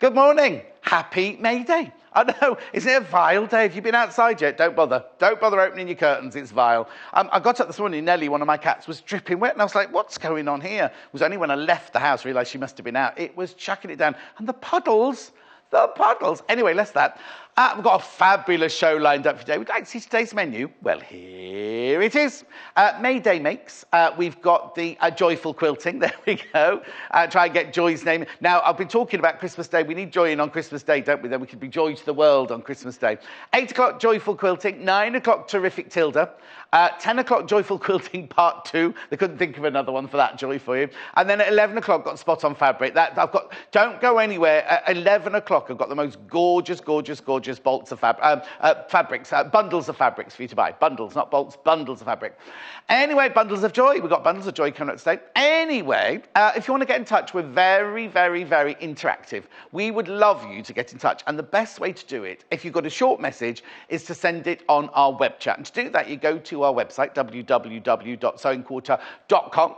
Good morning. Happy May Day. I know, isn't it a vile day? Have you been outside yet? Don't bother. Don't bother opening your curtains, it's vile. I got up this morning, Nellie, one of my cats, was dripping wet, and I was like, what's going on here? It was only when I left the house, realised she must have been out. It was chucking it down. And the puddles. Anyway, less that. We've got a fabulous show lined up for today. Would you like to see today's menu? Well, here it is. May Day makes. We've got the joyful quilting. There we go. Try and get Joy's name. Now, I've been talking about Christmas Day. We need Joy in on Christmas Day, don't we? Then we could be Joy to the world on Christmas Day. 8 o'clock, joyful quilting. 9 o'clock, terrific Tilda. 10 o'clock, joyful quilting part 2. They couldn't think of another one for that, Joy, for you. And then at 11 o'clock, got spot on fabric. Don't go anywhere. At 11 o'clock, I've got the most gorgeous bolts of fabrics, bundles of fabrics for you to buy. Bundles, not bolts, bundles of fabric. Anyway, bundles of joy. We've got bundles of joy coming up today. Anyway, if you want to get in touch, we're very, very, very interactive. We would love you to get in touch. And the best way to do it, if you've got a short message, is to send it on our web chat. And to do that, you go to our website, www.sewingquarter.com.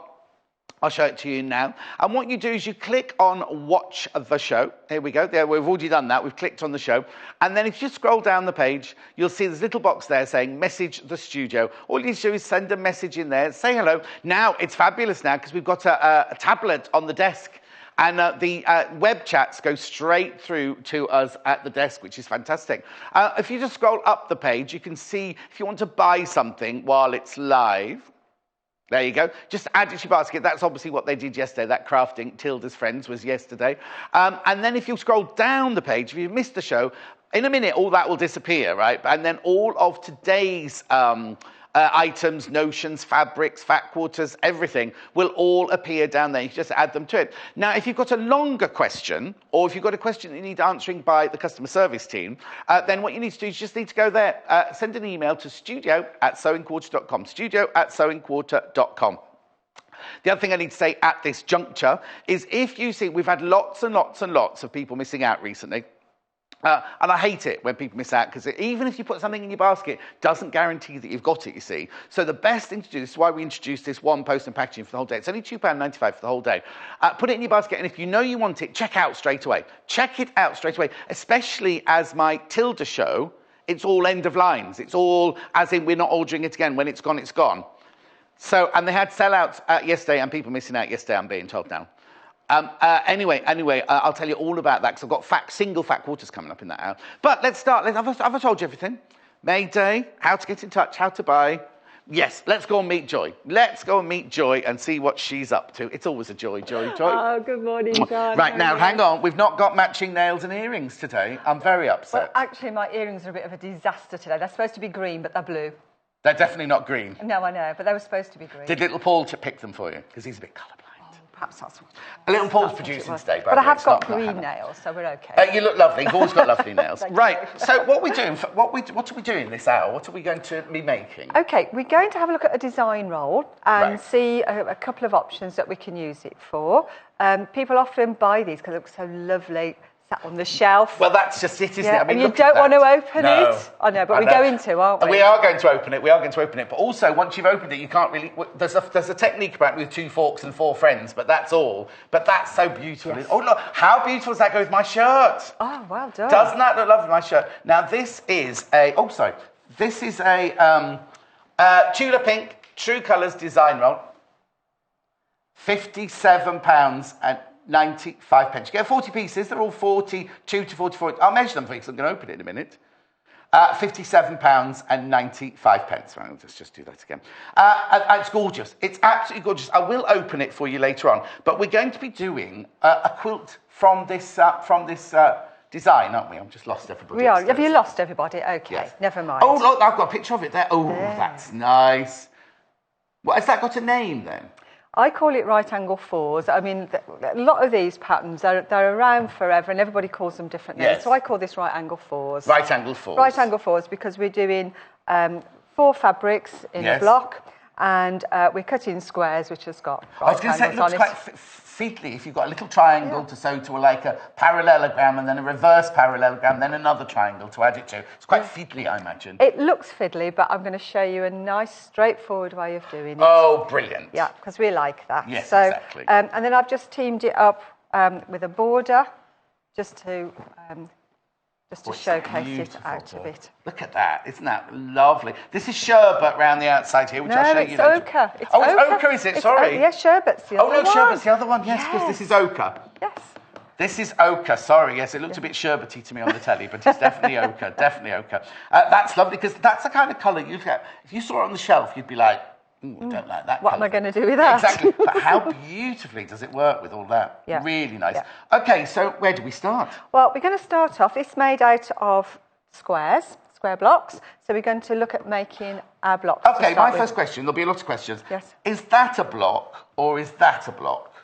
I'll show it to you now. And what you do is you click on Watch the Show. Here we go. There, we've already done that. We've clicked on the show. And then if you scroll down the page, you'll see this little box there saying Message the Studio. All you need to do is send a message in there, say hello. Now, it's fabulous now because we've got a tablet on the desk. And the web chats go straight through to us at the desk, which is fantastic. If you just scroll up the page, you can see if you want to buy something while it's live. There you go. Just add it to your basket. That's obviously what they did yesterday. That crafting, Tilda's Friends, was yesterday. And then if you scroll down the page, if you've missed the show, in a minute, all that will disappear, right? And then all of today's items, notions, fabrics, fat quarters, everything will all appear down there. You can just add them to it. Now, if you've got a longer question, or if you've got a question that you need answering by the customer service team, then what you need to do is just need to go there, send an email to studio@sewingquarter.com, studio@sewingquarter.com. The other thing I need to say at this juncture is if you see, we've had lots and lots and lots of people missing out recently. And I hate it when people miss out because even if you put something in your basket, doesn't guarantee that you've got it, you see. So the best thing to do, this is why we introduced this one post and packaging for the whole day. It's only £2.95 for the whole day. Put it in your basket, and if you know you want it, check out straight away. Check it out straight away, especially as my Tilda show, it's all end of lines. It's all as in we're not ordering it again. When it's gone, it's gone. So, and they had sellouts yesterday and people missing out yesterday, I'm being told now. Anyway, I'll tell you all about that because I've got single fat quarters coming up in that hour. But let's start. Have I told you everything? May Day, how to get in touch, how to buy. Yes, let's go and meet Joy. Let's go and meet Joy and see what she's up to. It's always a joy. Oh, good morning, John. Right, now, hang on. We've not got matching nails and earrings today. I'm very upset. Well, actually, my earrings are a bit of a disaster today. They're supposed to be green, but they're blue. They're definitely not green. No, I know, but they were supposed to be green. Did little Paul pick them for you? Because he's a bit colourblind. Perhaps that's what... Little Paul's producing today, but I have got green nails, so we're okay. You look lovely. You've always got lovely nails. Right, so what are we doing? What are we doing this hour? What are we going to be making? Okay, we're going to have a look at a design roll and see a couple of options that we can use it for. People often buy these because it looks so lovely. Sat on the shelf. Well, that's just it, isn't it? I mean, and you don't want to open it. I know, but we're going to, aren't we? We are going to open it. But also, once you've opened it, you can't really... There's a technique about it with 2 forks and 4 friends, but that's all. But that's so beautiful. Yes. Oh, look, how beautiful does that go with my shirt? Oh, well done. Doesn't that look lovely with my shirt? Now, this is a... Oh, sorry. This is a Tula Pink True Colours design roll. £57 and 95 pence. You get 40 pieces. They're all 42 to 44. I'll measure them for you because I'm going to open it in a minute. £57 and 95 pence. Right, let's just do that again. And it's gorgeous. It's absolutely gorgeous. I will open it for you later on. But we're going to be doing a quilt from this design, aren't we? I've just lost everybody. We are. Have you lost everybody? Okay, yes. Never mind. Oh, look, I've got a picture of it there. Oh, that's nice. Well, has that got a name then? I call it right angle fours. I mean, a lot of these patterns, they're around forever and everybody calls them different names. Yes. So I call this right angle fours. Right angle fours. Right angle fours because we're doing 4 fabrics in a block and we're cutting squares which has got right I was going to say, it looks quite fiddly if you've got a little triangle to sew to like a parallelogram and then a reverse parallelogram, then another triangle to add it to. It's quite fiddly, I imagine. It looks fiddly, but I'm going to show you a nice, straightforward way of doing it. Oh, brilliant. Yeah, because we like that. Yes, so, exactly. And then I've just teamed it up with a border just to Oh, it's showcase it beautiful, out a bit. Look at that. Isn't that lovely? This is sherbet round the outside here, which I'll show you it's later. ochre. It's oh, it's ochre, is it? Sorry. Yes, sherbet's the other one. Oh, no, sherbet's the other one. Yes, because this is ochre. Yes. This is ochre, sorry. Yes, it looked a bit sherbety to me on the telly, but it's definitely ochre, definitely ochre. That's lovely, because that's the kind of colour you'd get. If you saw it on the shelf, you'd be like, I don't like that What colour. am I going to do with that? Exactly. But how beautifully does it work with all that? Yeah. Really nice. Yeah. Okay, so where do we start? Well, we're going to start off. It's made out of square blocks. So we're going to look at making our blocks. Okay, my first question, there'll be a lot of questions. Yes. Is that a block or is that a block?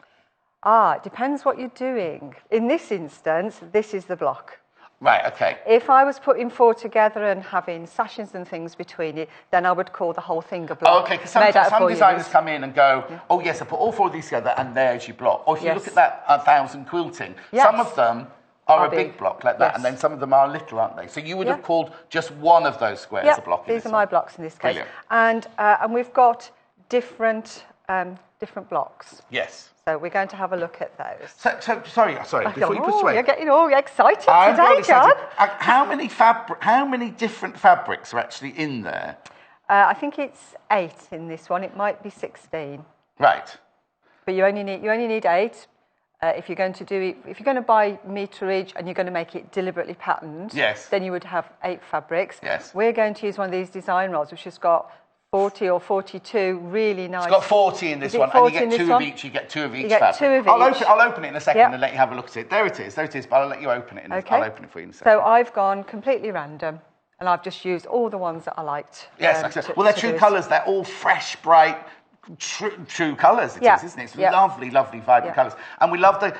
It depends what you're doing. In this instance, this is the block. Right, okay. If I was putting 4 together and having sashes and things between it, then I would call the whole thing a block. Okay, because some designers come in and go, oh yes, I put all 4 of these together and there's your block. Or if you look at that 1,000 quilting, some of them are a big block like that, and then some of them are little, aren't they? So you would have called just one of those squares a block. These are my blocks in this case. Brilliant. And we've got different blocks. Yes. So we're going to have a look at those. So sorry, before you persuade. You're getting all excited I'm today, really excited. John. How many different fabrics are actually in there? I think it's 8 in this one. It might be 16. Right. But you only need 8. If you're going to do it, if you're going to buy meterage and you're going to make it deliberately patterned, then you would have 8 fabrics. Yes. We're going to use one of these design rolls, which has got 40 or 42 really nice. It's got 40 in this one, and you get 2 of each. You get 2 of each fabric. 2 of each. I'll open it in a second and let you have a look at it. There it is, but I'll let you open it. I'll open it for you in a second. So I've gone completely random, and I've just used all the ones that I liked. Yes, well, they're true colours. They're all fresh, bright, true colours. It is, isn't it? It's lovely, vibrant colours, and we love the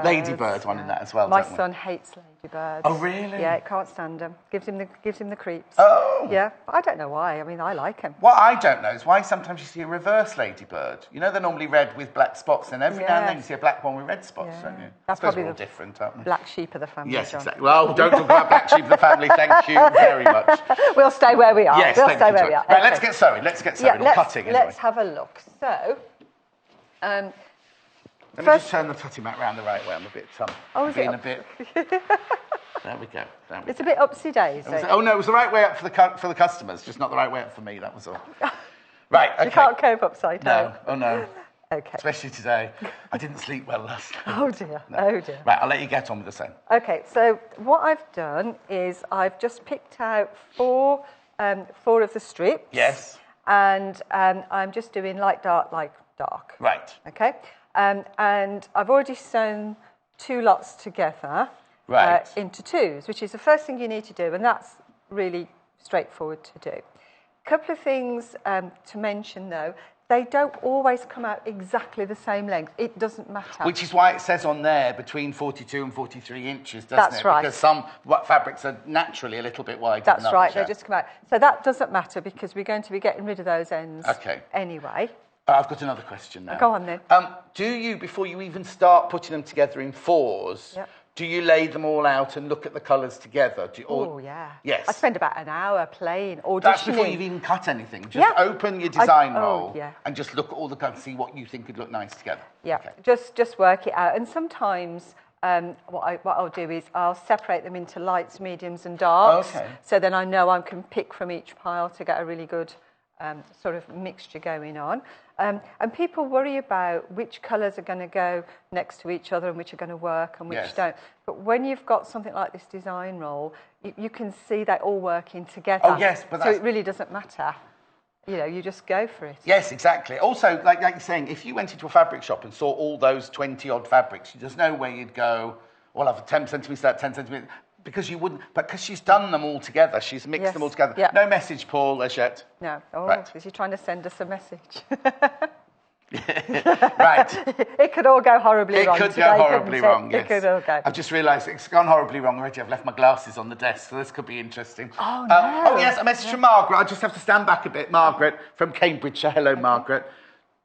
ladybird one in that as well. My son hates ladybirds. Oh, really? Yeah, can't stand them. Gives him the creeps. Oh. Yeah, I don't know why. I mean, I like them. What I don't know is why sometimes you see a reverse ladybird. You know, they're normally red with black spots, and every now and then you see a black one with red spots, don't you? That's probably all different, aren't they? Black sheep of the family. Yes, John. exactly. Well, don't talk about black sheep of the family. Thank you very much. We'll stay where we are. Yes, we'll thank stay you, where we are. Right, let's get sewing. Or cutting, anyway. Let's have a look. So, let me just turn the tutty mat round the right way. I'm a bit being a bit. There we go. It's a bit upsy-daisy. Oh no, it was the right way up for the customers, just not the right way up for me. That was all. Right. Okay. You can't cope upside down. No. Oh no. Okay. Especially today. I didn't sleep well last night. Oh dear. No. Oh dear. Right, I'll let you get on with the sewing. Okay. So what I've done is I've just picked out 4 of the strips. Yes. And I'm just doing light, dark, light, dark. Right. Okay. And I've already sewn 2 lots together. Right. Into 2s, which is the first thing you need to do, and that's really straightforward to do. A couple of things to mention, though. They don't always come out exactly the same length. It doesn't matter. Which is why it says on there between 42 and 43 inches, doesn't it? That's right. Because some fabrics are naturally a little bit wider That's than right, others. they just come out. So that doesn't matter because we're going to be getting rid of those ends anyway. I've got another question now. Go on then. Do you, before you even start putting them together in 4s, do you lay them all out and look at the colours together? Oh, yeah. Yes. I spend about an hour playing, auditioning. That's before you've even cut anything. Just open your design roll and just look at all the colours, see what you think would look nice together. Yeah, just work it out. And sometimes what I'll do is I'll separate them into lights, mediums and darks. Okay. So then I know I can pick from each pile to get a really good sort of mixture going on. And people worry about which colours are going to go next to each other and which are going to work and which don't. But when you've got something like this design roll, you can see that all working together. Oh, yes. But so it really doesn't matter. You know, you just go for it. Yes, exactly. Also, like you're saying, if you went into a fabric shop and saw all those 20-odd fabrics, there's no way you'd go, well, I've 10 centimetres, that 10 centimetres, because you wouldn't. But because she's done them all together, she's mixed them all together. Yeah. No message, Paul, as yet. No. Oh, right. Is he trying to send us a message? Right. It could all go horribly wrong. It could go horribly wrong, yes. It could all go. I've just realised it's gone horribly wrong already. I've left my glasses on the desk, so this could be interesting. Oh, no. Oh, yes, a message from Margaret. I just have to stand back a bit. Margaret from Cambridgeshire. Hello, Margaret.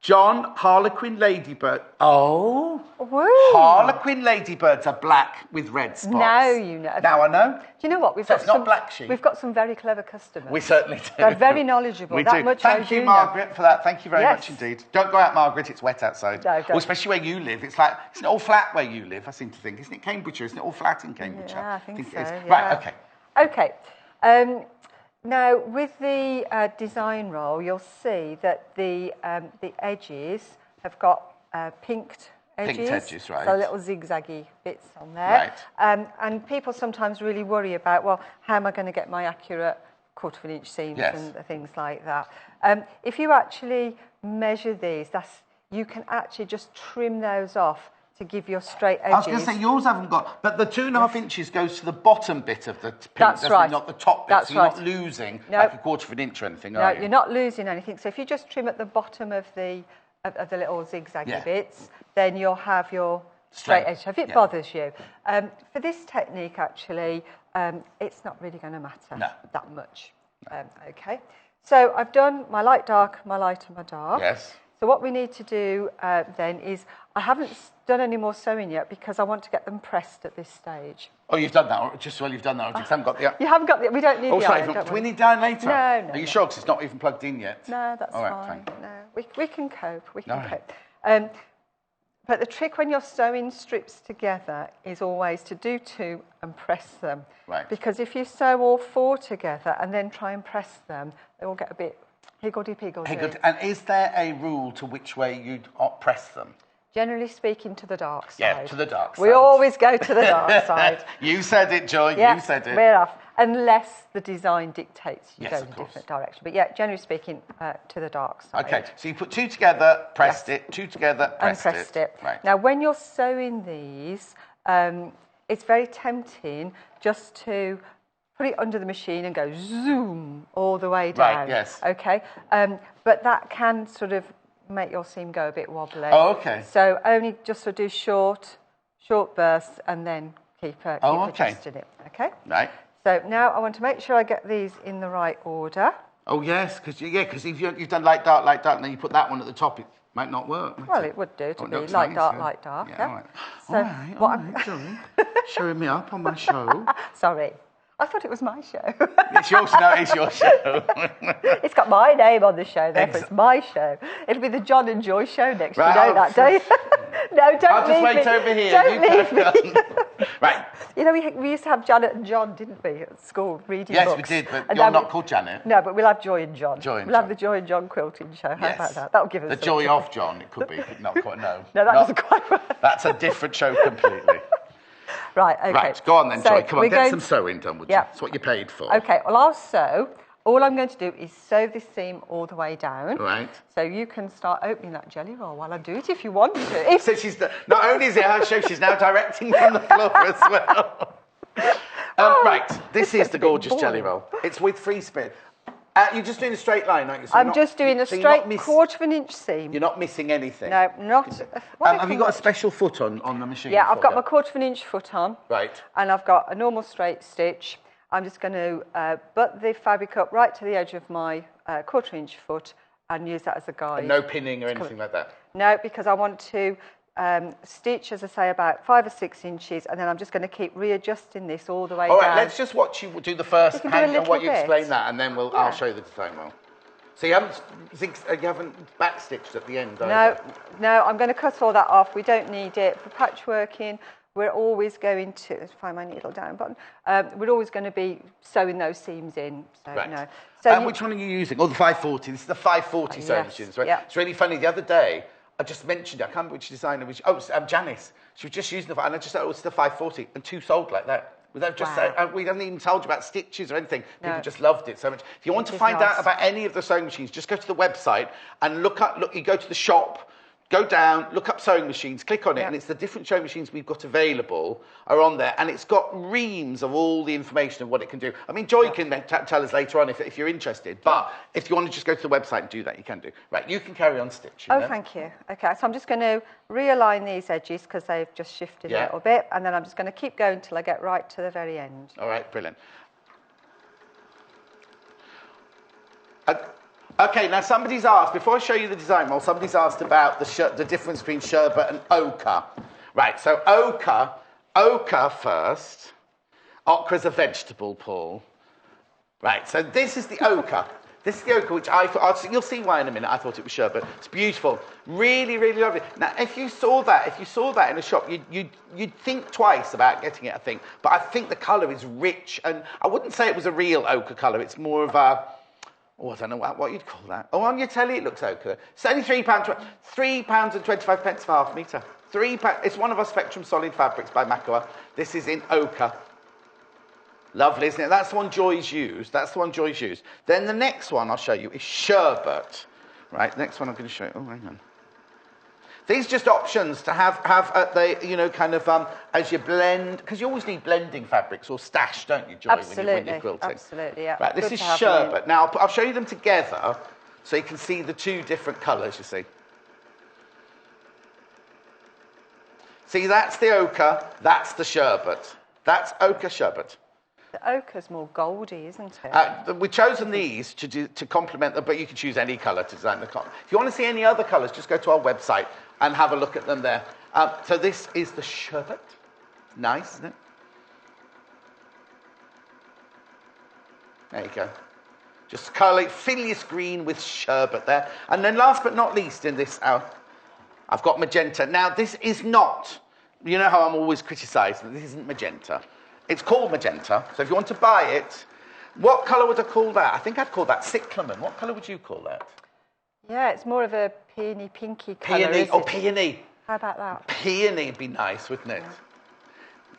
John, Harlequin ladybird. Oh. Woo. Harlequin ladybirds are black with red spots. Now you know. Now I know. Do you know what? It's not black sheep. We've got some very clever customers. We certainly do. They're very knowledgeable. We that do. Much Thank you, Margaret, for that. Thank you very much indeed. Don't go out, Margaret. It's wet outside. No, don't. Well, especially where you live. It's like, isn't it all flat where you live? I seem to think. Isn't it Cambridgeshire? Isn't it all flat in Cambridgeshire? Yeah, I think so. it is. Yeah. Right. Okay. Okay. Now, with the design roll, you'll see that the edges have got pinked edges. Pinked edges, right. So little zigzaggy bits on there. Right. And people sometimes really worry about, well, how am I going to get my accurate quarter-of-an-inch seams and things like that. If you actually measure these, you can actually just trim those off to give your straight edges. I was going to say, yours haven't got, but the 2.5 inches goes to the bottom bit of the pink, That's right. not the top bit, That's so you're right. not losing No. like a quarter of an inch or anything, are you? You're not losing anything. So if you just trim at the bottom of the little zigzaggy bits, then you'll have your straight edge. If it bothers you. For this technique, actually, it's not really going to matter that much. Okay. So I've done my light, dark, my light and my dark. Yes. So what we need to do then is, I haven't done any more sewing yet because I want to get them pressed at this stage. Oh, you've done that, or just while you've done that, or you haven't got the... You haven't got the... We don't need the iron, do we need down later? No. Are you sure? Because it's not even plugged in yet. No, that's All right, fine. No, we can cope. We can cope. Right. But the trick when you're sewing strips together is always to do two and press them. Right. Because if you sew all four together and then try and press them, they will get a bit higgledy-piggledy. And is there a rule to which way you'd press them? Generally speaking, to the dark side. Yeah, to the dark side. We always go to the dark side. You said it, Joy. Yeah, you said it. We're off. Unless the design dictates you go in a course. different direction. But yeah, generally speaking, to the dark side. Okay, so you put two together, pressed it, two together, pressed it. Right. Now, when you're sewing these, it's very tempting just to put it under the machine and go zoom all the way down. Right, yes. Okay, but that can sort of make your seam go a bit wobbly. Oh, okay. So only just sort of do short bursts and then keep adjusting it. Okay. Right. So now I want to make sure I get these in the right order. Oh yes, because if you've done light, dark, and then you put that one at the top, it might not work. Well, it would do to be nice, light, dark, light, dark. Yeah, Yeah. all right. So all right, Joy. Showing me up on my show. Sorry, I thought it was my show. It's yours. No, it's your show. It's got my name on the show, therefore it's my show. It'll be the John and Joy show next. Right, you know that, don't you? No, don't I'll just leave wait me. over here. Don't leave me. Right. You know, we used to have Janet and John, didn't we, at school, reading Yes, books. we did, but And you're then not called Janet. No, but we'll have Joy and John. Joy and we'll John. have the Joy and John quilting show. How Yes. about that? That'll give us The something. Joy of John, it could be, but not quite, no. No, that doesn't quite work. That's a different show completely. Right, okay. Right, go on then, So Joy. Come on, we're get going some sewing done, would you? Yeah. That's what you paid for. Okay, well, I'll sew. All I'm going to do is sew this seam all the way down. Right. So you can start opening that jelly roll while I do it if you want to. So not only is it her show, she's now directing from the floor as well. Right, this is the gorgeous jelly roll. It's with free spin. You're just doing a straight line, aren't you? So I'm just doing a straight quarter of an inch seam. You're not missing anything. No, not. Have you got a special foot on the machine? Yeah, I've got my quarter of an inch foot on. Right. And I've got a normal straight stitch. I'm just going to butt the fabric up right to the edge of my quarter inch foot and use that as a guide. And no pinning or anything like that? No, because I want to stitch, as I say, about 5 or 6 inches, and then I'm just going to keep readjusting this all the way down. All right, let's just watch you do the first hand and what you bit. explain that, and then I'll show you the design roll. So you haven't backstitched at the end, No, I'm going to cut all that off. We don't need it. For patchworking, we're always going to, let's find my needle down button, we're always going to be sewing those seams in. So, right. no. So which one are you using? Oh, the 540. This is the 540 sewing machines, right? Yeah. It's really funny. The other day, I just mentioned it. I can't remember which designer was. Oh, it was, Janice. She was just using the, and I just thought, oh, it's the 540, and 2 sold like that. Without just saying, we haven't even told you about stitches or anything. People just loved it so much. If you want to find out about any of the sewing machines, just go to the website and look, you go to the shop, go down, look up sewing machines, click on it, and it's the different sewing machines we've got available are on there, and it's got reams of all the information of what it can do. I mean, Joy can tell us later on if you're interested, but if you want to just go to the website and do that, you can do. Right, you can carry on stitching. Oh, thank you. Okay, so I'm just going to realign these edges because they've just shifted a little bit, and then I'm just going to keep going till I get right to the very end. All right, brilliant. Okay, now somebody's asked, before I show you the design model, somebody's asked about the difference between sherbet and ochre. Right, so ochre first. Ochre's a vegetable, Paul. Right, so this is the ochre. This is the ochre, which I thought, you'll see why in a minute, I thought it was sherbet. It's beautiful. Really, really lovely. Now, if you saw that in a shop, you'd think twice about getting it, I think. But I think the colour is rich, and I wouldn't say it was a real ochre colour. It's more of a, I don't know what you'd call that. Oh, on your telly it looks ochre. It's only £3.25 for half metre. £3. It's one of our Spectrum Solid fabrics by Makua. This is in ochre. Lovely, isn't it? That's the one Joy's used. Then the next one I'll show you is sherbet. Right, next one I'm going to show you. Oh, hang on. These are just options to have at the, as you blend, because you always need blending fabrics or stash, don't you, Joy, when you're quilting? Absolutely, yeah. Right, this is sherbet. Now, I'll show you them together so you can see the two different colours, you see. See, that's the ochre, that's the sherbet. That's ochre sherbet. The ochre's more goldy, isn't it? We've chosen these to complement them, but you can choose any colour to design the colour. If you want to see any other colours, just go to our website and have a look at them there. So this is the sherbet. Nice, isn't it? There you go. Just colour it Phileas green with sherbet there. And then last but not least in this, I've got magenta. Now, this is not, you know how I'm always criticised that this isn't magenta. It's called magenta, so if you want to buy it, what colour would I call that? I think I'd call that cyclamen. What colour would you call that? Yeah, it's more of a peony, pinky colour, Peony. Oh, peony. How about that? Peony would be nice, wouldn't it?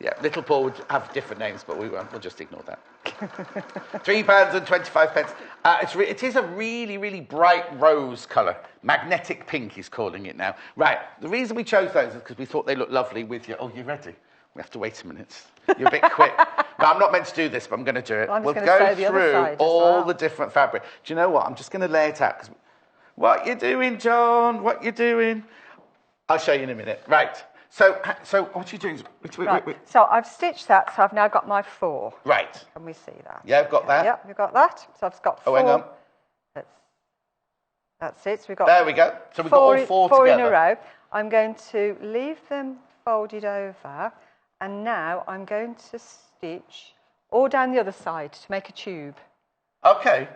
Yeah, Little Paul would have different names, but we won't. We'll just ignore that. £3.25. It is a really, really bright rose colour. Magnetic pink, he's calling it now. Right, the reason we chose those is because we thought they looked lovely with you. Oh, you ready? We have to wait a minute. You're a bit quick. No, I'm not meant to do this, but I'm going to do it. We'll go through all the different fabric. Do you know what? I'm just going to lay it out. 'Cause what you doing, John? What you doing? I'll show you in a minute. Right. So what are you doing? Wait. So I've stitched that, so I've now got my 4. Right. Can we see that? Yeah, I've got that. Yeah, we've got that. So I've got 4. Oh, hang on. That's it. So we've got there we go. So we've got all 4 together. 4 in a row. I'm going to leave them folded over, and now I'm going to stitch all down the other side to make a tube. Okay.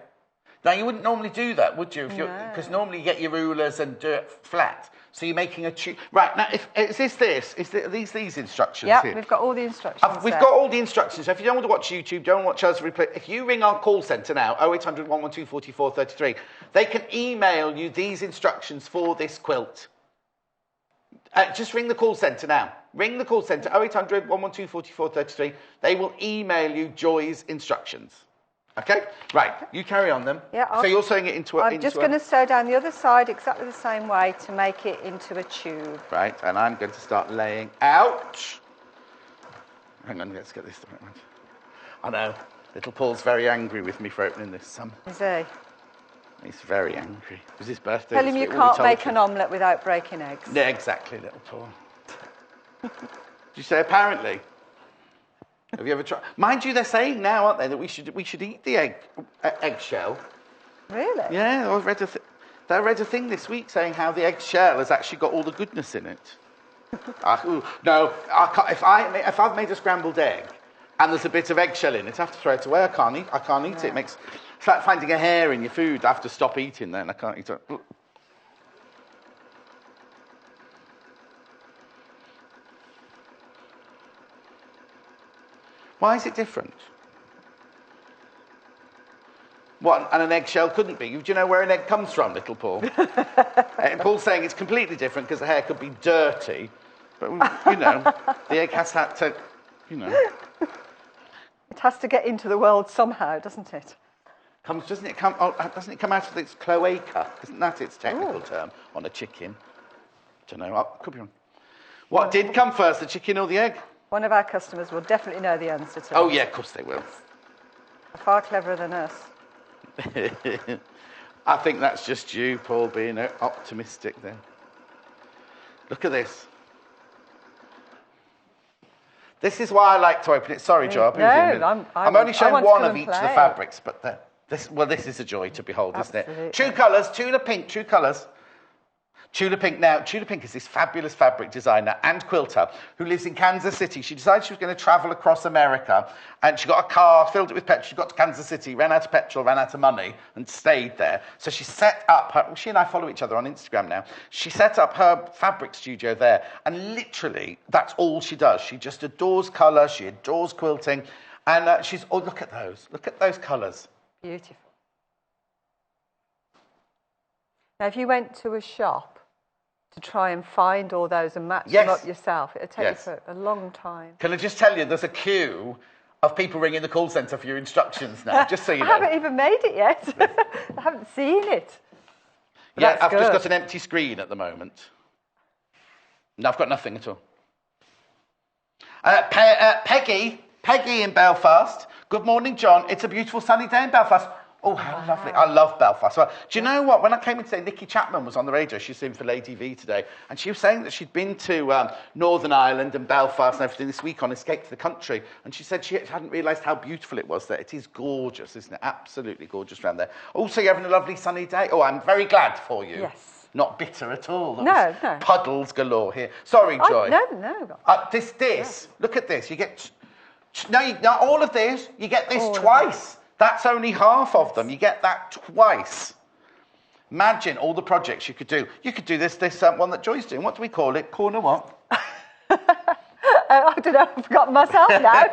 Now, you wouldn't normally do that, would you? Because normally you get your rulers and do it flat. So you're making a tube. Right, now, is these instructions here? Yeah, we've got all the instructions We've got all the instructions. So if you don't want to watch YouTube, don't watch us replay, if you ring our call centre now, 0800 112 4433, they can email you these instructions for this quilt. Just ring the call centre now. Ring the call centre, 0800 112 4433. They will email you Joy's instructions. Okay? Right, you carry on then. Yeah, so you're sewing it into a... I'm just going to sew down the other side exactly the same way to make it into a tube. Right, and I'm going to start laying out. Hang on, let's get this the right one. I know, little Paul's very angry with me for opening this. Is he? He's very angry. It was his birthday. Tell him you can't make an omelette without breaking eggs. Yeah, exactly, little Paul. Did you say apparently? Have you ever tried? Mind you, they're saying now, aren't they, that we should eat the eggshell. Really? Yeah, I read a thing this week saying how the eggshell has actually got all the goodness in it. No, I can't, if I've made a scrambled egg and there's a bit of eggshell in it, I have to throw it away. I can't eat it. It's like finding a hair in your food. I have to stop eating then. I can't eat it. Why is it different? What, and an eggshell couldn't be? Do you know where an egg comes from, little Paul? Paul's saying it's completely different because the hair could be dirty. But, the egg has had to, It has to get into the world somehow, doesn't it? Doesn't it come out of its cloaca? Isn't that its technical term on a chicken? Don't know. Could be wrong. What did come first, the chicken or the egg? One of our customers will definitely know the answer to Oh, yeah, of course they will. They're far cleverer than us. I think that's just you, Paul, being optimistic then. Look at this. This is why I like to open it. Sorry, Joe. I'm only showing one of each of the fabrics, but there. This is a joy to behold, isn't Absolutely. it? True colours, Tula Pink, true colours. Tula Pink. Now, Tula Pink is this fabulous fabric designer and quilter who lives in Kansas City. She decided she was going to travel across America, and she got a car, filled it with petrol. She got to Kansas City, ran out of petrol, ran out of money, and stayed there. So she set up she and I follow each other on Instagram now. She set up her fabric studio there, and literally, that's all she does. She just adores colour, she adores quilting, and look at those colours. Beautiful. Now, if you went to a shop to try and find all those and match them up yourself, it'd take you a long time. Can I just tell you, there's a queue of people ringing the call centre for your instructions now, just so you know. I haven't even made it yet. I haven't seen it. But I've just got an empty screen at the moment. No, I've got nothing at all. Peggy in Belfast. Good morning, John. It's a beautiful sunny day in Belfast. Oh, how lovely. I love Belfast. Well, do you know what? When I came in today, Nikki Chapman was on the radio. She's in for Lady V today. And she was saying that she'd been to Northern Ireland and Belfast and everything this week on Escape to the Country. And she said she hadn't realised how beautiful it was there. It is gorgeous, isn't it? Absolutely gorgeous around there. Also, you're having a lovely sunny day. Oh, I'm very glad for you. Yes. Not bitter at all. No. Puddles galore here. Sorry, Joy. No. This. Look at this. You get... not all of this. You get this twice. That's only half of them. You get that twice. Imagine all the projects you could do. You could do this one that Joy's doing. What do we call it? Corner what? I don't know. I've forgotten myself now.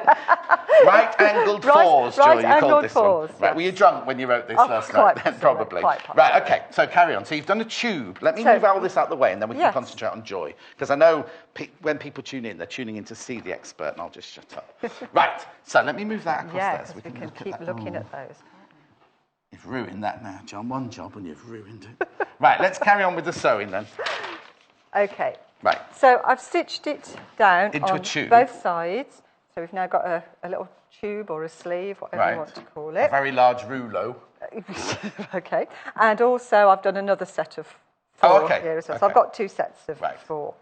Right-angled fours, Joy, you called this fours, one. Right, were you drunk when you wrote this last quite night? Probably. Right, okay, so carry on. So you've done a tube. Let me move all this out of the way and then we can concentrate on Joy. Because I know when people tune in, they're tuning in to see the expert and I'll just shut up. Right, so let me move that across there. So we can keep looking at those. You've ruined that now, John. One job and you've ruined it. Right, let's carry on with the sewing then. Okay. Right. So I've stitched it down into on a tube. Both sides. So we've now got a little tube or a sleeve, whatever you want to call it. A very large rouleau. Okay. And also I've done another set of four here as well. So I've got two sets of four.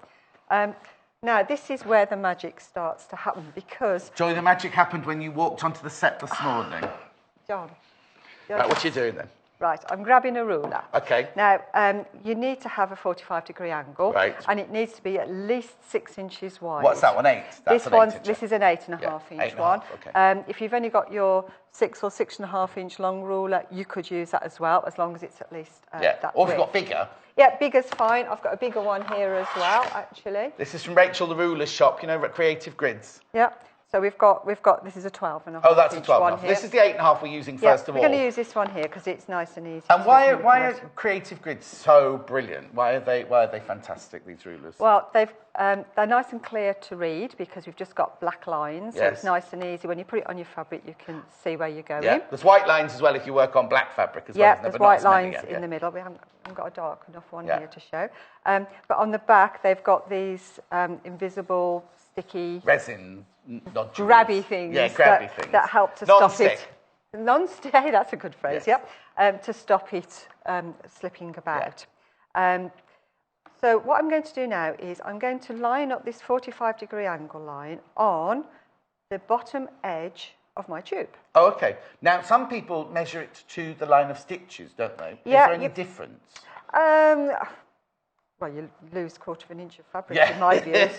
Now, this is where the magic starts to happen because... Joy, the magic happened when you walked onto the set this morning. John. Right, what are you doing then? Right, I'm grabbing a ruler. Okay. Now, you need to have a 45-degree angle. Right. And it needs to be at least 6 inches wide. What's that one, 8? That's This is an 8.5-inch one. Okay. If you've only got your 6 or 6.5-inch long ruler, you could use that as well, as long as it's at least that or if width. you've got bigger. Yeah, bigger's fine. I've got a bigger one here as well, actually. This is from Rachel the Ruler's shop, you know, Creative Grids. Yeah. So we've got this is a 12.5. Oh, that's a 12.5. one here. This is the 8.5 we're using first of all. We're going to use this one here because it's nice and easy. And why are Creative Grids so brilliant? Why are they fantastic, these rulers? Well, they're nice and clear to read because we've just got black lines. So it's nice and easy. When you put it on your fabric, you can see where you're going. Yeah, there's white lines as well if you work on black fabric as well. Yeah, there's white lines in the middle. We haven't got a dark enough one here to show. But on the back, they've got these invisible, sticky... resin. Grabby things, that help to stop it. Non-stick, that's a good phrase, to stop it slipping about. So what I'm going to do now is I'm going to line up this 45-degree angle line on the bottom edge of my tube. Oh, okay. Now, some people measure it to the line of stitches, don't they? Is there any difference? Well, you lose 1/4 inch of fabric in my view,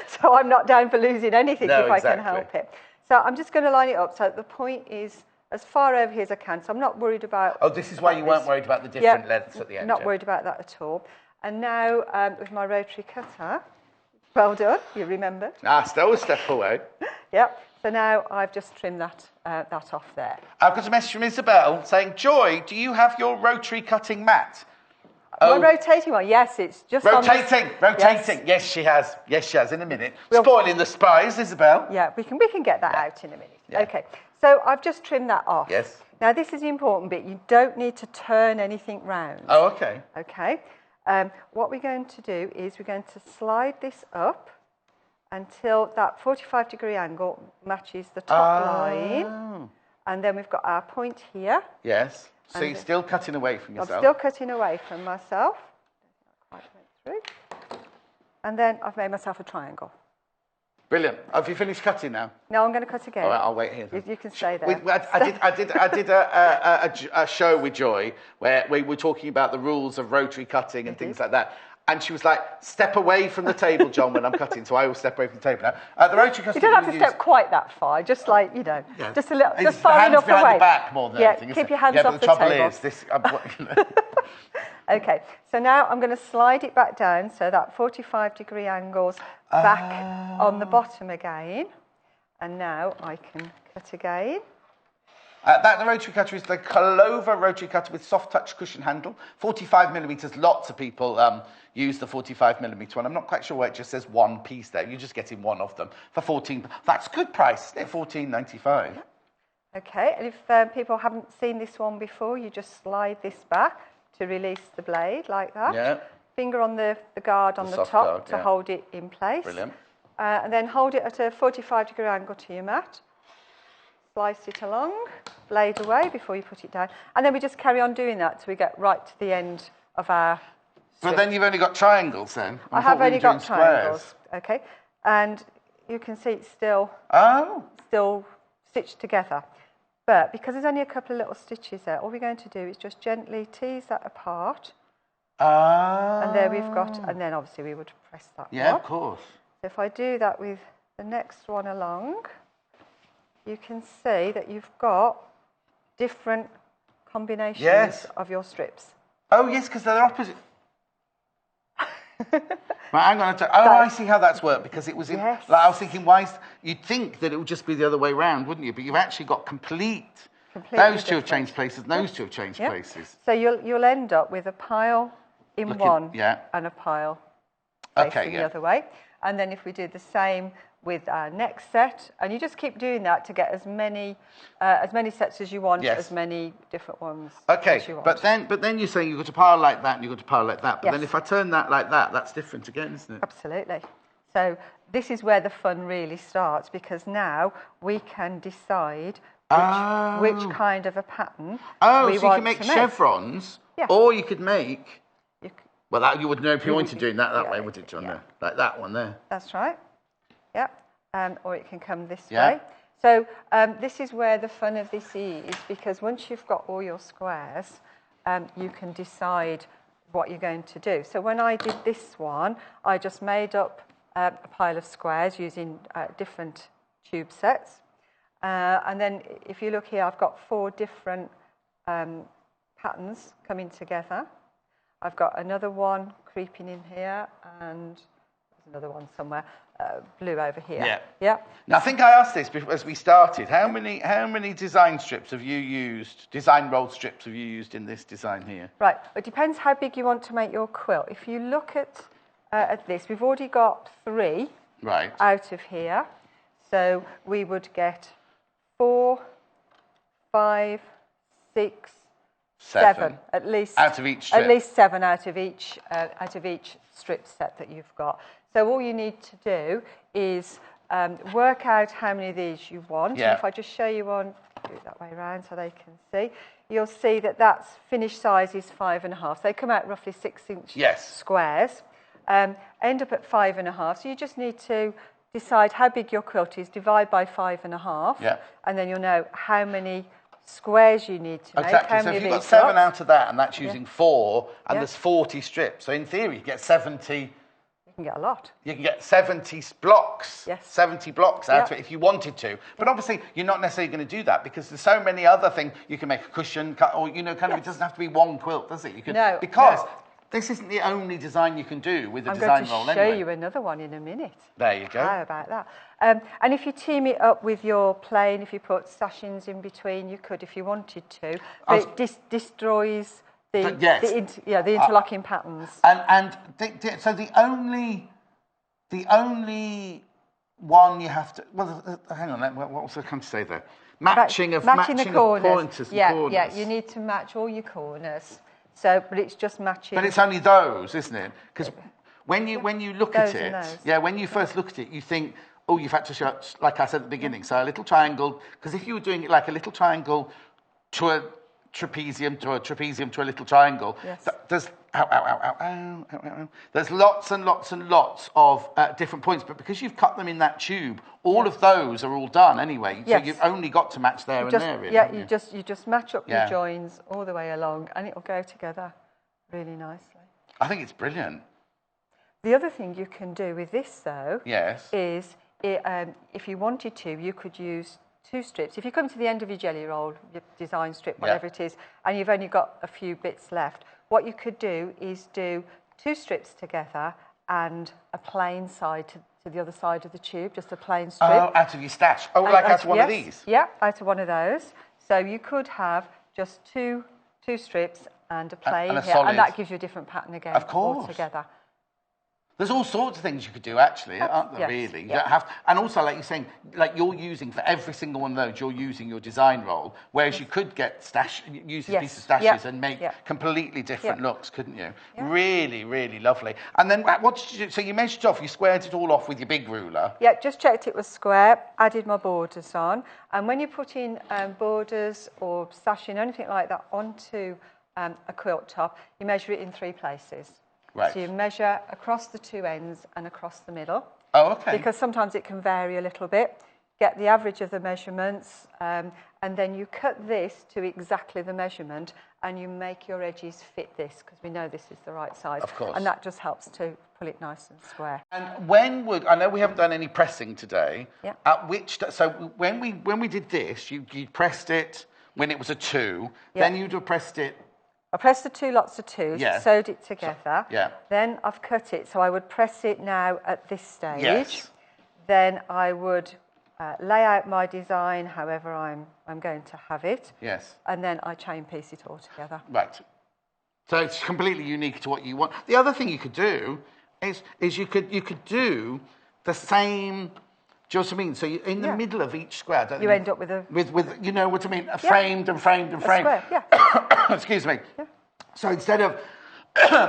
so I'm not down for losing anything if I can help it. So I'm just going to line it up so the point is as far over here as I can, so I'm not worried about... Oh, this is why you weren't worried about the different lengths at the end. Not worried about that at all. And now, with my rotary cutter, well done, you remembered. Still a step away. So now I've just trimmed that off there. I've got a message from Isabel saying, Joy, do you have your rotary cutting mat? My rotating one, yes, it's just rotating. Yes, she has. In a minute. Spoiling the surprise, Isabel. Yeah, we can get that out in a minute. Yeah. Okay, so I've just trimmed that off. Yes. Now this is the important bit. You don't need to turn anything round. Oh, okay. Okay. What we're going to do is we're going to slide this up until that 45-degree angle matches the top line, and then we've got our point here. Yes. So you're still cutting away from yourself? I'm still cutting away from myself. Quite went through. And then I've made myself a triangle. Brilliant. Have you finished cutting now? No, I'm going to cut again. All right, I'll wait here. You can stay there. I did a show with Joy where we were talking about the rules of rotary cutting and things like that. And she was like, step away from the table, John, when I'm cutting. So I will step away from the table now. The rotary cutting. You don't have to step quite that far, just like, just a little, just far hands enough behind away. the back more than anything, keep your hands off the table. table. Yeah, but the trouble is, Okay, so now I'm going to slide it back down so that 45-degree angle's back on the bottom again. And now I can cut again. The rotary cutter is the Clover rotary cutter with soft touch cushion handle, 45 millimetres. Lots of people use the 45 millimetre one. I'm not quite sure why it just says one piece there. You're just getting one of them for 14. That's good price. They're $14.95. Okay, and if people haven't seen this one before, you just slide this back to release the blade like that. Yeah. Finger on the guard on the top guard, to hold it in place. Brilliant. And then hold it at a 45-degree angle to your mat. Slice it along, blade away before you put it down. And then we just carry on doing that till we get right to the end of our strip. But then you've only got triangles then. I have only got triangles. Okay. And you can see it's still stitched together. But because there's only a couple of little stitches there, all we're going to do is just gently tease that apart. And there we've got, and then obviously we would press that one. Yeah, of course. So if I do that with the next one along, you can see that you've got different combinations of your strips. Oh, yes, because they're opposite. Right, hang on. I see how that's worked, because it was in... Yes. Like, I was thinking, you'd think that it would just be the other way round, wouldn't you? But you've actually got completely those two have changed places, and those two have changed places. So you'll end up with a pile in one and a pile facing the other way. And then if we do the same with our next set, and you just keep doing that to get as many sets as you want, as many different ones as you want. but then you're saying you've got to pile like that and you've got to pile like that. But then if I turn that like that, that's different again, isn't it? Absolutely. So this is where the fun really starts, because now we can decide which kind of a pattern we want to make. So you can make chevrons, or you could make... Well, that you would know if you wanted to do that way, would it, John? Yeah. Like that one there. That's right. Yeah. Or it can come this way. So this is where the fun of this is, because once you've got all your squares, you can decide what you're going to do. So when I did this one, I just made up a pile of squares using different tube sets. And then if you look here, I've got 4 different patterns coming together. I've got another one creeping in here, and there's another one somewhere, blue over here. Yeah. Now, I think I asked this as we started. How many design strips have you used, design rolled strips have you used in this design here? Right. It depends how big you want to make your quilt. If you look at this, we've already got 3 out of here. So we would get 4, 5, 6, 7 at least out of each strip. At least 7 out of each strip set that you've got. So all you need to do is work out how many of these you want. And if I just show you one, do it that way around so they can see. You'll see that that's finished size is 5.5. They come out roughly 6-inch squares. End up at 5.5. So you just need to decide how big your quilt is. Divide by 5.5, and then you'll know how many squares you need to make. Exactly. So if you've got 7 out of that, and that's using 4, and there's 40 strips. So in theory, you get 70. You can get a lot. You can get 70 blocks. 70 blocks out of it if you wanted to. But obviously, you're not necessarily going to do that, because there's so many other things. You can make a cushion, or kind of. It doesn't have to be one quilt, does it? You can, because this isn't the only design you can do with a design roll anyway. I'm going to show you another one in a minute. There you go. How about that? And if you team it up with your plain, if you put sashings in between, you could if you wanted to. But it destroys the interlocking patterns. So the only one you have to... Well, hang on, what was I going to say there? Matching the corners. Yeah, you need to match all your corners. So, but it's just matching. But it's only those, isn't it? Because when you look at it, when you first look at it, you think, oh, you've had to show, like I said at the beginning, so a little triangle. Because if you were doing it like a little triangle to trapezium to a little triangle. Yes. There's There's lots and lots and lots of different points, but because you've cut them in that tube, all of those are all done anyway. So you've only got to match there and there, really. Yeah, you just match up your joins all the way along, and it'll go together really nicely. I think it's brilliant. The other thing you can do with this, though, is if you wanted to, you could use 2 strips. If you come to the end of your jelly roll, your design strip, whatever it is, and you've only got a few bits left, what you could do is do 2 strips together and a plain side to the other side of the tube, just a plain strip. Oh, out of your stash. Oh, like out of one of these? Yeah, out of one of those. So you could have just two strips and a plain and here, and that gives you a different pattern again. Of course. Altogether. There's all sorts of things you could do, actually, aren't there, really? You don't have, and also, like you're saying, like you're using, for every single one of those, you're using your design roll, whereas you could get use a piece of stashes and make completely different looks, couldn't you? Really, really lovely. And then what did you do? So you measured off, you squared it all off with your big ruler. Yeah, just checked it was square, added my borders on, and when you put in borders or sashing, anything like that, onto a quilt top, you measure it in 3 places. Right. So you measure across the 2 ends and across the middle. Oh, okay. Because sometimes it can vary a little bit. Get the average of the measurements, and then you cut this to exactly the measurement, and you make your edges fit this, because we know this is the right size. Of course. And that just helps to pull it nice and square. And I know we haven't done any pressing today. Yeah. So when we did this, you pressed it when it was a 2, then you'd have pressed it. I pressed the 2 lots of 2s, sewed it together. Then I've cut it, so I would press it now at this stage. Yes. Then I would lay out my design however I'm going to have it. Yes. And then I chain piece it all together. Right. So it's completely unique to what you want. The other thing you could do is you could do the same. Do you know what I mean? So in the middle of each square, don't you end up with you know what I mean? Framed and framed and framed. Square, yeah. Excuse me. Yeah. So instead of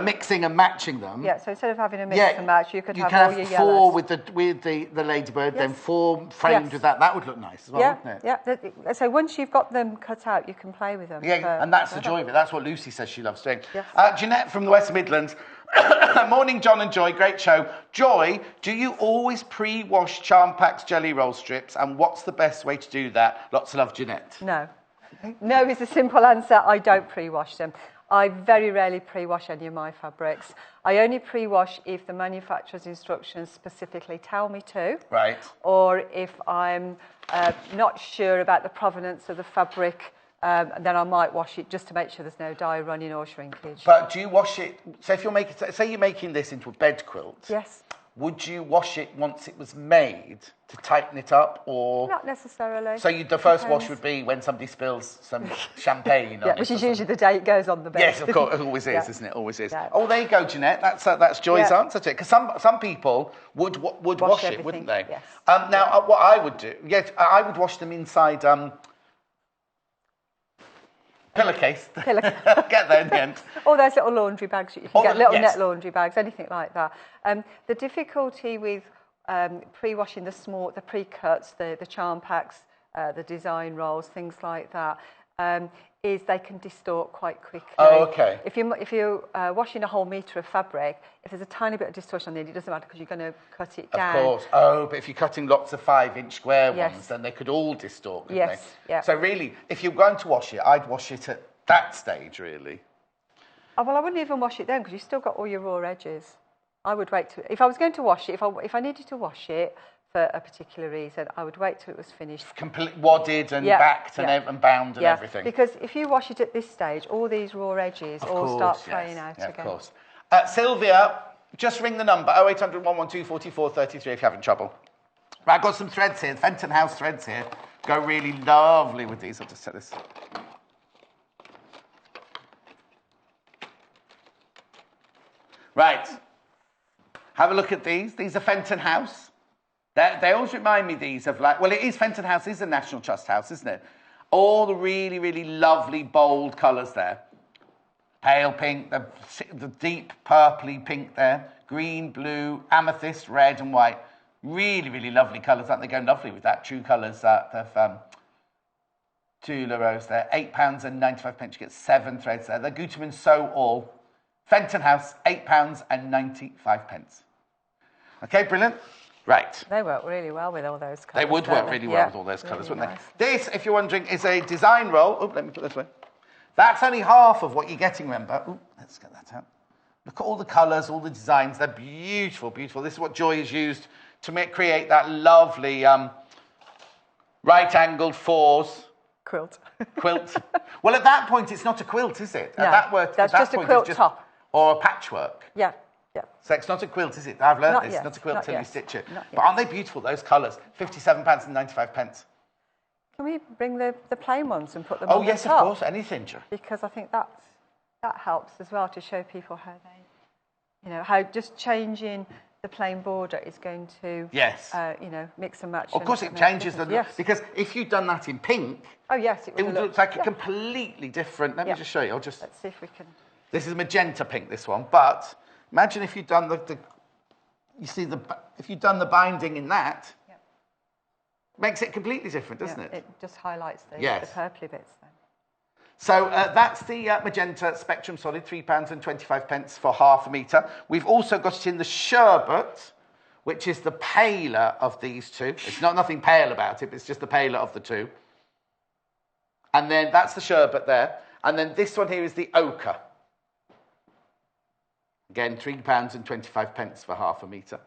mixing and matching them. Yeah. So instead of having a mix and match, you could have all your yellows. 4 with the ladybird, then 4 framed with that. That would look nice as well, wouldn't it? Yeah. So once you've got them cut out, you can play with them. Yeah, and that's the joy of it. That's what Lucy says she loves doing. Yes. Jeanette from the West Midlands. Morning, John and Joy. Great show. Joy, do you always pre-wash charm packs, jelly roll strips? And what's the best way to do that? Lots of love, Jeanette. No. No is the simple answer. I don't pre-wash them. I very rarely pre-wash any of my fabrics. I only pre-wash if the manufacturer's instructions specifically tell me to. Right. Or if I'm not sure about the provenance of the fabric, then I might wash it just to make sure there's no dye running or shrinkage. But do you wash it? So if say you're making this into a bed quilt. Yes. Would you wash it once it was made to tighten it up, or not necessarily? So the first wash would be when somebody spills some champagne on it, which is usually the day it goes on the bed. Yes, of course, it always is, isn't it? Always is. Yeah. Oh, there you go, Jeanette. That's Joy's answer to it. Because some people would wash it, wouldn't they? Yes. Now, what I would do, I would wash them inside. Pillowcase. Get there in the end. Or those little laundry bags. You can get little net laundry bags, anything like that. The difficulty with pre-washing the pre-cuts, the charm packs, the design rolls, things like that, is they can distort quite quickly. Oh, okay. If you're washing a whole metre of fabric, if there's a tiny bit of distortion on the end, it doesn't matter because you're going to cut it down. Of course. Oh, but if you're cutting lots of 5-inch square ones, then they could all distort, couldn't they? Yeah. So really, if you're going to wash it, I'd wash it at that stage, really. Oh, well, I wouldn't even wash it then because you've still got all your raw edges. I would wait if I was going to wash it, if I needed to wash it for a particular reason, I would wait till it was finished. Completely wadded and backed and bound and everything. Because if you wash it at this stage, all these raw edges start fraying out again. Of course. Sylvia, just ring the number, 0800 112 44 33 if you're having trouble. Right, I've got some threads here, Fenton House threads here. Go really lovely with these. I'll just set this. Right. Have a look at these. These are Fenton House. They always remind me, these, of like... Well, it is Fenton House. It is a National Trust house, isn't it? All the really, really lovely, bold colours there. Pale pink, the deep purpley pink there. Green, blue, amethyst, red and white. Really, really lovely colours. Aren't they? Go lovely with that. True colours of Tula rows there, £8.95. You get 7 threads there. The Gutermann Sew All. Fenton House, £8.95. Okay, brilliant. Right. They work really well with all those colours. They would work really well with all those colours, wouldn't they? This, if you're wondering, is a design roll. Oh, let me put this way. That's only half of what you're getting, remember. Oh, let's get that out. Look at all the colours, all the designs. They're beautiful, beautiful. This is what Joy has used to create that lovely right-angled fours. Quilt. Well, at that point, it's not a quilt, is it? No, That's just a quilt top. Or a patchwork. Yeah. So it's not a quilt, is it? I've learned this. It's not a quilt until you stitch it. But aren't they beautiful, those colours? £57.95. Can we bring the plain ones and put them on the top? Oh, yes, of course. Anything, Joy. Because I think that helps as well to show people how how just changing the plain border is going to, mix and match. Of course, it changes the look. Because if you'd done that in pink, it would look like a completely different. Let me just show you. Let's see if we can. This is magenta pink, this one. But imagine if you'd done if you'd done the binding in that, makes it completely different, doesn't it? It just highlights the purpley bits then. So that's the magenta Spectrum Solid, £3.25 for half a metre. We've also got it in the sherbet, which is the paler of these two. It's nothing pale about it, but it's just the paler of the two. And then that's the sherbet there. And then this one here is the ochre. Again, £3.25 for half a metre.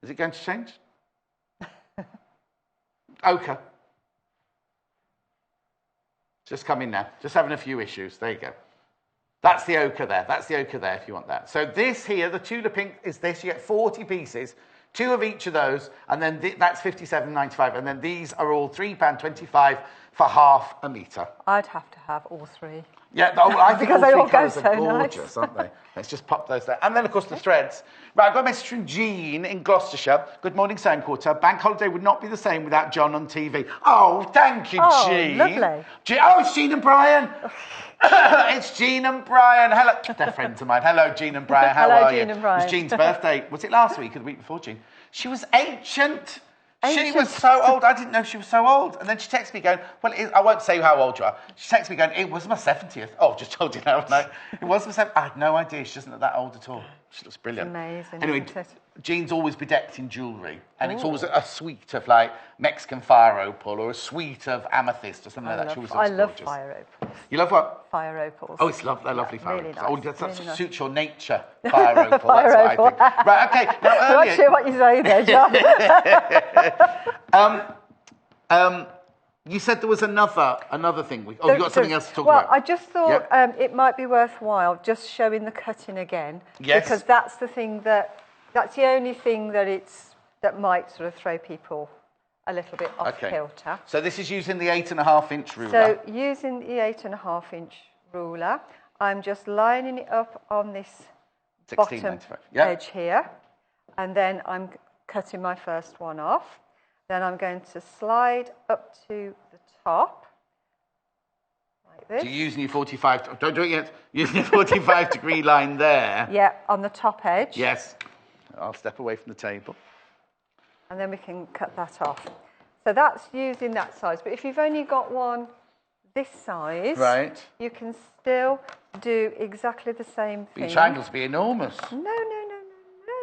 Is it going to change? Ochre. Just come in now. Just having a few issues. There you go. That's the ochre there. That's the ochre there if you want that. So this here, the Tula Pink is this. You get 40 pieces, 2 of each of those, and then that's £57.95. And then these are all £3.25 for half a metre. I'd have to have all 3. Yeah, I think all 3 colours are gorgeous, nice. aren't they? Let's just pop those there. And then, of course, the threads. Right, I've got a message from Jean in Gloucestershire. Good morning, Soundquarter. Bank holiday would not be the same without John on TV. Oh, thank you, Jean. Lovely. It's Jean and Brian. It's Jean and Brian. Hello. They're friends of mine. Hello, Jean and Brian. How are you? Jean and Brian. It was Jean's birthday. Was it last week or the week before, Jean? She was ancient. She was so old. I didn't know she was so old. And then she texted me going, well, I won't say how old you are. She texted me going, it was my 70th. Oh, just told you now. No, it was my 70th. I had no idea. She doesn't look that old at all. She looks brilliant. Amazing. Anyway, Jean's always bedecked in jewellery. And it's always a suite of like Mexican fire opal or a suite of amethyst or something like that. She always looks love gorgeous. Fire opals. You love what? Fire opals. Oh, they're lovely fire really opals. nice. Oh, that really suits nice. your nature, fire opal. That's what I think. Right, okay. Now, I'm not sure what you say there, John. You said there was another thing. You've got something else to talk about. Well, I just thought it might be worthwhile just showing the cutting again. Yes. Because that's the only thing that might sort of throw people a little bit off kilter. So this is using the 8.5-inch ruler. So using the 8.5-inch ruler, I'm just lining it up on this bottom edge here. And then I'm cutting my first one off. Then I'm going to slide up to the top, like this. So you're using your 45, don't do it yet, using your 45-degree line there. Yeah, on the top edge. Yes. I'll step away from the table. And then we can cut that off. So that's using that size. But if you've only got one this size, right, you can still do exactly the same thing. Your triangles will be enormous. No,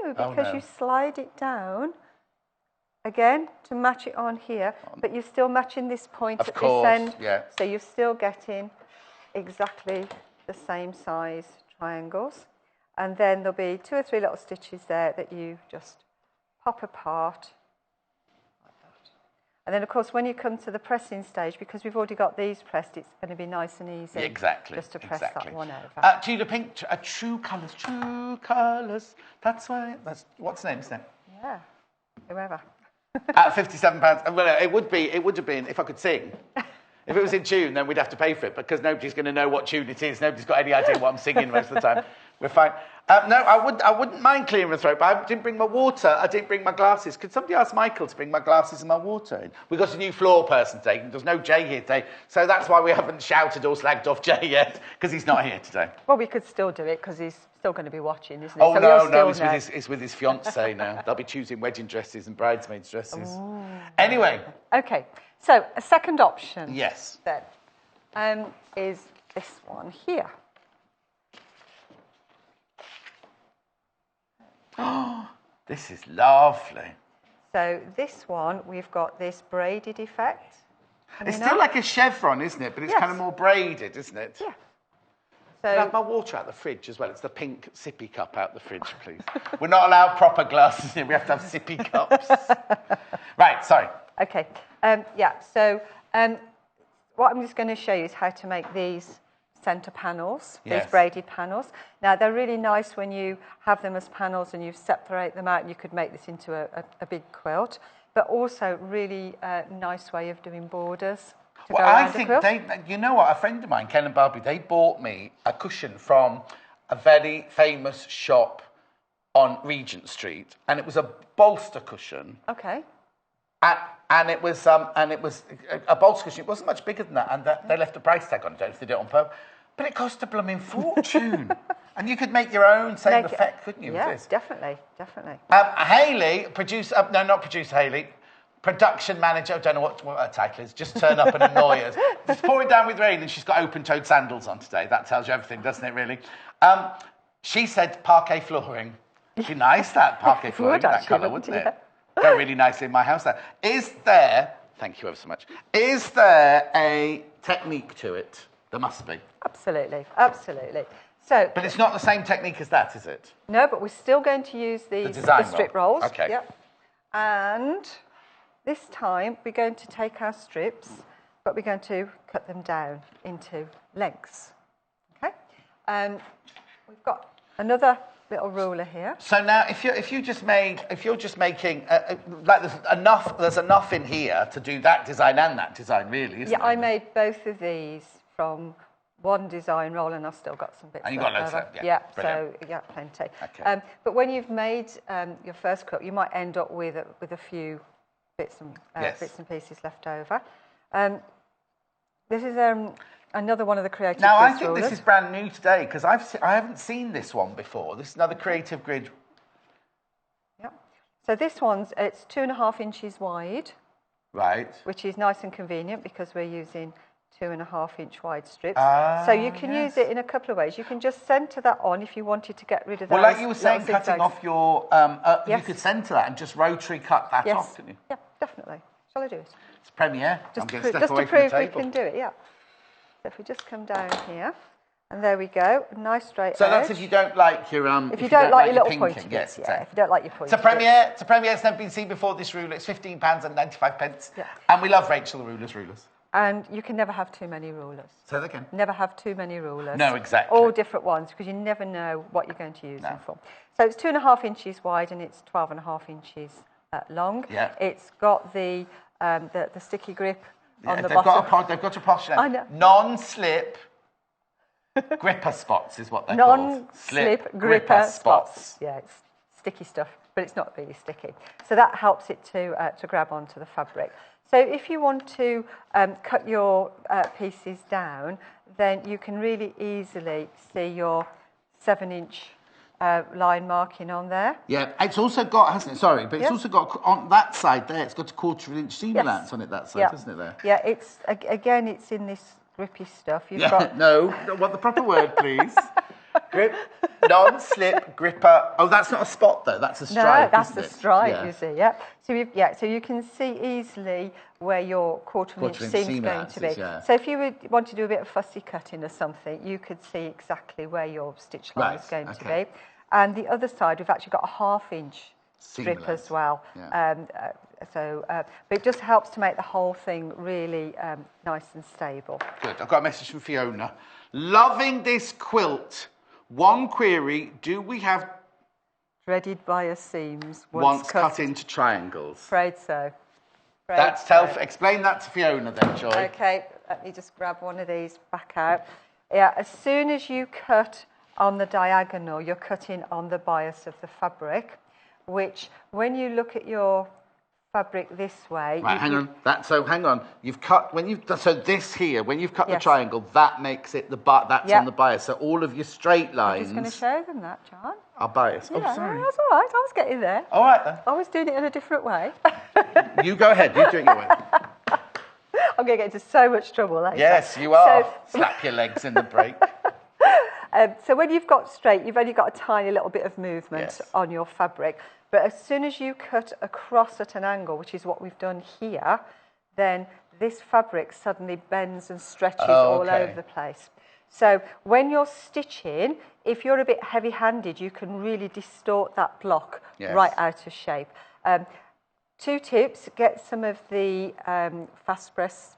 because you slide it down. Again, to match it on here, but you're still matching this point at this end. Yeah. So you're still getting exactly the same size triangles. And then there'll be 2 or 3 little stitches there that you just pop apart like that. And then, of course, when you come to the pressing stage, because we've already got these pressed, it's going to be nice and easy. Exactly. Just to press that one over. Tula Pink, true colours. That's why. What's the name, isn't it? Yeah, whoever. At £57. Well, it would have been if I could sing. If it was in tune, then we'd have to pay for it because nobody's going to know what tune it is. Nobody's got any idea what I'm singing most of the time. We're fine. No, I wouldn't mind clearing the throat, but I didn't bring my water. I didn't bring my glasses. Could somebody ask Michael to bring my glasses and my water in? We've got a new floor person today. There's no Jay here today. So that's why we haven't shouted or slagged off Jay yet, because he's not here today. Well, we could still do it because he's still going to be watching, isn't it? Oh, so no, it's with his fiancée now. They'll be choosing wedding dresses and bridesmaids' dresses. Ooh. Anyway. Okay, so a second option. Yes. Then is this one here. Oh, this is lovely. So this one, we've got this braided effect. It's still like a chevron, isn't it? But it's kind of more braided, isn't it? Yeah. So, can I have my water out the fridge as well? It's the pink sippy cup out the fridge, please. We're not allowed proper glasses here. We have to have sippy cups. Right, sorry. Okay. So what I'm just going to show you is how to make these centre panels, these braided panels. Now, they're really nice when you have them as panels and you separate them out, and you could make this into a big quilt, but also really nice way of doing borders. Well, I think you know what, a friend of mine, Ken and Barbie, they bought me a cushion from a very famous shop on Regent Street, and it was a bolster cushion. Okay. And it was a bolster cushion. It wasn't much bigger than that, and they left a price tag on it. I don't know if they did it on purpose, but it cost a blooming fortune. And you could make your own same effect, couldn't you? Yeah, with this? definitely. Hayley, not producer Hayley. Production manager, I don't know what her title is, just turn up and annoy us. It's pouring down with rain and she's got open-toed sandals on today. That tells you everything, doesn't it, really? She said parquet flooring. It'd be nice, that parquet flooring, that colour, wouldn't it? Go really nicely in my house there. Thank you ever so much, is there a technique to it? There must be. Absolutely. So, but it's not the same technique as that, is it? No, but we're still going to use the strip rolls. Okay. Yep. And this time, we're going to take our strips, but we're going to cut them down into lengths. Okay? We've got another little ruler here. So now, if you're just making like there's enough in here to do that design and that design, really, isn't there? Yeah, I made both of these from one design roll, and I've still got some bits. And you got loads left, yeah. So plenty. Okay. But when you've made your first quilt, you might end up with a few bits and pieces left over. This is another one of the creative grid rulers. Now, I think rulers. this is brand new today, because I haven't seen this one before. This is another creative grid. Yeah. So this it's 2.5 inches wide. Right. Which is nice and convenient because we're using 2.5-inch wide strips. So you can use it in a couple of ways. You can just centre that on if you wanted to get rid of those. Well, like you were saying, cutting off your... you could centre that and just rotary cut that off, couldn't you? Yeah, definitely. Shall I do it? It's premiere. Just to prove we can do it, yeah. So if we just come down here, and there we go, a nice straight edge. So that's if you don't like your... if you don't like your little pointy bits, if you don't like your pointy bits. It's a premiere. It's never been seen before, this ruler. It's £15.95. Yeah. And we love Rachel the Rulers. And you can never have too many rulers. Say that again. Never have too many rulers. No, exactly. All different ones, because you never know what you're going to use them for. So it's 2.5 inches wide and it's 12.5 inches long. Yeah. It's got the sticky grip on the bottom. They've got a posh non-slip gripper spots is what they're called. Non-slip gripper spots. Yeah, it's sticky stuff, but it's not really sticky. So that helps it to grab onto the fabric. So if you want to cut your pieces down, then you can really easily see your 7-inch line marking on there. Yeah, it's also got, hasn't it? Sorry, but it's also got on that side there. It's got a 1/4 inch seam allowance on it. That side, isn't it? There. Yeah, it's in this grippy stuff. You've got what the proper word, please. Grip, non-slip gripper. Oh, that's not a spot though. That's a stripe. No, that's the stripe. You see, yeah. So you can see easily where your 1/4 inch seam is going to be. Yeah. So if you want to do a bit of fussy cutting or something, you could see exactly where your stitch line is going to be. And the other side, we've actually got a 1/2 inch strip as well. Yeah. But it just helps to make the whole thing really nice and stable. Good. I've got a message from Fiona. Loving this quilt. One query, do we have threaded bias seams once cut into triangles? Afraid so. Explain that to Fiona then, Joy. Okay, let me just grab one of these back out. Yeah, as soon as you cut on the diagonal, you're cutting on the bias of the fabric, which when you look at your fabric this way. Right, hang on. Hang on. You've cut this here. When you've cut the Yes. triangle, that makes it that's Yep. on the bias. So all of your straight lines. I'm just going to show them that, John. Are bias. Yeah, Oh, sorry. that's all right. I was getting there. All right then. I was doing it in a different way. You go ahead. You do it your way. I'm going to get into so much trouble later. Yes, you are. So, Slap your legs in the break. so when you've got straight, you've only got a tiny little bit of movement Yes. on your fabric. But as soon as you cut across at an angle, which is what we've done here, then this fabric suddenly bends and stretches all over the place. So when you're stitching, if you're a bit heavy-handed, you can really distort that block right out of shape. 2 tips: get some of the fast press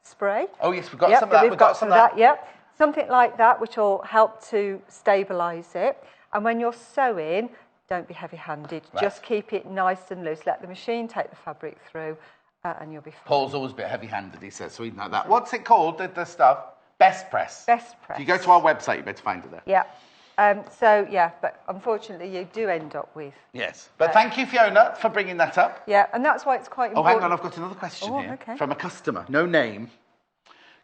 spray. Oh yes, we've got some of that. We've got some of that. Yep, something like that, which will help to stabilise it. And when you're sewing, don't be heavy-handed. Right. Just keep it nice and loose. Let the machine take the fabric through, and you'll be fine. Paul's always a bit heavy-handed, he says, so he'd know that. What's it called? The stuff? Best Press. Best Press. If you go to our website, you better find it there. Yeah. But unfortunately, you do end up with. Yes. But thank you, Fiona, for bringing that up. Yeah, and that's why it's quite important. Oh, hang on, I've got another question here okay. from a customer. No name.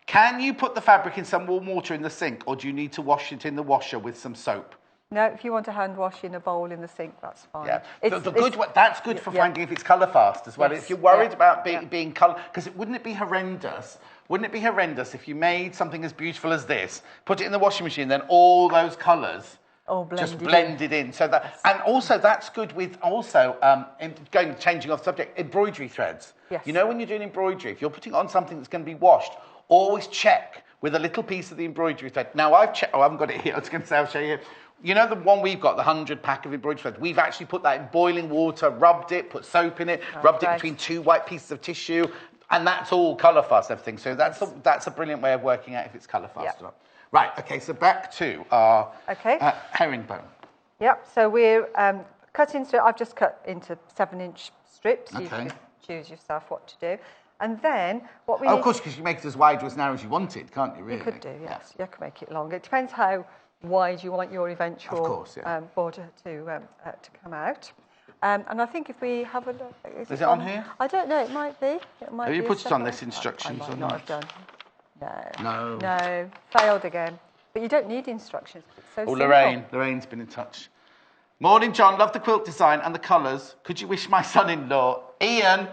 Can you put the fabric in some warm water in the sink, or do you need to wash it in the washer with some soap? No, if you want to hand wash in a bowl in the sink, that's fine. Yeah, that's good for finding if it's colour fast as well. Yes. If you're worried about being colour, because wouldn't it be horrendous? Wouldn't it be horrendous if you made something as beautiful as this, put it in the washing machine, then all those colours just blended in? So that, and also that's good with changing off subject, embroidery threads. Yes. You know, when you're doing embroidery, if you're putting on something that's going to be washed, always check with a little piece of the embroidery thread. Now I've checked. Oh, I haven't got it here. I was going to say I'll show you. You know the one we've got, the 100 pack of embroidery thread? We've actually put that in boiling water, rubbed it, put soap in it, rubbed it between 2 white pieces of tissue, and that's all colour fast, everything. So that's a brilliant way of working out if it's colour fast or not. Right, okay, so back to our herringbone. Yep, so we're cutting, so I've just cut into 7-inch strips. You can choose yourself what to do. And then what we of course, because you make it as wide or as narrow as you wanted, can't you, really? You could do, yes. You can make it longer. It depends how wide you want your eventual border to come out. And I think if we have a look... Is it on here? I don't know, it might be. Have you put it on this instructions or not? Have done. No. No, failed again. But you don't need instructions. It's so simple. Lorraine's been in touch. Morning, John. Love the quilt design and the colours. Could you wish my son-in-law, Ian,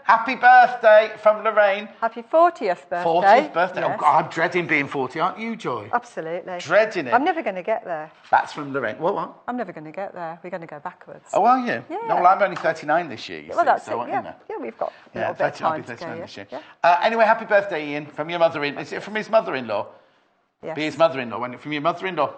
happy birthday from Lorraine. Happy 40th birthday. 40th birthday. Yes. Oh, God, I'm dreading being 40, aren't you, Joy? Absolutely. Dreading it. I'm never going to get there. That's from Lorraine. What? I'm never going to get there. We're going to go backwards. Oh, are you? Yeah. No, well, I'm only 39 this year, you see. That's so it, yeah. You know. Yeah, we've got a little bit of time to go. This year. Yeah. Anyway, happy birthday, Ian, from your mother-in-law. Is it from his mother-in-law? Yes. Be his mother-in-law, wasn't it? From your mother-in-law.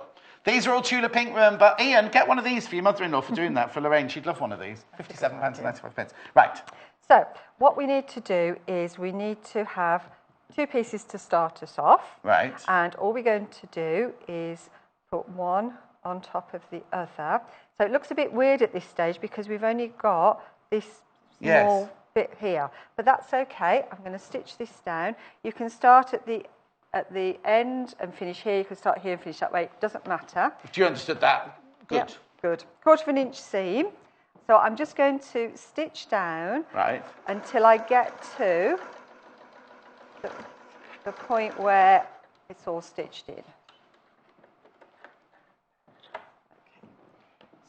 These are all Tula Pink, remember. Ian, get one of these for your mother-in-law for doing that for Lorraine. She'd love one of these. £57.95. Right. So what we need to do is we need to have 2 pieces to start us off. Right. And all we're going to do is put one on top of the other. So it looks a bit weird at this stage because we've only got this small bit here. But that's okay. I'm going to stitch this down. You can start at the end and finish here. You can start here and finish that way. It doesn't matter. Do you understood that? Good. Yep, good. 1/4 inch seam. So I'm just going to stitch down until I get to the point where it's all stitched in. Okay.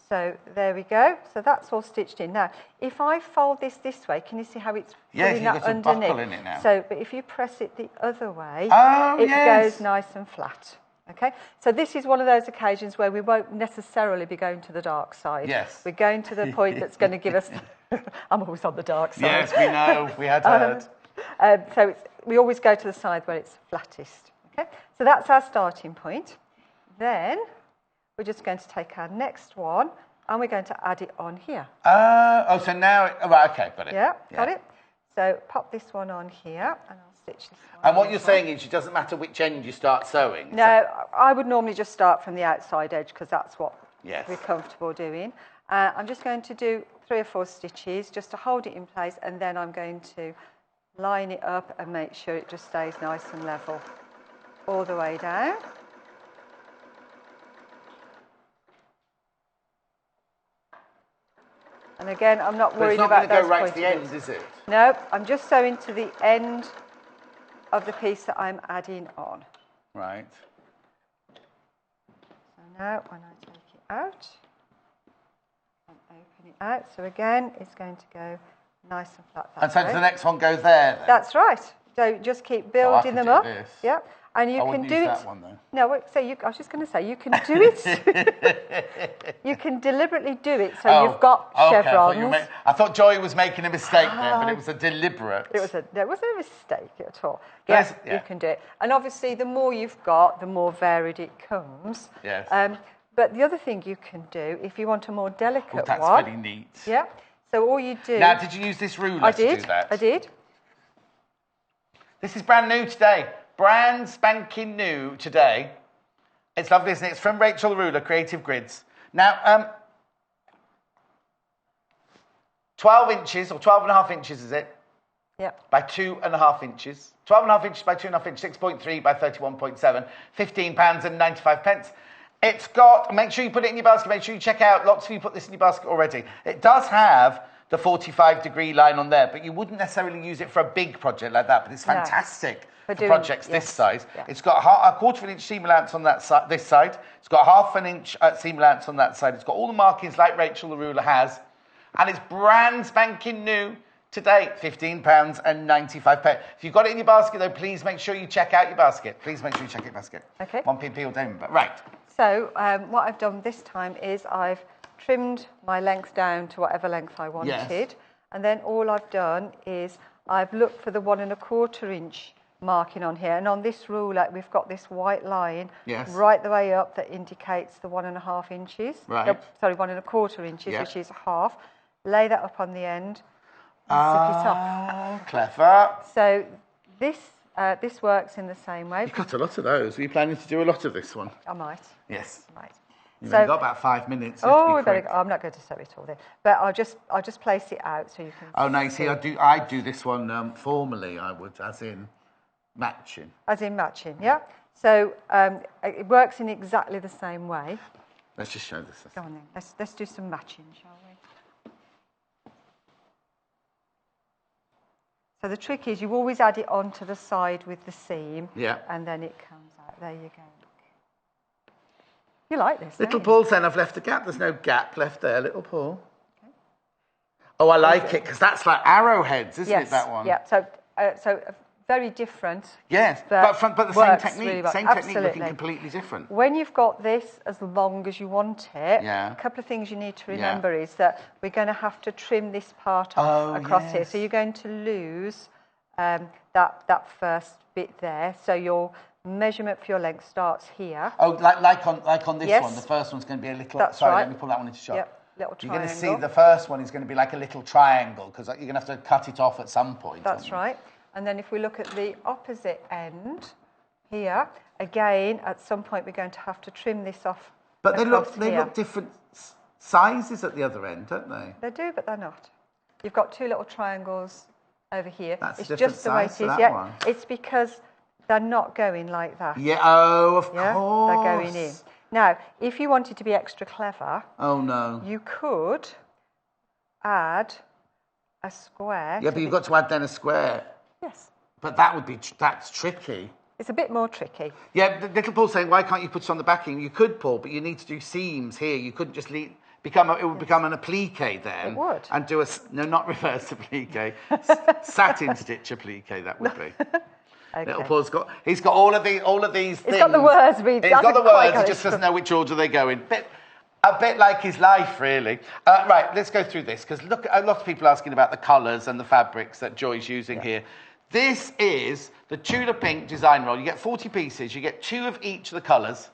So there we go. So that's all stitched in. Now, if I fold this way, can you see how it's pulling that underneath? Buckle in it now. So, but if you press it the other way, it goes nice and flat. Okay, so this is one of those occasions where we won't necessarily be going to the dark side. Yes. We're going to the point that's going to give us... I'm always on the dark side. Yes, we know. We had heard. So we always go to the side where it's flattest. Okay, so that's our starting point. Then we're just going to take our next one and we're going to add it on here. So now... Right, okay, got it. Yeah, got it. So pop this one on here and I'll stitch this one. And what you're saying is it doesn't matter which end you start sewing? No, I would normally just start from the outside edge because that's what Yes. we're comfortable doing. I'm just going to do 3 or 4 stitches just to hold it in place, and then I'm going to line it up and make sure it just stays nice and level all the way down. And again, I'm not worried about about those go right to pointy the end, bits. is it? No, I'm just sewing to the end of the piece that I'm adding on. Right. So now when I take it out and open it out, so again, it's going to go nice and flat that And so way. the next one goes there then? That's right. So just keep building them up. This. Yeah. And you I can wouldn't do use it. that one, though. No, so I was just going to say you can do it. You can deliberately do it so you've got chevrons. I thought Joy was making a mistake there, but it was a deliberate. It wasn't a mistake at all. Yes, you can do it. And obviously, the more you've got, the more varied it comes. Yes. But the other thing you can do, if you want a more delicate one. That's very neat. Yeah. So all you do. Now, did you use this ruler to do that? I did. This is brand new today. Brand spanking new today. It's lovely, isn't it? It's from Rachel the Ruler, Creative Grids. Now, 12 inches, or 12 and a half inches, is it? Yeah. By 2.5 inches. 12 and a half inches by 2.5 inches, 6.3 by 31.7, £15.95. It's got, make sure you put it in your basket, make sure you check out, lots of you put this in your basket already. It does have the 45-degree line on there, but you wouldn't necessarily use it for a big project like that, but it's fantastic for projects this size. Yeah. It's got a quarter of an inch seam allowance on that this side. It's got half an inch seam allowance on that side. It's got all the markings like Rachel the Ruler has, and it's brand spanking new today, £15.95. If you've got it in your basket, though, please make sure you check out your basket. Please make sure you check out your basket. Okay. 1p or down, but right. So what I've done this time is I've trimmed my length down to whatever length I wanted, and then all I've done is I've looked for the 1 1/4 inch marking on here, and on this ruler we've got this white line right the way up that indicates the 1.5 inches. Right. Sorry, 1 1/4 inches, which is half. Lay that up on the end and zip it up. Clever. So this works in the same way. You've got a lot of those. Are you planning to do a lot of this one? I might. Yes. I might. You've only got about 5 minutes. I'm not going to sew it all there, but I'll just place it out so you can. Oh no, you see, I do this one formally. I would, as in matching. As in matching, yeah. So it works in exactly the same way. Let's just show this. Go on then. Let's do some matching, shall we? So the trick is you always add it onto the side with the seam. Yeah. And then it comes out. There you go. You like this, Little Paul saying I've left a gap. There's no gap left there, Little Paul. Okay. Oh, I like it because that's like arrowheads, isn't it, that one? Yeah, so very different. Yes, but the same technique, really well. same technique looking completely different. When you've got this as long as you want it, a couple of things you need to remember is that we're going to have to trim this part off across here. So you're going to lose that first bit there. So your measurement for your length starts here. Oh, like on this one, the first one's going to be a little. Let me pull that one into shot. Yep, little triangle. You're going to see the first one is going to be like a little triangle because you're going to have to cut it off at some point. That's right. And then if we look at the opposite end here, again, at some point we're going to have to trim this off. But they look different sizes at the other end, don't they? They do, but they're not. You've got two little triangles over here. That's it's just the way it is. One. It's because they're not going like that. Yeah, of course. They're going in. Now, if you wanted to be extra clever, you could add a square. Yeah, but you've got to add then a square. Yes. But that's tricky. It's a bit more tricky. Yeah, Little Paul's saying, why can't you put it on the backing? You could, Paul, but you need to do seams here. You couldn't just it would become an appliqué then. It would. And do not reverse appliqué, satin stitch appliqué, that would be. Okay. Little Paul's got all of these things. He's got the words. He's got the words, he just doesn't know which order they go in. A bit like his life, really. Right, let's go through this, because look, a lot of people asking about the colours and the fabrics that Joy's using here. This is the Tula Pink design roll. You get 40 pieces. You get 2 of each of the colours.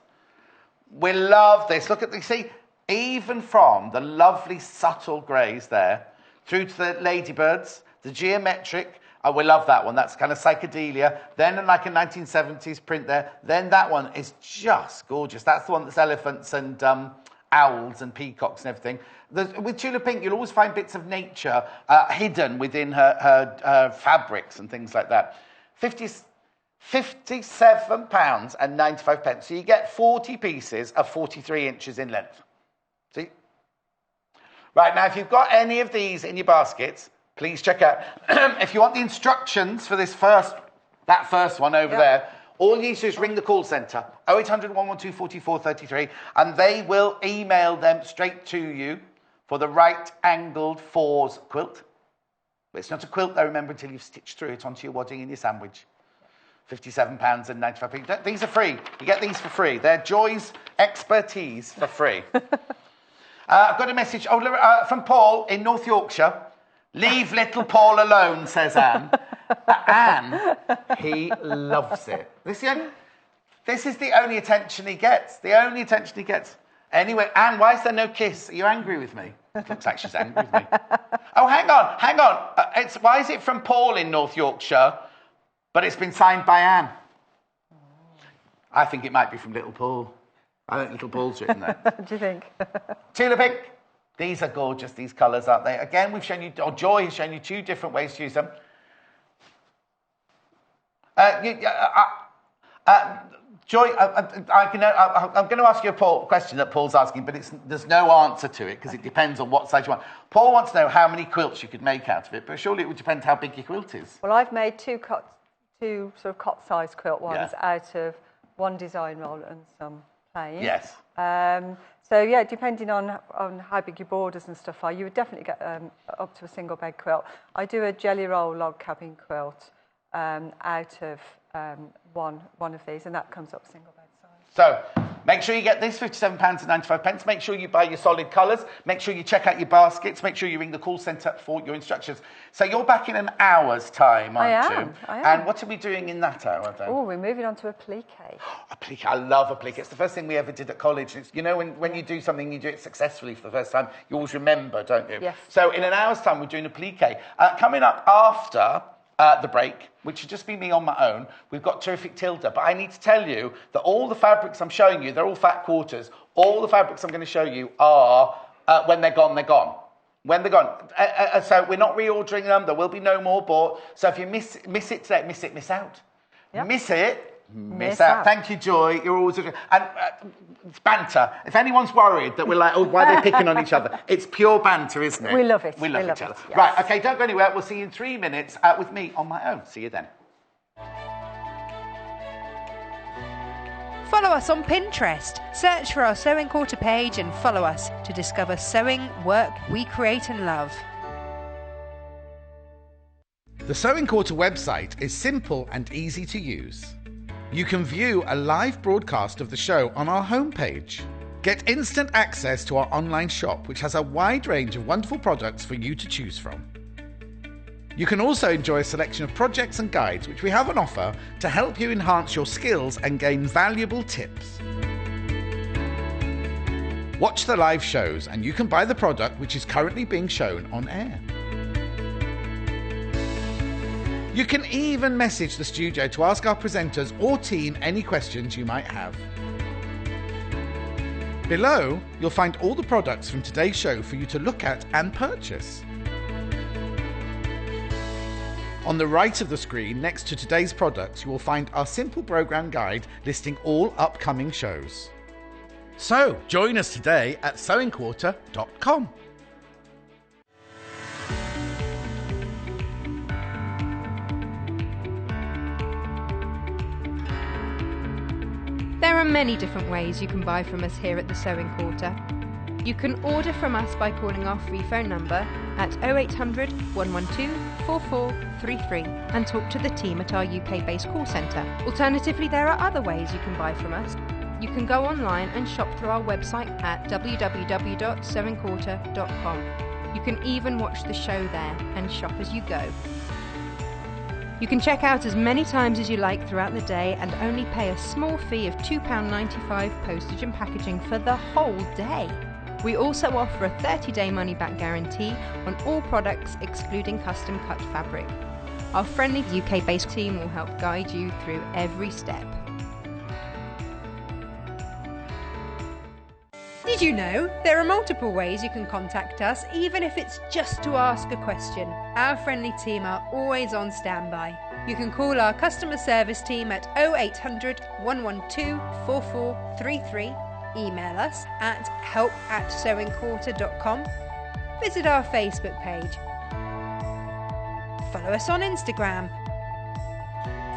We love this. Look at this. See, even from the lovely subtle greys there, through to the ladybirds, the geometric. Oh, we love that one. That's kind of psychedelia. Then like a 1970s print there. Then that one is just gorgeous. That's the one that's elephants and owls and peacocks and everything. With Tula Pink, you'll always find bits of nature hidden within her fabrics and things like that. £57.95. So you get 40 pieces of 43 inches in length. See? Right, now if you've got any of these in your baskets, please check out. If you want the instructions for that first one over there, all you need to do is ring the call centre, 0800 112 4433, and they will email them straight to you for the right-angled fours quilt. But it's not a quilt, though, remember, until you've stitched through it onto your wadding in your sandwich. £57.95. These are free. You get these for free. They're Joy's expertise for free. I've got a message from Paul in North Yorkshire. Leave little Paul alone, says Anne. Anne, he loves it. This is the only attention he gets. The only attention he gets. Anyway, Anne, why is there no kiss? Are you angry with me? It looks like she's angry with me. Oh, hang on. Why is it from Paul in North Yorkshire, but it's been signed by Anne? I think it might be from little Paul. I think little Paul's written that. Do you think? Tula Pink. These are gorgeous, these colours, aren't they? Again, we've shown you, or Joy has shown you 2 different ways to use them. Joy, I'm going to ask you a question that Paul's asking, but there's no answer to it because it depends on what size you want. Paul wants to know how many quilts you could make out of it, but surely it would depend how big your quilt is. Well, I've made two sort of cot-sized quilt ones out of one design roll and some plain. Yes. So, yeah, depending on how big your borders and stuff are, you would definitely get up to a single bed quilt. I do a jelly roll log cabin quilt out of one of these, and that comes up single bed size. So, make sure you get this, £57.95. Make sure you buy your solid colours. Make sure you check out your baskets. Make sure you ring the call centre for your instructions. So you're back in an hour's time, aren't you? I am. And what are we doing in that hour then? Oh, we're moving on to appliqué. Appliqué, I love appliqué. It's the first thing we ever did at college. It's, you know, when you do something, you do it successfully for the first time, you always remember, don't you? Yes. So in an hour's time, we're doing appliqué. Coming up after the break, which should just be me on my own, we've got terrific Tilda. But I need to tell you that all the fabrics I'm showing you, they're all fat quarters. All the fabrics I'm going to show you are, when they're gone, they're gone. When they're gone. So we're not reordering them. There will be no more bought. So if you miss it today, miss out. Yep. Miss it, miss out. Thank you, Joy. You're always... And it's banter. If anyone's worried that we're like, oh, why are they picking on each other? It's pure banter, isn't it? We love it. We love each other. Yes. Right, okay, don't go anywhere. We'll see you in 3 minutes with me on my own. See you then. Follow us on Pinterest. Search for our Sewing Quarter page and follow us to discover sewing work we create and love. The Sewing Quarter website is simple and easy to use. You can view a live broadcast of the show on our homepage. Get instant access to our online shop, which has a wide range of wonderful products for you to choose from. You can also enjoy a selection of projects and guides which we have on offer to help you enhance your skills and gain valuable tips. Watch the live shows and you can buy the product which is currently being shown on air. You can even message the studio to ask our presenters or team any questions you might have. Below, you'll find all the products from today's show for you to look at and purchase. On the right of the screen, next to today's products, you will find our simple programme guide listing all upcoming shows. So, join us today at sewingquarter.com. There are many different ways you can buy from us here at the Sewing Quarter. You can order from us by calling our free phone number at 0800 112 4433 and talk to the team at our UK-based call centre. Alternatively, there are other ways you can buy from us. You can go online and shop through our website at www.sewingquarter.com. You can even watch the show there and shop as you go. You can check out as many times as you like throughout the day and only pay a small fee of £2.95 postage and packaging for the whole day. We also offer a 30-day money-back guarantee on all products excluding custom-cut fabric. Our friendly UK-based team will help guide you through every step. Did you know there are multiple ways you can contact us, even if it's just to ask a question? Our friendly team are always on standby. You can call our customer service team at 0800 112 4433, email us at help@sewingquarter.com, visit our Facebook page. Follow us on Instagram.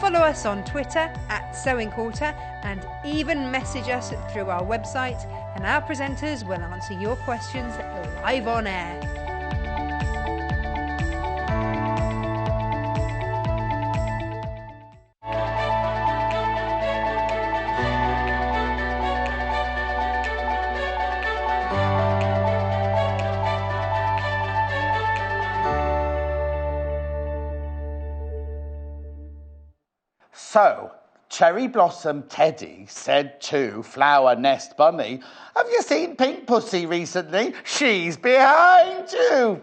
Follow us on Twitter @SewingQuarter, and even message us through our website, and our presenters will answer your questions live on air. So, Cherry Blossom Teddy said to Flower Nest Bunny, "Have you seen Pink Pussy recently? She's behind you."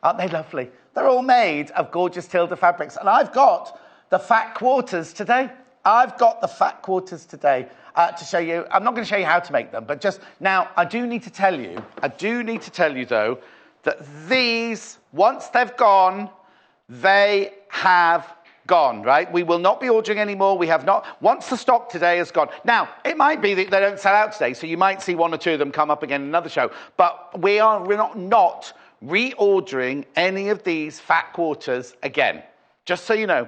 Aren't they lovely? They're all made of gorgeous Tilda fabrics. And I've got the fat quarters today. To show you. I'm not going to show you how to make them, but just now, I do need to tell you though, that these, once they've gone, they have gone, right? We will not be ordering anymore. We have not. Once the stock today is gone. Now, it might be that they don't sell out today, so you might see one or two of them come up again in another show. But we're not reordering any of these fat quarters again. Just so you know.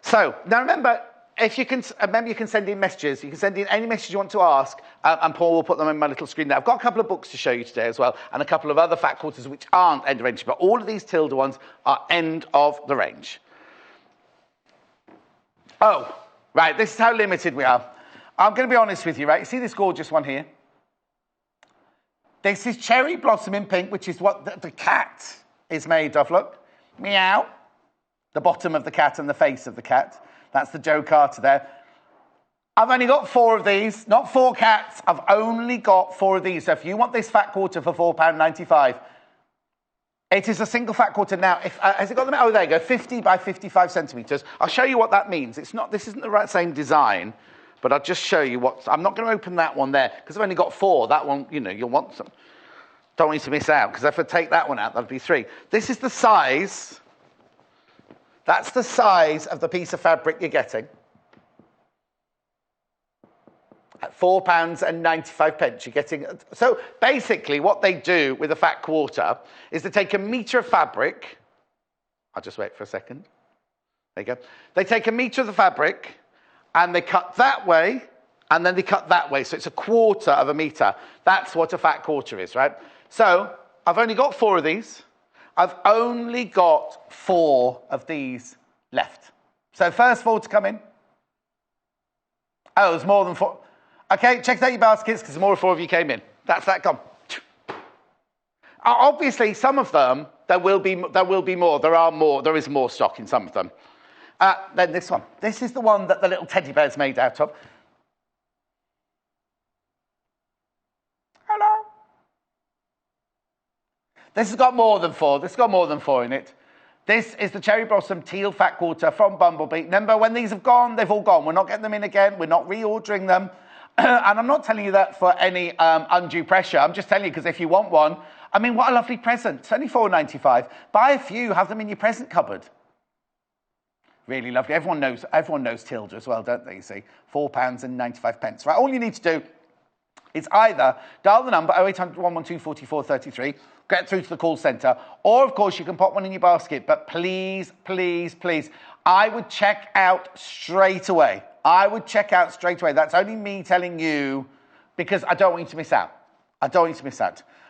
So, now remember, if you can, you can send in messages. You can send in any message you want to ask, and Paul will put them in my little screen there. I've got a couple of books to show you today as well, and a couple of other fat quarters which aren't end of range, but all of these Tilda ones are end of the range. Oh, right, this is how limited we are. I'm going to be honest with you, right? You see this gorgeous one here? This is Cherry Blossom in Pink, which is what the cat is made of. Look, meow. The bottom of the cat and the face of the cat. That's the Joe Carter there. I've only got 4 of these, not 4 cats. I've only got 4 of these. So if you want this fat quarter for £4.95, it is a single fat quarter now. Has it got them? Oh, there you go, 50 by 55 centimetres. I'll show you what that means. This isn't the same design, but I'll just show you what. I'm not going to open that one there because I've only got 4. That one, you'll want some. Don't want you to miss out, because if I take that one out, that'll be 3. This is the size. That's the size of the piece of fabric you're getting. At £4.95, you're getting. So basically, what they do with a fat quarter is they take a metre of fabric. I'll just wait for a second. There you go. They take a metre of the fabric, and they cut that way, and then they cut that way. So it's a quarter of a metre. That's what a fat quarter is, right? So I've only got 4 of these. I've only got 4 of these left. So first 4 to come in. Oh, there's more than 4. Okay, check out your baskets because more than 4 of you came in. That's that gone. Obviously, some of them, there will be more. There are more. There is more stock in some of them. Then this one. This is the one that the little teddy bear's made out of. Hello. This has got more than 4. This has got more than 4 in it. This is the Cherry Blossom Teal Fat Quarter from Bumblebee. Remember, when these have gone, they've all gone. We're not getting them in again. We're not reordering them. And I'm not telling you that for any undue pressure. I'm just telling you because if you want one, I mean, what a lovely present. It's only £4.95. Buy a few, have them in your present cupboard. Really lovely. Everyone knows Tilda as well, don't they, you see? £4.95. Right, all you need to do is either dial the number 0800 112 4433, get through to the call centre, or, of course, you can pop one in your basket. But please, please, please, I would check out straight away. That's only me telling you because I don't want you to miss out.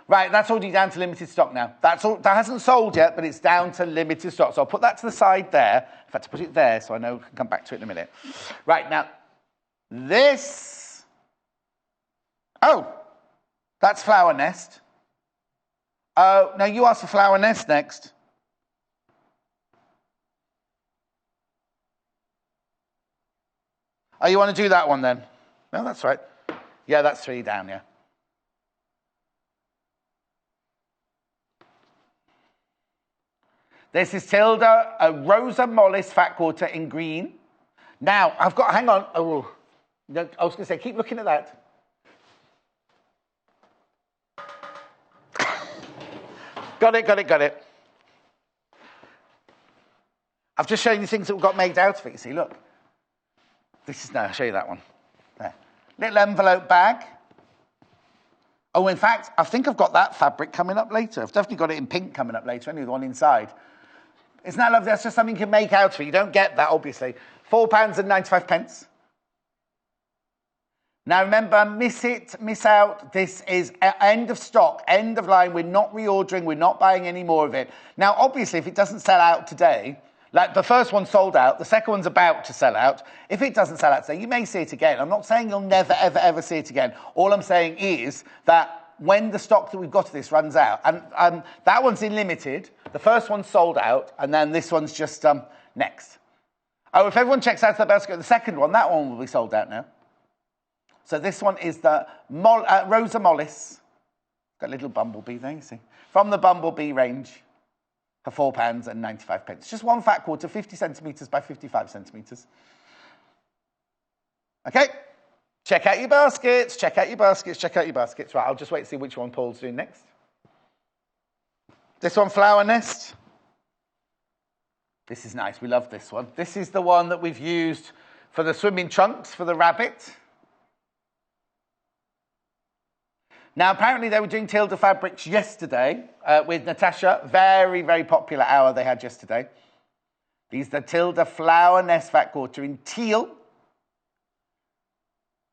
Right, that's already down to limited stock now. That hasn't sold yet, but it's down to limited stock. So I'll put that to the side there. In fact, I'll put it there so I know I can come back to it in a minute. Right, now, this... Oh, that's Flower Nest. Oh, no, you asked for Flower Nest next. Oh, you want to do that one then? No, that's right. Yeah, that's 3 down, yeah. This is Tilda, a Rosa Mollis fat quarter in green. Now, hang on. Oh, I was going to say, keep looking at that. Got it. I've just shown you things that we got made out of it, you see, look. I'll show you that one. There. Little envelope bag. Oh, in fact, I think I've got that fabric coming up later. I've definitely got it in pink coming up later, only the one inside. Isn't that lovely? That's just something you can make out of it. You don't get that, obviously. £4.95. Now remember, miss it, miss out. This is end of stock, end of line. We're not reordering. We're not buying any more of it. Now, obviously, if it doesn't sell out today, like the first one sold out, the second one's about to sell out. If it doesn't sell out today, you may see it again. I'm not saying you'll never, ever, ever see it again. All I'm saying is that when the stock that we've got of this runs out, and that one's in limited, the first one's sold out, and then this one's just next. Oh, if everyone checks out the basket, the second one, that one will be sold out now. So this one is the Rosa Mollis. Got a little bumblebee there, you see. From the Bumblebee range for £4.95. Just one fat quarter, 50 centimetres by 55 centimetres. Okay. Check out your baskets, check out your baskets, check out your baskets. Right, I'll just wait to see which one Paul's doing next. This one, Flower Nest. This is nice, we love this one. This is the one that we've used for the swimming trunks for the rabbit. Now, apparently they were doing Tilda fabrics yesterday with Natasha. Very, very popular hour they had yesterday. These are the Tilda Flower Nest Fat Quarter in teal.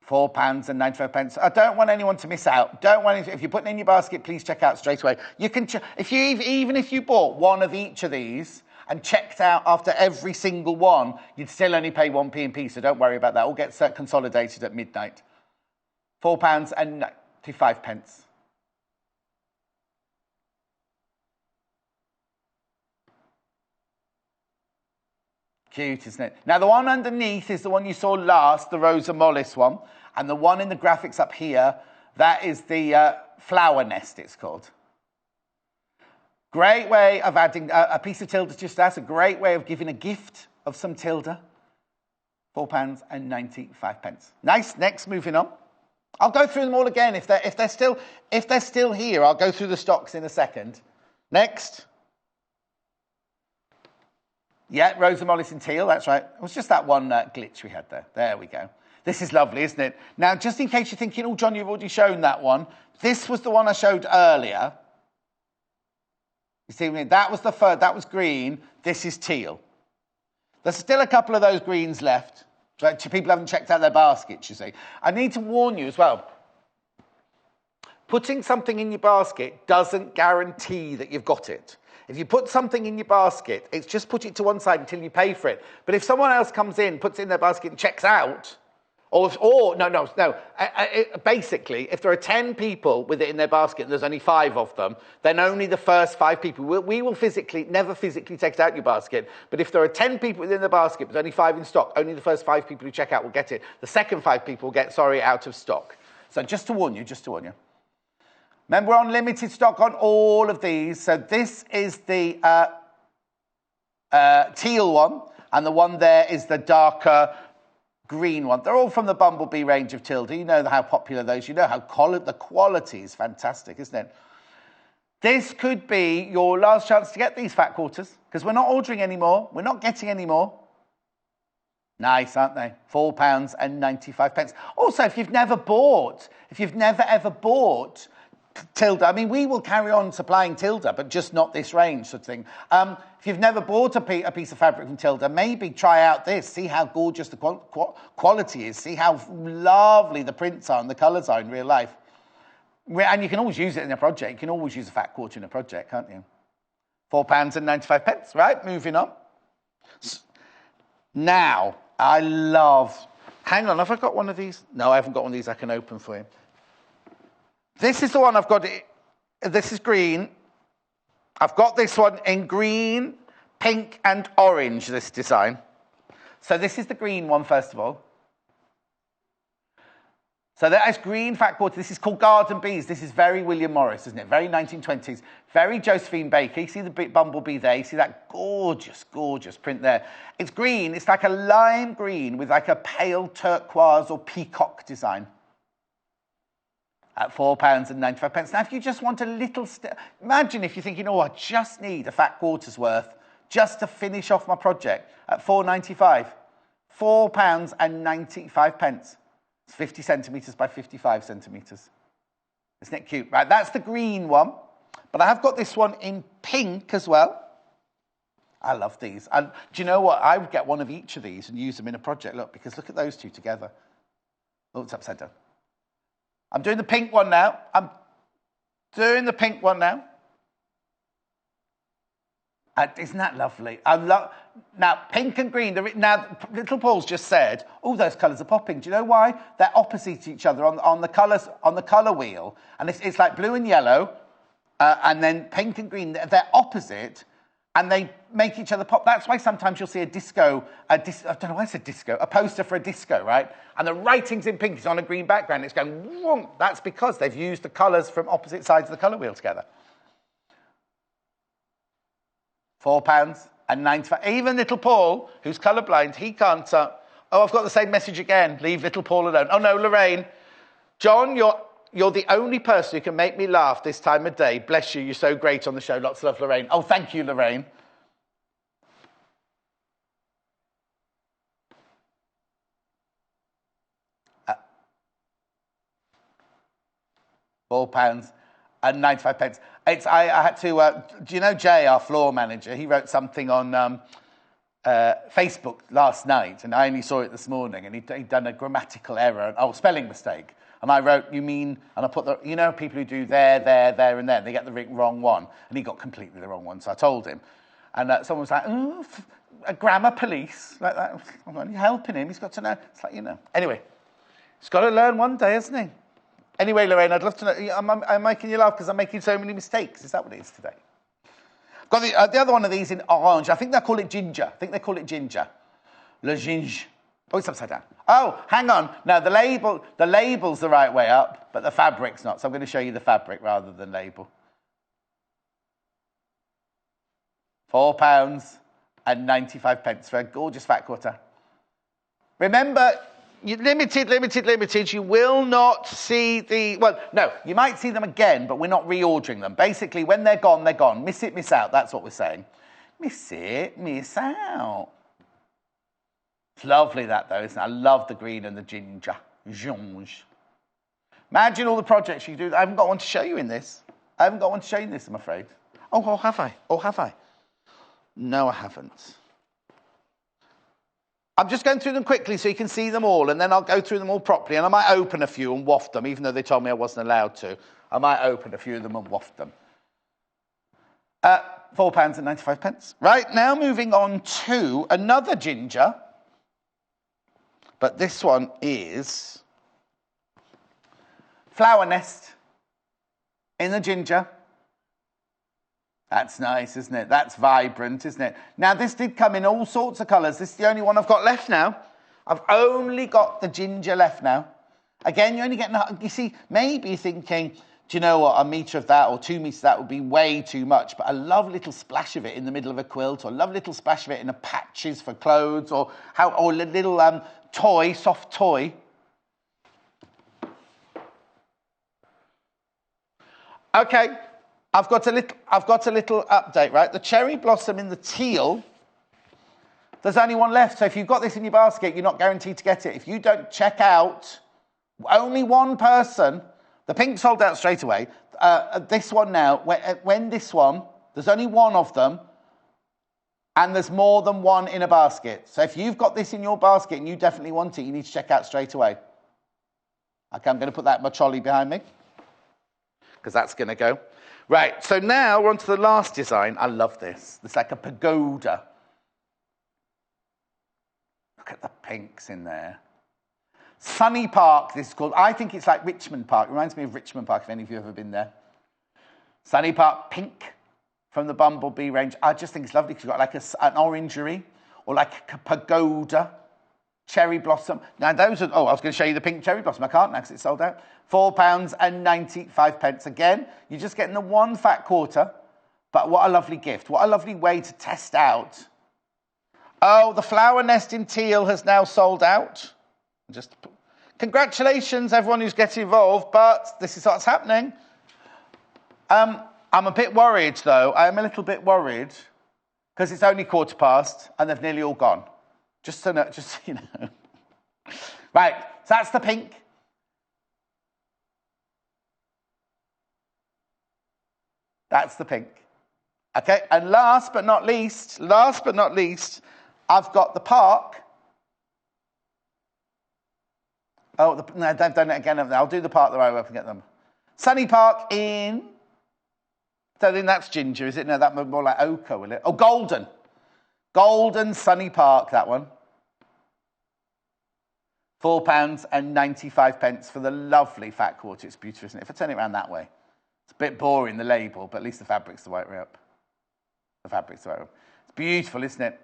£4.95. I don't want anyone to miss out. Don't want if you're putting in your basket, please check out straight away. You can even if you bought one of each of these and checked out after every single one, you'd still only pay 1p and p. So don't worry about that. All gets consolidated at midnight. £4.95. Cute, isn't it? Now, the one underneath is the one you saw last, the Rosa Mollis one. And the one in the graphics up here, that is the Flower Nest, it's called. Great way of adding a piece of Tilda just that's a great way of giving a gift of some Tilda. £4.95. Nice, next, moving on. I'll go through them all again. If they're still here, I'll go through the stocks in a second. Next. Yeah, Rosa Mollis in teal, that's right. It was just that one glitch we had there. There we go. This is lovely, isn't it? Now, just in case you're thinking, oh, John, you've already shown that one. This was the one I showed earlier. You see, that was the third, that was green. This is teal. There's still a couple of those greens left. So people haven't checked out their baskets, you see. I need to warn you as well. Putting something in your basket doesn't guarantee that you've got it. If you put something in your basket, it's just put it to one side until you pay for it. But if someone else comes in, puts it in their basket and checks out, basically, if there are 10 people with it in their basket and there's only 5 of them, then only the first 5 people, we will never physically take it out your basket. But if there are 10 people within the basket, but only 5 in stock, only the first 5 people who check out will get it. The second 5 people will get, out of stock. So just to warn you. Remember, we're on limited stock on all of these. So this is the teal one, and the one there is the darker green one. They're all from the Bumblebee range of Tilda. You know how popular those. You know how the quality is fantastic, isn't it? This could be your last chance to get these fat quarters, because we're not ordering anymore. We're not getting any more. Nice, aren't they? £4.95. Also, if you've never ever bought Tilda, I mean, we will carry on supplying Tilda, but just not this range, sort of thing. If you've never bought a piece of fabric from Tilda, maybe try out this. See how gorgeous the quality is. See how lovely the prints are and the colours are in real life. And you can always use it in a project. You can always use a fat quarter in a project, can't you? £4.95. Right, moving on. Now, I love... Hang on, have I got one of these? No, I haven't got one of these I can open for you. This is the one I've got. This is green. I've got this one in green, pink, and orange, this design. So this is the green one, first of all. So that is green fat quarter. This is called Garden Bees. This is very William Morris, isn't it? Very 1920s. Very Josephine Baker. You see the bumblebee there? You see that gorgeous, gorgeous print there? It's green. It's like a lime green with like a pale turquoise or peacock design. At £4.95. Now, if you just want a little... Imagine if you're thinking, oh, I just need a fat quarter's worth just to finish off my project at £4.95. £4.95. It's 50 centimetres by 55 centimetres. Isn't it cute? Right, that's the green one. But I have got this one in pink as well. I love these. And do you know what? I would get one of each of these and use them in a project. Look, because look at those two together. Oh, it's upside down. I'm doing the pink one now. Isn't that lovely? Now, pink and green. Now, little Paul's just said, "Oh, those colours are popping." Do you know why? They're opposite each other on the colours on the colour wheel, and it's like blue and yellow, and then pink and green. They're opposite, and they make each other pop. That's why sometimes you'll see a I don't know why I said disco. A poster for a disco, right? And the writing's in pink. It's on a green background. It's going. Whoomp. That's because they've used the colours from opposite sides of the colour wheel together. £4.95. Even little Paul, who's colourblind, he can't. Oh, I've got the same message again. Leave little Paul alone. Oh no, Lorraine. John, you're the only person who can make me laugh this time of day. Bless you. You're so great on the show. Lots of love, Lorraine. Oh, thank you, Lorraine. £4.95. I had to. Do you know Jay, our floor manager? He wrote something on Facebook last night, and I only saw it this morning. And he'd done a grammatical error, spelling mistake. And I wrote, "You mean?" And I put the, people who do there, and there. They get the wrong one, and he got completely the wrong one. So I told him, and someone was like, "Oh, a grammar police like that." I'm only helping him. He's got to know. It's like Anyway, he's got to learn one day, hasn't he? Anyway, Lorraine, I'd love to know. I'm making you laugh because I'm making so many mistakes. Is that what it is today? I've got the other one of these in orange. I think they call it ginger. Le ginge. Oh, it's upside down. Oh, hang on. No, the label's the right way up, but the fabric's not. So I'm going to show you the fabric rather than label. £4.95 for a gorgeous fat quarter. Remember, limited. You will not see you might see them again, but we're not reordering them. Basically, when they're gone, they're gone. Miss it, miss out. That's what we're saying. Miss it, miss out. It's lovely that though, isn't it? I love the green and the ginger. Imagine all the projects you do. I haven't got one to show you in this. I'm afraid. Oh, have I? No, I haven't. I'm just going through them quickly so you can see them all, and then I'll go through them all properly, and I might open a few and waft them, even though they told me I wasn't allowed to. I might open a few of them and waft them. £4.95. Right, now moving on to another ginger, but this one is flower nest in the ginger. That's nice, isn't it? That's vibrant, isn't it? Now, this did come in all sorts of colours. This is the only one I've got left now. I've only got the ginger left now. Again, you're only getting... You see, maybe you're thinking, do you know what, a metre of that or 2 metres of that would be way too much, but a lovely little splash of it in the middle of a quilt, or a lovely little splash of it in a patches for clothes, or a little toy, soft toy. Okay. I've got a little update, right? The cherry blossom in the teal, there's only one left. So if you've got this in your basket, you're not guaranteed to get it. If you don't check out, only one person, the pink sold out straight away. This one now, when this one, there's only one of them, and there's more than one in a basket. So if you've got this in your basket and you definitely want it, you need to check out straight away. Okay, I'm going to put that in my trolley behind me, because that's going to go. Right, so now we're on to the last design. I love this. It's like a pagoda. Look at the pinks in there. Sunny Park, this is called. I think it's like Richmond Park. It reminds me of Richmond Park, if any of you have ever been there. Sunny Park pink from the Bumblebee range. I just think it's lovely because you've got like an orangery or like a pagoda. Cherry blossom. Now those are, I was going to show you the pink cherry blossom. I can't now because it's sold out. £4.95. Again, you're just getting the one fat quarter, but what a lovely gift. What a lovely way to test out. Oh, the flower nest in teal has now sold out. Congratulations, everyone who's getting involved, but this is what's happening. I'm a bit worried, though. I am a little bit worried because it's only past and they've nearly all gone. Just so you know. Right, so that's the pink. That's the pink. Okay, and last but not least, I've got the park. Oh, no, they've done it again. I'll do the park the right way up and get them. Sunny Park in... Don't think that's ginger, is it? No, that more like ochre, will it? Oh, golden. Golden Sunny Park, that one. £4.95 for the lovely fat quarter. It's beautiful, isn't it? If I turn it around that way, it's a bit boring, the label, but at least the fabric's the right way up. The fabric's the right way up. It's beautiful, isn't it?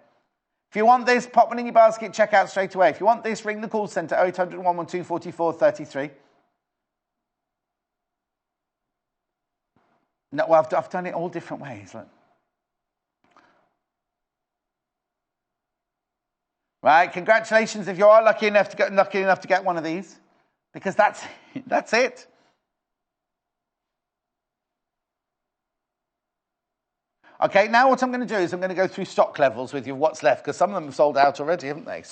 If you want this, pop one in your basket, check out straight away. If you want this, ring the call centre, 0800 112 44 33. No, well, I've done it all different ways. Look. Right, congratulations if you are lucky enough to get one of these, because that's it. Okay, now what I'm going to do is I'm going to go through stock levels with you, what's left, because some of them have sold out already, haven't they?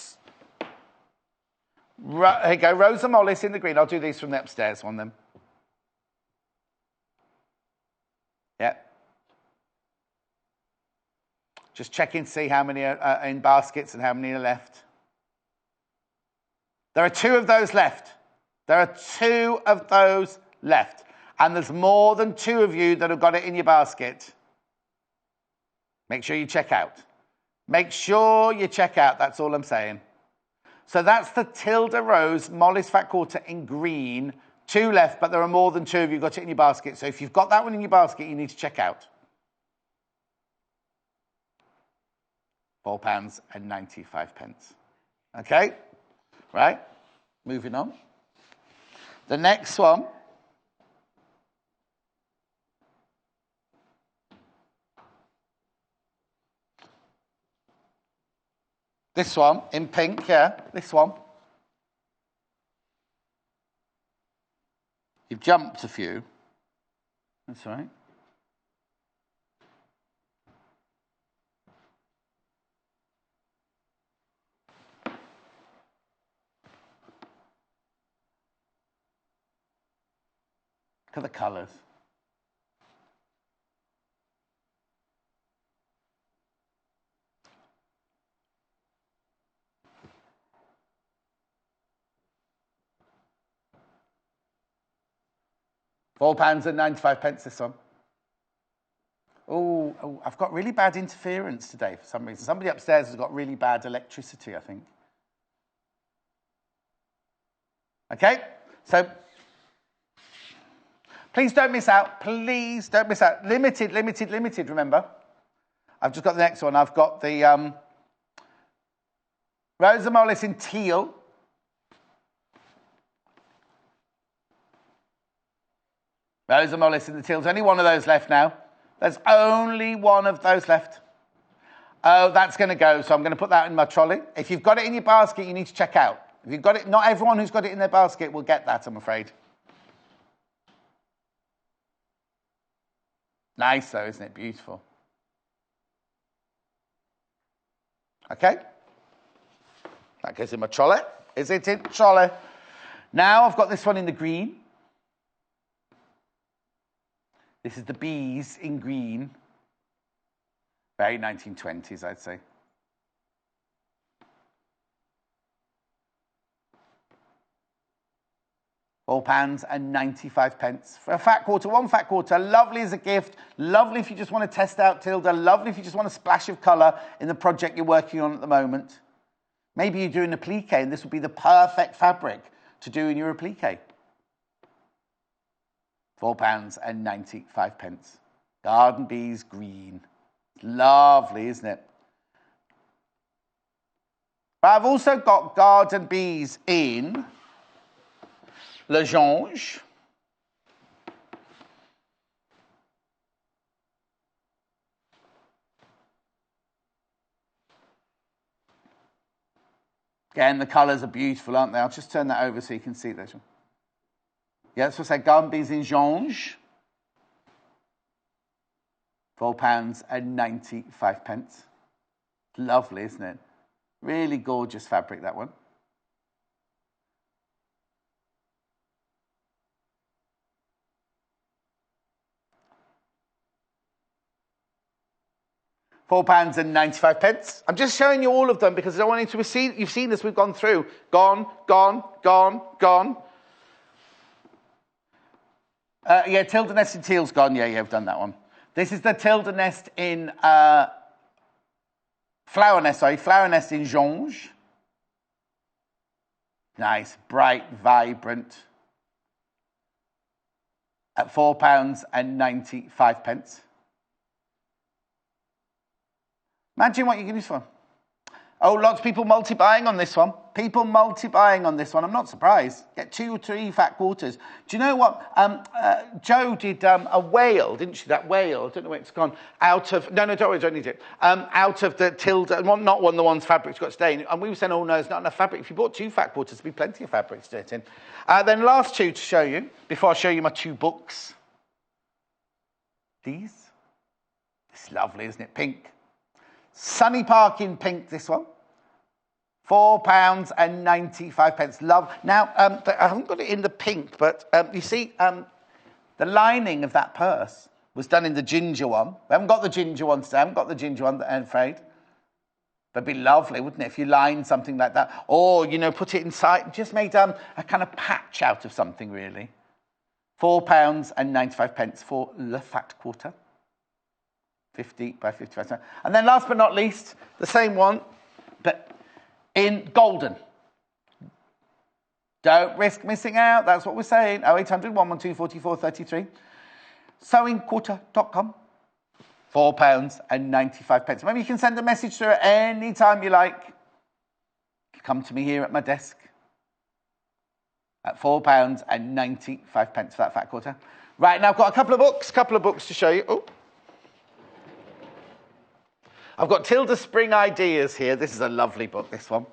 Here you go, Rosa Mollis in the green. I'll do these from the upstairs one then. Yeah. Just checking to see how many are in baskets and how many are left. There are 2 of those left. There are 2 of those left. And there's more than 2 of you that have got it in your basket. Make sure you check out. Make sure you check out. That's all I'm saying. So that's the Tilda Rose Mollis Fat Quarter in green. 2 left, but there are more than 2 of you got it in your basket. So if you've got that one in your basket, you need to check out. £4.95. Okay? Right? Moving on. The next one. This one in pink, yeah, this one. You've jumped a few. That's all right. Look at the colours. £4.95 this one. Oh, I've got really bad interference today for some reason. Somebody upstairs has got really bad electricity, I think. Okay, so please don't miss out. Please don't miss out. Limited, remember. I've just got the next one. I've got the Rosa Mollis in teal. Rosa Mollis in the teal. There's only one of those left now. There's only one of those left. Oh, that's going to go, so I'm going to put that in my trolley. If you've got it in your basket, you need to check out. If you've got it, not everyone who's got it in their basket will get that, I'm afraid. Nice, though, isn't it? Beautiful. Okay. That goes in my trolley. Is it in trolley? Now I've got this one in the green. This is the bees in green. Very 1920s, I'd say. £4.95 for a fat quarter, 1 fat quarter. Lovely as a gift. Lovely if you just want to test out Tilda. Lovely if you just want a splash of colour in the project you're working on at the moment. Maybe you're doing appliqué, and this would be the perfect fabric to do in your appliqué. £4.95. Garden Bees green. Lovely, isn't it? But I've also got Garden Bees in Le Jonge. Again, the colours are beautiful, aren't they? I'll just turn that over so you can see this one. Yeah, that's what I said, Garden Bees in Jonge. £4.95. Lovely, isn't it? Really gorgeous fabric, that one. £4.95. I'm just showing you all of them because I don't want you to see. You've seen this. We've gone through. Gone, gone, gone, gone. Yeah, Tilda nest in teal's gone. Yeah, I've done that one. This is the Tilda nest in flower nest in Jonge. Nice, bright, vibrant. At £4.95. Imagine what you can use for. Oh, lots of people multi-buying on this one. People multi-buying on this one. I'm not surprised. Get 2 or 3 fat quarters. Do you know what? Jo did a whale, didn't she? That whale. I don't know where it's gone. Out of... No, don't worry, don't need it. Out of the Tilda... Not one of the ones fabric's got stain. And we were saying, oh, no, there's not enough fabric. If you bought 2 fat quarters, there'd be plenty of fabric to do it in. Then last 2 to show you, before I show you my 2 books. These. It's lovely, isn't it? Pink. Sunny Park in pink, this one. £4.95. Love. Now, I haven't got it in the pink, but you see, the lining of that purse was done in the ginger one. We haven't got the ginger one today. I haven't got the ginger one, I'm afraid. But it'd be lovely, wouldn't it, if you lined something like that? Or, you know, put it inside, just made a kind of patch out of something, really. £4.95 for Le Fat Quarter. 50 by 55. And then last but not least, the same one, but in golden. Don't risk missing out. That's what we're saying. 0800 112 4433. Sewingquarter.com. £4.95. Maybe you can send a message through at any time you like. You come to me here at my desk at £4.95 for that fat quarter. Right, now I've got a couple of books to show you. Oh. I've got Tilda Spring Ideas here. This is a lovely book, this one.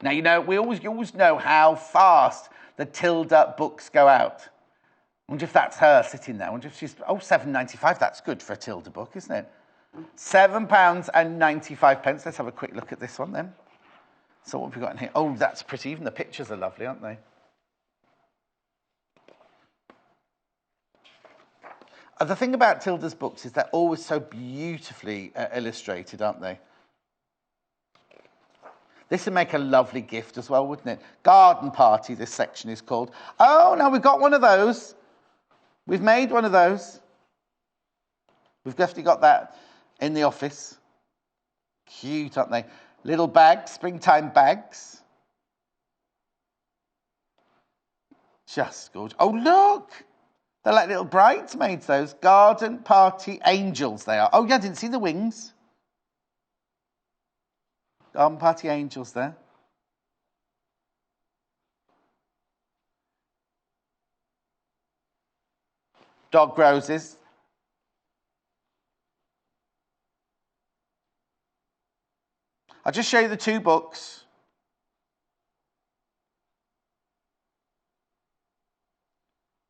Now, you know, you always know how fast the Tilda books go out. I wonder if that's her sitting there. I wonder if she's... Oh, £7.95. That's good for a Tilda book, isn't it? £7.95. Let's have a quick look at this one, then. So what have we got in here? Oh, that's pretty. Even the pictures are lovely, aren't they? The thing about Tilda's books is they're always so beautifully illustrated, aren't they? This would make a lovely gift as well, wouldn't it? Garden Party, this section is called. Oh, no, we've got one of those. We've made one of those. We've definitely got that in the office. Cute, aren't they? Little bags, springtime bags. Just gorgeous. Oh, look! They're like little bridesmaids, those. Garden Party Angels, they are. Oh, yeah, I didn't see the wings. Garden Party Angels there. Dog roses. I'll just show you the 2 books.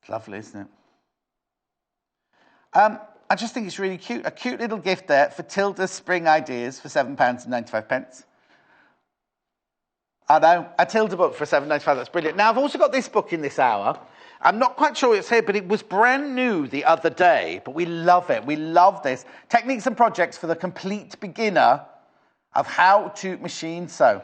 It's lovely, isn't it? I just think it's really cute. A cute little gift there for Tilda's Spring Ideas for £7.95. I know, a Tilda book for £7.95, that's brilliant. Now, I've also got this book in this hour. I'm not quite sure it's here, but it was brand new the other day, but we love it. We love this. Techniques and projects for the complete beginner of how to machine sew.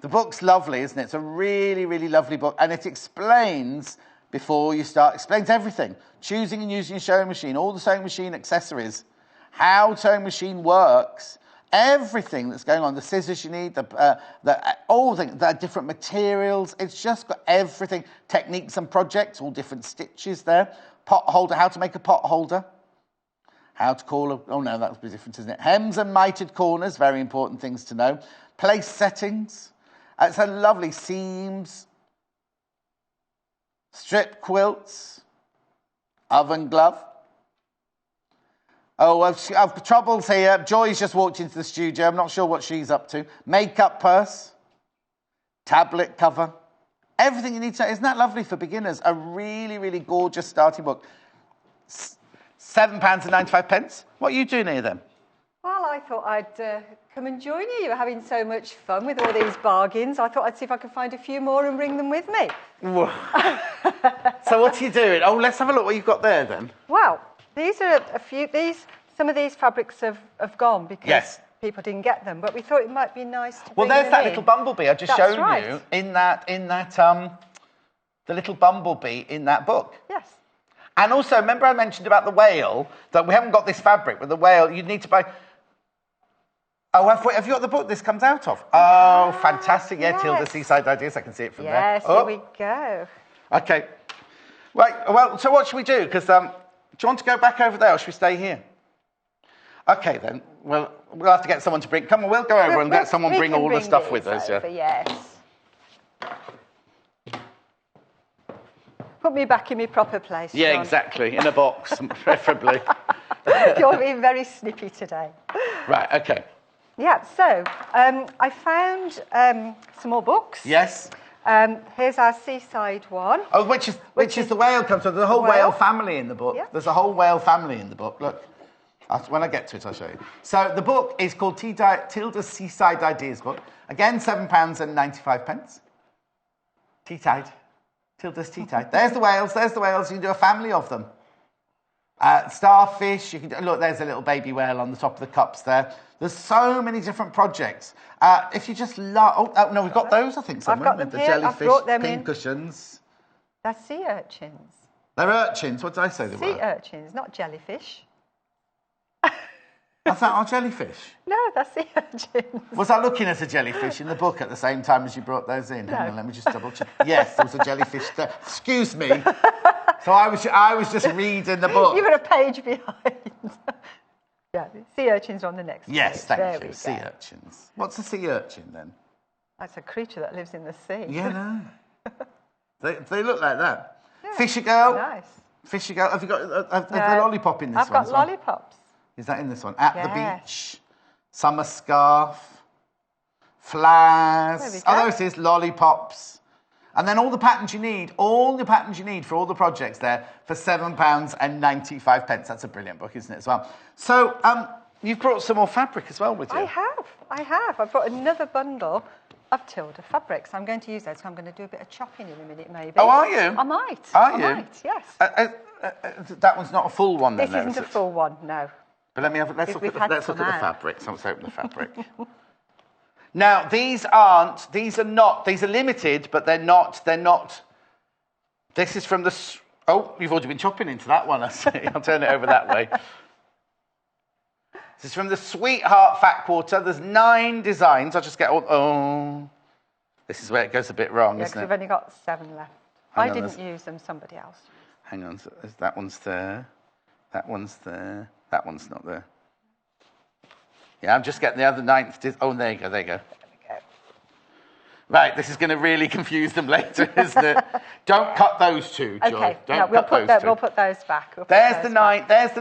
The book's lovely, isn't it? It's a really, really lovely book, and it explains... Before you start, explains everything. Choosing and using a sewing machine, all the sewing machine accessories, how sewing machine works, everything that's going on, the scissors you need, all the different materials. It's just got everything. Techniques and projects, all different stitches there. Pot holder, how to make a pot holder. How to call oh no, that's a bit different, isn't it? Hems and mitered corners, very important things to know. Place settings. It's a lovely seams. Strip quilts, oven glove. Oh, I've troubles here. Joy's just walked into the studio. I'm not sure what she's up to. Makeup purse, tablet cover. Everything you need to know. Isn't that lovely for beginners? A really, really gorgeous starting book. £7.95. What are you doing here then? Well, I thought I'd come and join you. You're having so much fun with all these bargains. I thought I'd see if I could find a few more and bring them with me. So what are you doing? Oh, let's have a look what you've got there then. Well, these are a few. These some of these fabrics have gone because Yes. people didn't get them, but we thought it might be nice to Well, bring there's them that in. little bumblebee I just That's showed right. you the little bumblebee in that book. Yes. And also, remember I mentioned about the whale, that we haven't got this fabric, but the whale, you'd need to buy... Oh, have you got the book this comes out of? Oh, fantastic. Yeah, yes. Tilda, Seaside Ideas. I can see it from there. Yes, Oh. here we go. Okay. Right, well, so what should we do? Because do you want to go back over there or should we stay here? Okay, then. Well, we'll have to get someone to bring... Come on, we'll go over and let someone bring all the stuff with us. Over, Yeah. yes. Put me back in my proper place, Yeah, John. exactly. In a box, preferably. You're being very snippy today. Right, okay. Yeah, so I found some more books. Yes. Here's our seaside one. Oh, which is the whale comes from. There's a whole whale family in the book. Yeah. There's a whole whale family in the book. Look. When I get to it, I'll show you. So the book is called Tilda's Seaside Ideas book. Again, £7.95. Tea tide. Tilda's tea tide. There's the whales. There's the whales. You can do a family of them. Starfish. You can look. There's a little baby whale on the top of the cups there. There's so many different projects. If you just love... Oh, no, we've got those, I think. I've got them the here. jellyfish, I've brought them pin in. cushions. They're sea urchins. They're urchins. What did I say they were? Sea urchins, not jellyfish. I thought, jellyfish. No, they're sea urchins. Was I looking at a jellyfish in the book at the same time as you brought those in? No. Hang on, let me just double check. Yes, there was a jellyfish there. Excuse me. So I was just reading the book. You were a page behind. Yeah, sea urchins are on the next page. Yes, There thank we you. go. Sea urchins. What's a sea urchin then? That's a creature that lives in the sea. Yeah, no. they look like that. Yeah. Fisher girl. Nice. Fisher girl. Have you got a lollipop in this I've one? got lollipops. Is that in this one? At the Yes. beach. Summer scarf. Flowers. There we go. Oh, there it is. Lollipops. And then all the patterns you need for all the projects there for £7.95. That's a brilliant book, isn't it, as well? So, you've brought some more fabric as well with you. I have. I've brought another bundle of Tilda fabrics. I'm going to use those, so I'm going to do a bit of chopping in a minute, maybe. Oh, are you? I might. Are you? I might, yes. That one's not a full one then, This isn't a full one, no. But let's look at We've the had some out. fabrics. Let's open the fabric. Now, these are limited, but they're not. This is from the, oh, you've already been chopping into that one, I see. I'll turn it over that way. This is from the Sweetheart Fat Quarter. There's 9 designs. I'll just get all, oh. This is where it goes a bit wrong, Yeah, isn't because it? we've only got 7 left. Hang I on, didn't use them, somebody else. Hang on, so that one's there. That one's there. That one's not there. Yeah, I'm just getting the other 9th. Oh, there you go. There we go. Right, this is going to really confuse them later, isn't it? Don't cut those two, Joy. Okay, Don't we'll cut those two. We'll put those back. There's the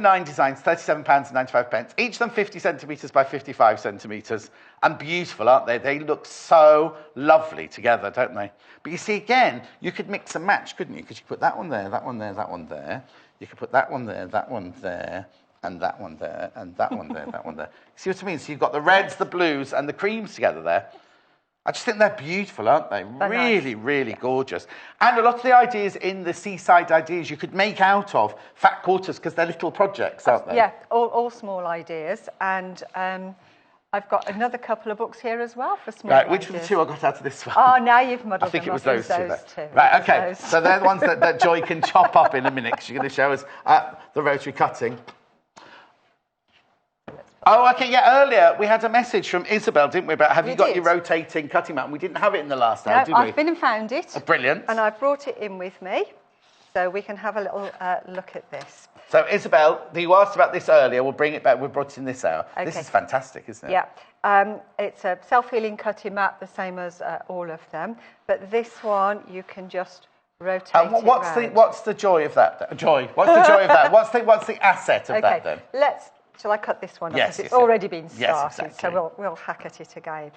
9 designs, £37.95. Each of them 50 centimetres by 55 centimetres. And beautiful, aren't they? They look so lovely together, don't they? But you see, again, you could mix and match, couldn't you? Because you could put that one there, that one there, that one there. You could put that one there, that one there, and that one there, and that one there, that one there. See what I mean? So you've got the reds, the blues, and the creams together there. I just think they're beautiful, aren't they? They're really, nice. really gorgeous. And a lot of the ideas in the Seaside Ideas you could make out of fat quarters because they're little projects, aren't they? Yeah, all small ideas. And I've got another couple of books here as well for small Right, ideas. which were the 2 I got out of this one? Oh, now you've muddled I think them it was up. those 2 there. Two. Right, okay. Those. So they're the ones that Joy can chop up in a minute because she's going to show us the rotary cutting. Oh, okay, yeah, earlier we had a message from Isabel, didn't we, about have you got your rotating cutting mat? And we didn't have it in the last hour, did we? I've been and found it. Oh, brilliant. And I've brought it in with me, so we can have a little look at this. So, Isabel, you asked about this earlier. We'll bring it back. We brought it in this hour. Okay. This is fantastic, isn't it? Yeah. It's a self-healing cutting mat, the same as all of them. But this one, you can just rotate it round. What's the joy of that? Joy. What's the joy of that? What's the asset of that then? Shall I cut this one off? Yes, Because it's yes, already been started, yes, exactly. so we'll hack at it again.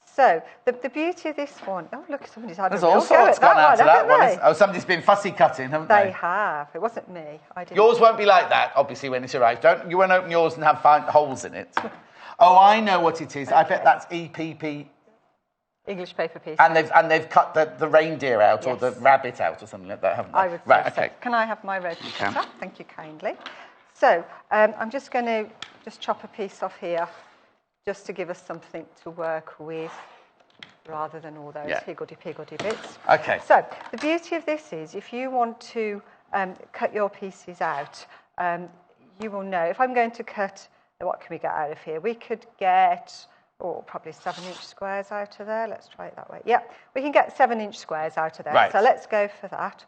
So, the beauty of this one... Oh, look, somebody's had There's a real all go sorts at gone out of that haven't one. they? Oh, somebody's been fussy cutting, haven't they? They have. It wasn't me. I didn't. Yours won't be like that, obviously, when it's arrived. You won't open yours and have holes in it. Oh, I know what it is. I bet that's EPP. English paper piece. And they've cut the reindeer out or Yes. the rabbit out or something like that, haven't they? I would say right, so. okay. Can I have my red can. cutter? Thank you kindly. So I'm just going to chop a piece off here just to give us something to work with rather than all those higgledy-piggledy bits. Okay. So the beauty of this is if you want to cut your pieces out, you will know. If I'm going to cut, what can we get out of here? We could get, probably 7-inch squares out of there. Let's try it that way. Yeah, we can get 7-inch squares out of there. Right. So let's go for that.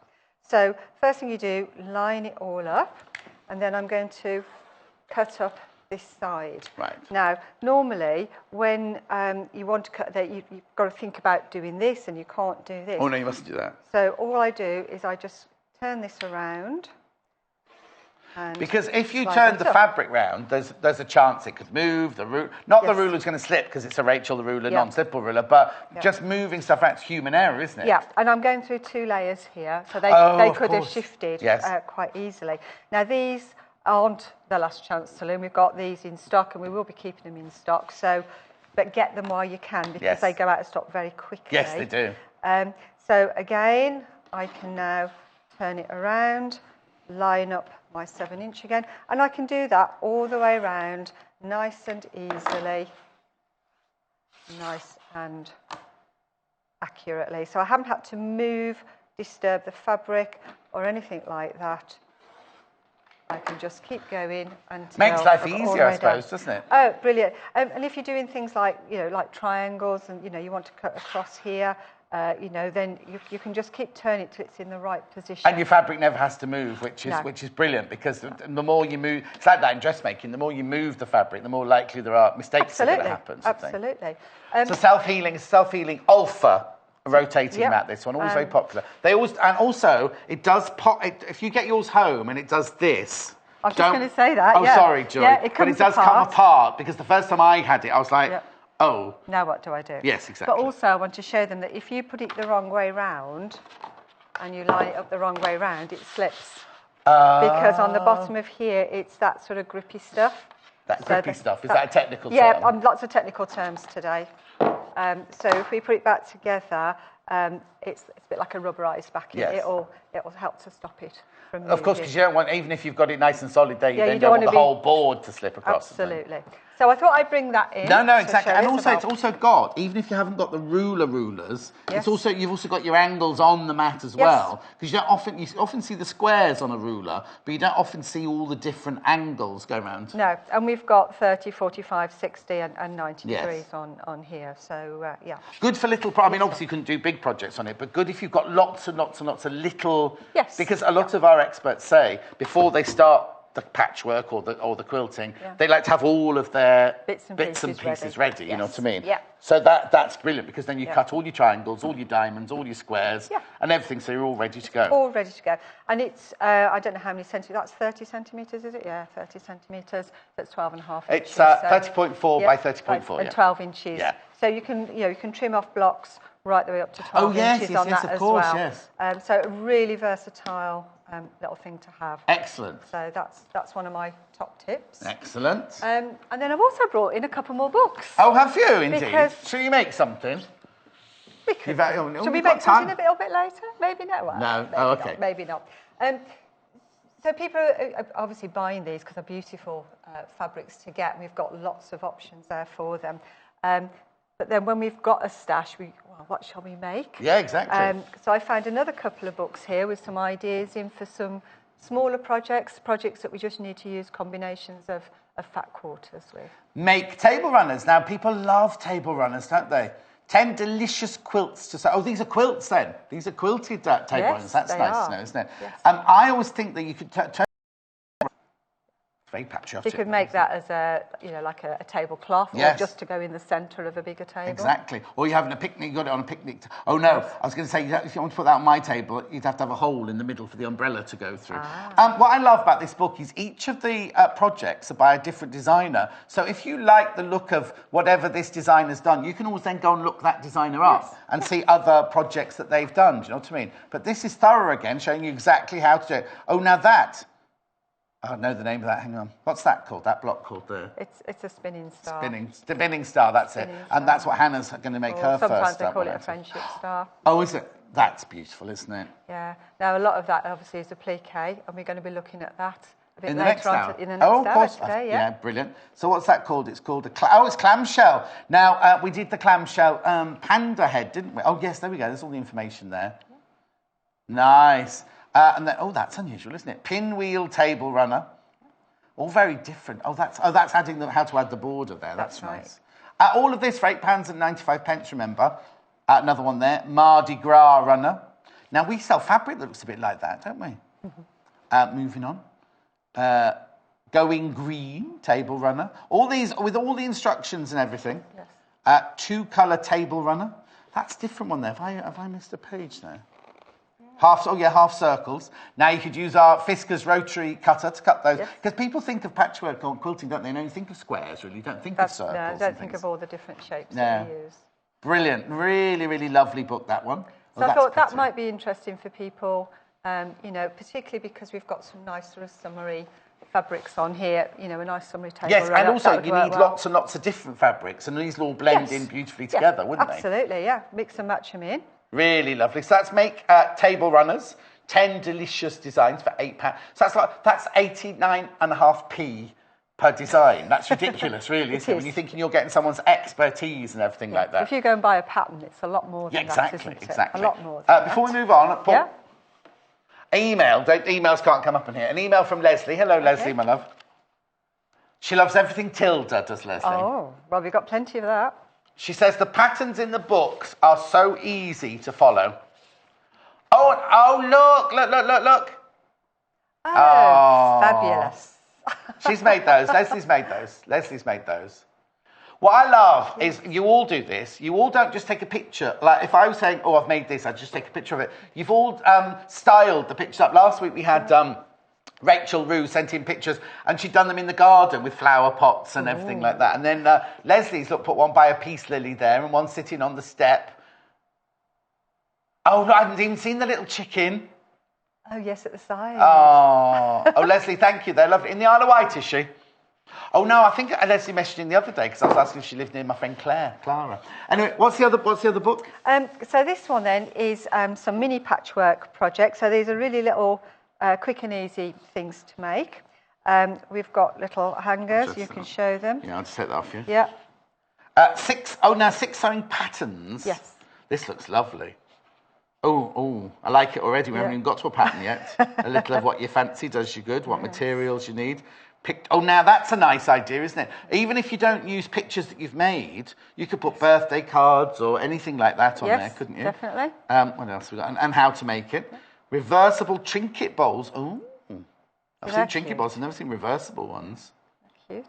So first thing you do, line it all up, and then I'm going to cut up this side. Right. Now, normally, when you want to cut that, you've got to think about doing this, and you can't do this. Oh, no, you mustn't do that. So all I do is I just turn this around. Because if you turn the fabric round, there's a chance it could move. The ruler's going to slip because it's a Rachel the ruler, non-slippable ruler, but just moving stuff out, it's human error, isn't it? Yeah, and I'm going through 2 layers here, so they could have shifted quite easily. Now these aren't the last chance saloon. We've got these in stock, and we will be keeping them in stock. So, but get them while you can because they go out of stock very quickly. Yes, they do. So again, I can now turn it around, line up my 7-inch again, and I can do that all the way around, nice and easily, nice and accurately. So I haven't had to disturb the fabric or anything like that. I can just keep going until makes life easier, I suppose, doesn't it? Oh, brilliant! And if you're doing things like like triangles, and you want to cut across here, then you can just keep turning it till it's in the right position. And your fabric never has to move, which is brilliant, because the more you move, it's like that in dressmaking. The more you move the fabric, the more likely there are mistakes that are going to happen. Absolutely. So self-healing alpha. Rotating mat, this one, always very popular. Also it does pop. If you get yours home and it does this. I was just going to say that. Oh, sorry, Joy. Yeah, it does come apart, because the first time I had it, I was like, oh. Now what do I do? Yes, exactly. But also I want to show them that if you put it the wrong way round and you line it up the wrong way round, it slips. Because on the bottom of here, it's that sort of grippy stuff. Stuff. Is that a technical term? Yeah, lots of technical terms today. So if we put it back together, it's a bit like a rubberised backing. Yes. It'll help to stop it from moving. Of course, because you don't want, even if you've got it nice and solid there, you don't want the whole board to slip across. Absolutely. So I thought I'd bring that in. No, exactly. And also, it's also got, even if you haven't got the rulers, you've also got your angles on the mat as well. Because you often see the squares on a ruler, but you don't often see all the different angles go around. No, and we've got 30, 45, 60 and 90 degrees on here. So, good for little, I mean, obviously you couldn't do big projects on it, but good if you've got lots and lots and lots of little... Yes. Because a lot of our experts say, before they start the patchwork or the quilting, they like to have all of their bits and pieces ready. You know what I mean? Yeah. So that's brilliant, because then you cut all your triangles, all your diamonds, all your squares, and everything, so you're all ready to go. All ready to go. And it's, I don't know how many centimetres, that's 30 centimetres, is it? Yeah, 30 centimetres, that's 12.5 inches. It's 30.4 by 30.4, and 12 inches. Yeah. So you can trim off blocks right the way up to 12 inches on that as well. Yes. So a really versatile little thing to have. Excellent. So that's one of my top tips. Excellent. And then I've also brought in a couple more books. Oh, have you indeed? Shall you make something? We could. Shall we make something a little bit later? Maybe not. Well, no. Okay. Maybe not. So people are obviously buying these because they're beautiful fabrics to get, and we've got lots of options there for them. But then when we've got a stash, what shall we make? Yeah, exactly. So I found another couple of books here with some ideas in for some smaller projects that we just need to use combinations of fat quarters with. Make table runners. Now, people love table runners, don't they? 10 delicious quilts to say. Oh, these are quilts then. These are quilted table runners. That's nice to know, isn't it? Yes. I always think that you could turn... Very patriotic. You could make that as like a tablecloth, or just to go in the centre of a bigger table. Exactly. Or you're having a picnic, you got it on a picnic. Oh no, I was going to say, if you want to put that on my table, you'd have to have a hole in the middle for the umbrella to go through. What I love about this book is each of the projects are by a different designer. So if you like the look of whatever this designer's done, you can always then go and look that designer up and see other projects that they've done. Do you know what I mean? But this is thorough again, showing you exactly how to do it. Oh, now that... I know the name of that. Hang on. What's that called? That block called the... It's a spinning star. Spinning star, that's it. And that's what Hannah's going to make her first. Sometimes they call it a friendship star. Oh, is it? That's beautiful, isn't it? Yeah. Now, a lot of that, obviously, is appliqué, and we're going to be looking at that a bit in the later next on hour. in the next of hour course. today, Yeah, brilliant. So what's that called? It's called it's clamshell. Now, we did the clamshell panda head, didn't we? Oh, yes, there we go. There's all the information there. Nice. And then, that's unusual, isn't it? Pinwheel table runner. All very different. That's adding how to add the border there. That's right. nice. All of this for £8.95, remember. Another one there, Mardi Gras runner. Now, we sell fabric that looks a bit like that, don't we? Mm-hmm. Moving on. Going green, table runner. All these, with all the instructions and everything. Yes. Two-colour table runner. That's a different one there. Have I missed a page there? Half circles. Now you could use our Fisker's rotary cutter to cut those. Because people think of patchwork on quilting, don't they? And only think of squares, really. Don't think of circles. No, don't think of all the different shapes that we use. Brilliant. Really, really lovely book, that one. So I thought that might be interesting for people, particularly because we've got some nice sort of summery fabrics on here, a nice summery table. Yes, and also you need lots and lots of different fabrics, and these will all blend in beautifully together, wouldn't they? Absolutely, yeah. Mix and match them in. Really lovely. So let's make table runners, 10 delicious designs for £8. So that's 89.5p per design. That's ridiculous, really, isn't it? When you're thinking you're getting someone's expertise and everything like that. If you go and buy a pattern, it's a lot more than that, isn't it? Exactly. A lot more than Before we move on, Paul, emails can't come up in here. An email from Leslie. Hello, Leslie, my love. She loves everything Tilda, does Leslie? Oh, well, we've got plenty of that. She says the patterns in the books are so easy to follow. Oh, look. Oh, fabulous. She's made those. Leslie's made those. What I love is you all do this. You all don't just take a picture. Like if I was saying, I've made this, I'd just take a picture of it. You've all styled the pictures up. Last week we had Rachel Rue sent in pictures, and she'd done them in the garden with flower pots and everything like that. And then Leslie's put one by a peace lily there and one sitting on the step. Oh, I haven't even seen the little chicken. Oh, yes, at the side. Oh, Leslie, thank you. They're lovely. In the Isle of Wight, is she? Oh, no, I think Leslie messaged in the other day because I was asking if she lived near my friend Clara. Anyway, what's the other book? So this one then is some mini patchwork projects. So these are really little quick and easy things to make. We've got little hangers. You can show them. Yeah, I'll just take that off you. Yeah. 6 sewing patterns. Yes. This looks lovely. Oh, I like it already. We haven't even got to a pattern yet. A little of what you fancy does you good, what materials you need. Now that's a nice idea, isn't it? Even if you don't use pictures that you've made, you could put birthday cards or anything like that on there, couldn't you? Definitely. What else we got? And how to make it. Reversible trinket bowls. Oh, I've seen trinket bowls. I've never seen reversible ones. Cute.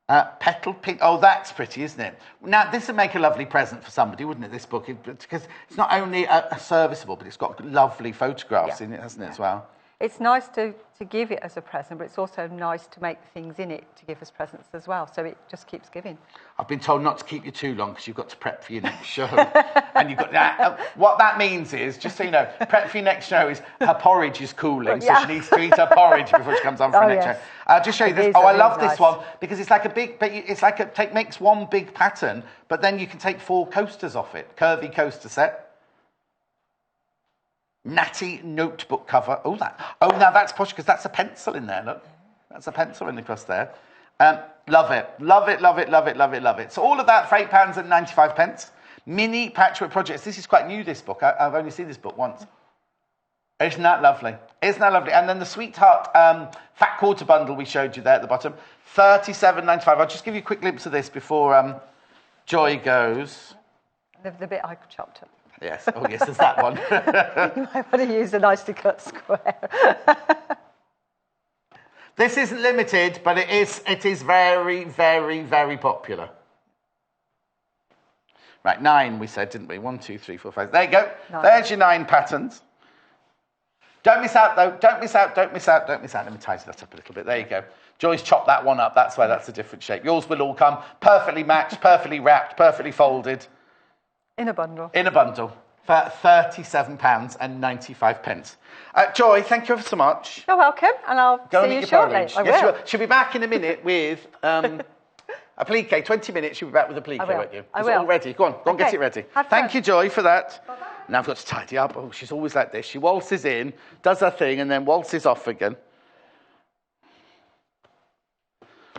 Petal pink. Oh, that's pretty, isn't it? Now, this would make a lovely present for somebody, wouldn't it, this book? Because it's not only serviceable, but it's got lovely photographs in it, hasn't it, as well? It's nice to give it as a present, but it's also nice to make things in it to give as presents as well. So it just keeps giving. I've been told not to keep you too long because you've got to prep for your next show. And you've got that. What that means is, just so you know, prep for your next show is her porridge is cooling, so she needs to eat her porridge before she comes on for the next show. I'll just show you this. I love this one because it's like a big, but it's like makes one big pattern, but then you can take 4 coasters off it. Curvy coaster set. Natty notebook cover. Oh, now that's posh because that's a pencil in there. Look, that's a pencil in across there. Love it. So all of that for £8.95. Mini patchwork projects. This is quite new. This book. I've only seen this book once. Isn't that lovely? And then the Sweetheart fat quarter bundle we showed you there at the bottom, £37.95. I'll just give you a quick glimpse of this before Joy goes. The bit I chopped up. Yes. Oh, yes, there's that one. You might want to use a nicely cut square. This isn't limited, but it is very, very, very popular. Right, 9 we said, didn't we? 1, 2, 3, 4, 5. There you go. 9. There's your 9 patterns. Don't miss out, though. Don't miss out. Let me tidy that up a little bit. There you go. Joy's chopped that one up. That's why that's a different shape. Yours will all come perfectly matched, perfectly wrapped, perfectly folded. In a bundle. For £37.95. Joy, thank you ever so much. You're welcome, and I'll see you shortly. I will. She'll be back in a minute with Appliqué, 20 minutes, you'll be back with appliqué, won't you? I Is will. it all ready? Go on and get it ready. Thank you, Joy, for that. Bye-bye. Now I've got to tidy up. Oh, she's always like this. She waltzes in, does her thing, and then waltzes off again.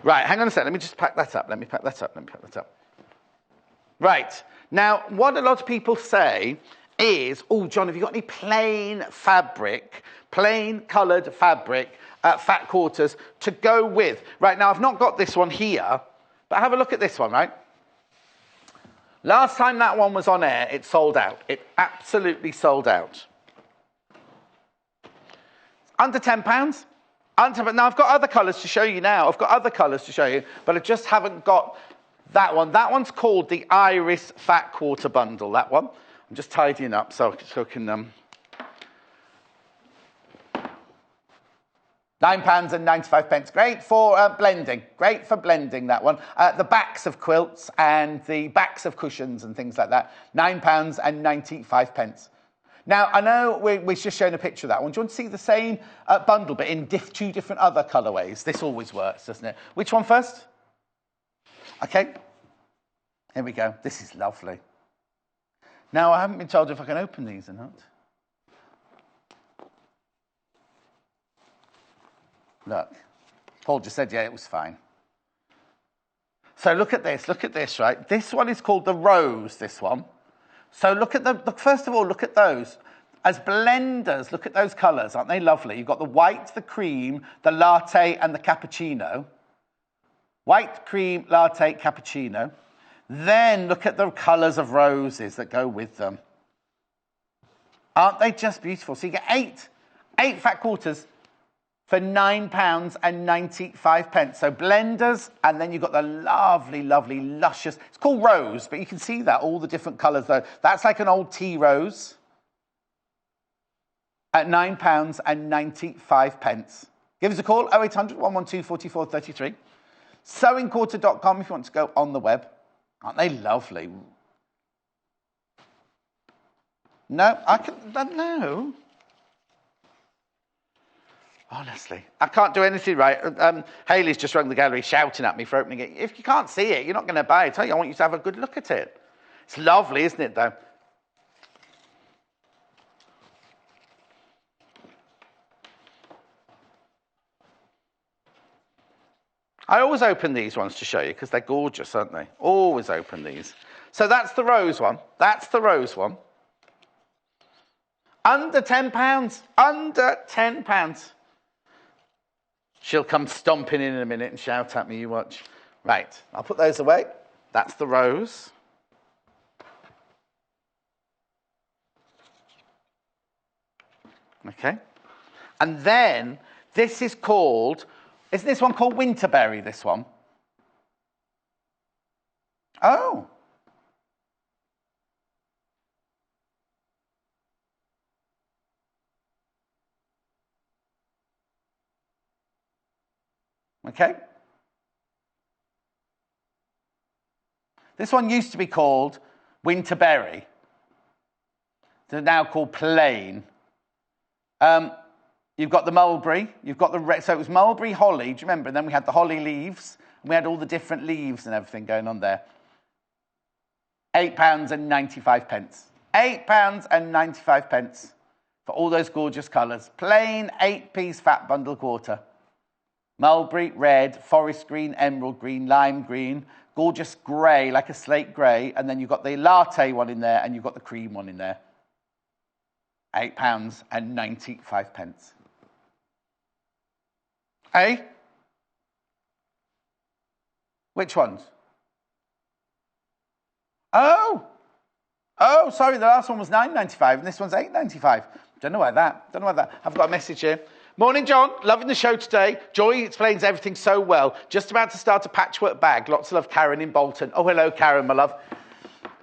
Right, hang on a second. Let me just pack that up. Let me pack that up. Right. Now, what a lot of people say is, oh, John, have you got any plain fabric, plain coloured fabric, fat quarters to go with? Right, now, I've not got this one here, but have a look at this one, right? Last time that one was on air, it sold out. It absolutely sold out. Under £10. Now, I've got other colours to show you now. But I just haven't got that one. That one's called the Iris Fat Quarter Bundle, that one. I'm just tidying up so I can... £9.95. Great for blending. Great for blending, that one. The backs of quilts and the backs of cushions and things like that. £9.95. Now, I know we're just showing a picture of that one. Do you want to see the same bundle, but in two different other colourways? This always works, doesn't it? Which one first? Okay. Here we go. This is lovely. Now, I haven't been told if I can open these or not. Look. Paul just said, yeah, it was fine. So look at this, right? This one is called the Rose, this one. So look at first of all, look at those. As blenders, look at those colours. Aren't they lovely? You've got the white, the cream, the latte, and the cappuccino. White, cream, latte, cappuccino. Then look at the colours of roses that go with them. Aren't they just beautiful? So you get eight fat quarters for £9.95. So blenders, and then you've got the lovely, lovely, luscious... It's called Rose, but you can see that, all the different colours, though. That's like an old tea rose at £9.95. Give us a call, 0800 112 4433. Sewingquarter.com if you want to go on the web. Aren't they lovely? No, no. Honestly, I can't do anything right. Hayley's just rung the gallery shouting at me for opening it. If you can't see it, you're not going to buy it. I want you to have a good look at it. It's lovely, isn't it, though? I always open these ones to show you because they're gorgeous, aren't they? Always open these. So that's the Rose one. Under £10. Under £10. She'll come stomping in a minute and shout at me, you watch. Right, I'll put those away. That's the Rose. Okay. And then this is called, isn't this one called Winterberry, this one? Oh. Okay. This one used to be called Winterberry. They're now called Plain. You've got the mulberry. You've got the red. So it was mulberry, holly. Do you remember? And then we had the holly leaves. And we had all the different leaves and everything going on there. £8.95. £8.95 for all those gorgeous colours. Plain 8-piece fat bundle quarter. Mulberry, red, forest green, emerald green, lime green, gorgeous grey, like a slate grey, and then you've got the latte one in there, and you've got the cream one in there. £8.95. Eh? Which ones? Oh, sorry, the last one was £9.95, and this one's £8.95. Don't know why that. I've got a message here. Morning, John. Loving the show today. Joy explains everything so well. Just about to start a patchwork bag. Lots of love, Karen in Bolton. Oh, hello, Karen, my love.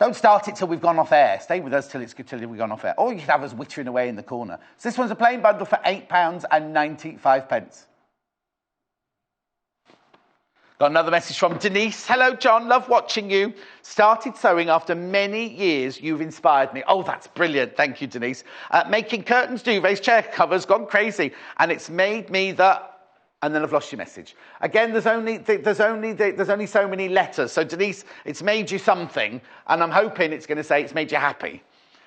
Don't start it till we've gone off air. Stay with us till we've gone off air. Or you could have us wittering away in the corner. So this one's a plain bundle for £8.95. Got another message from Denise. Hello, John. Love watching you. Started sewing after many years. You've inspired me. Oh, that's brilliant. Thank you, Denise. Making curtains, duvets, chair covers, gone crazy. And it's made me the And then I've lost your message. Again, there's only so many letters. So Denise, it's made you something, and I'm hoping it's going to say it's made you happy.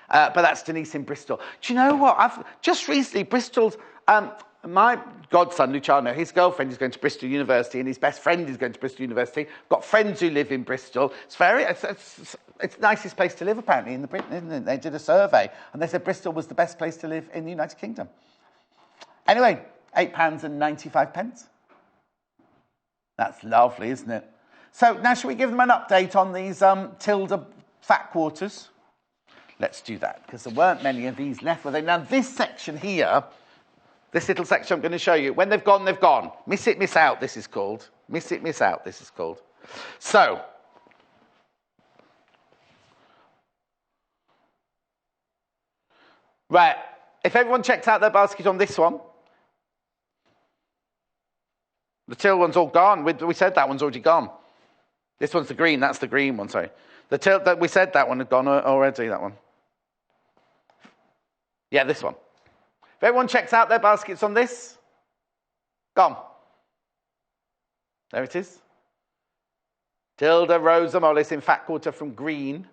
But that's Denise in Bristol. Do you know what? I've just recently, Bristol's, my godson, Luciano, his girlfriend is going to Bristol University, and his best friend is going to Bristol University. Got friends who live in Bristol. It's the nicest place to live, apparently, in Britain, isn't it? They did a survey, and they said Bristol was the best place to live in the United Kingdom. Anyway, £8.95. That's lovely, isn't it? So now shall we give them an update on these Tilda fat quarters? Let's do that, because there weren't many of these left, were there? Now this section here, this little section I'm going to show you, when they've gone, they've gone. Miss it, miss out, this is called. Miss it, miss out, this is called. So, right, if everyone checked out their basket on this one, the Till one's all gone. We said that one's already gone. This one's the green. That's the green one, sorry. The Till, we said that one had gone already, that one. Yeah, this one. If everyone checks out their baskets on this, gone. There it is. Tilda Rosa Mollis in fat quarter from green,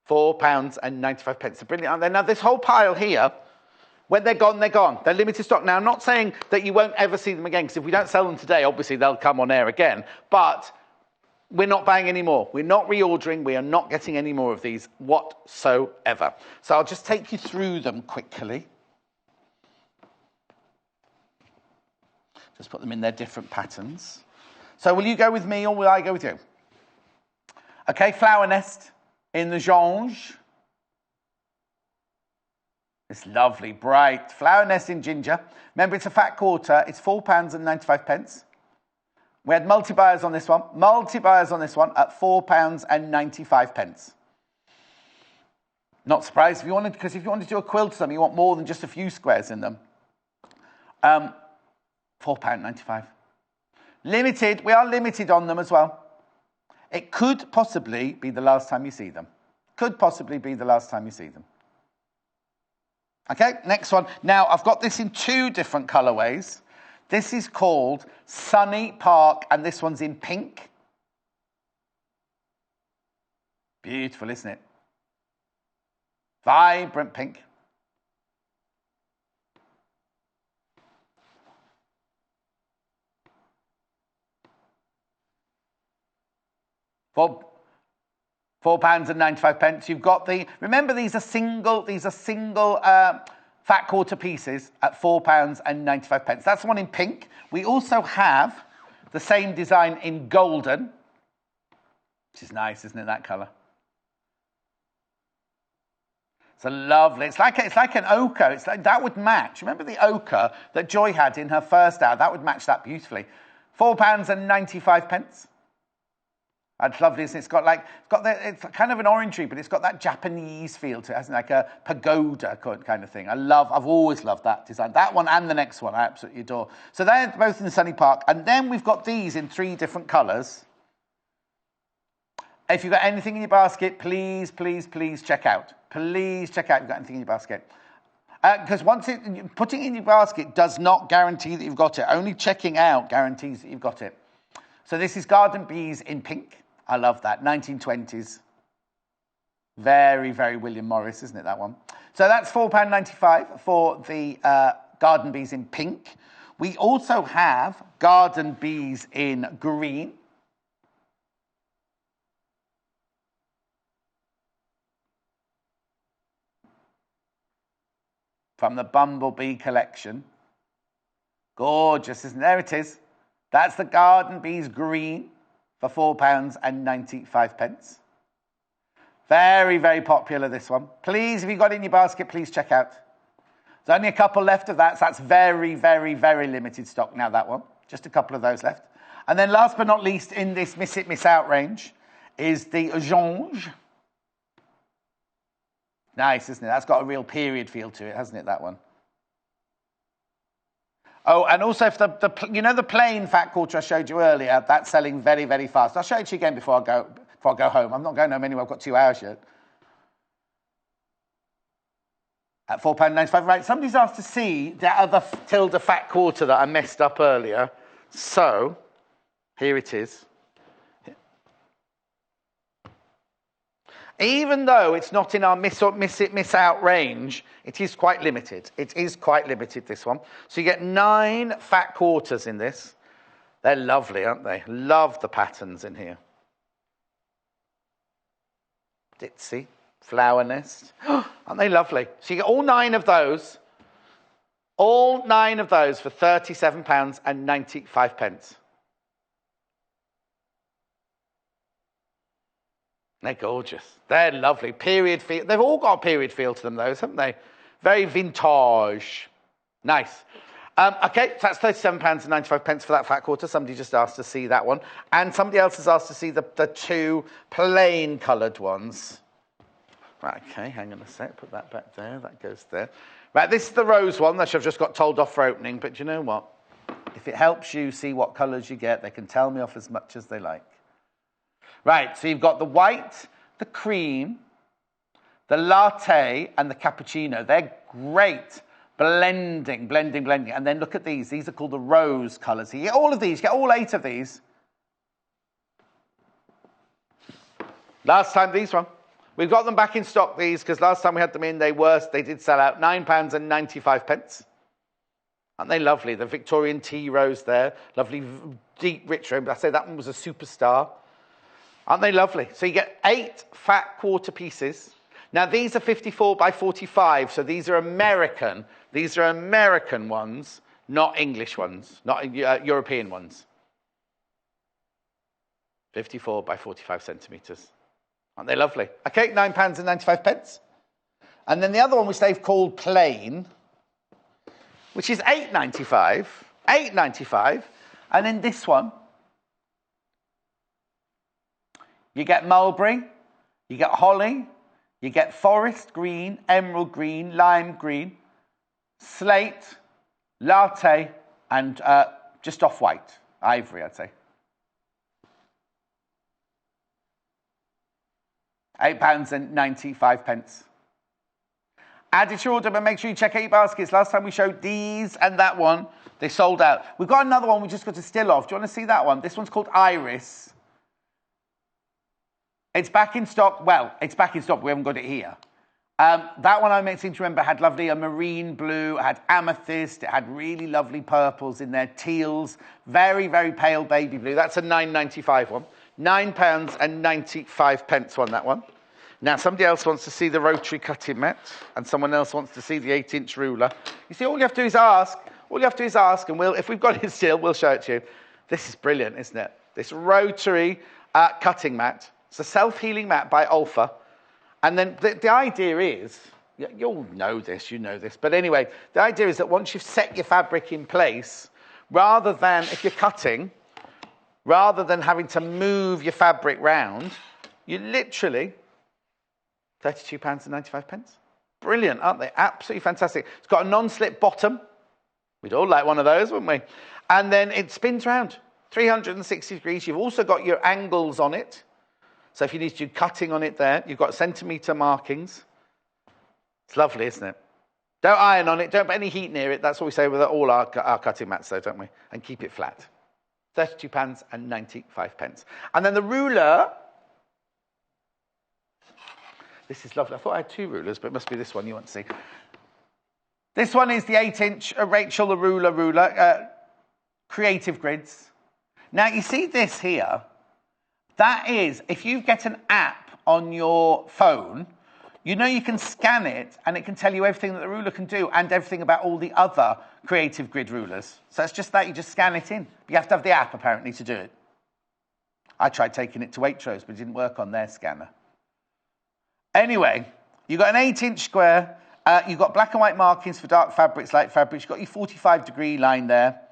£4.95. So brilliant, aren't they? Now, this whole pile here, when they're gone, they're gone. They're limited stock. Now, I'm not saying that you won't ever see them again, because if we don't sell them today, obviously they'll come on air again. But we're not buying any more. We're not reordering. We are not getting any more of these whatsoever. So I'll just take you through them quickly. Just put them in their different patterns. So will you go with me or will I go with you? Okay, flower nest in the Jange. This lovely, bright flower nest in ginger. Remember, it's a fat quarter. It's £4.95. We had multi-buyers on this one. Multi-buyers on this one at £4.95. Not surprised, because if you want to do a quilt to them, you want more than just a few squares in them. £4.95. Limited. We are limited on them as well. It could possibly be the last time you see them. Could possibly be the last time you see them. Okay, next one. Now, I've got this in two different colourways. This is called Sunny Park, and this one's in pink. Beautiful, isn't it? Vibrant pink. £4.95. You've got the, remember these are single fat quarter pieces at £4.95. That's the one in pink. We also have the same design in golden, which is nice, isn't it, that colour? It's a lovely, it's like an ochre. It's like, that would match. Remember the ochre that Joy had in her first hour? That would match that beautifully. £4.95. That's lovely, isn't it? It's kind of an orangey, but it's got that Japanese feel to it, hasn't it? Like a pagoda kind of thing. I've always loved that design. That one and the next one I absolutely adore. So they're both in the Sunny Park. And then we've got these in three different colours. If you've got anything in your basket, please, please, please check out. Please check out if you've got anything in your basket. Because putting it in your basket does not guarantee that you've got it. Only checking out guarantees that you've got it. So this is Garden Bees in pink. I love that. 1920s. Very, very William Morris, isn't it, that one? So that's £4.95 for the Garden Bees in pink. We also have Garden Bees in green. From the Bumblebee collection. Gorgeous, isn't it? There it is. That's the Garden Bees green for £4.95. Very, very popular, this one. Please, if you've got it in your basket, please check out. There's only a couple left of that, so that's very, very, very limited stock now, that one. Just a couple of those left. And then last but not least, in this Miss It, Miss Out range, is the Jange. Nice, isn't it? That's got a real period feel to it, hasn't it, that one? Oh, and also, if the plain fat quarter I showed you earlier, that's selling very, very fast. I'll show it to you again before I go home. I'm not going home anyway. I've got 2 hours yet. At £4.95. Right, somebody's asked to see that other Tilda fat quarter that I messed up earlier. So, here it is. Even though it's not in our miss out range, it is quite limited. It is quite limited, this one. So you get 9 fat quarters in this. They're lovely, aren't they? Love the patterns in here. Ditzy, flower nest. Aren't they lovely? So you get all 9 of those. All 9 of those for £37.95. They're gorgeous. They're lovely. Period feel. They've all got a period feel to them, those, haven't they? Very vintage. Nice. Okay, so that's £37.95 for that fat quarter. Somebody just asked to see that one. And somebody else has asked to see the 2 plain coloured ones. Right, okay, hang on a sec. Put that back there. That goes there. Right, this is the rose one that I've just got told off for opening. But you know what? If it helps you see what colours you get, they can tell me off as much as they like. Right, so you've got the white, the cream, the latte, and the cappuccino. They're great. Blending. And then look at these. These are called the rose colours. You get all of these. You get all 8 of these. Last time, these one. We've got them back in stock, these, because last time we had them in, they did sell out. £9.95. Aren't they lovely? The Victorian tea rose there. Lovely, deep, rich rose. I say that one was a superstar. Aren't they lovely? So you get 8 fat quarter pieces. Now, these are 54 by 45, so these are American. These are American ones, not English ones, not European ones. 54 by 45 centimetres. Aren't they lovely? Okay, £9.95. And then the other one, which they've called plain, which is £8.95. £8.95. And then this one, you get mulberry, you get holly, you get forest green, emerald green, lime green, slate, latte, and just off-white, ivory, I'd say. £8.95. Add it to your order, but make sure you check out your baskets. Last time we showed these and that one, they sold out. We've got another one we just got a still of. Do you want to see that one? This one's called Iris. It's back in stock. Well, it's back in stock. We haven't got it here. That one I seem to remember had lovely marine blue, had amethyst, it had really lovely purples in there, teals, very, very pale baby blue. That's a £9.95 one. £9.95 one, that one. Now, somebody else wants to see the rotary cutting mat, and someone else wants to see the 8-inch ruler. You see, all you have to do is ask. All you have to do is ask, and if we've got it still, we'll show it to you. This is brilliant, isn't it? This rotary cutting mat. It's a self-healing mat by Olfa. And then the idea is, you'll know this, you know this, but anyway, the idea is that once you've set your fabric in place, rather than, if you're cutting, rather than having to move your fabric round, you literally, £32.95. Brilliant, aren't they? Absolutely fantastic. It's got a non-slip bottom. We'd all like one of those, wouldn't we? And then it spins round, 360 degrees. You've also got your angles on it. So if you need to do cutting on it there, you've got centimetre markings. It's lovely, isn't it? Don't iron on it. Don't put any heat near it. That's what we say with all our cutting mats, though, don't we? And keep it flat. £32.95. And then the ruler. This is lovely. I thought I had 2 rulers, but it must be this one you want to see. This one is the 8-inch Rachel the ruler, creative grids. Now, you see this here. That is, if you get an app on your phone, you know you can scan it and it can tell you everything that the ruler can do and everything about all the other creative grid rulers. So it's just that, you just scan it in. You have to have the app, apparently, to do it. I tried taking it to Waitrose, but it didn't work on their scanner. Anyway, you've got an 8-inch square. You've got black and white markings for dark fabrics, light fabrics. You've got your 45-degree line there.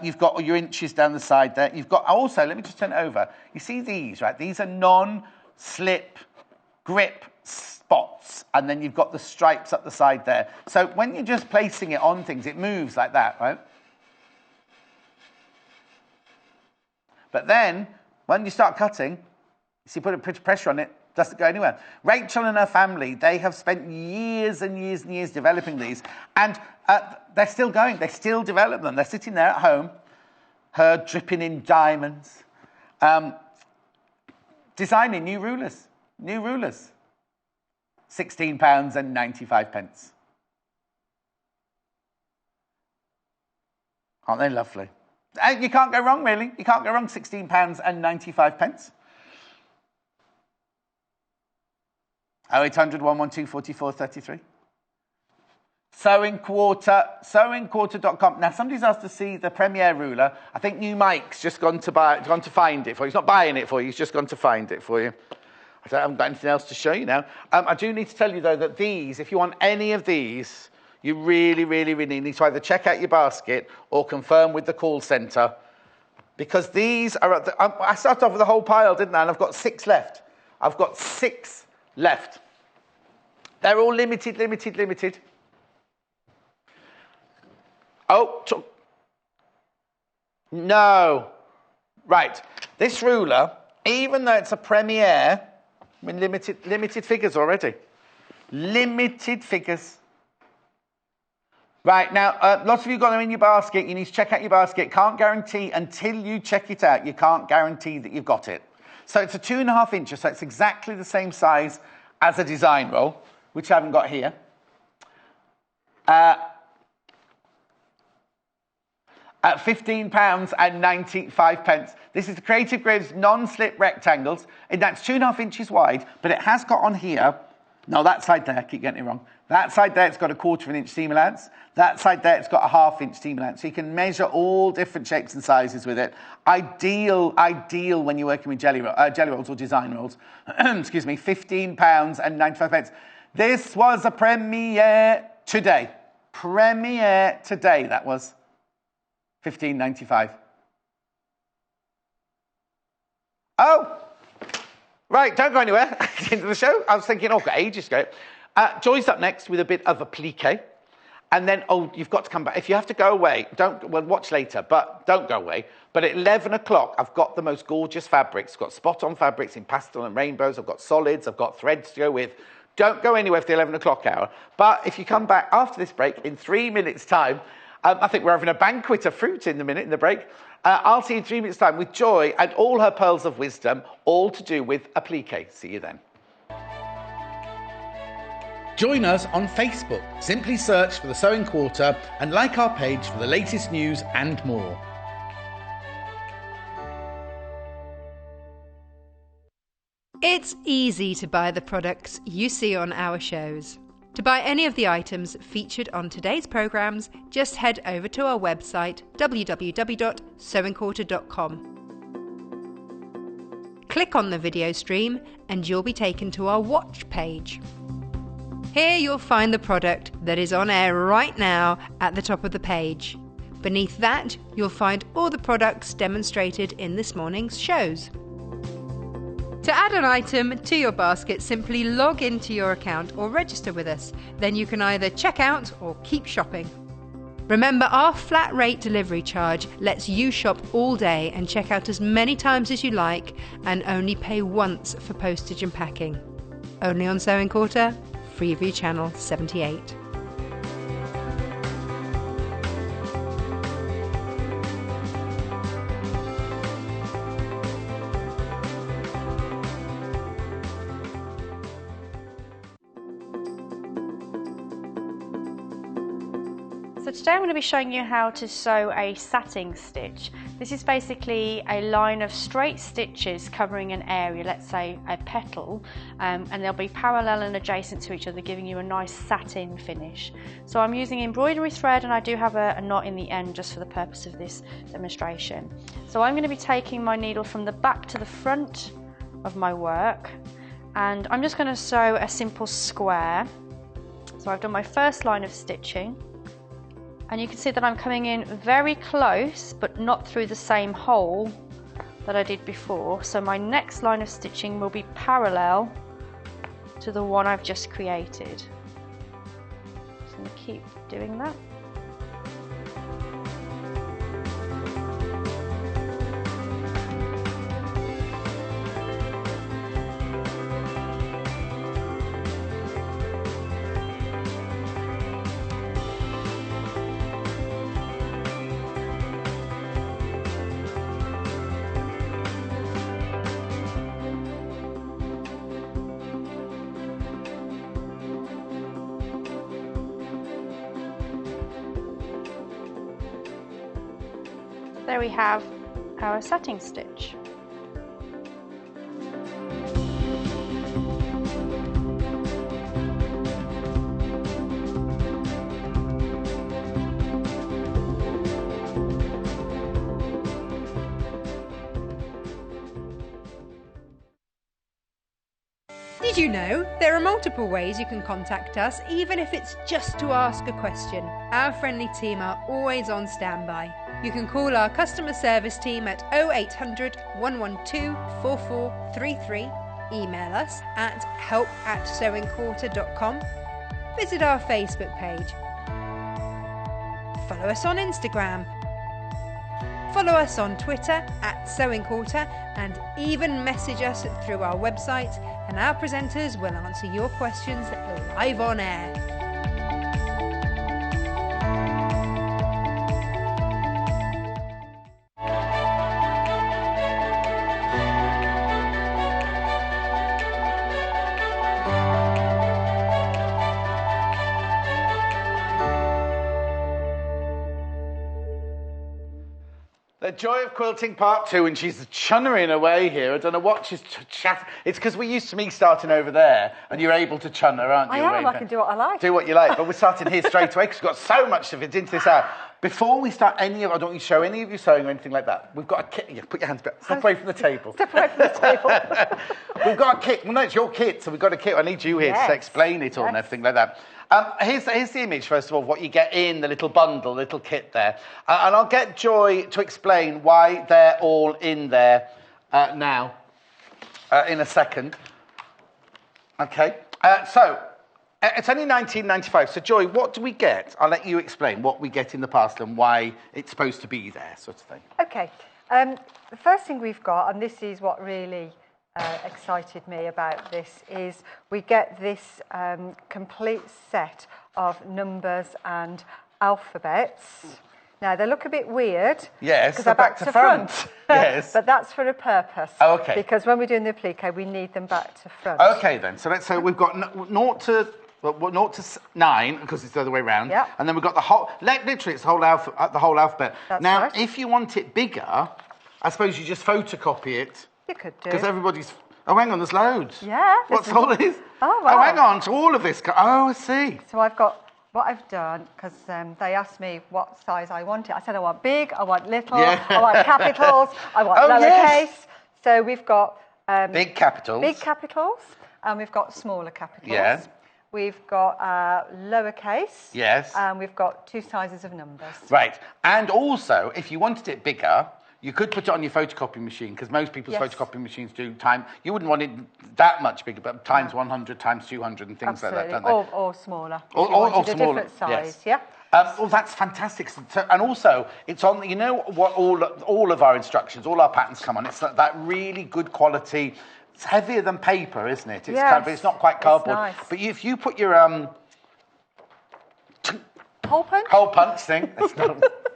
You've got your inches down the side there. You've got also, let me just turn it over. You see these, right? These are non-slip grip spots. And then you've got the stripes up the side there. So when you're just placing it on things, it moves like that, right? But then, when you start cutting, you see, put a bit of pressure on it, doesn't go anywhere. Rachel and her family, they have spent years and years and years developing these. And they're still going. They still develop them. They're sitting there at home. her dripping in diamonds. Designing new rulers. New rulers. £16.95. Aren't they lovely? You can't go wrong, really. You can't go wrong. £16.95. 0800 112 44 33. Sewing Quarter.com. Now, somebody's asked to see the Premiere ruler. I think new Mike's just gone to find it for you. He's not buying it for you. He's just gone to find it for you. I haven't got anything else to show you now. I do need to tell you, though, that these, if you want any of these, you really, really, really need to either check out your basket or confirm with the call centre, because these are I started off with a whole pile, didn't I? And I've got 6 left. I've got 6 left. They're all limited. Oh, no. Right. This ruler, even though it's a Premiere, I mean, limited figures already. Limited figures. Right, now, lots of you got them in your basket. You need to check out your basket. Can't guarantee until you check it out. You can't guarantee that you've got it. So it's a 2.5 inches, so it's exactly the same size as a design roll, which I haven't got here. At £15.95. This is the Creative Grids non-slip rectangles, and that's 2.5 inches wide, but it has got on here, no, that side there, I keep getting it wrong. That side there, it's got a 1/4 inch seam allowance. That side there, it's got a 1/2 inch seam allowance. So you can measure all different shapes and sizes with it. Ideal when you're working with jelly rolls or design rolls. Excuse me, £15.95. This was a premiere today. Premiere today, that was. £15.95. Oh, right, don't go anywhere. Into the show. I was thinking, I've got ages to go. Joy's up next with a bit of appliqué. And then, you've got to come back. If you have to go away, watch later, but don't go away. But at 11 o'clock, I've got the most gorgeous fabrics. I've got spot-on fabrics in pastel and rainbows. I've got solids. I've got threads to go with. Don't go anywhere for the 11 o'clock hour. But if you come back after this break, in 3 minutes' time, I think we're having a banquet of fruit in the break. I'll see you in 3 minutes' time with Joy and all her pearls of wisdom, all to do with appliqué. See you then. Join us on Facebook. Simply search for the Sewing Quarter and like our page for the latest news and more. It's easy to buy the products you see on our shows. To buy any of the items featured on today's programmes, just head over to our website www.sewingquarter.com. Click on the video stream and you'll be taken to our watch page. Here you'll find the product that is on air right now at the top of the page. Beneath that, you'll find all the products demonstrated in this morning's shows. To add an item to your basket, simply log into your account or register with us. Then you can either check out or keep shopping. Remember, our flat rate delivery charge lets you shop all day and check out as many times as you like and only pay once for postage and packing. Only on Sewing Quarter, Freeview Channel 78. So today I'm going to be showing you how to sew a satin stitch. This is basically a line of straight stitches covering an area, let's say a petal, and they'll be parallel and adjacent to each other, giving you a nice satin finish. So I'm using embroidery thread, and I do have a knot in the end just for the purpose of this demonstration. So I'm going to be taking my needle from the back to the front of my work, and I'm just going to sew a simple square. So I've done my first line of stitching. And you can see that I'm coming in very close, but not through the same hole that I did before. So my next line of stitching will be parallel to the one I've just created. Just going to keep doing that. there we have our satin stitch. Did you know there are multiple ways you can contact us, even if it's just to ask a question? Our friendly team are always on standby. You can call our customer service team at 0800 112 4433, email us at help@sewingquarter.com, visit our Facebook page, follow us on Instagram, follow us on Twitter @sewingquarter, and even message us through our website, and our presenters will answer your questions live on air. The joy of quilting part 2, and she's chunnering away here. I don't know what she's chatting. It's because we're used to me starting over there, and you're able to chunner, aren't you? I am. I can do what I like. Do what you like, but we're starting here straight away because we've got so much to fit into this hour. Before we start I don't want you to show any of your sewing or anything like that. We've got a kit. Yeah, put your hands back. Step away from the table. Step away from the table. We've got a kit. Well, no, it's your kit, so we've got a kit. I need you here to explain it all and everything like that. Here's the image, first of all, what you get in the little bundle, little kit there. And I'll get Joy to explain why they're all in there now in a second. Okay. So it's only $19.95. So, Joy, what do we get? I'll let you explain what we get in the parcel and why it's supposed to be there, sort of thing. Okay. The first thing we've got, and this is what really excited me about this, is we get this complete set of numbers and alphabets. Now, they look a bit weird. Yes, because they're back to front. Yes. But that's for a purpose. Oh, okay. Because when we're doing the appliqué, we need them back to front. Okay, then. So let's say we've got 0 to 9, because it's the other way around. Yep. And then we've got the whole, literally it's the whole alphabet. That's now, right. if you want it bigger, I suppose you just photocopy it. You could do. Because everybody's... Oh, hang on, there's loads. Yeah. What's all this? Oh, wow. Oh, hang on, so all of this... Oh, I see. So I've got... What I've done, because they asked me what size I want it. I said I want big, I want little, I want capitals, I want lowercase. Yes. So we've got... big capitals. Big capitals, and we've got smaller capitals. Yes. We've got lowercase. Yes. And we've got 2 sizes of numbers. Right. And also, if you wanted it bigger... You could put it on your photocopy machine, because most people's photocopy machines do time... You wouldn't want it that much bigger, but times 100, times 200 and things like that, don't they? Or smaller. Or a smaller. different size, yes. Well, that's fantastic. So, and also, it's on... You know what all of our instructions, all our patterns come on? It's that really good quality... It's heavier than paper, isn't it? It's kind of, it's not quite cardboard. Nice. But if you put your... Hole punch? Hole punch thing. It's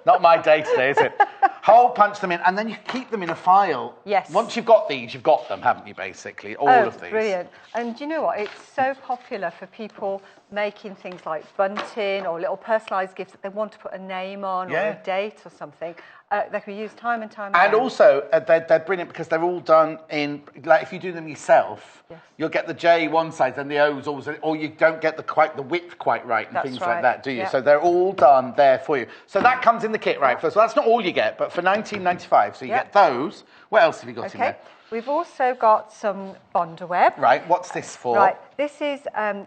not my day today, is it? Hole punch them in, and then you keep them in a file. Yes. Once you've got these, you've got them, haven't you, basically? All of these. Brilliant. And do you know what? It's so popular for people making things like bunting or little personalised gifts that they want to put a name on or a date or something. They can be used time and time again. And also, they're brilliant because they're all done in... Like, if you do them yourself, you'll get the J one side and the O's also... Or you don't get the width quite right and things like that, do you? So they're all done there for you. So that comes in the kit, right? So that's not all you get, but for $19.95, so you get those. What else have you got in there? We've also got some Bonder web. Right, what's this for? Right, this is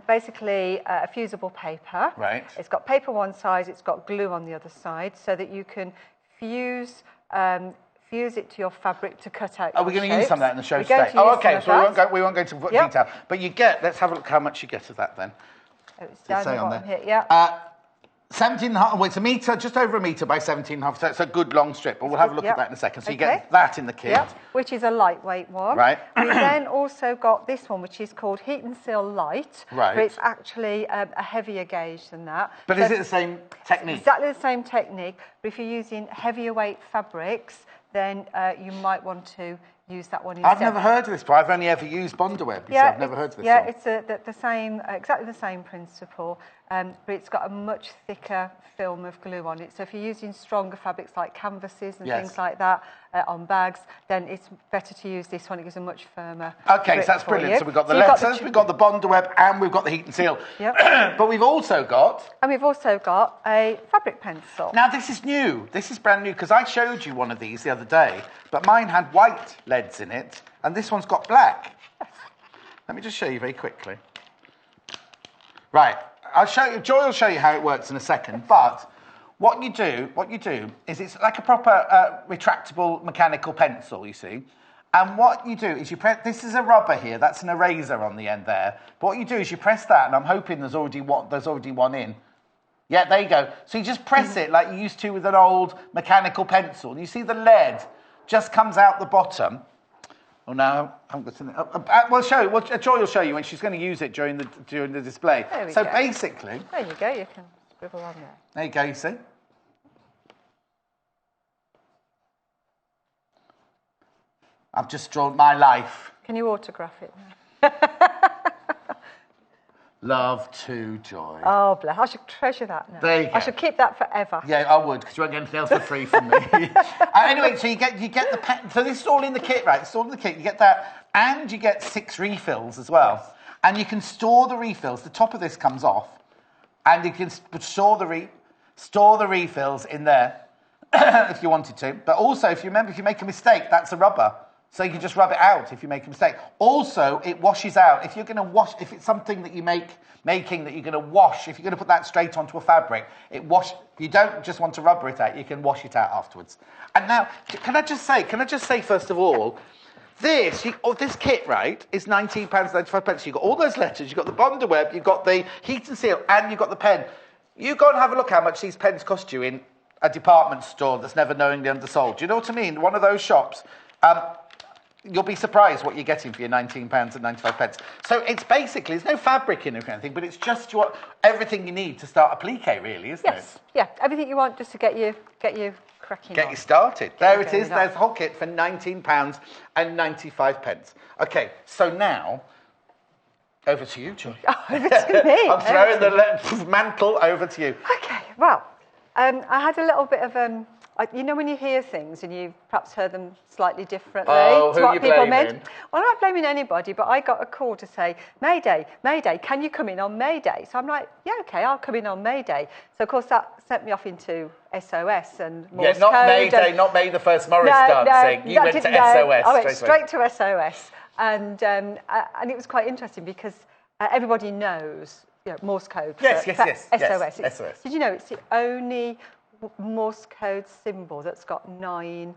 basically a fusible paper. Right. It's got paper one side, it's got glue on the other side, so that you can fuse it to your fabric to cut out. Are we going to use some of that in the show today? Okay, so we won't go into detail. But you get, let's have a look how much you get of that then. Oh, it's down the bottom here, 17.5, well, it's a metre, just over a metre by 17.5, so it's a good long strip, but we'll have a look at that in a second. So you get that in the kit. Which is a lightweight one. Right. We then also got this one, which is called Heat and Seal Light. Right. But it's actually a heavier gauge than that. But is it the same technique? Exactly the same technique, but if you're using heavier weight fabrics, then you might want to use that one instead. I've never heard of this, but I've only ever used Bonder web. I've never heard of this one. It's the same, exactly the same principle. but it's got a much thicker film of glue on it. So if you're using stronger fabrics like canvases and things like that on bags, then it's better to use this one. It gives a much firmer Okay, grip so that's for brilliant. you. So we've got the letters, we've got the Bonder web, and we've got the heat and seal. Yep. But we've also got... And we've also got a fabric pencil. Now, this is new. This is brand new, because I showed you one of these the other day, but mine had white leads in it, and this one's got black. Let me just show you very quickly. Right, I'll show you. Joy will show you how it works in a second. But what you do is it's like a proper retractable mechanical pencil. You see, and what you do is you press. This is a rubber here. That's an eraser on the end there. But what you do is you press that, and I'm hoping there's already one in. Yeah, there you go. So you just press it like you used to with an old mechanical pencil. And you see the lead just comes out the bottom. Oh, no, I haven't got something. We'll show you. Joy will show you when she's going to use it during the display. There we so go. basically... There you go. You can scribble on there. There you go, you see. I've just drawn my life. Can you autograph it now? Love to Joy. Oh, bless. I should treasure that now. There you go. I should keep that forever. Yeah, I would, because you won't get anything else for free from me. Anyway, so you get the pen. So this is all in the kit, right? It's all in the kit. You get that, and you get 6 refills as well. And you can store the refills. The top of this comes off, and you can store the refills in there if you wanted to. But also, if you make a mistake, that's a rubber. So you can just rub it out if you make a mistake. Also, it washes out. If you're going to wash, if it's something that you making that you're going to wash, if you're going to put that straight onto a fabric, you don't just want to rubber it out, you can wash it out afterwards. And now, can I just say first of all, this kit, right, is £19.95. You've got all those letters, you've got the Bonder web, you've got the heat and seal, and you've got the pen. You go and have a look how much these pens cost you in a department store that's never knowingly undersold. Do you know what I mean? One of those shops. You'll be surprised what you're getting for your £19.95. So it's basically, there's no fabric in it or anything, but it's just everything you need to start applique, really, isn't it? Yes, yeah, everything you want just to get you cracking Get on. you started. There it is. on. There's the whole kit for £19.95. Okay, so now, over to you, Joy. Over to me. I'm throwing the mantle over to you. Okay, well, I had a little bit of... you know when you hear things and you've perhaps heard them slightly differently to what who you people blaming? meant? Well, I'm not blaming anybody, but I got a call to say, Mayday, can you come in on May Day? So I'm like, yeah, okay, I'll come in on May Day. So, of course, that sent me off into SOS and Morse not code. May Day, not May the 1st Morris dancing. You went to SOS. I went away. straight to SOS. And it was quite interesting because everybody knows Morse code for Yes. SOS. Did you know it's the only Morse code symbol that's got 9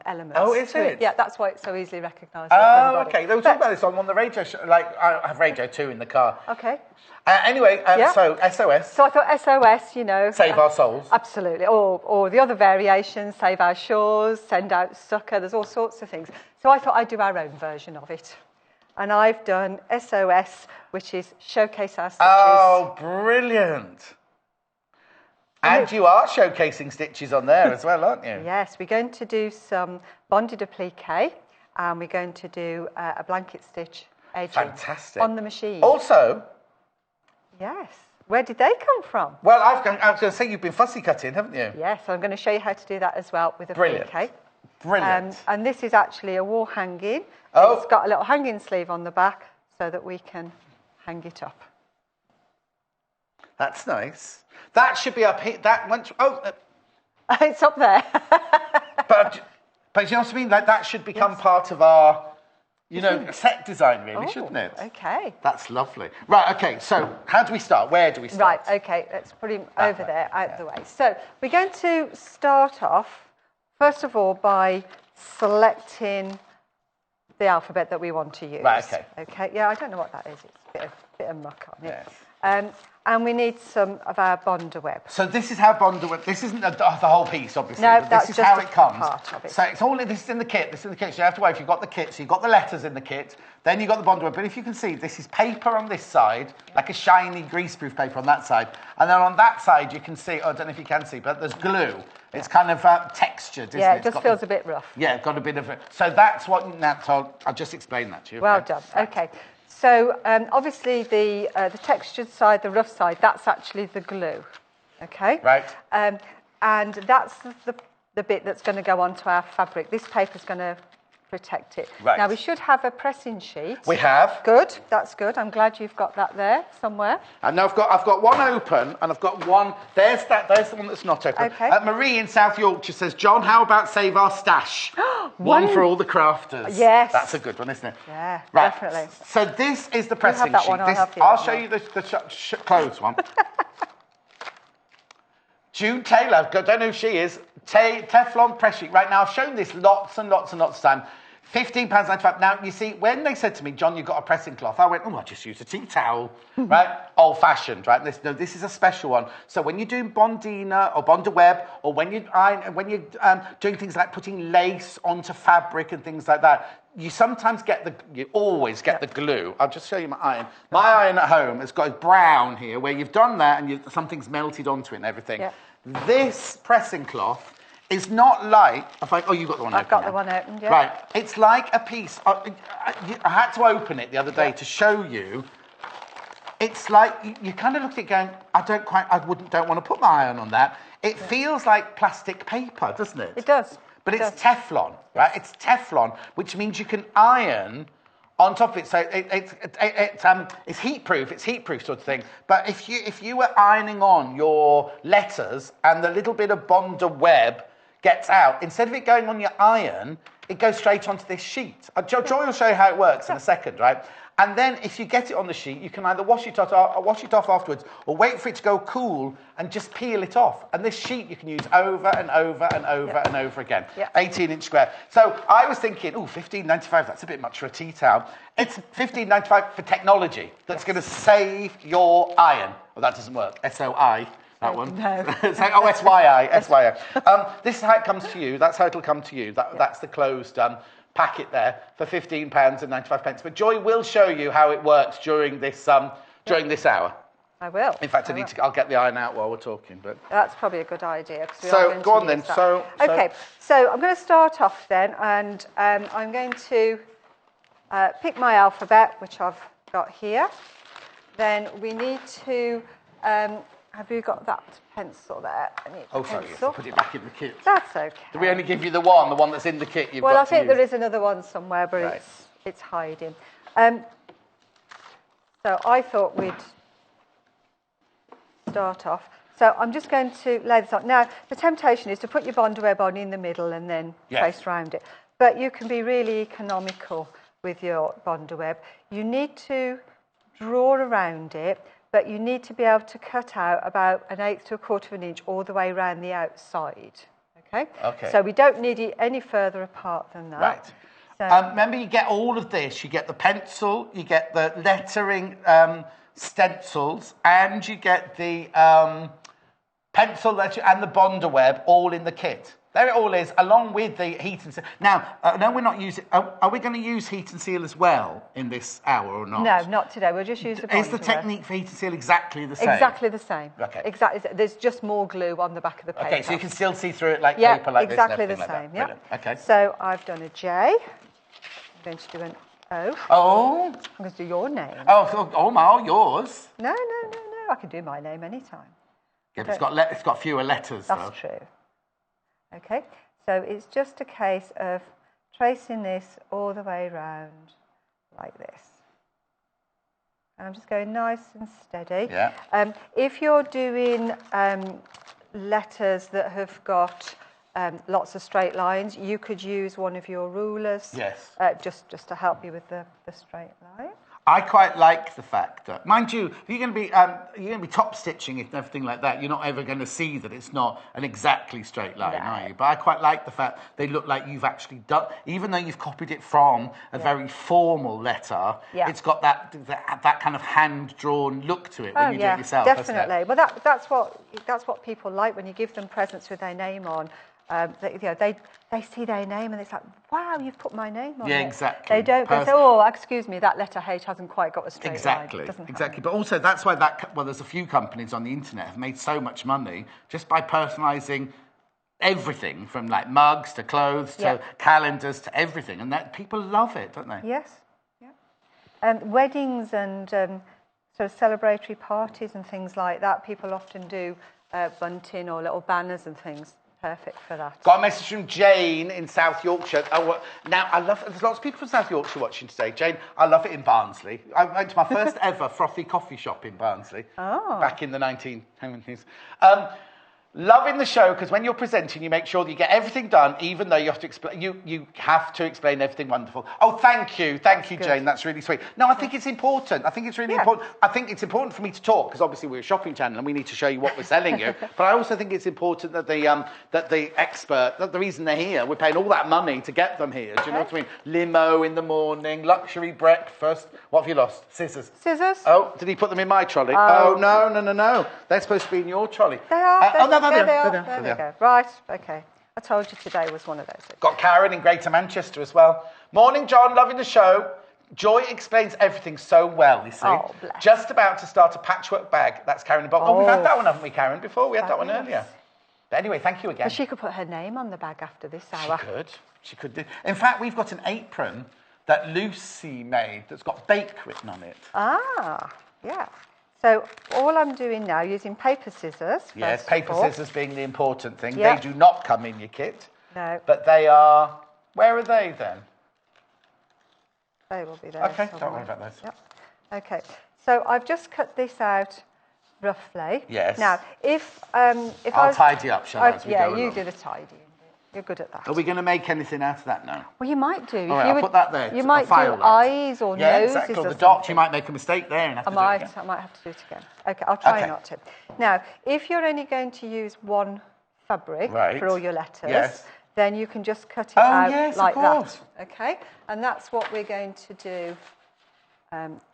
elements. Oh, is it? Yeah, that's why it's so easily recognisable. Oh, okay. They were talking about this on the radio show. Like, I have radio 2 in the car. Okay. Anyway, so SOS. So I thought SOS, Save our souls. Absolutely. Or the other variations, save our shores, send out succour. There's all sorts of things. So I thought I'd do our own version of it. And I've done SOS, which is showcase our stitches. Oh, brilliant. And you are showcasing stitches on there as well, aren't you? Yes, we're going to do some bonded applique, and we're going to do a blanket stitch edging. Fantastic. On the machine. Also... Yes. Where did they come from? Well, I was going to say you've been fussy cutting, haven't you? Yes, I'm going to show you how to do that as well with applique. Brilliant. And this is actually a wall hanging. Oh. It's got a little hanging sleeve on the back so that we can hang it up. That's nice. That should be up here. That once. It's up there. but you know what I mean? Like that should become part of our, set design, really, shouldn't it? Okay. That's lovely. Right. Okay. So how do we start? Where do we start? Right. Okay. Let's put him over there, out of the way. So we're going to start off first of all by selecting the alphabet that we want to use. Right. Okay. Okay. Yeah. I don't know what that is. It's a bit of muck on it. Yes. And we need some of our Bonder web. So this is how Bonder web. This isn't the whole piece, obviously. No, but that's this is just how it comes. part of it. So it's all. This is in the kit. So you have to wait. If you've got the kit, so you've got the letters in the kit. Then you've got the Bonder web. But if you can see, this is paper on this side, like a shiny greaseproof paper on that side, and then on that side you can see. I don't know if you can see, but there's glue. It's kind of textured, isn't it? Yeah, it just feels a bit rough. Yeah, it's got a bit of it. So that's what. I'll just explain that to you. Well done. Okay. So obviously the textured side, the rough side, that's actually the glue, okay? Right. And that's the bit that's going to go onto our fabric. This paper's going to protect it. Right. Now we should have a pressing sheet. We have. Good, that's good. I'm glad you've got that there somewhere. And now I've got one open, and I've got one. There's the one that's not open. Okay. Marie in South Yorkshire says, John, how about save our stash? One for all the crafters. Yes. That's a good one, isn't it? Yeah, right. definitely. So this is the pressing that sheet. one, I'll have the I'll other show one. you the clothes one. June Taylor, I don't know who she is. Teflon press sheet. Right now, I've shown this lots and lots and lots of time. £15.95. Now, you see, when they said to me, John, you've got a pressing cloth, I went, oh, I'll just use a tea towel, right? Old-fashioned, right? This is a special one. So when you're doing bondina or bondaweb, or when you're doing things like putting lace onto fabric and things like that, you sometimes you always get the glue. I'll just show you my iron. My iron at home has got a brown here, where you've done that and something's melted onto it and everything. Yeah. This pressing cloth is not like... you've got the one open. I've got the one open, yeah. Right. It's like a piece... I had to open it the other day to show you. It's like... You kind of look at it going, I don't want to put my iron on that. It feels like plastic paper, doesn't it? It does. But it's Teflon, right? It's Teflon, which means you can iron on top of it. So it's heat-proof. It's heat-proof sort of thing. But if you were ironing on your letters and the little bit of bondaweb gets out, instead of it going on your iron, it goes straight onto this sheet. Joy will show you how it works in a second, right? And then if you get it on the sheet, you can either wash it off afterwards, or wait for it to go cool and just peel it off. And this sheet you can use over and over and over and over again. 18-inch square. So I was thinking, $15.95, that's a bit much for a tea towel. It's $15.95 for technology that's going to save your iron. Well, that doesn't work. SOI. That one. No. SYI. This is how it comes to you. That's how it'll come to you. That's the closed packet there for £15.95. But Joy will show you how it works during this hour. I will. In fact, I'll get the iron out while we're talking. But that's probably a good idea. So go on then. Okay. So I'm going to start off then, and I'm going to pick my alphabet, which I've got here. Then we need to. Have you got that pencil there? Sorry, you have to put it back in the kit. That's okay. Do we only give you the one that's in the kit you've got Well, I think there is another one somewhere, but it's hiding. So I thought we'd start off. So I'm just going to lay this on. Now, the temptation is to put your bondaweb on in the middle and then trace around it. But you can be really economical with your bondaweb. You need to draw around it, but you need to be able to cut out about 1/8 to 1/4 of an inch all the way around the outside. Okay? So we don't need it any further apart than that. Right. So, remember, you get all of this. You get the pencil, you get the lettering stencils, and you get the pencil letter and the bondaweb all in the kit. There it all is, along with the heat and seal. Now, no, we're not using... Are we going to use heat and seal as well in this hour or not? No, not today. We'll just use the bondaweb. Is the technique for heat and seal exactly the same? Exactly the same. Okay. Exactly. There's just more glue on the back of the paper. Okay, so you can still see through it like paper like exactly this. The same. Yeah, exactly the same. Okay. So I've done a J. I'm going to do an O. Oh. I'm going to do your name. Yours. No. I can do my name anytime. Yeah, but it's got fewer letters. That's true. Okay, so it's just a case of tracing this all the way around like this. And I'm just going nice and steady. Yeah. If you're doing letters that have got lots of straight lines, you could use one of your rulers. Yes. Just to help you with the straight line. I quite like the fact that, mind you, you're going to be top stitching it and everything like that. You're not ever going to see that it's not an exactly straight line, are you? But I quite like the fact they look like you've actually done, even though you've copied it from a very formal letter. Yeah. It's got that kind of hand drawn look to it when you do it yourself. Definitely. Well, that's what people like when you give them presents with their name on. They see their name and it's like, wow, you've put my name on it. Yeah, exactly. They don't go, oh, excuse me, that letter H hasn't quite got a straight exactly. line. Exactly. But also that's why there's a few companies on the internet have made so much money just by personalising everything from like mugs to clothes to calendars to everything, and that people love it, don't they? Yes. Yeah. Weddings and sort of celebratory parties and things like that, people often do bunting or little banners and things. Perfect for that. Got a message from Jane in South Yorkshire. Now, there's lots of people from South Yorkshire watching today. Jane, I love it in Barnsley. I went to my first ever frothy coffee shop in Barnsley back in the 1970s. Loving the show because when you're presenting, you make sure that you get everything done, even though you have to explain. You have to explain everything wonderful. Oh, thank you, Jane. That's really sweet. No, I think it's important. I think it's really important. I think it's important for me to talk because obviously we're a shopping channel and we need to show you what we're selling you. But I also think it's important that the expert, that the reason they're here, we're paying all that money to get them here. Do you know what I mean? Limo in the morning, luxury breakfast. What have you lost? Scissors. Scissors. Oh, did he put them in my trolley? Oh no. They're supposed to be in your trolley. They are. There they go. Right, okay. I told you today was one of those. Got Karen in Greater Manchester as well. Morning, John. Loving the show. Joy explains everything so well, you see. Oh, bless. Just about to start a patchwork bag. That's Karen in Bolton. Oh, we've had that one, haven't we, Karen, before? We had that one earlier. But anyway, thank you again. But she could put her name on the bag after this hour. She could do. In fact, we've got an apron that Lucy made that's got bake written on it. Ah, yeah. So all I'm doing now, using paper scissors. Yes, paper scissors being the important thing. Yep. They do not come in your kit. No. But they are... Where are they then? They will be there. Okay, don't worry about those. Yep. Okay, so I've just cut this out roughly. Yes. Now, if I'll tidy up, shall I? As we go along? You do the tidying. You're good at that. Are we going to make anything out of that now? Well, you might do. All right, I'll put that there. You might do eyes or noses exactly. or The something. dots, you might make a mistake there and have to do it again. I might have to do it again. Okay, I'll try not to. Now, if you're only going to use one fabric for all your letters, then you can just cut it out like that. Okay, and that's what we're going to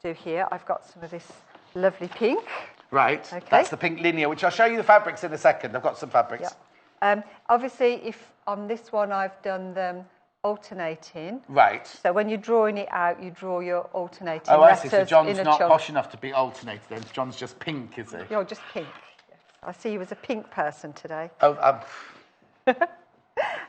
do here. I've got some of this lovely pink. Right, okay. That's the pink linear, which I'll show you the fabrics in a second. I've got some fabrics. Obviously, if on this one I've done them alternating. Right. So when you're drawing it out, you draw your alternating letters. Oh, I see. So John's in a not chunk. posh enough to be alternated then. John's just pink, is he? You're just pink. Yes. I see you as a pink person today. Oh,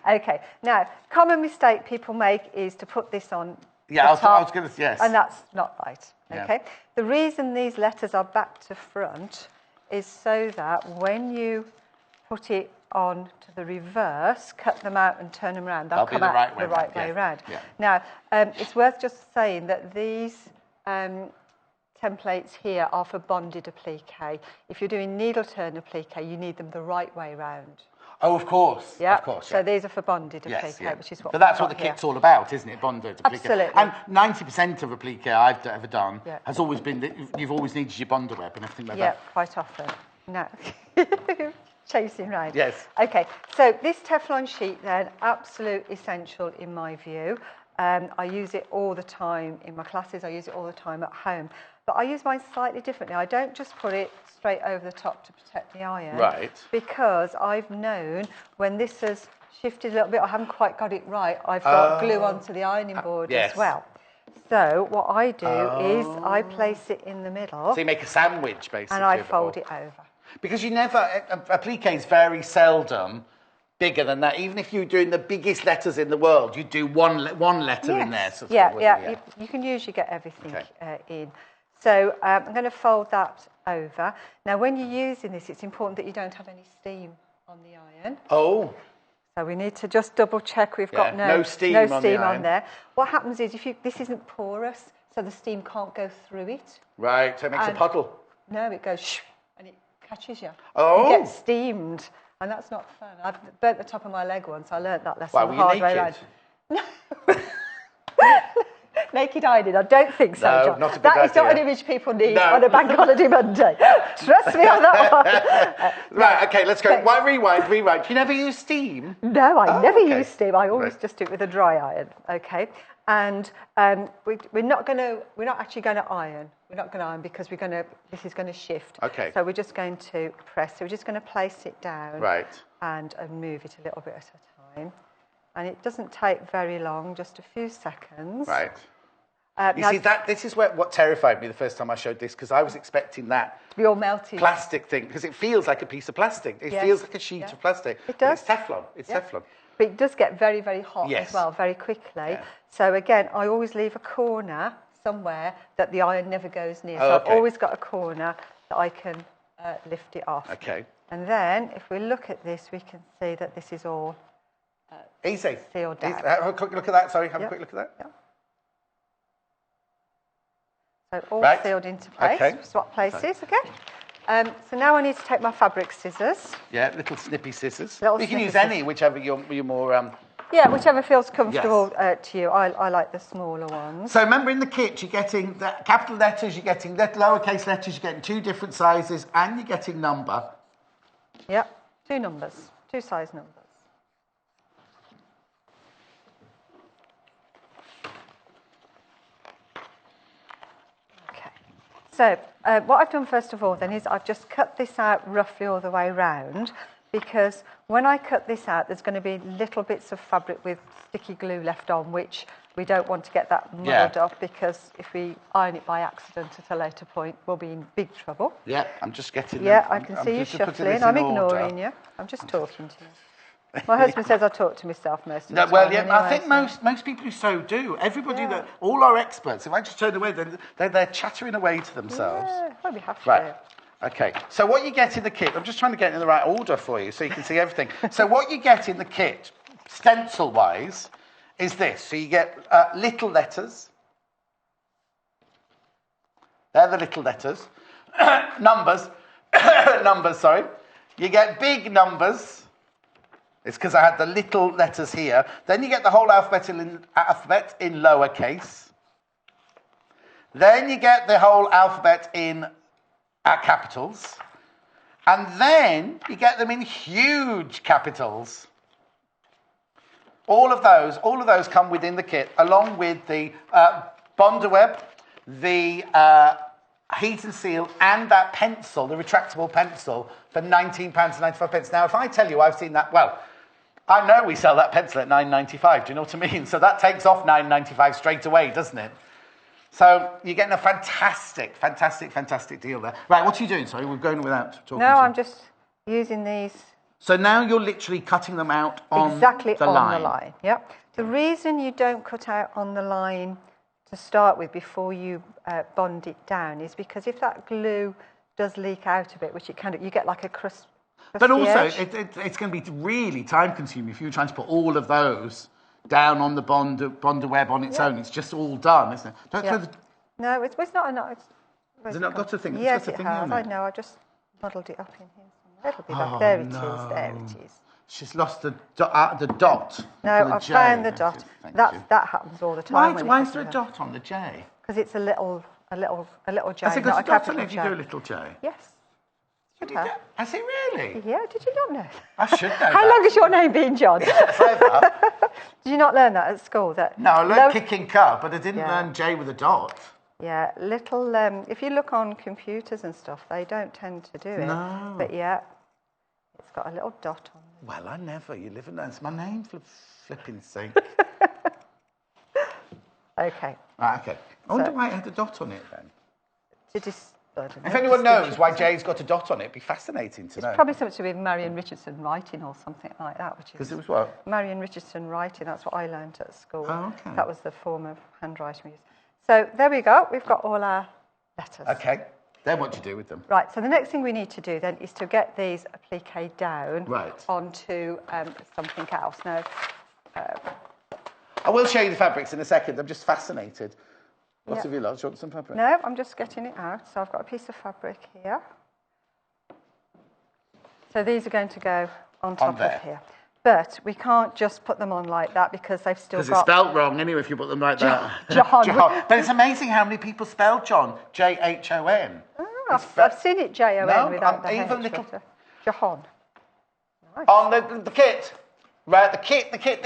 Okay. Now, common mistake people make is to put this on I was going to, yes. And that's not right, okay? Yeah. The reason these letters are back to front is so that when you put it on to the reverse, cut them out and turn them around, they'll come out the right way around. Yeah. Now, it's worth just saying that these templates here are for bonded applique. If you're doing needle turn applique, you need them the right way round. Oh, of course. Yeah. Of course. So these are for bonded applique, which is what. But that's what the kit's all about, isn't it? Bonded applique. Absolutely. And 90% of applique I've ever done has always been that you've always needed your bonder web and everything like that. Yeah, quite often. No. Chasing round. Yes. Okay. So this Teflon sheet then, absolute essential in my view. I use it all the time in my classes. I use it all the time at home. But I use mine slightly differently. I don't just put it straight over the top to protect the iron. Right. Because I've known when this has shifted a little bit, I haven't quite got it right, I've got glue onto the ironing board as well. So what I do is I place it in the middle. So you make a sandwich, basically. And I fold it over. Because you never, applique is very seldom bigger than that. Even if you're doing the biggest letters in the world, you do one letter in there. Sort of, you can usually get everything in. So I'm going to fold that over. Now, when you're using this, it's important that you don't have any steam on the iron. Oh. So we need to just double check we've got no steam on there. What happens is this isn't porous, so the steam can't go through it. Right, so it makes a puddle. No, it goes shh, and it catches you. Oh. You get steamed, and that's not fun. I've burnt the top of my leg once. I learnt that lesson the hard way around. Naked ironing? I don't think so, John. Not a good that is not idea. an image people need on a bank holiday Monday. Trust me on that one. Right, okay, let's go. Rewind. You never use steam? No, I never use steam. I always just do it with a dry iron, okay? And we're not actually going to iron. We're not going to iron because this is going to shift. Okay. So we're just going to press. So we're just going to place it down. Right. And move it a little bit at a time. And it doesn't take very long, just a few seconds. Right. You see, this is what terrified me the first time I showed this, because I was expecting that to be all melted plastic thing, because it feels like a piece of plastic. It feels like a sheet of plastic. It does. But it's Teflon. It's Teflon. But it does get very, very hot as well, very quickly. Yeah. So again, I always leave a corner somewhere that the iron never goes near. Oh, so okay. I've always got a corner that I can lift it off. Okay. And then if we look at this, we can see that this is all Easy. sealed down. Have a quick look at that. Sorry, have a quick look at that. Yep. So all Right. sealed into place. Okay. Swap places, okay? So now I need to take my fabric scissors. Yeah, little snippy scissors. Little You can use snippy any, whichever you're more... Yeah, whichever feels comfortable to you. I like the smaller ones. So remember, in the kit, you're getting the capital letters, you're getting lowercase letters, you're getting 2 different sizes, and you're getting number. Yep, 2 numbers, 2 size numbers. Okay, so what I've done first of all then is I've just cut this out roughly all the way round, because when I cut this out, there's going to be little bits of fabric with sticky glue left on, which we don't want to get that muddled up, because if we iron it by accident at a later point, we'll be in big trouble. Yeah, I'm just getting them. Yeah, I can see you shuffling. I'm ignoring you. I'm just talking to you. My husband says I talk to myself most of the time. Well, yeah, anyway, I think most people who sew do. Everybody that, all our experts, if I just turn away, they're chattering away to themselves. Yeah, well, we have to. Right. Okay, so what you get in the kit, I'm just trying to get it in the right order for you so you can see everything. So what you get in the kit, stencil-wise, is this. So you get little letters. They're the little letters. Numbers. Numbers, sorry. You get big numbers. It's because I had the little letters here. Then you get the whole alphabet in lowercase. Then you get the whole alphabet in capitals. And then you get them in huge capitals. All of those come within the kit, along with the Bondaweb, the heat and seal, and that pencil, the retractable pencil, for £19.95. Now, if I tell you I've seen that, well, I know we sell that pencil at £9.95. Do you know what I mean? So that takes off £9.95 straight away, doesn't it? So you're getting a fantastic, fantastic, fantastic deal there. Right, what are you doing? Sorry, we're going without talking. No, I'm just using these. So now you're literally cutting them out on exactly the on line. the line. Yep. The reason you don't cut out on the line to start with before you bond it down is because if that glue does leak out a bit, which it kind of, you get like a crust. But also, it's going to be really time-consuming if you're trying to put all of those down on the Bondaweb on its own. It's just all done, isn't it? Don't throw the... No, it's not a... Has it not got a thing? Yes, it has. I know. I just muddled it up in here. It'll be back. There it is. There it is. She's lost the dot. No, I've found the dot. That happens all the time. Why is there a dot on the J? Because it's a little J, Has it got a dot on it if you do a little J? Yes. Has it really? Yeah, did you not know? I should know How long has your name been, John? Forever. Did you not learn that at school? No, I learned kicking cup, but I didn't learn J with a dot. Yeah, little... if you look on computers and stuff, they don't tend to do it. No. But yeah, it's got a little dot on it. Well, I never. You live in that. It's my name, for flipping sake. Okay. Right, okay. I wonder why it had a dot on it then. If anyone knows why J's got a dot on it, it'd be fascinating to know. It's probably something to do with Marion Richardson writing or something like that. Because it was what? Marion Richardson writing, that's what I learned at school. Oh, okay. That was the form of handwriting we used. So there we go, we've got all our letters. Okay, then what do you do with them? Right, so the next thing we need to do then is to get these appliqué down onto something else. Now, I will show you the fabrics in a second, I'm just fascinated. What have you lost? Do you want some fabric? No, I'm just getting it out. So I've got a piece of fabric here. So these are going to go on top of here. But we can't just put them on like that because they've still got... Because it's spelt wrong anyway if you put them like that. John. But it's amazing how many people spell John, J-H-O-N. Oh, I've seen it J-O-N without the even H. little... John. Nice. On the kit. Right, the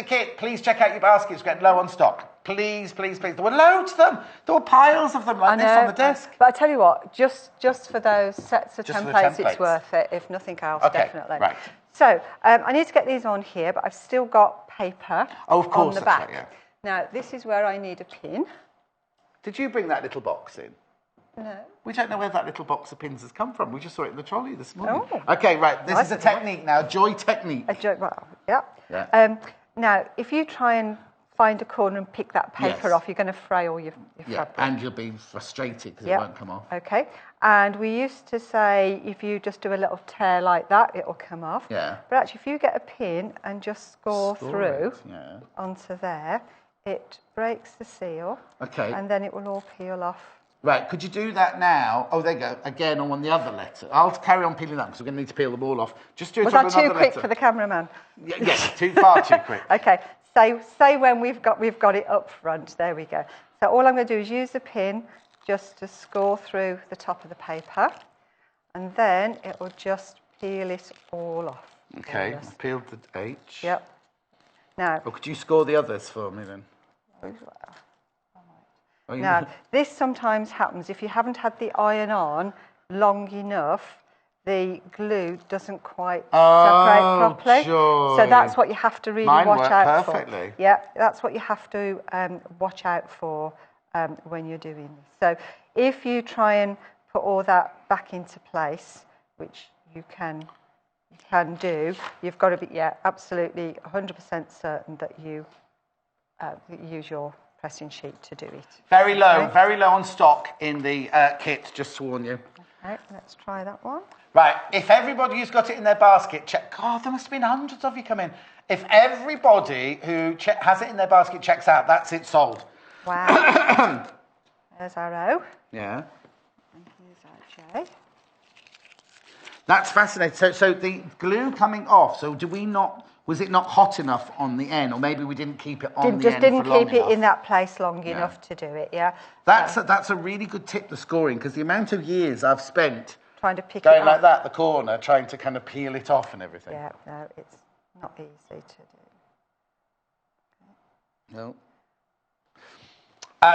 kit. Please check out your baskets. It's getting low on stock. Please, please, please. There were loads of them. There were piles of them like this on the desk. But I tell you what, just for those sets of templates, it's worth it. If nothing else, definitely. Right. So I need to get these on here, but I've still got paper on the back. Right, yeah. Now, this is where I need a pin. Did you bring that little box in? No. We don't know where that little box of pins has come from. We just saw it in the trolley this morning. Oh. Okay, right. This is a technique now. Joy technique. Yeah. Now, if you try and find a corner and pick that paper off, you're going to fray all your fabric. And you'll be frustrated because it won't come off. Okay. And we used to say if you just do a little tear like that, it'll come off. Yeah. But actually, if you get a pin and just score through onto there, it breaks the seal. Okay. And then it will all peel off. Right, could you do that now? Oh, there you go. Again, on the other letter. I'll carry on peeling that because we're going to need to peel them all off. Just do it on another letter. Was that too quick for the cameraman? Yes, far too quick. Okay, say when we've got it up front. There we go. So all I'm going to do is use the pin just to score through the top of the paper, and then it will just peel it all off. Okay, I've peeled the H. Yep. Now. Or could you score the others for me then? Now, this sometimes happens if you haven't had the iron on long enough. The glue doesn't quite separate properly. Joy. So that's what you have to really watch out for. Perfectly. Yeah, that's what you have to watch out for when you're doing this. So if you try and put all that back into place, which you can do, you've got to be absolutely 100% certain that you use your pressing sheet to do it. Very low on stock in the kit, just to warn you. Okay, let's try that one. Right, if everybody who's got it in their basket, God, there must have been hundreds of you come in. If everybody who has it in their basket checks out, that's it sold. Wow. There's our O. Yeah. And here's our J. That's fascinating. So the glue coming off, so was it not hot enough on the end, or maybe we didn't keep it on the end didn't for long keep it enough? in that place long enough to do it, That's a really good tip, the scoring, because the amount of years I've spent trying to pick going it like up. that, the corner, trying to kind of peel it off and everything. Yeah, no, it's not easy to do. No.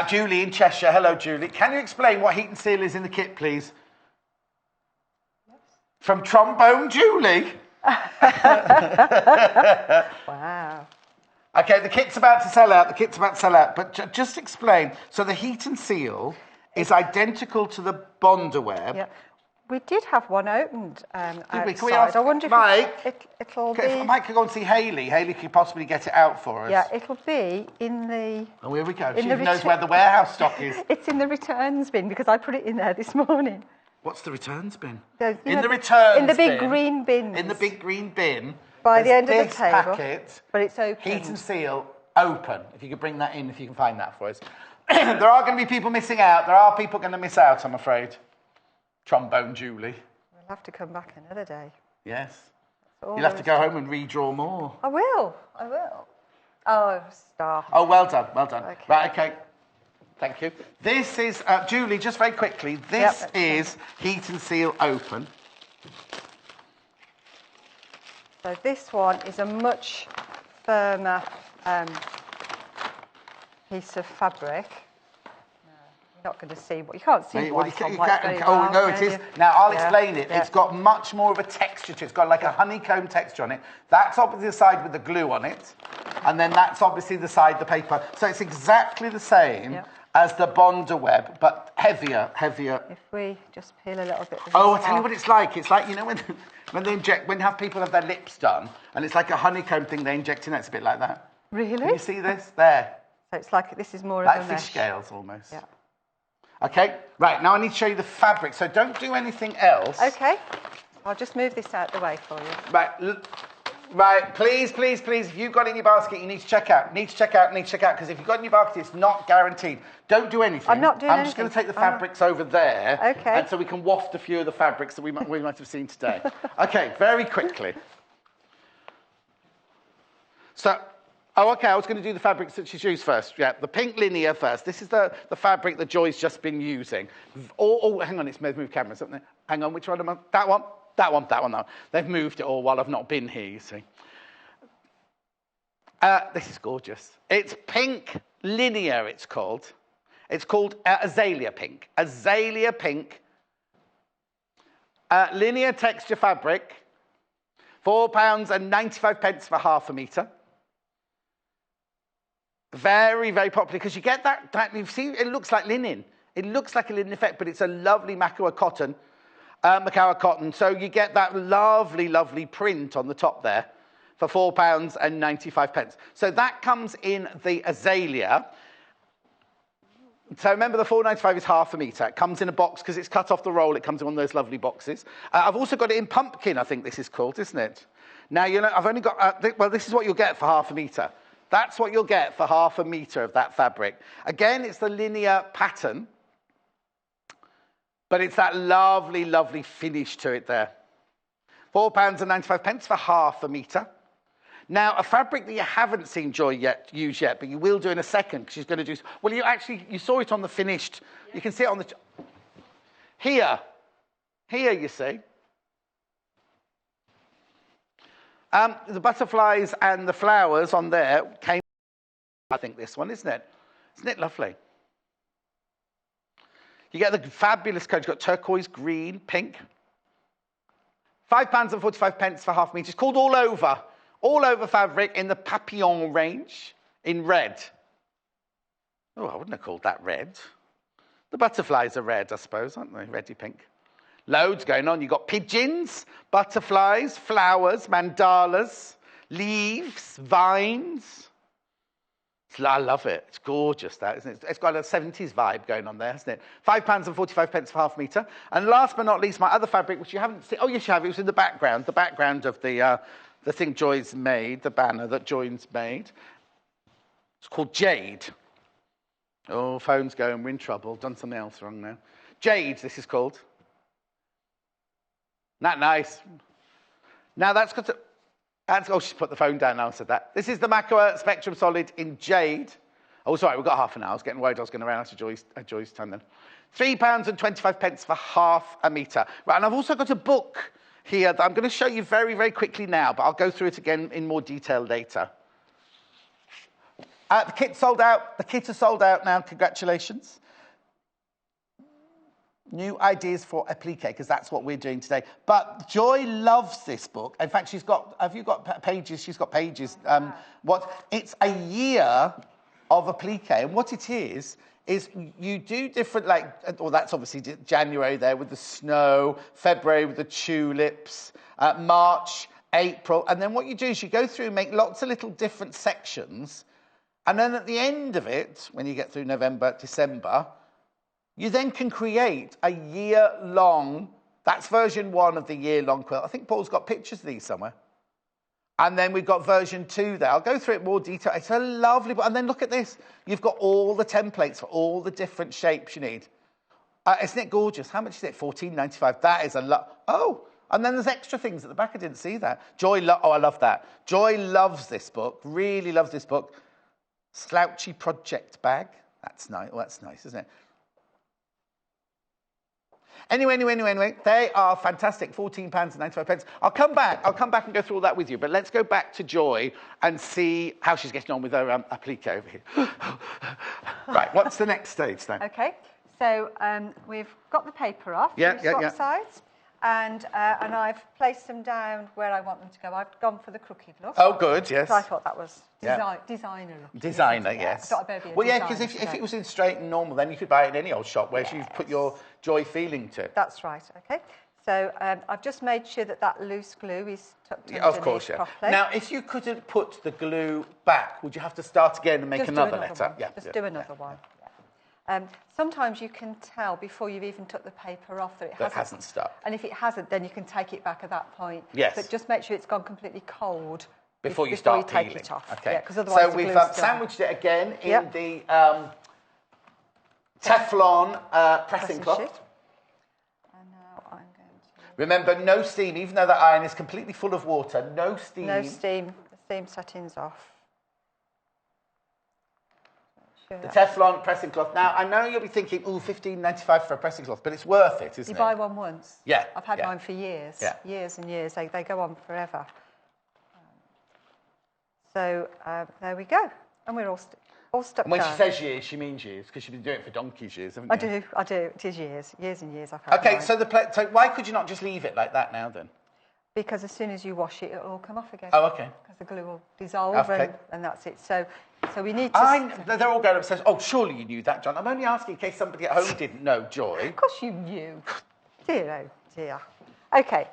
Julie in Cheshire. Hello, Julie. Can you explain what heat and seal is in the kit, please? Yes. From Trombone Julie. Wow. Okay, the kit's about to sell out. But just explain. So the heat and seal is identical to the Bonderweb. Yeah. We did have one opened outside. Can we ask I wonder Mike? if it'll be... Mike could go and see Hayley. Hayley could possibly get it out for us. Yeah, it'll be in the... Oh, here we go. She knows where the warehouse stock is. It's in the returns bin because I put it in there this morning. What's the returns bin? In the big green bin. In the big green bin. By the end of the table. Packet, but it's open. Heat and seal open. If you could bring that in, if you can find that for us. There are going to be people missing out. There are people going to miss out, I'm afraid. Trombone Julie. We'll have to come back another day. Yes. You'll have to go home and redraw more. I will. Oh, star. Oh, well done. Okay. Right, okay. Thank you. This is, Julie, just very quickly, this is heat and seal open. So this one is a much firmer piece of fabric. You're not going to see what you can't see. It is. Now I'll explain it. It's got much more of a texture to it. It's got like a honeycomb texture on it. That's obviously the side with the glue on it, and then that's obviously the side the paper. So it's exactly the same as the Bonderweb, but heavier. If we just peel a little bit. I'll tell you what it's like. It's like, you know, when people have their lips done, and it's like a honeycomb thing they inject in. It's a bit like that. Really? Can you see this there? So it's like this is more like of a mesh. Fish scales almost. Yeah. Okay, right, now I need to show you the fabric, so don't do anything else. Okay, I'll just move this out the way for you. Right, please, if you've got it in your basket, you need to check out, because if you've got it in your basket, it's not guaranteed. Don't do anything. I'm not doing anything. I'm just going to take the fabrics over there, okay, and so we can waft a few of the fabrics that we might have seen today. Okay, very quickly. So... Oh, okay, I was going to do the fabrics that she's used first. Yeah, the pink linear first. This is the fabric that Joy's just been using. Oh, hang on, it's moved cameras, haven't they? Hang on, which one am I? That one. They've moved it all while I've not been here, you see. This is gorgeous. It's pink linear, it's called. It's called azalea pink. Azalea pink. Linear texture fabric. £4.95 for half a metre. Very, very popular because you get that you see, it looks like linen. It looks like a linen effect, but it's a lovely Macawa cotton. So you get that lovely, lovely print on the top there. for £4.95. So that comes in the azalea. So remember, the £4.95 is half a metre. It comes in a box because it's cut off the roll. It comes in one of those lovely boxes. I've also got it in pumpkin, I think this is called, isn't it? Now, you know, I've only got, well, this is what you'll get for half a metre. That's what you'll get for half a metre of that fabric. Again, it's the linear pattern, but it's that lovely, lovely finish to it there. £4.95 for half a metre. Now, a fabric that you haven't seen Joy use yet, but you will do in a second, because she's going to do... Well, you saw it on the finished... Yeah. You can see it on the... Here, you see. The butterflies and the flowers on there came... I think this one, isn't it? Isn't it lovely? You get the fabulous colours. You've got turquoise, green, pink. £5.45 for half a metre. It's called All Over fabric in the papillon range in red. Oh, I wouldn't have called that red. The butterflies are red, I suppose, aren't they? Reddy pink. Loads going on. You've got pigeons, butterflies, flowers, mandalas, leaves, vines. I love it. It's gorgeous, that, isn't it? It's got a 70s vibe going on there, hasn't it? £5.45 for half a metre. And last but not least, my other fabric, which you haven't seen. Oh, yes, you have. It was in the background of the thing Joy's made, the banner that Joy's made. It's called Jade. Oh, phone's going. We're in trouble. Done something else wrong now. Jade, this is called. Isn't that nice? Now that's got to... oh, she's put the phone down now and said that. This is the Makua Spectrum Solid in Jade. Oh, sorry, we've got half an hour. I was getting worried I was going to run out of Joy's time then. £3.25 for half a metre. Right, and I've also got a book here that I'm going to show you very, very quickly now, but I'll go through it again in more detail later. The kit's sold out. The kits are sold out now. Congratulations. New ideas for appliqué, because that's what we're doing today. But Joy loves this book. In fact, she's got, have you got pages? She's got pages. It's a year of appliqué. And what it is you do different, like, well, that's obviously January there with the snow, February with the tulips, March, April. And then what you do is you go through and make lots of little different sections. And then at the end of it, when you get through November, December, you then can create a year-long, that's version 1 of the year-long quilt. I think Paul's got pictures of these somewhere. And then we've got version 2 there. I'll go through it in more detail. It's a lovely book. And then look at this. You've got all the templates for all the different shapes you need. Isn't it gorgeous? How much is it? £14.95. That is a lot. Oh, and then there's extra things at the back. I didn't see that. Joy, oh, I love that. Joy loves this book, really loves this book. Slouchy project bag. That's nice. Oh, that's nice, isn't it? Anyway, they are fantastic, £14.95. I'll come back and go through all that with you, but let's go back to Joy and see how she's getting on with her appliqué over here. Right, what's the next stage then? Okay, so we've got the paper off, swap sides, and I've placed them down where I want them to go. I've gone for the crooked look. Oh, good, yes. So I thought that was designer look. Designer, yes. Well, yeah, because if it was in straight and normal, then you could buy it in any old shop where you've put your Joy feeling to it. That's right, okay. So I've just made sure that loose glue is tucked underneath of course, yeah. properly. Now, if you couldn't put the glue back, would you have to start again and make another letter? One. Yeah, do another one. Yeah. Sometimes you can tell before you've even took the paper off that it hasn't stuck. And if it hasn't, then you can take it back at that point. Yes. But just make sure it's gone completely cold before you start take peeling. it off. Okay. Yeah, otherwise so we've sandwiched it again in the Teflon pressing cloth. Sheet. And now I'm going to... Remember, no steam, even though that iron is completely full of water, no steam. No steam. The steam setting's off. The Teflon pressing cloth. Now, I know you'll be thinking, ooh, £15.95 for a pressing cloth, but it's worth it, isn't it? You buy one once. Yeah. I've had mine for years. Yeah. Years and years. They go on forever. So there we go. And we're all stuck And when down. she says years, she means years, because she's been doing it for donkey's years, haven't you? I do. It is years and years I've had Okay, mine. so why could you not just leave it like that now, then? Because as soon as you wash it, it'll all come off again. Oh, okay. Because the glue will dissolve and that's it. So we need to... They're all going upstairs. Oh, surely you knew that, John. I'm only asking in case somebody at home didn't know, Joy. Of course you knew. Dear, oh dear. Okay.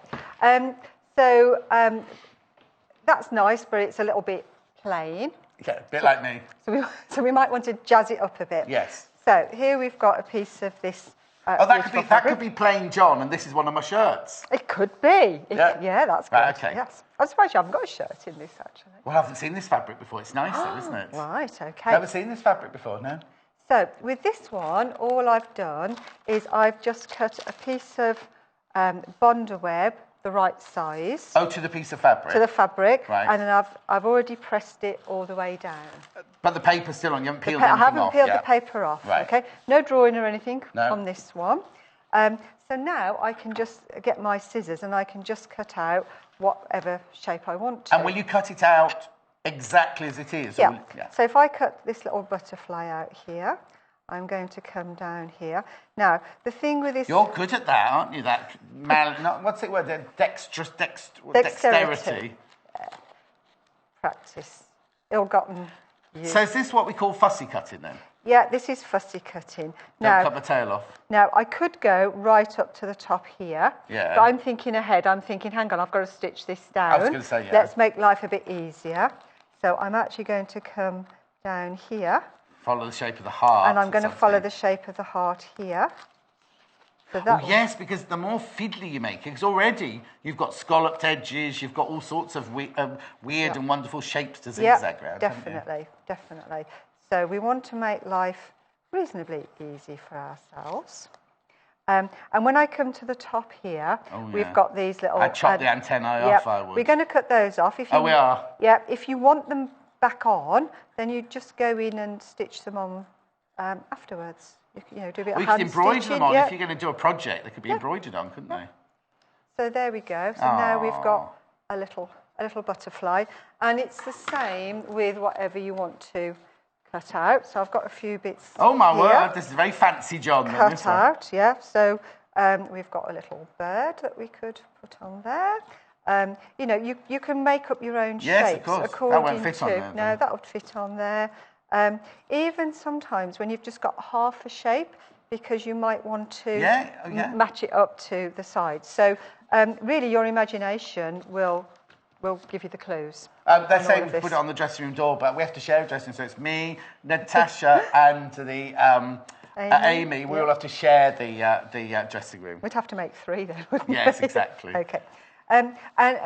So that's nice, but it's a little bit plain. Yeah, a bit like me. So we might want to jazz it up a bit. Yes. So here we've got a piece of this. That could be plain John, and this is one of my shirts. It could be. Yeah, that's good. Right, okay. Yes. I'm surprised you haven't got a shirt in this, actually. Well, I haven't seen this fabric before. It's nice, though, isn't it? Right, okay. Never seen this fabric before, no? So with this one, all I've done is I've just cut a piece of Bonder web, the right size. Oh, to the piece of fabric? To the fabric. Right. And then I've already pressed it all the way down. But the paper's still on. You haven't peeled anything off. I haven't peeled the paper off. Right. Okay. No drawing or anything on this one. So now I can just get my scissors and I can just cut out whatever shape I want to. And will you cut it out exactly as it is? Yeah. So if I cut this little butterfly out here, I'm going to come down here. Now, the thing with this... You're good at that, aren't you? What's the word? Dexterity. Practice. Ill-gotten use. So is this what we call fussy cutting then? Yeah, this is fussy cutting. Don't cut my tail off. Now, I could go right up to the top here. Yeah. But I'm thinking ahead. I'm thinking, hang on, I've got to stitch this down. I was going to say, yeah. Let's make life a bit easier. So I'm actually going to come down here. Follow the shape of the heart. And I'm going to follow the shape of the heart here. So that yes, because the more fiddly you make it, because already you've got scalloped edges, you've got all sorts of weird and wonderful shapes to zigzag around. Definitely. So we want to make life reasonably easy for ourselves. And when I come to the top here, we've got these little... I'd chop the antennae off, I would. We're going to cut those off. We are? Yeah, if you want them back on, then you just go in and stitch them on afterwards. You know, do a bit of hand stitching. We could embroider them on. If you're going to do a project, they could be embroidered on, couldn't they? So there we go. So now we've got a little butterfly. And it's the same with whatever you want to cut out. So I've got a few bits Oh, my word. This is very fancy, John. Cut out, yeah. So we've got a little bird that we could put on there. You know, you can make up your own shapes. Of course. According That won't fit on there. No, that would fit on there. Even sometimes when you've just got half a shape, because you might want to match it up to the sides. So really your imagination will give you the clues. They're saying we put it on the dressing room door, but we have to share a dressing room. So it's me, Natasha, and the Amy. We all have to share the dressing room. We'd have to make 3 then, wouldn't we? Yes, exactly. Okay. And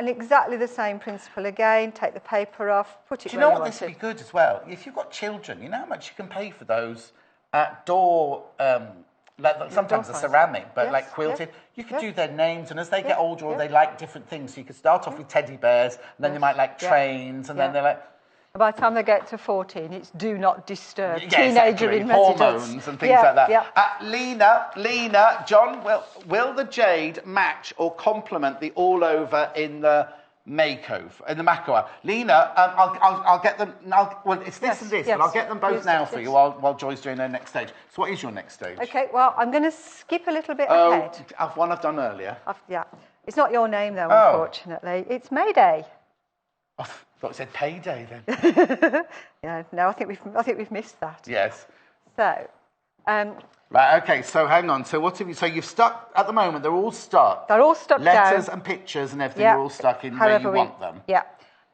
exactly the same principle again. Take the paper off, put it Do you know what this would be good as well? If you've got children, you know how much you can pay for those door... like sometimes the ceramic, but like quilted, you could do their names, and as they get older, they like different things. So you could start off with teddy bears, and then they might like trains, and then they're like... By the time they get to 14, it's do not disturb. Yeah, Teenager exactly. in residence. Hormones and things like that. Lena, John, will the jade match or complement the all over in the makeover, in the makeover? Lena, I'll get them. Well, it's this and this, but I'll get them both now for you while Joy's doing her next stage. So what is your next stage? Okay, well, I'm going to skip a little bit ahead. One I've done earlier. It's not your name, though, unfortunately. It's Mayday. I thought it said payday then. No, I think we've missed that. Yes. So, right. Okay. So hang on. So what have you? So you've stuck at the moment. They're all stuck. They're all stuck down. Letters and pictures and everything are all stuck in where you want them. Yeah.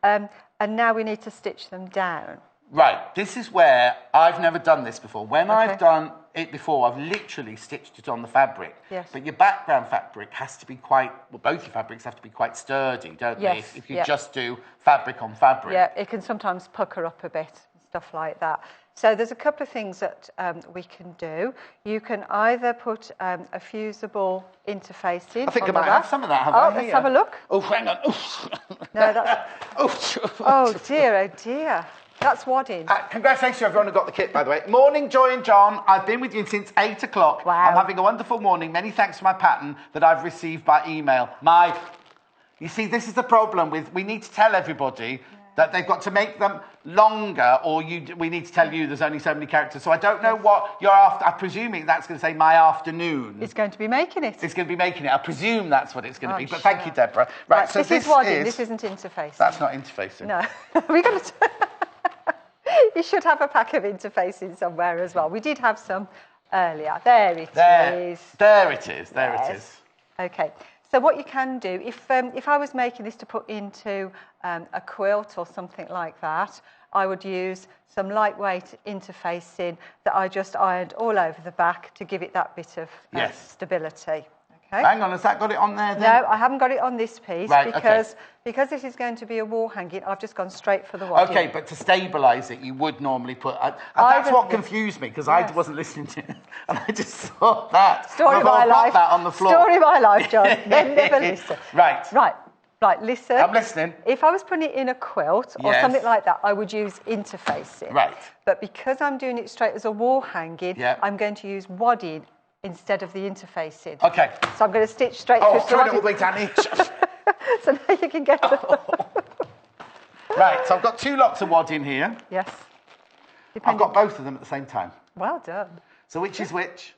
And now we need to stitch them down. Right. This is where I've never done this before. When I've done it before, I've literally stitched it on the fabric. Yes. But your background fabric has to be quite... Well, both your fabrics have to be quite sturdy, don't they? If you just do fabric on fabric. Yeah, it can sometimes pucker up a bit and stuff like that. So there's a couple of things that we can do. You can either put a fusible interface in. I think I might have some of that, let's have a look. Oh, hang on. No, that's... oh, dear. That's wadding. Congratulations to everyone who got the kit, by the way. Morning, Joy and John. I've been with you since 8 o'clock. Wow. I'm having a wonderful morning. Many thanks for my pattern that I've received by email. You see, this is the problem with... We need to tell everybody that they've got to make them longer, or we need to tell you there's only so many characters. So I don't know what you're after. I'm presuming that's going to say my afternoon. It's going to be making it. It's going to be making it. I presume that's what it's going to be. But thank you, Deborah. Right, so this is wadding. This isn't interfacing. That's not interfacing. No. We're going to... You should have a pack of interfacing somewhere as well. We did have some earlier. There it is. There it is. Okay. So what you can do, if I was making this to put into a quilt or something like that, I would use some lightweight interfacing that I just ironed all over the back to give it that bit of stability. Okay. Hang on, has that got it on there then? No, I haven't got it on this piece Right, because this is going to be a wall hanging. I've just gone straight for the wadding. Okay, but to stabilise it, you would normally put... that's what confused me, because I wasn't listening to it, and I just saw that. Story of my life. That on the floor. Story of my life, John. Then never listen. Right, listen. I'm listening. If I was putting it in a quilt or something like that, I would use interfacing. Right. But because I'm doing it straight as a wall hanging, I'm going to use wadding instead of the interfacing. Okay. So I'm going to stitch straight through. Turn it all the way down each. So now you can get the... Right, so I've got 2 lots of wadding here. Yes. I've got both of them at the same time. Well done. So which is which?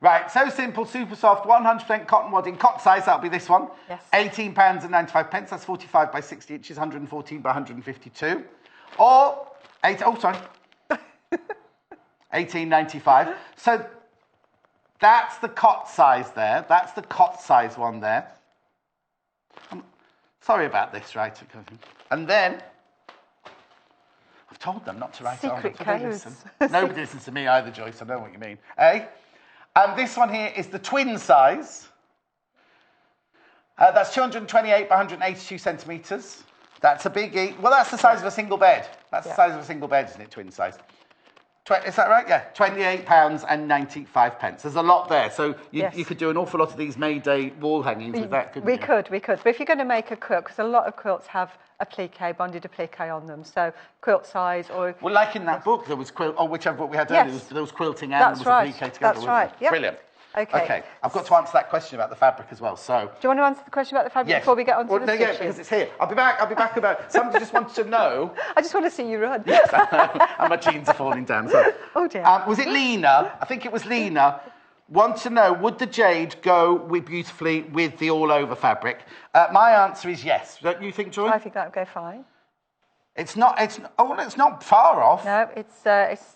Right, so simple, super soft, 100% cotton wadding, cot size, that'll be this one. Yes. £18.95, that's 45 by 60 inches, 114 by 152. Or, £18.95. So that's the cot size there. That's the cot size one there. Sorry about this, right? And then, I've told them not to write secret it on. codes. Nobody listens to me either, Joyce. I know what you mean. Eh? And this one here is the twin size. That's 228 by 182 centimetres. That's a biggie. Well, that's the size of a single bed. That's the size of a single bed, isn't it? Twin size. Is that right? Yeah. £28.95. There's a lot there. So you could do an awful lot of these May Day wall hangings with that, couldn't you? We could. But if you're going to make a quilt, because a lot of quilts have appliqué, bonded appliqué on them, so quilt size or... Well, like in that book, there was whichever book we had earlier, there was quilting and there was appliqué together. That's right. Yep. Brilliant. Okay. I've got to answer that question about the fabric as well. So, do you want to answer the question about the fabric before we get on to the stitches? Yeah, because it's here. I'll be back about. Somebody just wants to know. I just want to see you run. Yes, I know. And my jeans are falling down. So. Oh dear. Was it Lena? I think it was Lena. Want to know, would the jade go beautifully with the all-over fabric? My answer is yes. Don't you think, Joy? I think that would go fine. It's not far off. No, it's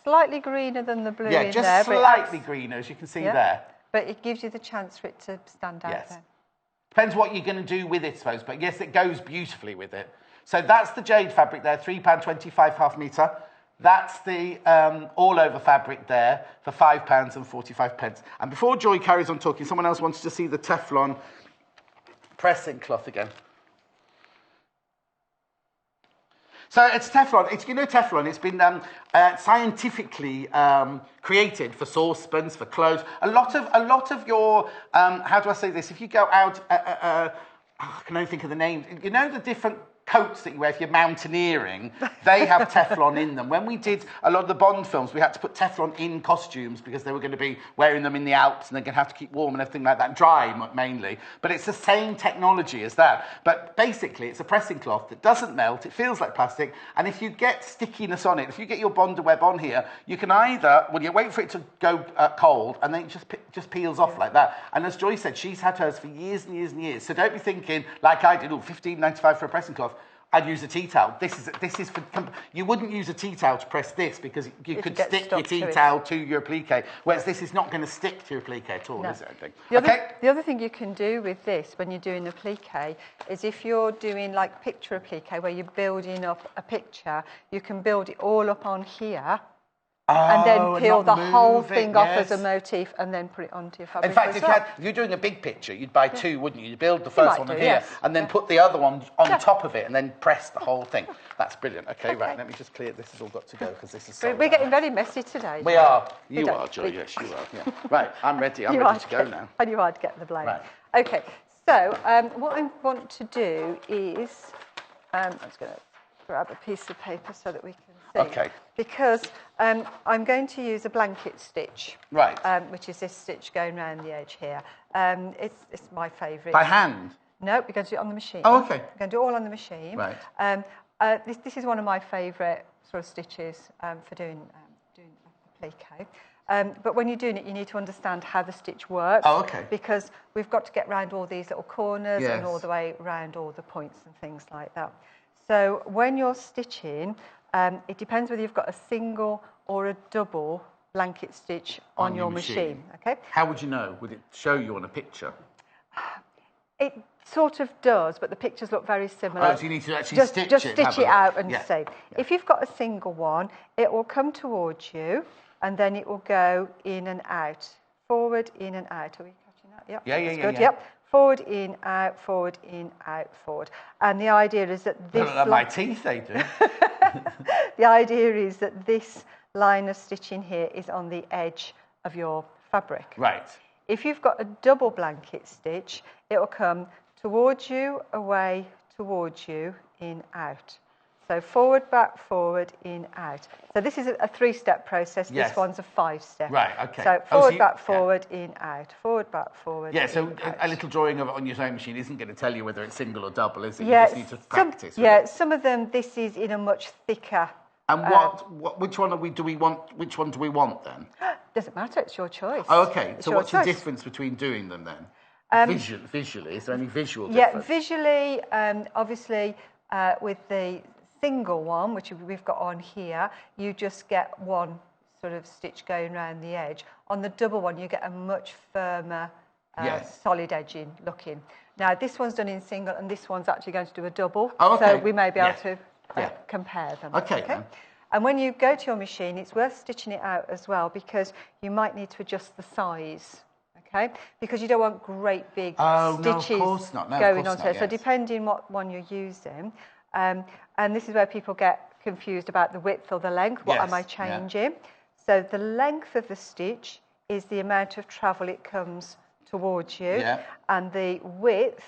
slightly greener than the blue in there. Yeah, just slightly greener, as you can see there. But it gives you the chance for it to stand out there. Depends what you're going to do with it, I suppose. But yes, it goes beautifully with it. So that's the jade fabric there, £3.25 half metre. That's the all-over fabric there for £5.45. And before Joy carries on talking, someone else wants to see the Teflon pressing cloth again. So it's Teflon. Teflon. It's been scientifically created for saucepans, for clothes. A lot of your how do I say this? If you go out, I can only think of the names. You know the different coats that you wear if you're mountaineering, they have Teflon in them. When we did a lot of the Bond films, we had to put Teflon in costumes because they were going to be wearing them in the Alps and they're going to have to keep warm and everything like that, dry mainly. But it's the same technology as that. But basically, it's a pressing cloth that doesn't melt, it feels like plastic, and if you get stickiness on it, if you get your Bonder web on here, you can either, you wait for it to go cold and then it just peels off like that. And as Joy said, she's had hers for years and years and years. So don't be thinking, like I did, $15.95 for a pressing cloth. I'd use a tea towel. This is for. You wouldn't use a tea towel to press this because you could stick your tea towel to your appliqué. Whereas this is not going to stick to your appliqué at all, is it? I think. The other thing you can do with this when you're doing appliqué is if you're doing like picture appliqué where you're building up a picture, you can build it all up on here. And then peel the whole thing off as a motif and then put it onto your fabric. In fact, if you're doing a big picture, you'd buy two, wouldn't you? You'd build the first one here and then put the other one on top of it and then press the whole thing. That's brilliant. Okay, right, let me just clear. This has all got to go because this is so We're getting very messy today. We are. You are, Joy. Yes, you are. Yeah. Right, I'm ready. I'm ready to go now. And you are to get the blame. Right. Okay, so what I want to do is, I'm just going to grab a piece of paper so that we can see. Okay. Because I'm going to use a blanket stitch. Right. Which is this stitch going around the edge here. It's my favourite. By hand? No, we're going to do it on the machine. Oh, okay. We're going to do it all on the machine. Right. This is one of my favourite sort of stitches for doing appliqué. But when you're doing it, you need to understand how the stitch works. Oh, okay. Because we've got to get round all these little corners and all the way round all the points and things like that. So when you're stitching, it depends whether you've got a single or a double blanket stitch on your machine. Okay. How would you know? Would it show you on a picture? It sort of does, but the pictures look very similar. Oh, so you need to actually stitch it. Stitch it out and yeah. see. Yeah. If you've got a single one, it will come towards you, and then it will go in and out. Forward, in and out. Are we catching that? Yep. Yeah, That's yeah, good. yeah. Yep. Forward, in, out, forward, in, out, forward. And the idea is that this... Like my teeth, they do. The idea is that this line of stitching here is on the edge of your fabric. Right. If you've got a double blanket stitch, it will come towards you, away, towards you, in, out. So forward, back, forward, in, out. So this is a 3-step process. Yes. This one's a 5-step. Right, okay. So forward, back, forward, in, out. Forward, back, forward, Yeah, so in, out. a little drawing of it on your sewing machine isn't going to tell you whether it's single or double, is it? Yeah, You just need to practice with it. some of them, this is in a much thicker... And which one do we want? Which one do we want then? Doesn't matter, it's your choice. Oh, okay. It's So your what's choice. the difference between doing them then? Visually, is there any visual difference? Yeah, visually, obviously, with the single one, which we've got on here, you just get one sort of stitch going around the edge. On the double one, you get a much firmer, Yes. solid edging looking. Now, this one's done in single, and this one's actually going to do a double. Oh, okay. So we may be able to Yeah. compare them. Okay, then. And when you go to your machine, it's worth stitching it out as well, because you might need to adjust the size. Okay, because you don't want great big stitches of course not. No, going of course onto not, it. So yes. depending what one you're using, and this is where people get confused about the width or the length. What Yes, am I yeah. changing? So the length of the stitch is the amount of travel it comes towards you, Yeah. and the width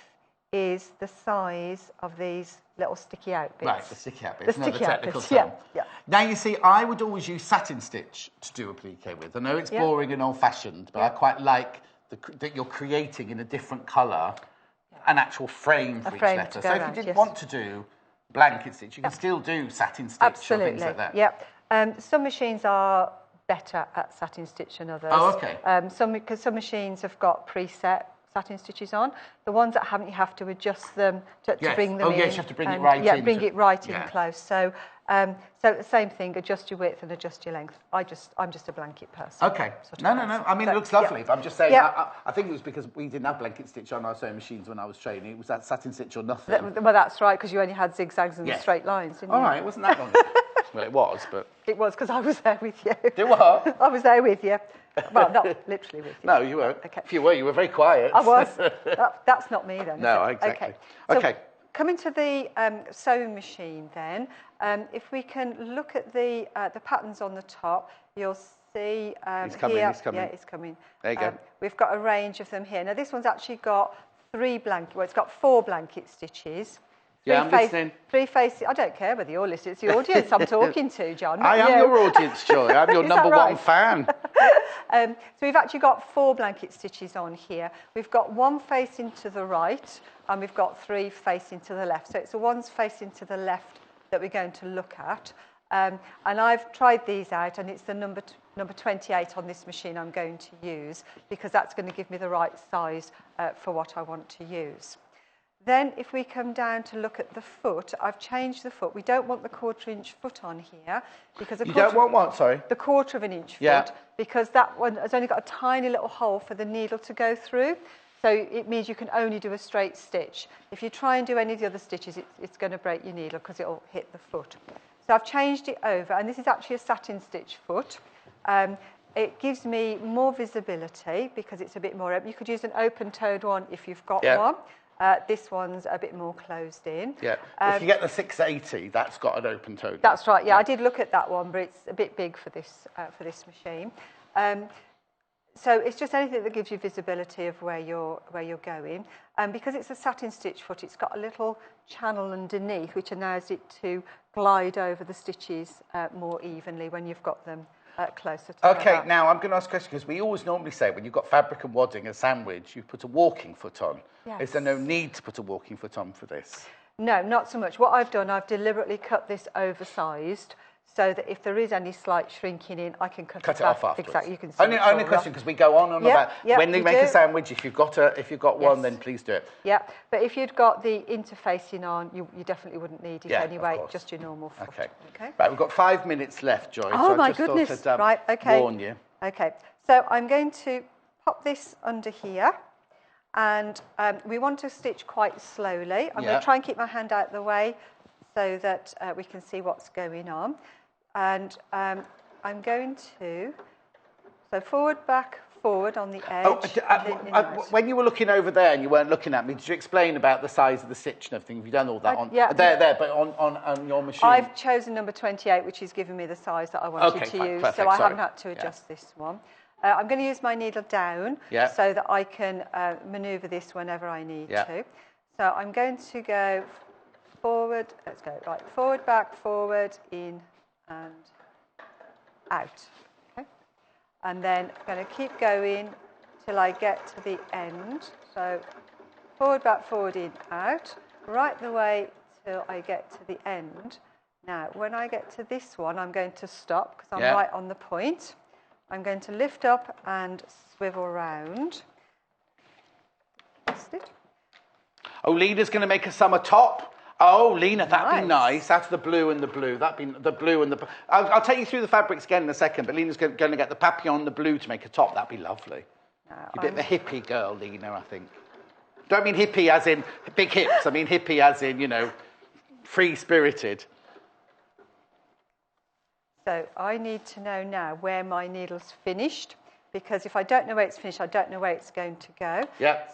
is the size of these little sticky out bits. Right, the sticky out bits. The not sticky the out technical bits, term. yeah. Now, you see, I would always use satin stitch to do appliqué with. I know it's boring and old-fashioned, but I quite like that you're creating in a different colour an actual frame for each frame letter. to go So if around, you didn't yes. want to do blanket stitch, you can still do satin stitch Absolutely. or things like that. Yep. Some machines are better at satin stitch than others. Oh, okay. Because some machines have got preset satin stitches on. The ones that haven't, you have to adjust them to Yes. bring them Oh, in. yes, you have to bring it and, right yeah, in bring to- it right yeah. in close. So, so the same thing. Adjust your width and adjust your length. I'm just a blanket person. Okay. sort of No. person. I mean, it So, looks lovely. yeah. I'm just saying, Yeah. I think it was because we didn't have blanket stitch on our sewing machines when I was training. It was that satin stitch or nothing. Well, that's right, because you only had zigzags and Yes. straight lines, didn't All you? right, it wasn't that long. Well, it was, but... It was, because I was there with you. It was? I was there with you. Well, not literally with you. No, you weren't. Okay. If you were, you were very quiet. I was. That's not me then. is No, it? exactly. So Okay. coming to the sewing machine then, if we can look at the patterns on the top, you'll see It's coming, here. it's coming. Yeah, it's coming. There you go. We've got a range of them here. Now this one's actually got it's got 4 blanket stitches. Yeah, I'm listening. 3 faces. I don't care whether you're listening. It's the audience I'm talking to, John. I not am you. your audience, Joy. I'm your Is that number one right? fan. So we've actually got 4 blanket stitches on here. We've got 1 facing to the right, and we've got 3 facing to the left. So it's the ones facing to the left that we're going to look at. And I've tried these out, and it's the number 28 on this machine I'm going to use, because that's going to give me the right size for what I want to use. Then if we come down to look at the foot, I've changed the foot. We don't want the 1/4 inch foot on here, because You don't want what, sorry? the 1/4 inch Yeah. foot, because that one has only got a tiny little hole for the needle to go through. So it means you can only do a straight stitch. If you try and do any of the other stitches, it's going to break your needle because it'll hit the foot. So I've changed it over, and this is actually a satin stitch foot. It gives me more visibility because it's a bit more open. You could use an open-toed one if you've got one. This one's a bit more closed in. Yeah. If you get the 680, that's got an open toe. That's right. Yeah, I did look at that one, but it's a bit big for this machine. So it's just anything that gives you visibility of where you're going. And because it's a satin stitch foot, it's got a little channel underneath which allows it to glide over the stitches more evenly when you've got them closer together. Okay, now I'm going to ask a question, because we always normally say when you've got fabric and wadding a sandwich, you put a walking foot on. Yes. Is there no need to put a walking foot on for this? No, not so much. What I've done, I've deliberately cut this oversized so that if there is any slight shrinking in, I can cut Cut it back. off afterwards. Exactly, you can see Only it all question, off. because we go on and Yeah, about. yeah, when they you make a do. sandwich, if you've got one, Yes. then please do it. Yeah, but if you'd got the interfacing on, you definitely wouldn't need it Yeah, of anyway, course. just your normal foot. Okay. Okay. Right, we've got 5 minutes left, Joy. Oh so my I just goodness! Thought I'd, Right, okay. warn you. Okay, so I'm going to pop this under here, And we want to stitch quite slowly. I'm going to try and keep my hand out of the way so that we can see what's going on. And I'm going to, so forward, back, forward on the edge. When you were looking over there and you weren't looking at me, did you explain about the size of the stitch and everything? Have you done all that on there, but on your machine? I've chosen number 28, which is giving me the size that I wanted to use, perfect, so I haven't had to adjust this one. I'm going to use my needle down so that I can manoeuvre this whenever I need to. So I'm going to go forward, let's go, right, forward, back, forward, in and out. And then I'm going to keep going till I get to the end. So forward, back, forward, in, out, right the way till I get to the end. Now, when I get to this one, I'm going to stop because I'm right on the point. I'm going to lift up and swivel round. That's it. Oh, Lena's going to make a summer top. Oh, Lena, that'd be nice. That's the blue and the blue. That'd be the blue and the... I'll take you through the fabrics again in a second, but Lena's going to get the papillon and the blue to make a top. That'd be lovely. You're a bit of a hippie girl, Lena, I think. Don't mean hippie as in big hips. I mean hippie as in, you know, free-spirited. So I need to know now where my needle's finished, because if I don't know where it's finished, I don't know where it's going to go.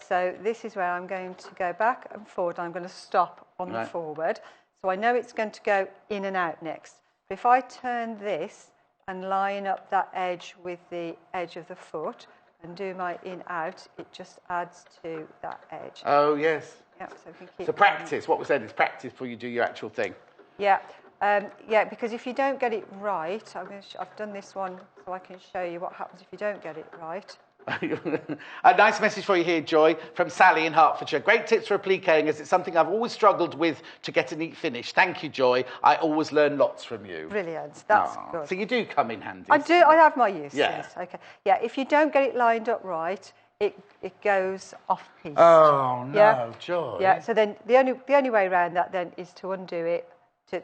So this is where I'm going to go back and forward. I'm going to stop on the forward. So I know it's going to go in and out next. But if I turn this and line up that edge with the edge of the foot and do my in-out, it just adds to that edge. Oh, yes. So we can keep practice. What we said is practice before you do your actual thing. Because if you don't get it right, I've done this one so I can show you what happens if you don't get it right. A nice message for you here, Joy, from Sally in Hertfordshire. Great tips for appliquing, as it's something I've always struggled with to get a neat finish. Thank you, Joy. I always learn lots from you. Brilliant. That's good. So you do come in handy. I do. I have my uses. Okay. Yeah. If you don't get it lined up right, it goes off piece. Oh no, Joy. Yeah. So then the only way around that then is to undo it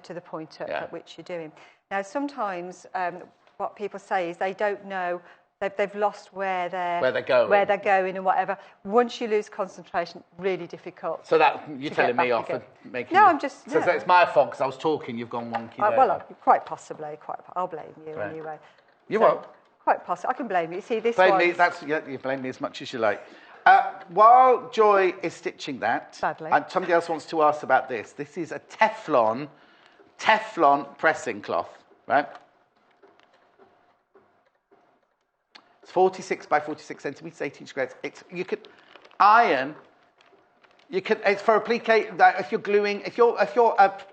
to the point at which you're doing. Now sometimes what people say is they don't know. They've lost where they're going and whatever. Once you lose concentration, really difficult. So that you're telling me off for making. No, I'm just. So it's my fault because I was talking. You've gone wonky. Well, quite possibly. I'll blame you anyway. You won't. Quite possibly. I can blame you. See this. Blame me. You blame me as much as you like. While Joy is stitching that, somebody else wants to ask about this. This is a Teflon pressing cloth, right? 46 by 46 centimeters, 18 squares. You could iron. It's for applique. If you're gluing, if you're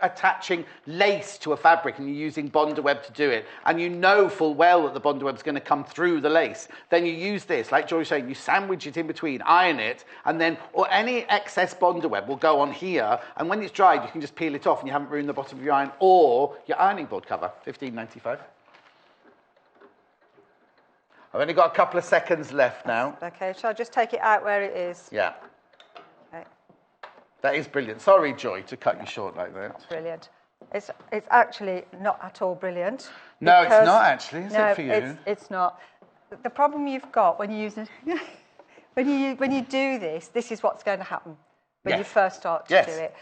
attaching lace to a fabric and you're using Bondaweb to do it, and you know full well that the Bondaweb's going to come through the lace, then you use this, like Joy was saying, you sandwich it in between, iron it, and then any excess Bondaweb will go on here, and when it's dried, you can just peel it off, and you haven't ruined the bottom of your iron or your ironing board cover. $15.95. I've only got a couple of seconds left now. Okay, shall I just take it out where it is? Yeah. Okay. That is brilliant. Sorry, Joy, to cut you short like that. Brilliant. It's actually not at all brilliant. No, it's not actually, is it for you? It's not. The problem you've got when you use it, when you do this is what's going to happen when you first start to do it.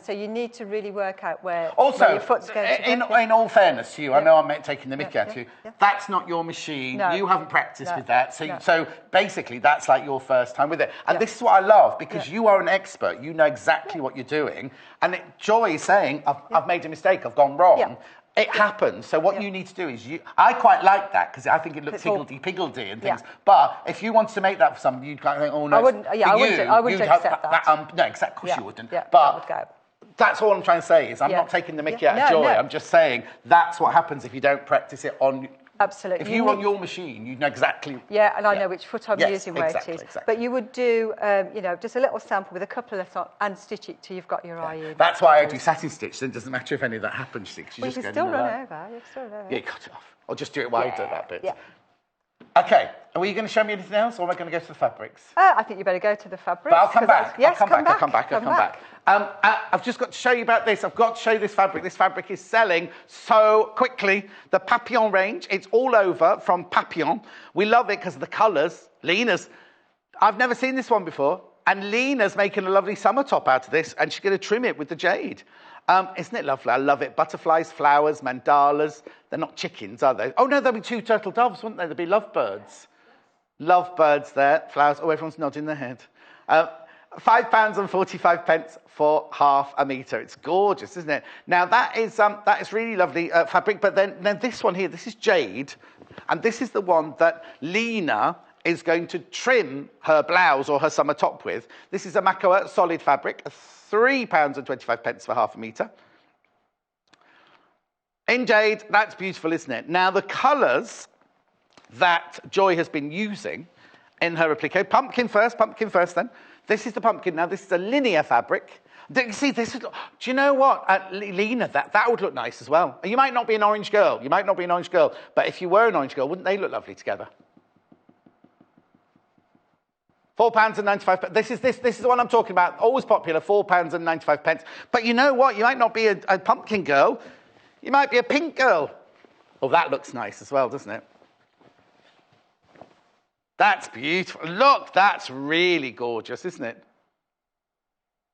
So you need to really work out where your foot's going to go. In all fairness to you, I know I'm taking the mickey out of you. That's not your machine. No. You haven't practiced with that. So basically, that's like your first time with it. And this is what I love, because you are an expert. You know exactly what you're doing. And Joy is saying, I've made a mistake. I've gone wrong. Yeah. It happens. So what you need to do is I quite like that because I think it looks higgledy-piggledy and things. But if you wanted to make that for somebody, you'd kind of think, oh no, I wouldn't accept that. No, exactly, of course you wouldn't. Yeah, but that's all I'm trying to say is I'm not taking the mickey out of Joy. I'm just saying that's what happens if you don't practice it on. Absolutely. If you're on your machine, you know exactly. Yeah, and I know which foot I'm using where it is. Exactly. But you would do, just a little sample with a couple of left on and stitch it till you've got your eye in. That's why I do satin stitch. Then it doesn't matter if any of that happens. You can still run over. Yeah, you cut it off. I'll just do it while I do that bit. Yeah. Okay. Are you going to show me anything else, or am I going to go to the fabrics? I think you better go to the fabrics. But I'll come back. Yes, I'll come back. I've just got to show you about this. I've got to show you this fabric. This fabric is selling so quickly. The Papillon range, it's all over from Papillon. We love it because of the colours. Lena's, I've never seen this one before. And Lena's making a lovely summer top out of this, and she's going to trim it with the jade. Isn't it lovely? I love it. Butterflies, flowers, mandalas. They're not chickens, are they? Oh, no, there'll be 2 turtle doves, wouldn't there? There'll be lovebirds. Lovebirds there. Flowers. Oh, everyone's nodding their head. £5.45 for half a metre. It's gorgeous, isn't it? Now, that is really lovely fabric. But then this one here, this is jade. And this is the one that Lena is going to trim her blouse or her summer top with. This is a Macoa solid fabric, £3.25 for half a metre. In jade, that's beautiful, isn't it? Now, the colours that Joy has been using in her applique, pumpkin first then. This is the pumpkin. Now, this is a linear fabric. Do you see this? Do you know what, Lena, that would look nice as well. You might not be an orange girl. But if you were an orange girl, wouldn't they look lovely together? £4.95. This is the one I'm talking about. Always popular, £4.95. But you know what? You might not be a pumpkin girl. You might be a pink girl. Oh, that looks nice as well, doesn't it? That's beautiful. Look, that's really gorgeous, isn't it?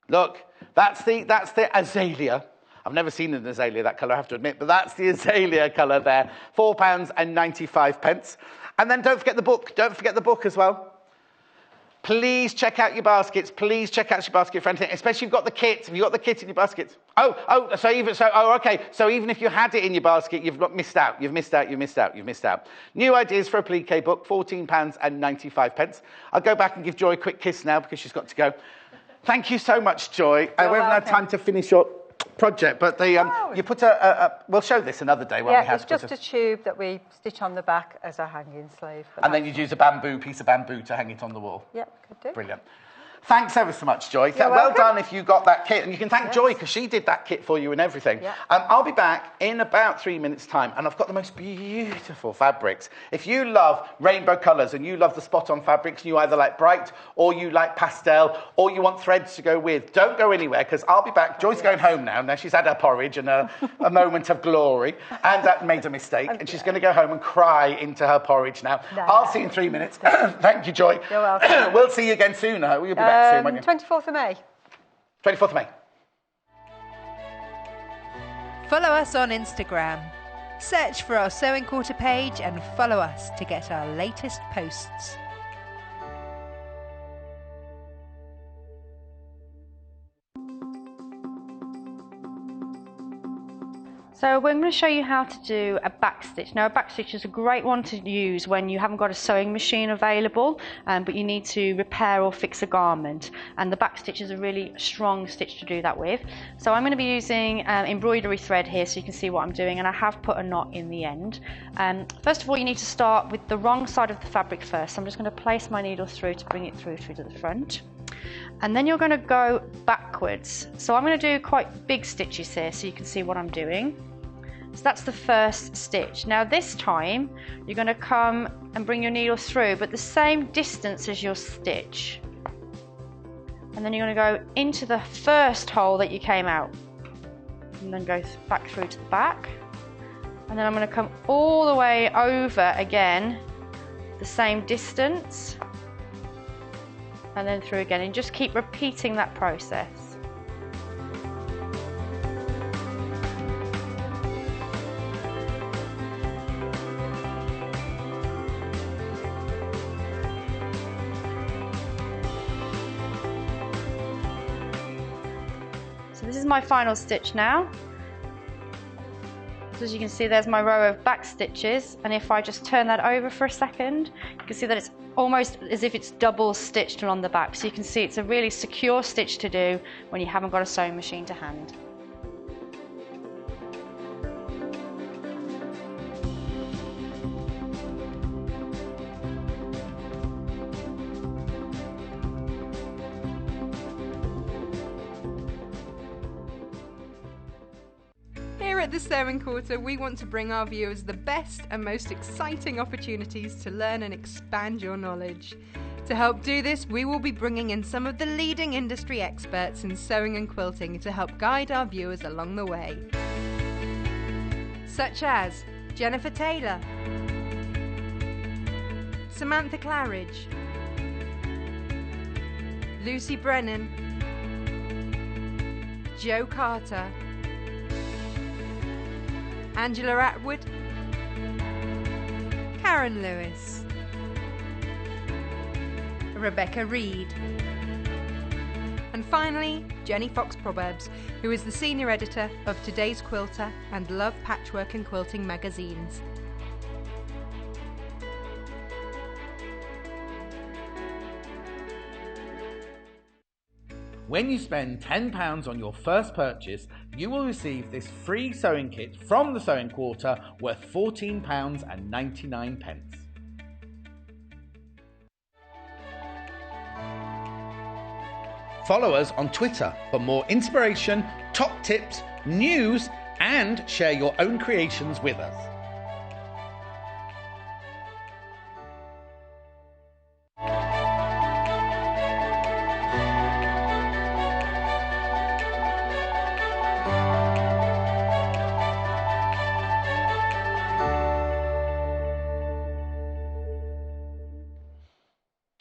Look, that's the azalea. I've never seen an azalea that colour, I have to admit, but that's the azalea colour there. £4.95. And then don't forget the book. Don't forget the book as well. Please check out your baskets. Please check out your basket for anything, especially if you've got the kit. Have you got the kit in your basket? Okay. So even if you had it in your basket, you've missed out. You've missed out. New ideas for a Appliqué book, £14.95. I'll go back and give Joy a quick kiss now because she's got to go. Thank you so much, Joy. We haven't had time to finish your project, but you put we'll show this another day when we have. Yeah, it's just a tube that we stitch on the back as a hanging sleeve. And then you'd use a piece of bamboo to hang it on the wall. Yep, could do. Brilliant. Thanks ever so much, Joy. You're well welcome. done if you got that kit. And you can thank Joy because she did that kit for you and everything. Yeah. I'll be back in about 3 minutes' time, and I've got the most beautiful fabrics. If you love rainbow colours and you love the spot-on fabrics, and you either like bright or you like pastel or you want threads to go with, don't go anywhere because I'll be back. Joy's going home now. Now she's had her porridge and a moment of glory and made a mistake. And she's going to go home and cry into her porridge now. I'll see you in 3 minutes. Thank you, Joy. You're welcome. We'll see you again soon. You'll be back soon, won't you? 24th of May. 24th of May. Follow us on Instagram. Search for our Sewing Quarter page and follow us to get our latest posts. So we're going to show you how to do a back stitch. Now a back stitch is a great one to use when you haven't got a sewing machine available, but you need to repair or fix a garment. And the back stitch is a really strong stitch to do that with. So I'm going to be using embroidery thread here so you can see what I'm doing, and I have put a knot in the end. First of all, you need to start with the wrong side of the fabric first. So I'm just going to place my needle through to bring it through to the front. And then you're going to go backwards. So I'm going to do quite big stitches here so you can see what I'm doing. So that's the first stitch. Now this time you're going to come and bring your needle through, but the same distance as your stitch. And then you're going to go into the first hole that you came out. And then go back through to the back. And then I'm going to come all the way over again, the same distance. And then through again, and just keep repeating that process. So this is my final stitch now. So as you can see, there's my row of back stitches, and if I just turn that over for a second, you can see that it's almost as if it's double stitched along the back. So you can see it's a really secure stitch to do when you haven't got a sewing machine to hand. Here at the Sewing Quarter, we want to bring our viewers the best and most exciting opportunities to learn and expand your knowledge. To help do this, we will be bringing in some of the leading industry experts in sewing and quilting to help guide our viewers along the way. Such as Jennifer Taylor, Samantha Claridge, Lucy Brennan, Joe Carter, Angela Atwood, Karen Lewis, Rebecca Reed, and finally Jenny Fox Proverbs, who is the senior editor of Today's Quilter and Love Patchwork and Quilting magazines. When you spend £10 on your first purchase, you will receive this free sewing kit from the Sewing Quarter worth £14.99. Follow us on Twitter for more inspiration, top tips, news, and share your own creations with us.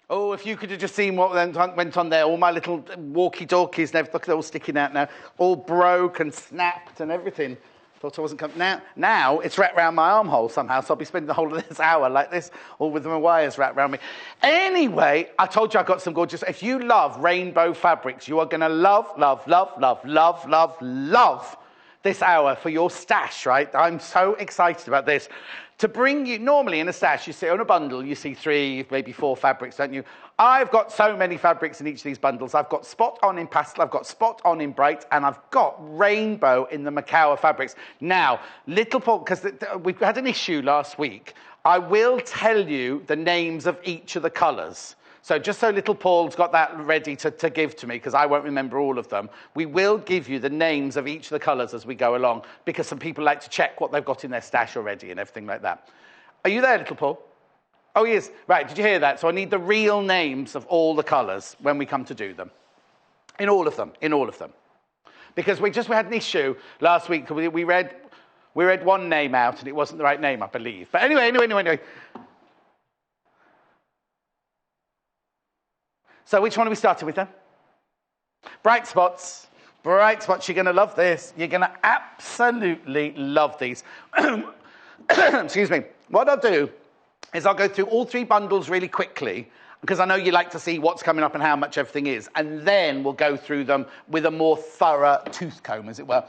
Oh, if you could have just seen what went on there, all my little walkie-talkies and everything, look, they're all sticking out now, all broke and snapped and everything. Thought I wasn't coming. Now it's wrapped around my armhole somehow, so I'll be spending the whole of this hour like this, all with my wires wrapped around me. Anyway, I told you I got some gorgeous, if you love rainbow fabrics, you are going to love this hour for your stash, right? I'm so excited about this. To bring you, normally in a stash, you see on a bundle, you see 3, maybe 4 fabrics, don't you? I've got so many fabrics in each of these bundles. I've got spot on in pastel, I've got spot on in bright, and I've got rainbow in the Macawa fabrics. Now, little Paul, because we've had an issue last week, I will tell you the names of each of the colours. So just so little Paul's got that ready to give to me, because I won't remember all of them, we will give you the names of each of the colours as we go along, because some people like to check what they've got in their stash already and everything like that. Are you there, little Paul? Oh, he is. Right, did you hear that? So I need the real names of all the colours when we come to do them. In all of them. Because we had an issue last week. We read one name out and it wasn't the right name, I believe. But anyway. So which one are we starting with then? Bright spots. Bright spots. You're going to love this. You're going to absolutely love these. Excuse me. What I'll do is I'll go through all 3 bundles really quickly, because I know you like to see what's coming up and how much everything is. And then we'll go through them with a more thorough tooth comb, as it were.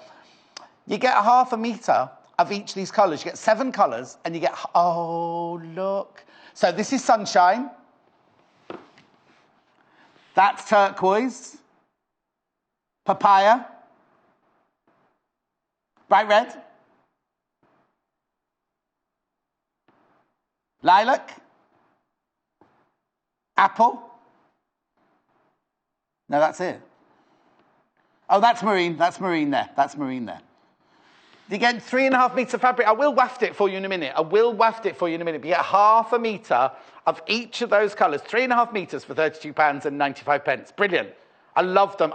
You get 1/2 metre of each of these colours. You get 7 colours, and you get... Oh, look. So this is sunshine. That's turquoise, papaya, bright red, lilac, apple. No, that's it. Oh, that's marine there. You get 3.5 metres of fabric. I will waft it for you in a minute. But you get 1/2 metre of each of those colours. 3.5 metres for £32.95. Brilliant. I love them.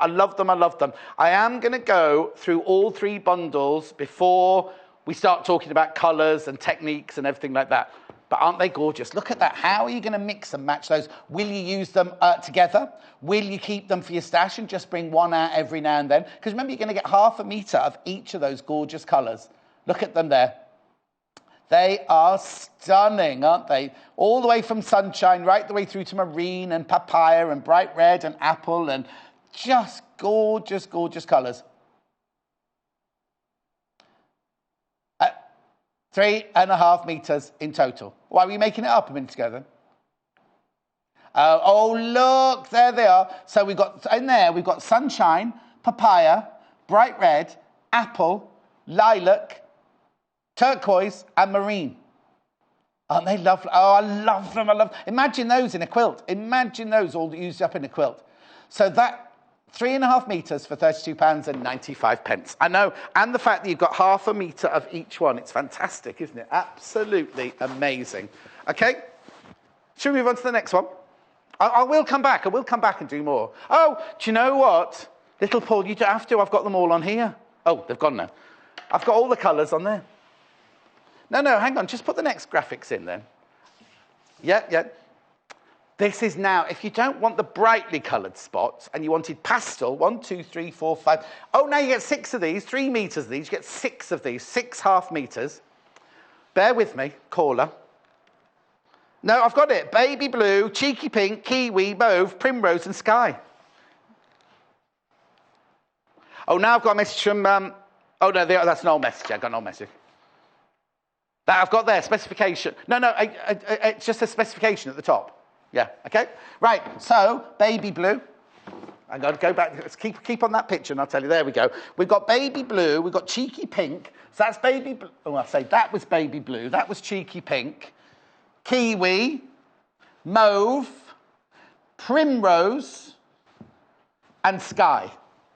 I am going to go through all 3 bundles before we start talking about colours and techniques and everything like that. But aren't they gorgeous? Look at that. How are you going to mix and match those? Will you use them together? Will you keep them for your stash and just bring one out every now and then? Because remember, you're going to get 1/2 metre of each of those gorgeous colours. Look at them there. They are stunning, aren't they? All the way from sunshine, right the way through to marine and papaya and bright red and apple, and just gorgeous, gorgeous colours. 3.5 metres in total. Why were you making it up a minute ago then? Oh, look, there they are. So we've got sunshine, papaya, bright red, apple, lilac, turquoise, and marine. Aren't they lovely? Oh, I love them. Imagine those in a quilt. Imagine those all used up in a quilt. So that 3.5 metres for £32.95. I know, and the fact that you've got 1/2 metre of each one, it's fantastic, isn't it? Absolutely amazing. Okay, should we move on to the next one? I will come back and do more. Oh, do you know what? Little Paul, you don't have to, I've got them all on here. Oh, they've gone now. I've got all the colours on there. No, hang on, just put the next graphics in then. Yeah. This is now, if you don't want the brightly coloured spots and you wanted pastel, 1, 2, 3, 4, 5. Oh, now you get 6 of these, 3 metres of these. You get 6 of these, 6 half metres. Bear with me, caller. No, I've got it. Baby blue, cheeky pink, kiwi, mauve, primrose and sky. Oh, now I've got a message from... oh, no, that's an old message. I've got an old message. That I've got there, specification. No, it's just a specification at the top. Yeah, okay? Right, so, baby blue. I'm going to go back. Let's keep on that picture and I'll tell you. There we go. We've got baby blue. We've got cheeky pink. So that's baby blue. Oh, I'll say that was baby blue. That was cheeky pink. Kiwi. Mauve. Primrose. And sky.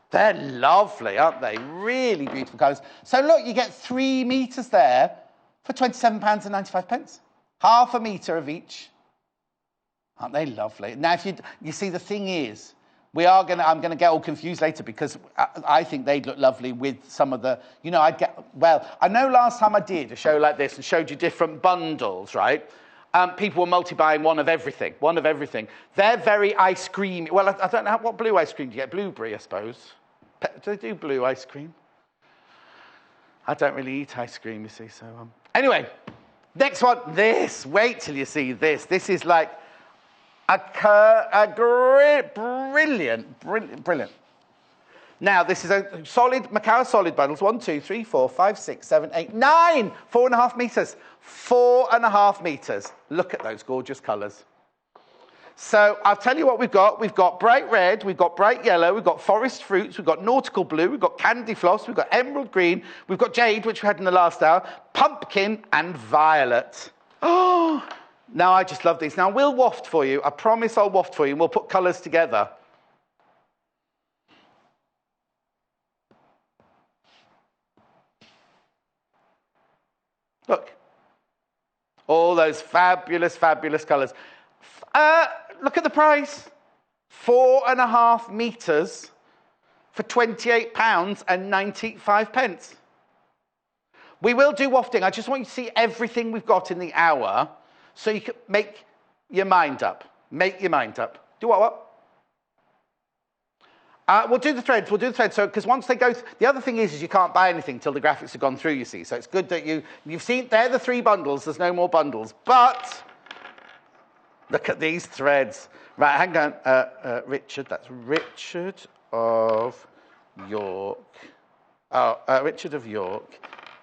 They're lovely, aren't they? Really beautiful colours. So look, you get 3 metres there for £27.95. Half a metre of each. Aren't they lovely? Now, if you see, the thing is, I'm going to get all confused later because I think they'd look lovely with some of the, I know last time I did a show like this and showed you different bundles, right? People were multi-buying one of everything. They're very ice creamy. Well, I don't know, what blue ice cream do you get? Blueberry, I suppose. Do they do blue ice cream? I don't really eat ice cream, you see, so... Anyway, next one, this. Wait till you see this. This is like... Brilliant. Now, this is a solid, Macau solid bundles. 1, 2, 3, 4, 5, 6, 7, 8, 9. 4.5 metres. 4.5 metres. Look at those gorgeous colours. So, I'll tell you what we've got. We've got bright red, we've got bright yellow, we've got forest fruits, we've got nautical blue, we've got candy floss, we've got emerald green, we've got jade, which we had in the last hour, pumpkin and violet. Oh... Now, I just love these. Now, we'll waft for you. I promise I'll waft for you, and we'll put colours together. Look. All those fabulous, fabulous colours. Look at the price. 4.5 metres for £28.95. We will do wafting. I just want you to see everything we've got in the hour. So you can make your mind up. Make your mind up. Do what? We'll do the threads. So, because once they go... the other thing is you can't buy anything till the graphics have gone through, you see. So it's good that you've seen... they're the 3 bundles. There's no more bundles. But look at these threads. Right, hang on. Richard. That's Richard of York. Oh, Richard of York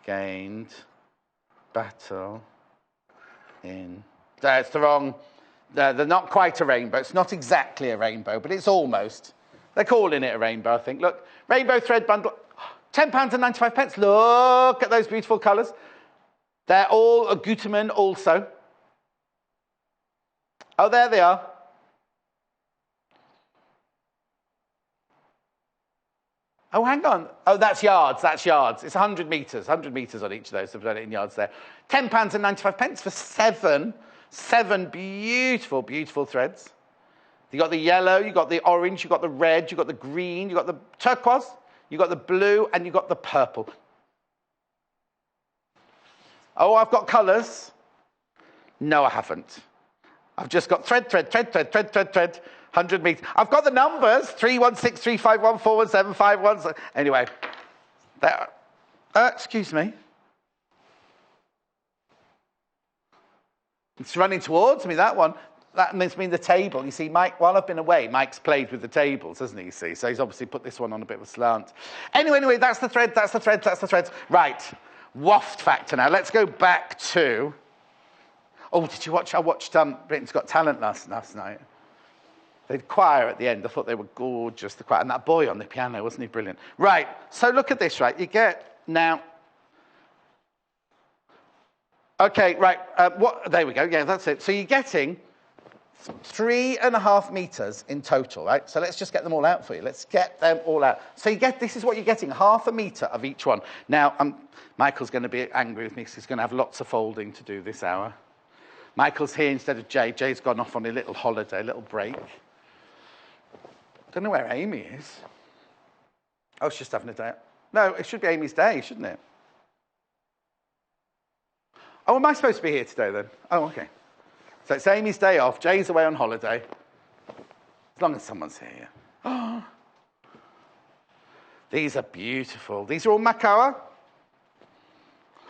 gained battle... It's the wrong... they're not quite a rainbow. It's not exactly a rainbow, but it's almost. They're calling it a rainbow, I think. Look, rainbow thread bundle, £10.95. Look at those beautiful colours. They're all a Gutermann also. Oh, there they are. Oh, hang on. Oh, that's yards. It's 100 metres. 100 metres on each of those. So I've done it in yards there. £10.95 for 7 beautiful, beautiful threads. You got the yellow, you got the orange, you got the red, you got the green, you got the turquoise, you got the blue, and you got the purple. Oh, I've got colours. No, I haven't. I've just got thread. 100 metres. I've got the numbers. 316, 351, 417, 517. Anyway. Excuse me. It's running towards me, that one. That must mean the table. You see, Mike, while I've been away, Mike's played with the tables, hasn't he, you see? So he's obviously put this one on a bit of a slant. Anyway, that's the thread. Right. Waft factor now. Let's go back to... Oh, did you watch? I watched Britain's Got Talent last night. They had choir at the end. I thought they were gorgeous, the choir. And that boy on the piano, wasn't he brilliant? Right, so look at this, right? You get now... Okay, right, there we go. Yeah, that's it. So you're getting 3.5 metres in total, right? So let's just get them all out for you. Let's get them all out. So this is what you're getting, half a metre of each one. Now, Michael's going to be angry with me because he's going to have lots of folding to do this hour. Michael's here instead of Jay. Jay's gone off on a little holiday, a little break. Don't know where Amy is. Oh, she's just having a day. No, it should be Amy's day, shouldn't it? Oh, am I supposed to be here today, then? Oh, okay. So it's Amy's day off. Jay's away on holiday. As long as someone's here. Oh. These are beautiful. These are all Makawa.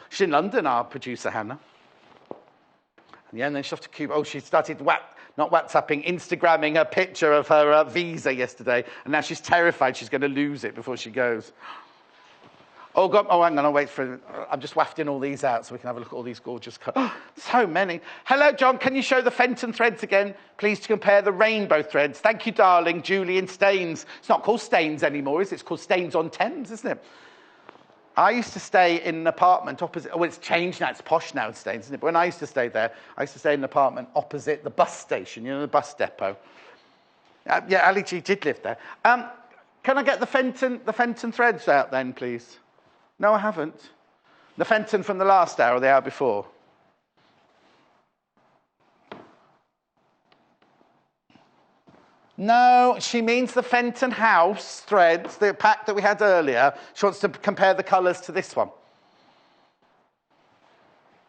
She's in London, our producer, Hannah. And yeah, and then she's off to Cuba. Oh, she started not WhatsApping, Instagramming a picture of her visa yesterday. And now she's terrified she's going to lose it before she goes. Oh, God. Oh, hang on. I'll wait for it. I'm just wafting all these out so we can have a look at all these gorgeous colours. Oh, so many. Hello, John. Can you show the Fenton threads again, please, to compare the rainbow threads? Thank you, darling. Julian Staines. It's not called Staines anymore, is it? It's called Staines on Thames, isn't it? I used to stay in an apartment opposite... Oh, it's changed now. It's posh now, Staines, isn't it? But when I used to stay there, I used to stay in an apartment opposite the bus station, you know, the bus depot. Yeah, Ali G did live there. Can I get the Fenton threads out then, please? No, I haven't. The Fenton from the last hour or the hour before? No, she means the Fenton House threads, the pack that we had earlier. She wants to compare the colours to this one.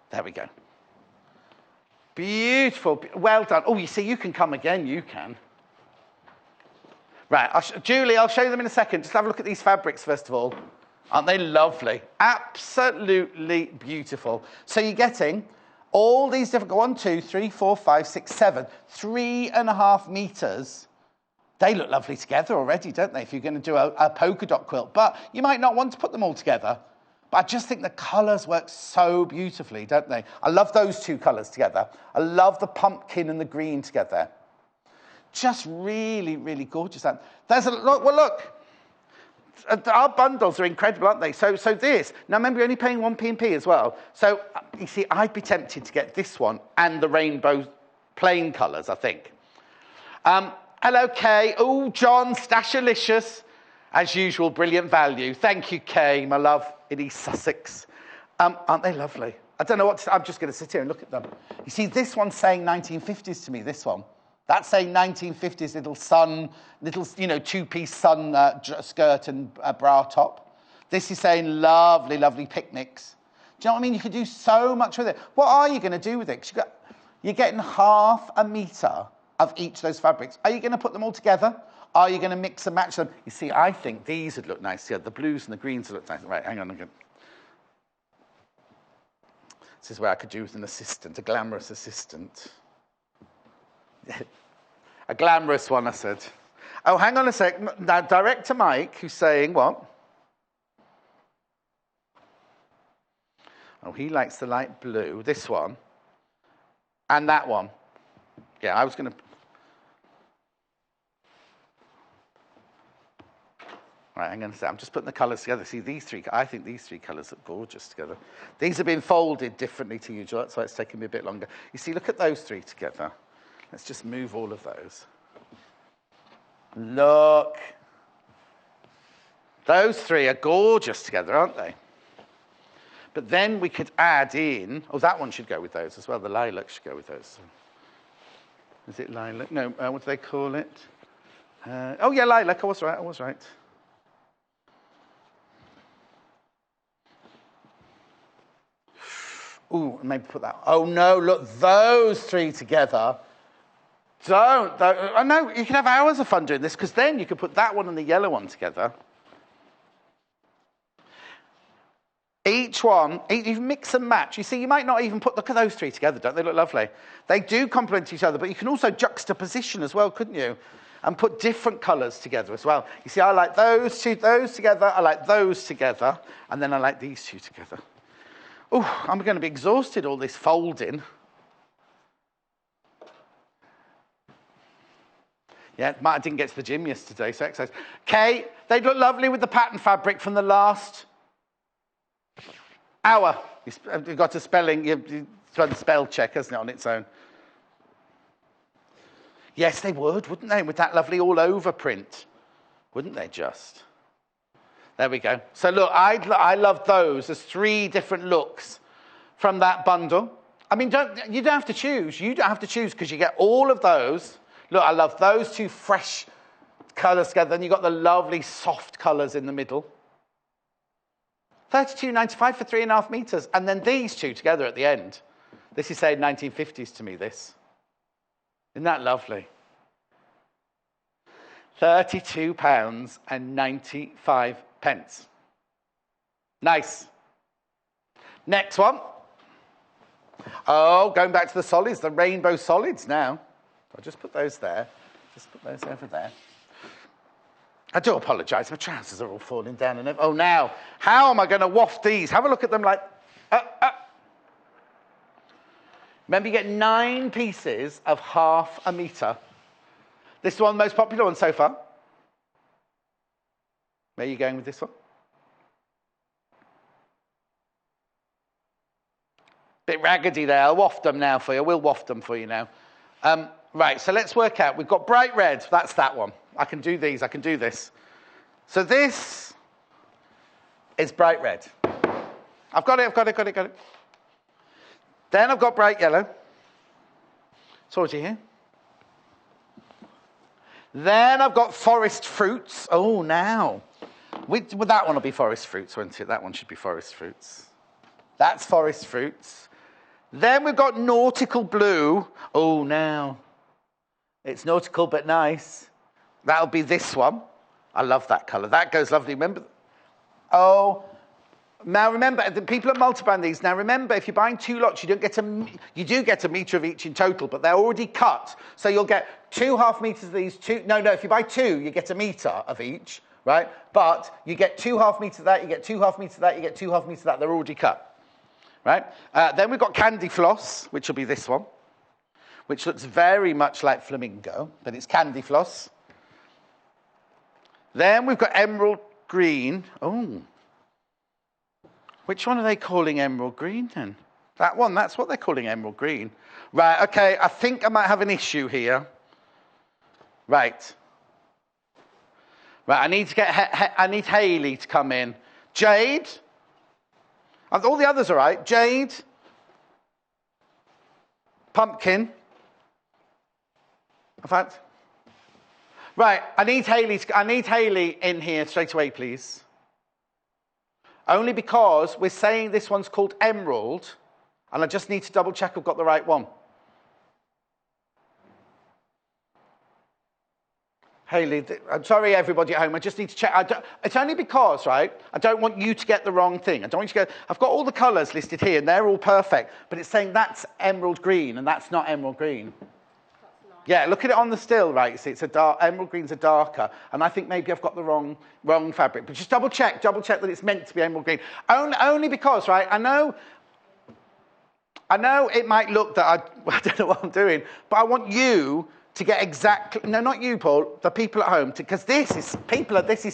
There we go. Beautiful. Well done. Oh, you see, you can come again. You can. Right, Julie, I'll show you them in a second. Just have a look at these fabrics, first of all. Aren't they lovely? Absolutely beautiful. So you're getting all these different... 1, 2, 3, 4, 5, 6, 7. 3.5 metres. They look lovely together already, don't they, if you're going to do a polka dot quilt. But you might not want to put them all together. But I just think the colours work so beautifully, don't they? I love those two colours together. I love the pumpkin and the green together. Just really, really gorgeous. There's a look. Well, look. Our bundles are incredible, aren't they? So this. Now, remember, you're only paying 1p&p as well. So, you see, I'd be tempted to get this one and the rainbow plain colours, I think. Hello, Kay. Oh, John, Stashalicious. As usual, brilliant value. Thank you, Kay, my love, in East Sussex. Aren't they lovely? I don't know what to... I'm just going to sit here and look at them. You see, this one's saying 1950s to me, this one. That's saying 1950s little, you know, two-piece sun skirt and bra top. This is saying lovely, lovely picnics. Do you know what I mean? You could do so much with it. What are you going to do with it? 'Cause you're getting 1/2 metre of each of those fabrics. Are you going to put them all together? Are you going to mix and match them? You see, I think these would look nice here. The blues and the greens would look nice. Right, hang on again. This is where I could do with an assistant, a glamorous assistant. A glamorous one, I said. Oh, hang on a sec. Now, Director Mike, who's saying what? Oh, he likes the light blue. This one. And that one. Yeah, I was going to... Right, hang on a sec. I'm just putting the colours together. See, these three... I think these three colours look gorgeous together. These have been folded differently to you, Joy. That's why it's taking me a bit longer. You see, look at those three together. Let's just move all of those. Look. Those three are gorgeous together, aren't they? But then we could add in... Oh, that one should go with those as well. The lilac should go with those. Is it lilac? No, what do they call it? Oh, yeah, lilac. I was right. Ooh, maybe put that... Oh, no, look, those three together... I know, you can have hours of fun doing this, because then you could put that one and the yellow one together. Each one, you mix and match. You see, you might not even put... Look at those three together, don't they look lovely? They do complement each other, but you can also juxtaposition as well, couldn't you? And put different colours together as well. You see, I like those together, I like those together, and then I like these two together. Oh, I'm going to be exhausted, all this folding. Yeah, I didn't get to the gym yesterday, so exercise. Kay, they look lovely with the pattern fabric from the last hour. You've got a spelling, you've done a spell check, hasn't it, on its own? Yes, they would, wouldn't they, with that lovely all-over print? Wouldn't they just? There we go. So look, I love those. There's 3 different looks from that bundle. I mean, you don't have to choose. You don't have to choose because you get all of those. Look, I love those 2 fresh colours together. Then you've got the lovely soft colours in the middle. $32.95 for 3.5 metres. And then these 2 together at the end. This is saying 1950s to me, this. Isn't that lovely? £32.95. Nice. Next one. Oh, going back to the solids, the rainbow solids now. I'll just put those there. Just put those over there. I do apologise, my trousers are all falling down. And oh, now, how am I going to waft these? Have a look at them like... Remember, you get 9 pieces of half a metre. This is one of the most popular ones so far. Where are you going with this one? Bit raggedy there. I'll waft them now for you. We'll waft them for you now. Right, so let's work out. We've got bright red. That's that one. I can do these. I can do this. So this is bright red. I've got it. Then I've got bright yellow. It's already here. Then I've got forest fruits. Oh, now. That one will be forest fruits, won't it? That one should be forest fruits. That's forest fruits. Then we've got nautical blue. Oh, now. It's nautical but nice. That'll be this one. I love that colour. That goes lovely. Remember? Oh, now remember, the people at Multibrand these. Now remember, if you're buying 2 lots, you do get a metre of each in total, but they're already cut. So you'll get 2 half metres of these. No. If you buy 2, you get a metre of each, right? But you get 2 half metres of that. You get 2 half metres of that. You get 2 half metres of that. They're already cut, right? Then we've got candy floss, which will be this one, which looks very much like flamingo, but it's candy floss. Then we've got emerald green. Oh. Which one are they calling emerald green then? That one, that's what they're calling emerald green. Right, okay, I think I might have an issue here. Right, I need to I need Hayley to come in. Jade. All the others are right. Jade. Pumpkin. In fact, right, I need Hayley in here straight away, please. Only because we're saying this one's called emerald, and I just need to double check I've got the right one. Hayley, I'm sorry, everybody at home. I just need to check. It's only because, right, I don't want you to get the wrong thing. I don't want you to go, I've got all the colours listed here, and they're all perfect, but it's saying that's emerald green, and that's not emerald green. Yeah, look at it on the still, right? You see, it's a dark, emerald greens are darker, and I think maybe I've got the wrong fabric. But just double check that it's meant to be emerald green. Only because, right? I know it might look that I don't know what I'm doing, but I want you to get exactly. No, not you, Paul. The people at home, because this is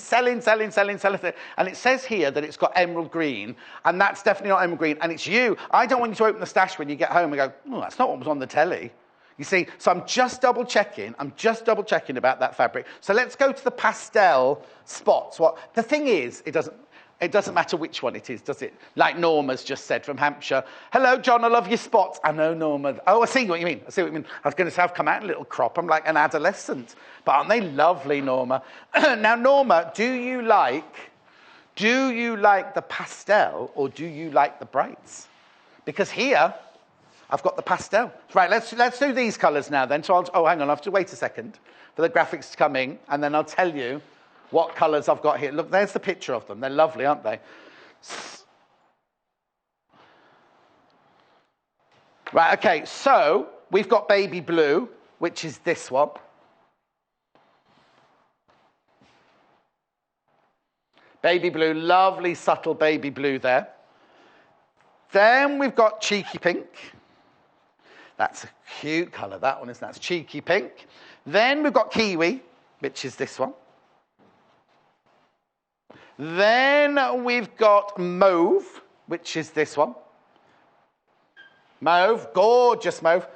selling, and it says here that it's got emerald green, and that's definitely not emerald green, and it's you. I don't want you to open the stash when you get home and go, oh, that's not what was on the telly. You see, so I'm just double checking about that fabric. So let's go to the pastel spots. The thing is, it doesn't matter which one it is, does it? Like Norma's just said from Hampshire. Hello, John, I love your spots. I know, Norma. Oh, I see what you mean. I was going to say I've come out in a little crop. I'm like an adolescent. But aren't they lovely, Norma? Now, Norma, do you like the pastel or do you like the brights? Because here, I've got the pastel. Right, let's do these colours now then. So hang on, I have to wait a second for the graphics to come in, and then I'll tell you what colours I've got here. Look, there's the picture of them. They're lovely, aren't they? Right, okay, so we've got baby blue, which is this one. Baby blue, lovely subtle baby blue there. Then we've got cheeky pink. That's a cute colour, that one is. That's cheeky pink. Then we've got kiwi, which is this one. Then we've got mauve, which is this one. Mauve, gorgeous mauve.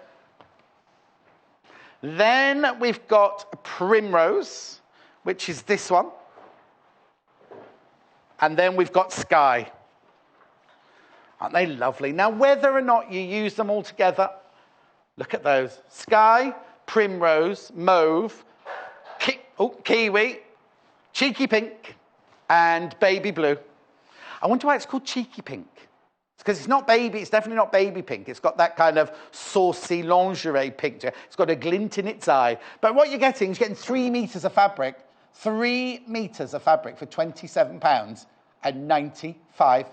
Then we've got primrose, which is this one. And then we've got sky. Aren't they lovely? Now, whether or not you use them all together, look at those. Sky, primrose, mauve, kiwi, cheeky pink, and baby blue. I wonder why it's called cheeky pink. Because it's not baby, it's definitely not baby pink. It's got that kind of saucy lingerie pink to it. It's got a glint in its eye. But what you're getting is 3 metres of fabric. 3 metres of fabric for £27.95.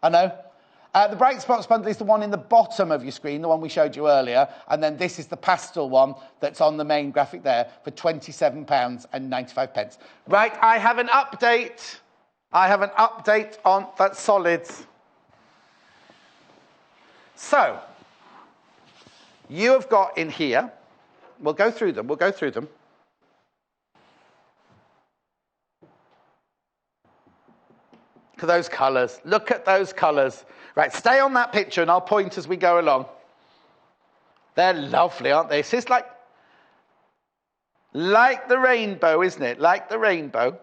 I know. The Bright Spots bundle is the one in the bottom of your screen, the one we showed you earlier. And then this is the pastel one that's on the main graphic there for £27.95. Right, I have an update. On that solids. So, you have got in here, we'll go through them. Look at those colours. Right, stay on that picture and I'll point as we go along. They're lovely, aren't they? It's just like the rainbow, isn't it? Like the rainbow.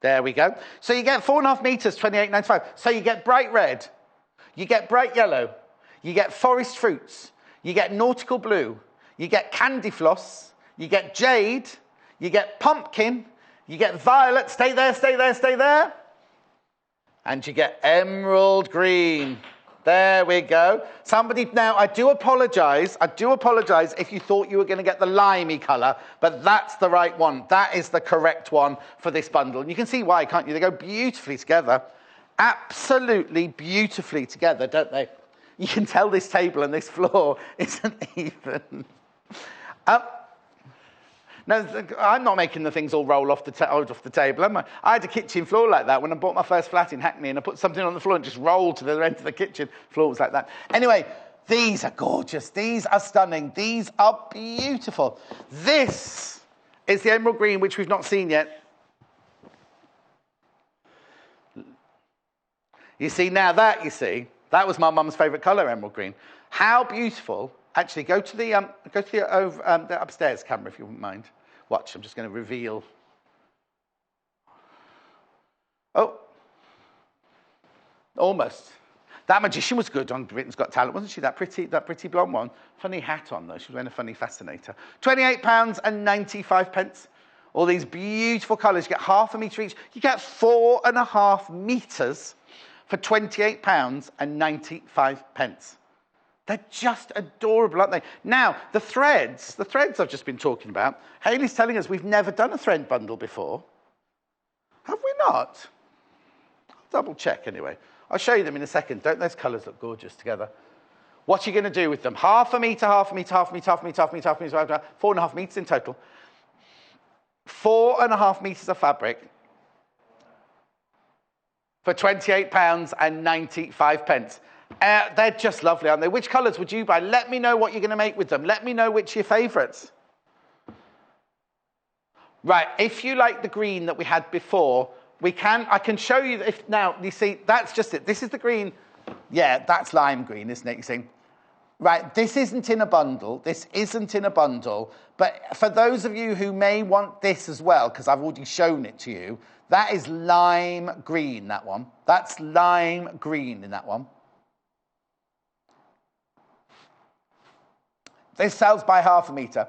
There we go. So you get 4.5 metres, £28.95. So you get bright red. You get bright yellow, you get forest fruits, you get nautical blue, you get candy floss, you get jade, you get pumpkin, you get violet, stay there, and you get emerald green. There we go. Now, I do apologise if you thought you were going to get the limey colour, but that's the right one. That is the correct one for this bundle. And you can see why, can't you? They go beautifully together. Absolutely beautifully together, don't they? You can tell this table and this floor isn't even. No, I'm not making the things all roll off the table, am I? I had a kitchen floor like that when I bought my first flat in Hackney, and I put something on the floor and just rolled to the other end of the kitchen. The floor was like that. Anyway, these are gorgeous. These are stunning. These are beautiful. This is the emerald green, which we've not seen yet. You see, that was my mum's favourite colour, emerald green. How beautiful. Actually, go to the upstairs camera, if you wouldn't mind. Watch, I'm just going to reveal. Oh. Almost. That magician was good on Britain's Got Talent, wasn't she? That pretty blonde one. Funny hat on, though. She was wearing a funny fascinator. £28.95. All these beautiful colours. You get half a metre each. You get 4.5 metres for £28.95. They're just adorable, aren't they? Now, the threads I've just been talking about, Hayley's telling us we've never done a thread bundle before. Have we not? I'll double check anyway. I'll show you them in a second. Don't those colours look gorgeous together? What are you going to do with them? Half a metre, 4.5 metres in total. 4.5 metres of fabric for £28.95. They're just lovely, aren't they? Which colours would you buy? Let me know what you're going to make with them. Let me know which are your favourites. Right, if you like the green that we had before, I can show you, now, you see, that's just it. This is the green. Yeah, that's lime green, isn't it? You see? Right, this isn't in a bundle. But for those of you who may want this as well, because I've already shown it to you, that is lime green, that one. That's lime green in that one. This sells by half a metre.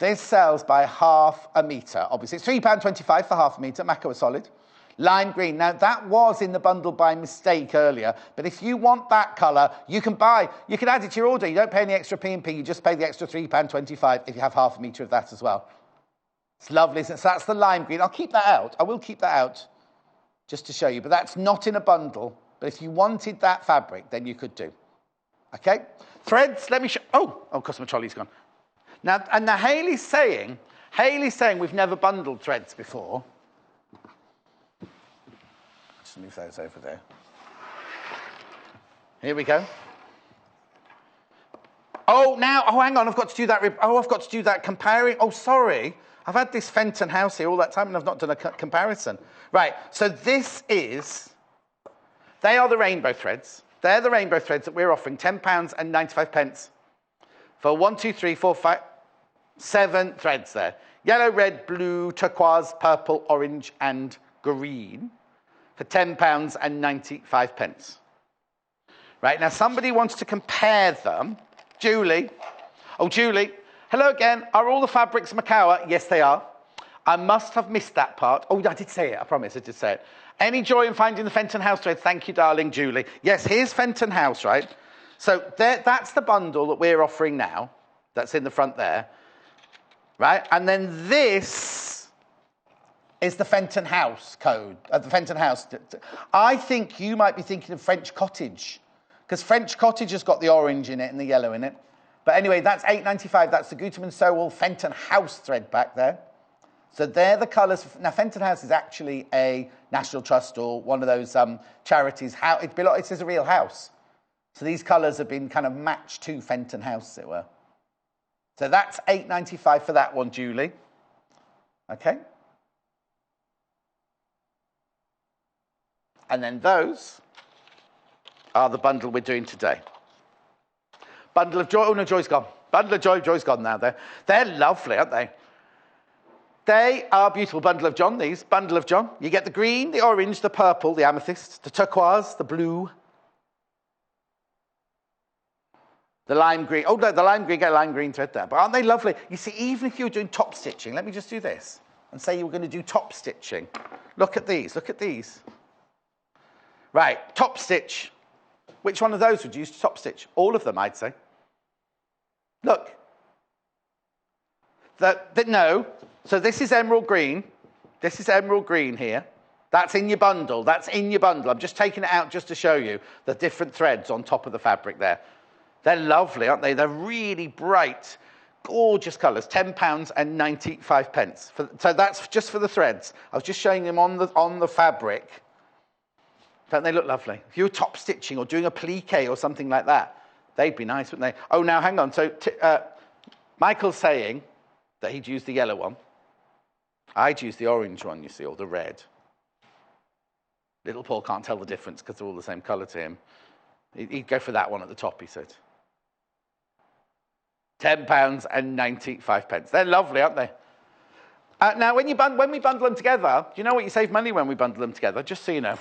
Obviously, it's £3.25 for half a metre, Mako solid. Lime green. Now, that was in the bundle by mistake earlier, but if you want that colour, you can add it to your order. You don't pay any extra P&P, you just pay the extra £3.25 if you have half a metre of that as well. It's lovely, isn't it? So that's the lime green. I'll keep that out. I will keep that out just to show you, but that's not in a bundle. But if you wanted that fabric, then you could do. Okay? Threads, let me show... Oh, of course, my trolley's gone. Now Hayley's saying we've never bundled threads before. Just move those over there. Here we go. Hang on, I've got to do that comparing. Oh, sorry. I've had this Fenton house here all that time and I've not done a comparison. Right, so they are the rainbow threads. They're the rainbow threads that we're offering, £10.95 for 1, 2, 3, 4, 5, 7 threads there. Yellow, red, blue, turquoise, purple, orange, and green for £10.95. Right, now somebody wants to compare them. Julie. Oh, Julie. Hello again. Are all the fabrics Makawa? Yes, they are. I must have missed that part. Oh, I did say it. I promise I did say it. Any joy in finding the Fenton House thread? Thank you, darling Julie. Yes, here's Fenton House, right? So that's the bundle that we're offering now. That's in the front there. Right? And then this is the Fenton House code. The Fenton House. I think you might be thinking of French Cottage, because French Cottage has got the orange in it and the yellow in it. But anyway, that's £8.95. That's the Gutermann Sowell Fenton House thread back there. So they're the colours. Now, Fenton House is actually a National Trust or one of those charities. It is a real house. So these colours have been kind of matched to Fenton House, as it were. So that's £8.95 for that one, Julie. Okay. And then those are the bundle we're doing today. Bundle of Joy. Oh, no, Joy's gone. Bundle of Joy. Joy's gone now. They're lovely, aren't they? They are beautiful. Bundle of John, these. Bundle of John. You get the green, the orange, the purple, the amethyst, the turquoise, the blue, the lime green. Oh, no, the lime green, get a lime green thread there. But aren't they lovely? You see, even if you were doing top stitching, let me just do this and say you were going to do top stitching. Look at these. Look at these. Right, top stitch. Which one of those would you use to top stitch? All of them, I'd say. Look. No. So this is emerald green. This is emerald green here. That's in your bundle. That's in your bundle. I'm just taking it out just to show you the different threads on top of the fabric there. They're lovely, aren't they? They're really bright, gorgeous colours. £10.95. So that's just for the threads. I was just showing them on the fabric. Don't they look lovely? If you were top stitching or doing a appliqué or something like that, they'd be nice, wouldn't they? Oh, now hang on. So Michael's saying that he'd use the yellow one. I'd use the orange one, you see, or the red. Little Paul can't tell the difference because they're all the same colour to him. He'd go for that one at the top, he said. £10.95. They're lovely, aren't they? Now, when we bundle them together, do you know what? You save money when we bundle them together, just so you know.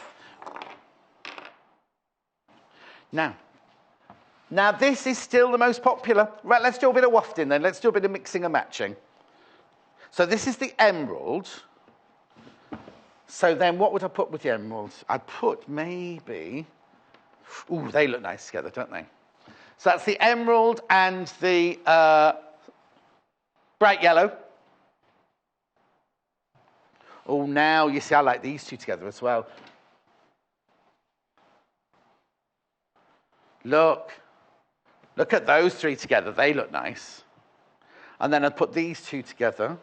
Now this is still the most popular. Right, let's do a bit of wafting then. Let's do a bit of mixing and matching. So this is the emerald. So then what would I put with the emerald? I'd put maybe... Ooh, they look nice together, don't they? So that's the emerald and the bright yellow. Oh, now, you see, I like these two together as well. Look at those three together. They look nice. And then I'd put these two together.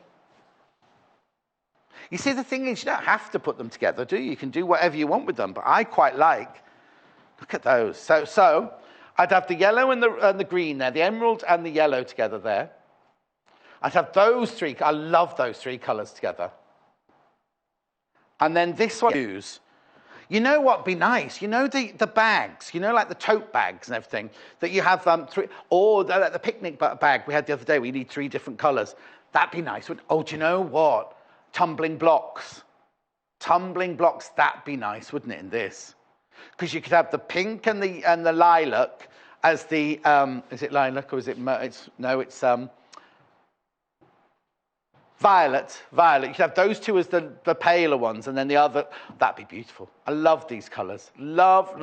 You see, the thing is, you don't have to put them together, do you? You can do whatever you want with them, but I quite like, look at those. So I'd have the yellow and the green there, the emerald and the yellow together there. I'd have those three. I love those three colours together. And then this one, you know what'd be nice? You know the bags, you know, like the tote bags and everything, that you have three, or the picnic bag we had the other day, we need 3 different colours. That'd be nice. Oh, do you know what? Tumbling blocks. Tumbling blocks, that'd be nice, wouldn't it, in this? Because you could have the pink and the lilac as the, is it lilac or is it, it's violet. You could have those two as the paler ones, and then the other, that'd be beautiful. I love these colours. Love.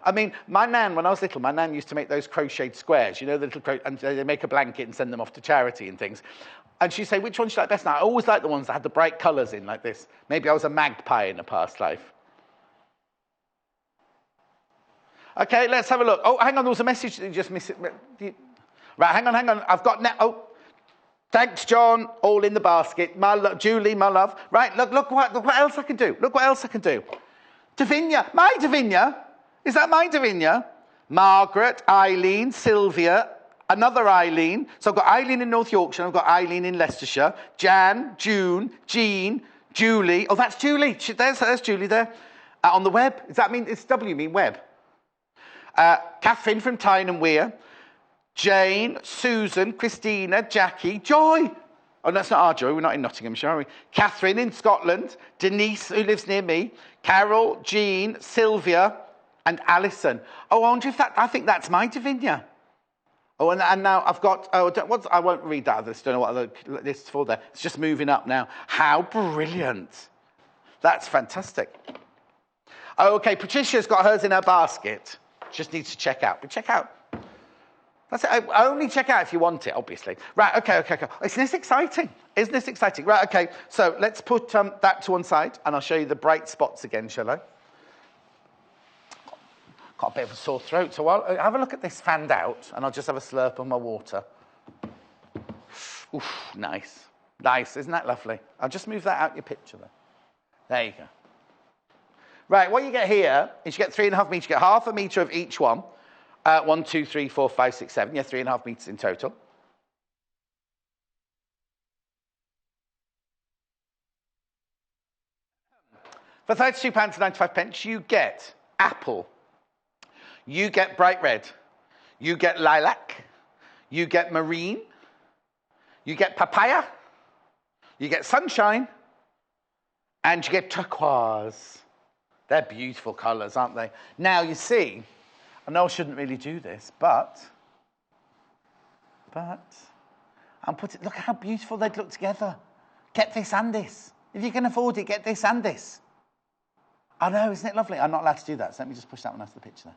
I mean, my nan, when I was little, my nan used to make those crocheted squares, you know, the little and they make a blanket and send them off to charity and things. And she'd say, which one do you like best? Now, I always liked the ones that had the bright colours in, like this. Maybe I was a magpie in a past life. Okay, let's have a look. Oh, hang on, there was a message that you just missed. Right, hang on. I've got now. Oh, thanks, John. All in the basket. Julie, my love. Right, look what else I can do. Look what else I can do. Davinia. My Davinia. Is that my Davinia? Margaret, Eileen, Sylvia, another Eileen. So I've got Eileen in North Yorkshire. I've got Eileen in Leicestershire. Jan, June, Jean, Julie. Oh, that's Julie. There's Julie there. On the web. Does that mean, it's W mean web? Catherine from Tyne and Weir. Jane, Susan, Christina, Jackie, Joy. Oh, that's not our Joy. We're not in Nottinghamshire, are we? Catherine in Scotland. Denise, who lives near me. Carol, Jean, Sylvia, and Alison. Oh, I wonder if I think that's my Davinia. Oh, and now I've got, I won't read that list, don't know what other list is for there. It's just moving up now. How brilliant. That's fantastic. Oh, okay, Patricia's got hers in her basket. Just needs to check out. But check out. That's it. Only check out if you want it, obviously. Right, okay. Isn't this exciting? Isn't this exciting? Right, okay, so let's put that to one side, and I'll show you the bright spots again, shall I? Got a bit of a sore throat, so I'll have a look at this fanned out, and I'll just have a slurp of my water. Oof, nice. Nice, isn't that lovely? I'll just move that out your picture there. There you go. Right, what you get here is you get 3.5 metres. You get half a metre of each one. 1, 2, 3, 4, 5, 6, 7. Yeah, 3.5 metres in total. For £32.95, you get apple. You get bright red. You get lilac. You get marine. You get papaya. You get sunshine. And you get turquoise. They're beautiful colours, aren't they? Now, you see, I know I shouldn't really do this, but I'll put it, look how beautiful they'd look together. Get this and this. If you can afford it, get this and this. I know, isn't it lovely? I'm not allowed to do that, so let me just push that one out of the picture there.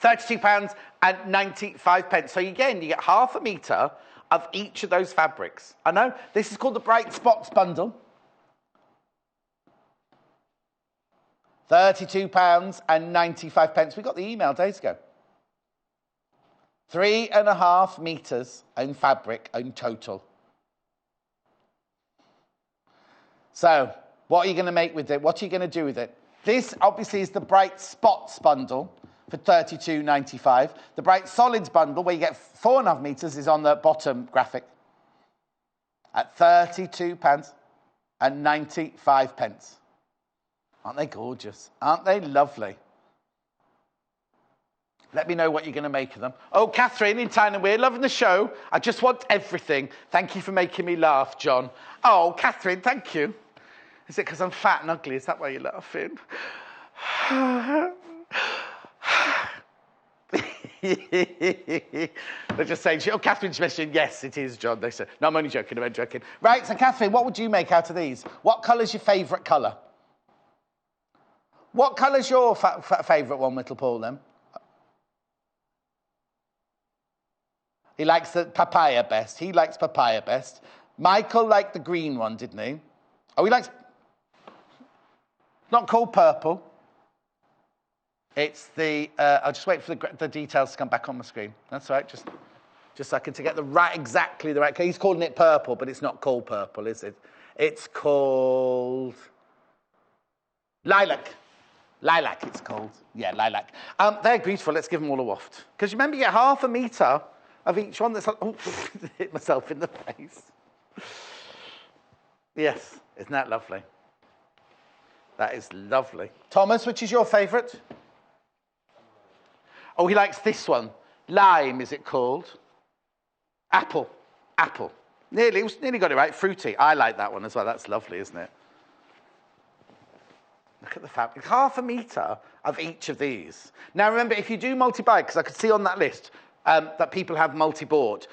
£32.95. So again, you get half a metre of each of those fabrics. I know, this is called the Bright Spots bundle. £32.95. We got the email days ago. 3.5 metres in fabric in total. So, what are you going to make with it? What are you going to do with it? This, obviously, is the Bright Spots bundle for £32.95. The Bright Solids bundle, where you get 4.5 metres, is on the bottom graphic at £32.95. Aren't they gorgeous? Aren't they lovely? Let me know what you're going to make of them. Oh, Catherine in Tyne and Weir, loving the show. I just want everything. Thank you for making me laugh, John. Oh, Catherine, thank you. Is it because I'm fat and ugly? Is that why you're laughing? They're just saying, oh, Catherine's mentioning, yes, it is, John. They said, no, I'm only joking, I'm joking. Right, so Catherine, what would you make out of these? What colour's your favourite colour? What colour's your favourite one, little Paul, then? He likes the papaya best. He likes papaya best. Michael liked the green one, didn't he? Oh, he likes... Not called purple. It's the... I'll just wait for the details to come back on the screen. That's all right, just so I can get exactly the right... He's calling it purple, but it's not called purple, is it? It's called... Lilac. Lilac, it's called. Yeah, lilac. They're beautiful. Let's give them all a waft. Because remember, you get half a metre of each one. That's like, oh, hit myself in the face. Yes, isn't that lovely? That is lovely. Thomas, which is your favourite? Oh, he likes this one. Lime, is it called? Apple. Apple. Nearly got it right. Fruity. I like that one as well. That's lovely, isn't it? Look at the fabric. Half a metre of each of these. Now, remember, if you do multi-buy, because I could see on that list that people have multi-bought,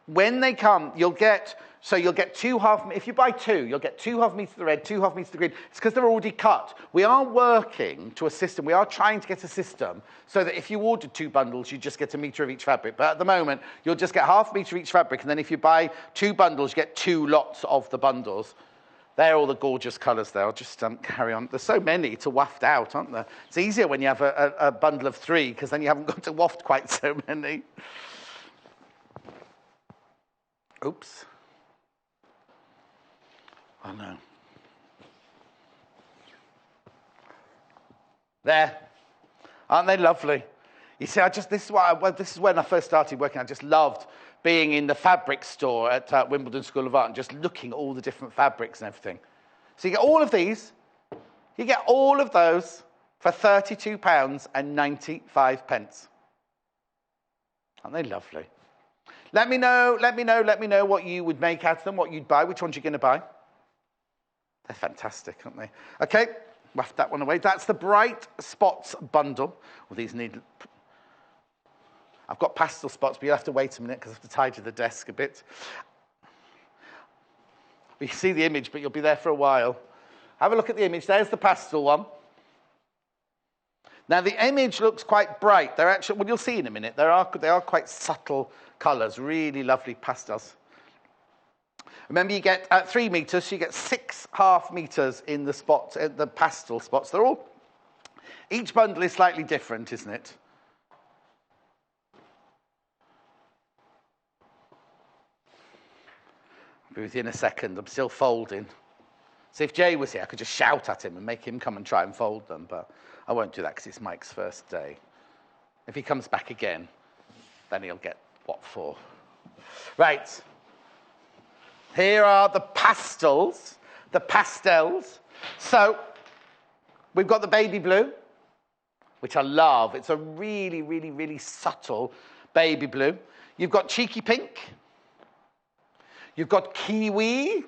when they come, you'll get 2 half... If you buy 2, you'll get 2 half metres of the red, 2 half metres of the green. It's because they're already cut. We are working to a system. We are trying to get a system so that if you ordered 2 bundles, you just get a metre of each fabric. But at the moment, you'll just get half a metre of each fabric, and then if you buy 2 bundles, you get 2 lots of the bundles. They're all the gorgeous colours there. I'll just carry on. There's so many to waft out, aren't there? It's easier when you have a bundle of 3, because then you haven't got to waft quite so many. Oops. Oh, no. There. Aren't they lovely? You see, this is when I first started working. I just loved being in the fabric store at Wimbledon School of Art and just looking at all the different fabrics and everything. So you get all of these. You get all of those for £32.95. Aren't they lovely? Let me know what you would make out of them, what you'd buy, which ones you're going to buy. They're fantastic, aren't they? Okay, waft that one away. That's the Bright Spots bundle. Well, these need... I've got pastel spots, but you'll have to wait a minute because I have to tidy the desk a bit. You can see the image, but you'll be there for a while. Have a look at the image. There's the pastel one. Now, the image looks quite bright. They're actually, well, you'll see in a minute, they are quite subtle colours, really lovely pastels. Remember, you get 3 metres, so you get 6.5 metres in the spots, the pastel spots. They're all, each bundle is slightly different, isn't it? I'll be with you in a second. I'm still folding. So if Jay was here, I could just shout at him and make him come and try and fold them, but I won't do that because it's Mike's first day. If he comes back again, then he'll get what for. Right. Here are the pastels. So we've got the baby blue, which I love. It's a really, really, really subtle baby blue. You've got cheeky pink. You've got kiwi.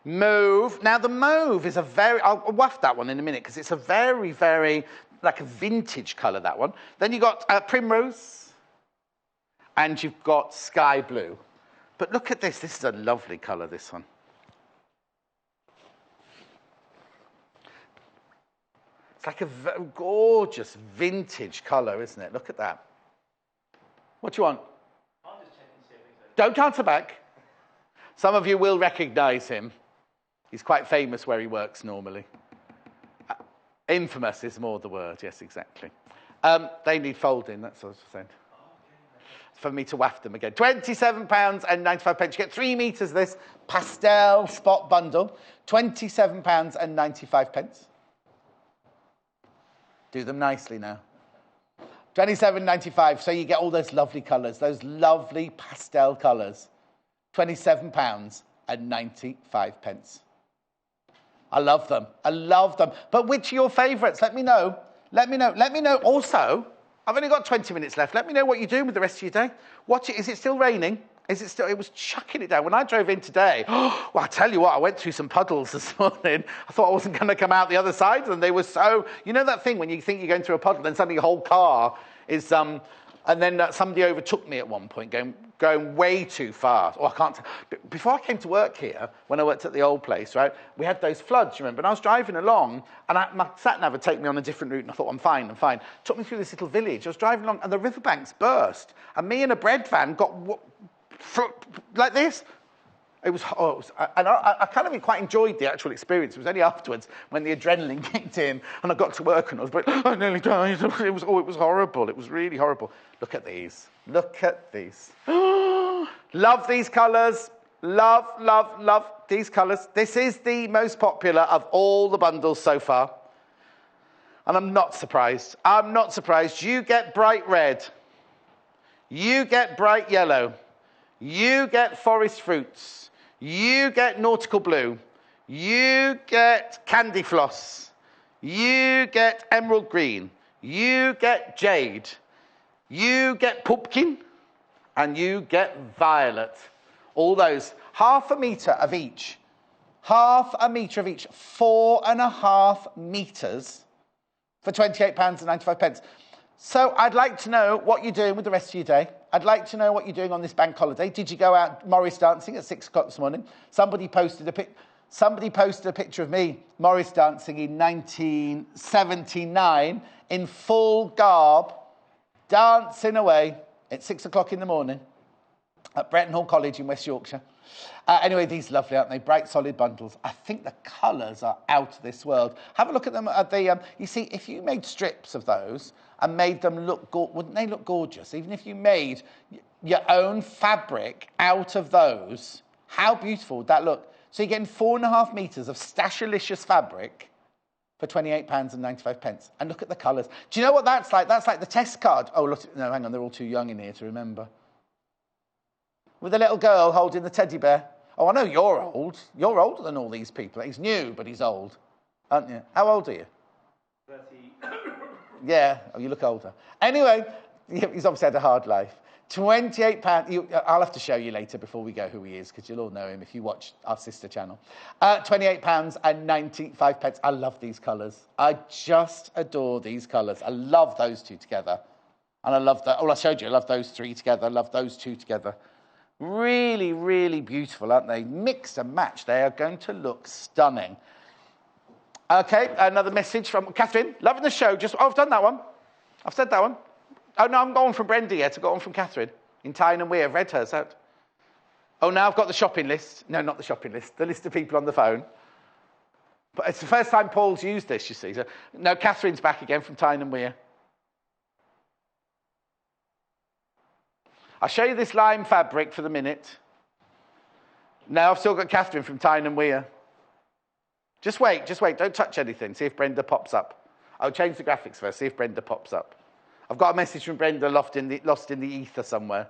Mauve. Now, the mauve is a very... I'll waft that one in a minute because it's a very, very... like a vintage colour, that one. Then you've got primrose. And you've got sky blue. But look at this. This is a lovely colour, this one. It's like a gorgeous vintage colour, isn't it? Look at that. What do you want? I'll just check and see if it's okay. Don't answer back. Some of you will recognise him. He's quite famous where he works normally. Infamous is more the word. Yes, exactly. They need folding, that's what I was saying. For me to waft them again. £27.95. You get 3 metres of this pastel spot bundle. £27.95. Do them nicely now. £27.95. So you get all those lovely colours, those lovely pastel colours. £27.95. I love them. I love them. But which are your favourites? Let me know. Let me know. Let me know also. I've only got 20 minutes left. Let me know what you're doing with the rest of your day. Watch it. Is it still raining? Is it still? It was chucking it down. When I drove in today, well, I tell you what, I went through some puddles this morning. I thought I wasn't going to come out the other side, and they were so... You know that thing when you think you're going through a puddle, and suddenly your whole car is... and then somebody overtook me at one point, going way too fast. Oh, I can't... Before I came to work here, when I worked at the old place, right, we had those floods, you remember? And I was driving along, and my sat-nav would take me on a different route, and I thought, I'm fine. Took me through this little village. I was driving along, and the riverbanks burst, and me in a bread van got... like this. And I kind of quite enjoyed the actual experience. It was only afterwards when the adrenaline kicked in and I got to work and I was like, I nearly died. It was horrible. It was really horrible. Look at these. Look at these. Love these colours. Love, love, love these colours. This is the most popular of all the bundles so far. And I'm not surprised. I'm not surprised. You get bright red. You get bright yellow. You get forest fruits. You get nautical blue. You get candy floss. You get emerald green. You get jade. You get pumpkin. And you get violet. All those. Half a metre of each. Half a metre of each. 4.5 metres for £28.95. So I'd like to know what you're doing with the rest of your day. I'd like to know what you're doing on this bank holiday. Did you go out Morris dancing at 6 o'clock this morning? Somebody posted a picture of me, Morris dancing in 1979, in full garb, dancing away at 6 o'clock in the morning at Bretton Hall College in West Yorkshire. Anyway, these are lovely, aren't they? Bright, solid bundles. I think the colours are out of this world. Have a look at them at the... you see, if you made strips of those and made them look... wouldn't they look gorgeous? Even if you made your own fabric out of those, how beautiful would that look? So you're getting 4.5 metres of Stashalicious fabric for £28.95. And look at the colours. Do you know what that's like? That's like the test card. Oh, look, no, hang on, they're all too young in here to remember. With a little girl holding the teddy bear. Oh, I know you're old. You're older than all these people. He's new, but he's old, aren't you? How old are you? 30. Yeah, oh, you look older. Anyway, he's obviously had a hard life. £28. I'll have to show you later before we go who he is, because you'll all know him if you watch our sister channel. £28.95. I love these colours. I just adore these colours. I love those two together. And I love that. Oh, I showed you. I love those three together. I love those two together. Really, really beautiful, aren't they? Mix and match. They are going to look stunning. Okay, another message from Catherine. Loving the show. I've done that one. I've said that one. Oh, no, I'm going from Brenda yet. I've got one from Catherine in Tyne and Weir. I've read hers out. Oh, now I've got the shopping list. No, not the shopping list. The list of people on the phone. But it's the first time Paul's used this, you see. So, no, Catherine's back again from Tyne and Weir. I'll show you this lime fabric for the minute. Now I've still got Catherine from Tyne and Weir. Just wait. Don't touch anything. See if Brenda pops up. I'll change the graphics first. See if Brenda pops up. I've got a message from Brenda lost in the ether somewhere.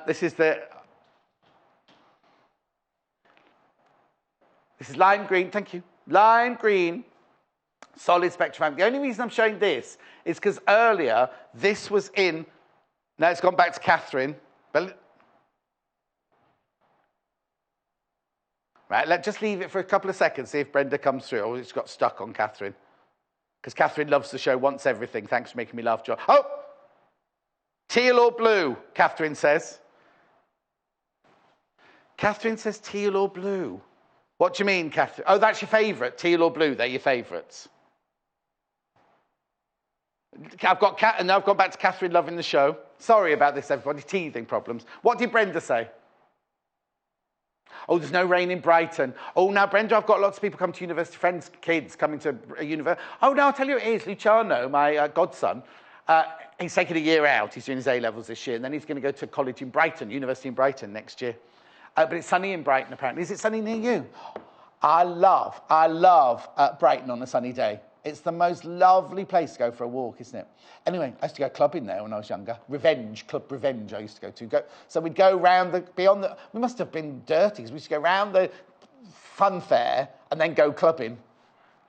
This is lime green. Thank you. Lime green. Solid spectrum. The only reason I'm showing this is because earlier this was in. Now it's gone back to Catherine. But right, just leave it for a couple of seconds. See if Brenda comes through. Oh, it's got stuck on Catherine. Because Catherine loves the show, wants everything. Thanks for making me laugh, Joy. Oh! Teal or blue, Catherine says. Catherine says teal or blue. What do you mean, Catherine? Oh, that's your favourite. Teal or blue, they're your favourites. I've gone back to Catherine loving the show. Sorry about this, everybody. Teething problems. What did Brenda say? Oh, there's no rain in Brighton. Oh, now, Brenda, I've got lots of people come to university, friends, kids coming to university. Oh, no, I'll tell you who it is. Luciano, my godson, he's taking a year out. He's doing his A-levels this year, and then he's going to go to college in Brighton, university in Brighton next year. But it's sunny in Brighton, apparently. Is it sunny near you? I love Brighton on a sunny day. It's the most lovely place to go for a walk, isn't it? Anyway, I used to go clubbing there when I was younger. Club Revenge I used to go to. So we'd go round we must have been dirty, because we used to go round the fun fair and then go clubbing.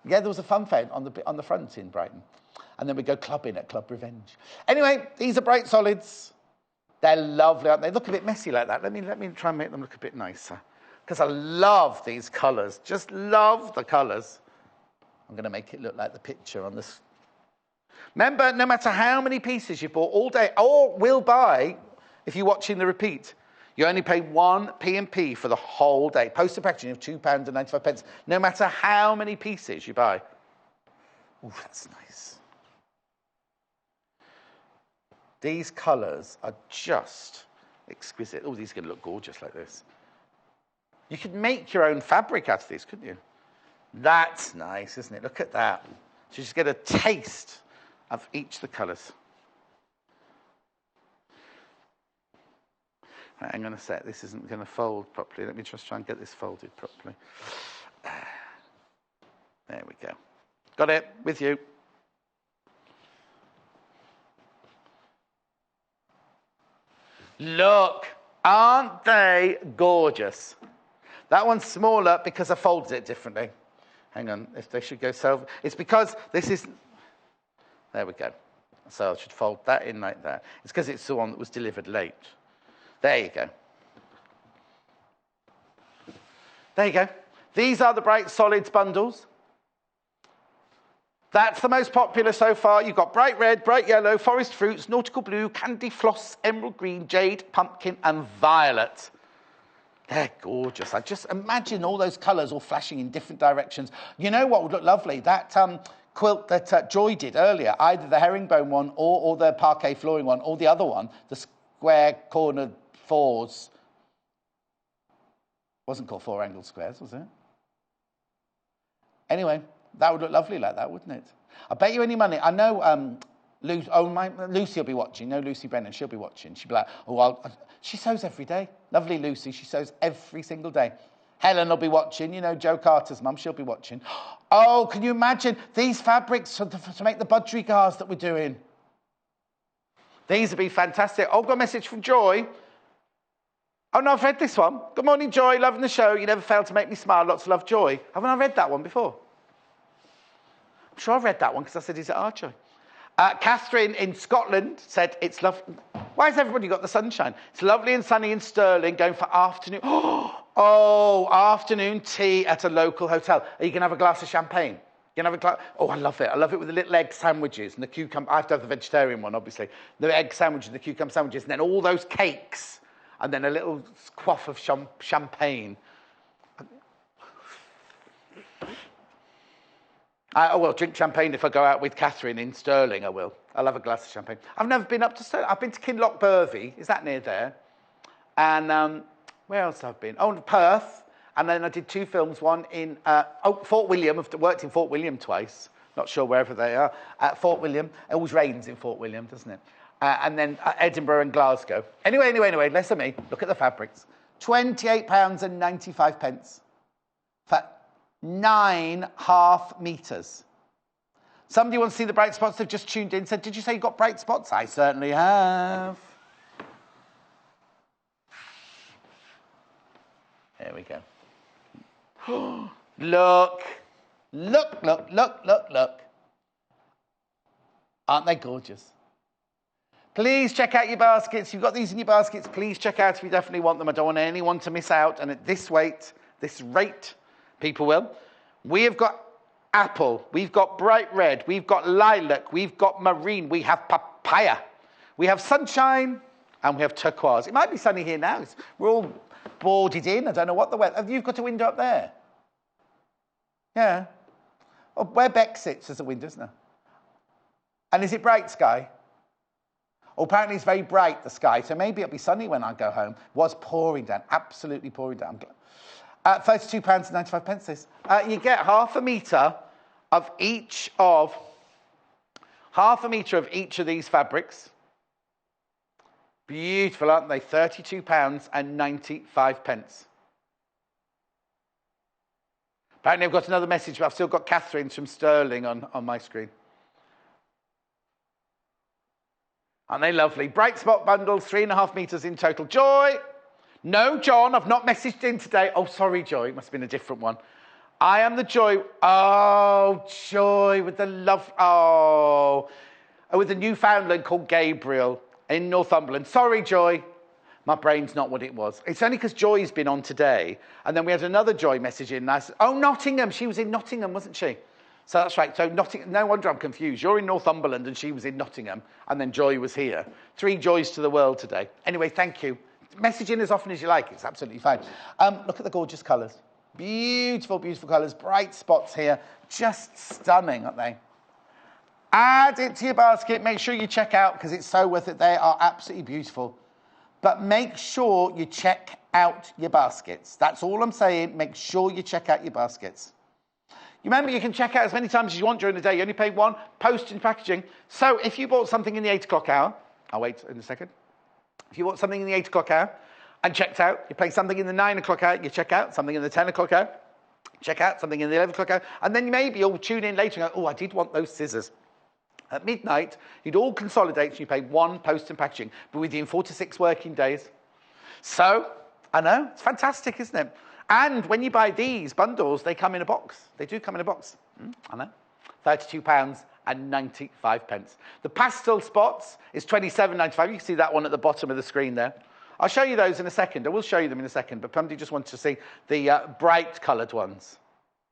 Yeah, there was a fun fair on the front in Brighton. And then we'd go clubbing at Club Revenge. Anyway, these are bright solids. They're lovely, aren't they? Look a bit messy like that. Let me try and make them look a bit nicer. Because I love these colours. Just love the colours. I'm going to make it look like the picture on this. Remember, no matter how many pieces you bought all day, or will buy, if you're watching the repeat, you only pay 1 P&P for the whole day. Postal packaging of £2.95. No matter how many pieces you buy. Ooh, that's nice. These colours are just exquisite. Oh, these are going to look gorgeous like this. You could make your own fabric out of these, couldn't you? That's nice, isn't it? Look at that. So you just get a taste of each of the colours. Right, hang on a sec. This isn't going to fold properly. Let me just try and get this folded properly. There we go. Got it? With you. Look, aren't they gorgeous? That one's smaller because I folded it differently. Hang on, if they should go so. It's because this is. There we go. So I should fold that in like that. It's because it's the one that was delivered late. There you go. There you go. These are the bright solids bundles. That's the most popular so far. You've got bright red, bright yellow, forest fruits, nautical blue, candy floss, emerald green, jade, pumpkin, and violet. They're gorgeous. I just imagine all those colours all flashing in different directions. You know what would look lovely? That quilt that Joy did earlier, either the herringbone one or the parquet flooring one, or the other one, the square cornered fours. Wasn't called 4 angled squares, was it? Anyway, that would look lovely like that, wouldn't it? I bet you any money. I know Lucy will be watching. No, Lucy Brennan, she'll be watching. She'll be like, she sews every day. Lovely Lucy, she sews every single day. Helen will be watching. You know, Joe Carter's mum, she'll be watching. Oh, can you imagine these fabrics to make the budgerigars that we're doing? These would be fantastic. Oh, I've got a message from Joy. Oh, no, I've read this one. Good morning, Joy. Loving the show. You never fail to make me smile. Lots of love, Joy. Haven't I read that one before? I'm sure I've read that one because I said, is it our Joy? Catherine in Scotland said, it's lovely. Why has everybody got the sunshine? It's lovely and sunny in Stirling, going for afternoon. Oh, afternoon tea at a local hotel. Are you going to have a glass of champagne? You can have a oh, I love it. I love it with the little egg sandwiches and the cucumber. I have to have the vegetarian one, obviously. The egg sandwiches and the cucumber sandwiches, and then all those cakes, and then a little quaff of champagne. I will drink champagne if I go out with Catherine in Stirling, I will. I'll have a glass of champagne. I've never been up to Stirling. I've been to Kinloch Burvey. Is that near there? And where else have I been? Oh, Perth. And then I did 2 films, one in Fort William. I've worked in Fort William twice. Not sure wherever they are. At Fort William. It always rains in Fort William, doesn't it? And then Edinburgh and Glasgow. Anyway, less than me. Look at the fabrics. £28.95 for 9.5 metres. Somebody wants to see the bright spots. They've just tuned in. Said, did you say you got bright spots? I certainly have. There we go. Look. Aren't they gorgeous? Please check out your baskets. You've got these in your baskets. Please check out if you definitely want them. I don't want anyone to miss out. And at this rate, people will. We have got apple. We've got bright red. We've got lilac. We've got marine. We have papaya. We have sunshine. And we have turquoise. It might be sunny here now. We're all boarded in. I don't know what the weather... Have you got a window up there? Yeah. Oh, where Beck sits, there's a window, isn't there? And is it bright sky? Oh, apparently it's very bright, the sky, so maybe it'll be sunny when I go home. It was pouring down, absolutely pouring down. £32.95 this. You get half a metre of each of these fabrics. Beautiful, aren't they? £32.95. Apparently I've got another message, but I've still got Catherine's from Stirling on my screen. Aren't they lovely? Bright spot bundles, 3.5 metres in total. Joy! No, John, I've not messaged in today. Oh, sorry, Joy. It must have been a different one. I am the Joy. Oh, Joy with the love. Oh, with the Newfoundland called Gabriel in Northumberland. Sorry, Joy. My brain's not what it was. It's only because Joy's been on today. And then we had another Joy message in. And I said, oh, Nottingham. She was in Nottingham, wasn't she? So that's right. So no wonder I'm confused. You're in Northumberland and she was in Nottingham. And then Joy was here. 3 joys to the world today. Anyway, thank you. Message in as often as you like. It's absolutely fine. Look at the gorgeous colours. Beautiful, beautiful colours. Bright spots here. Just stunning, aren't they? Add it to your basket. Make sure you check out because it's so worth it. They are absolutely beautiful. But make sure you check out your baskets. That's all I'm saying. Make sure you check out your baskets. You remember, you can check out as many times as you want during the day. You only pay 1 postage and packaging. So if you bought something in the 8 o'clock hour, I'll wait in a second. If you bought something in the 8 o'clock hour and checked out, you pay something in the 9 o'clock hour, you check out, something in the 10 o'clock hour, check out, something in the 11 o'clock hour, and then maybe you'll tune in later and go, oh, I did want those scissors. At midnight, you'd all consolidate, so you pay 1 post and packaging, but within 4 to 6 working days. So, I know, it's fantastic, isn't it? And when you buy these bundles, they come in a box. They do come in a box. I know. £32.95. The pastel spots is £27.95. You can see that one at the bottom of the screen there. I'll show you those in a second. I will show you them in a second, but somebody just wants to see the bright coloured ones.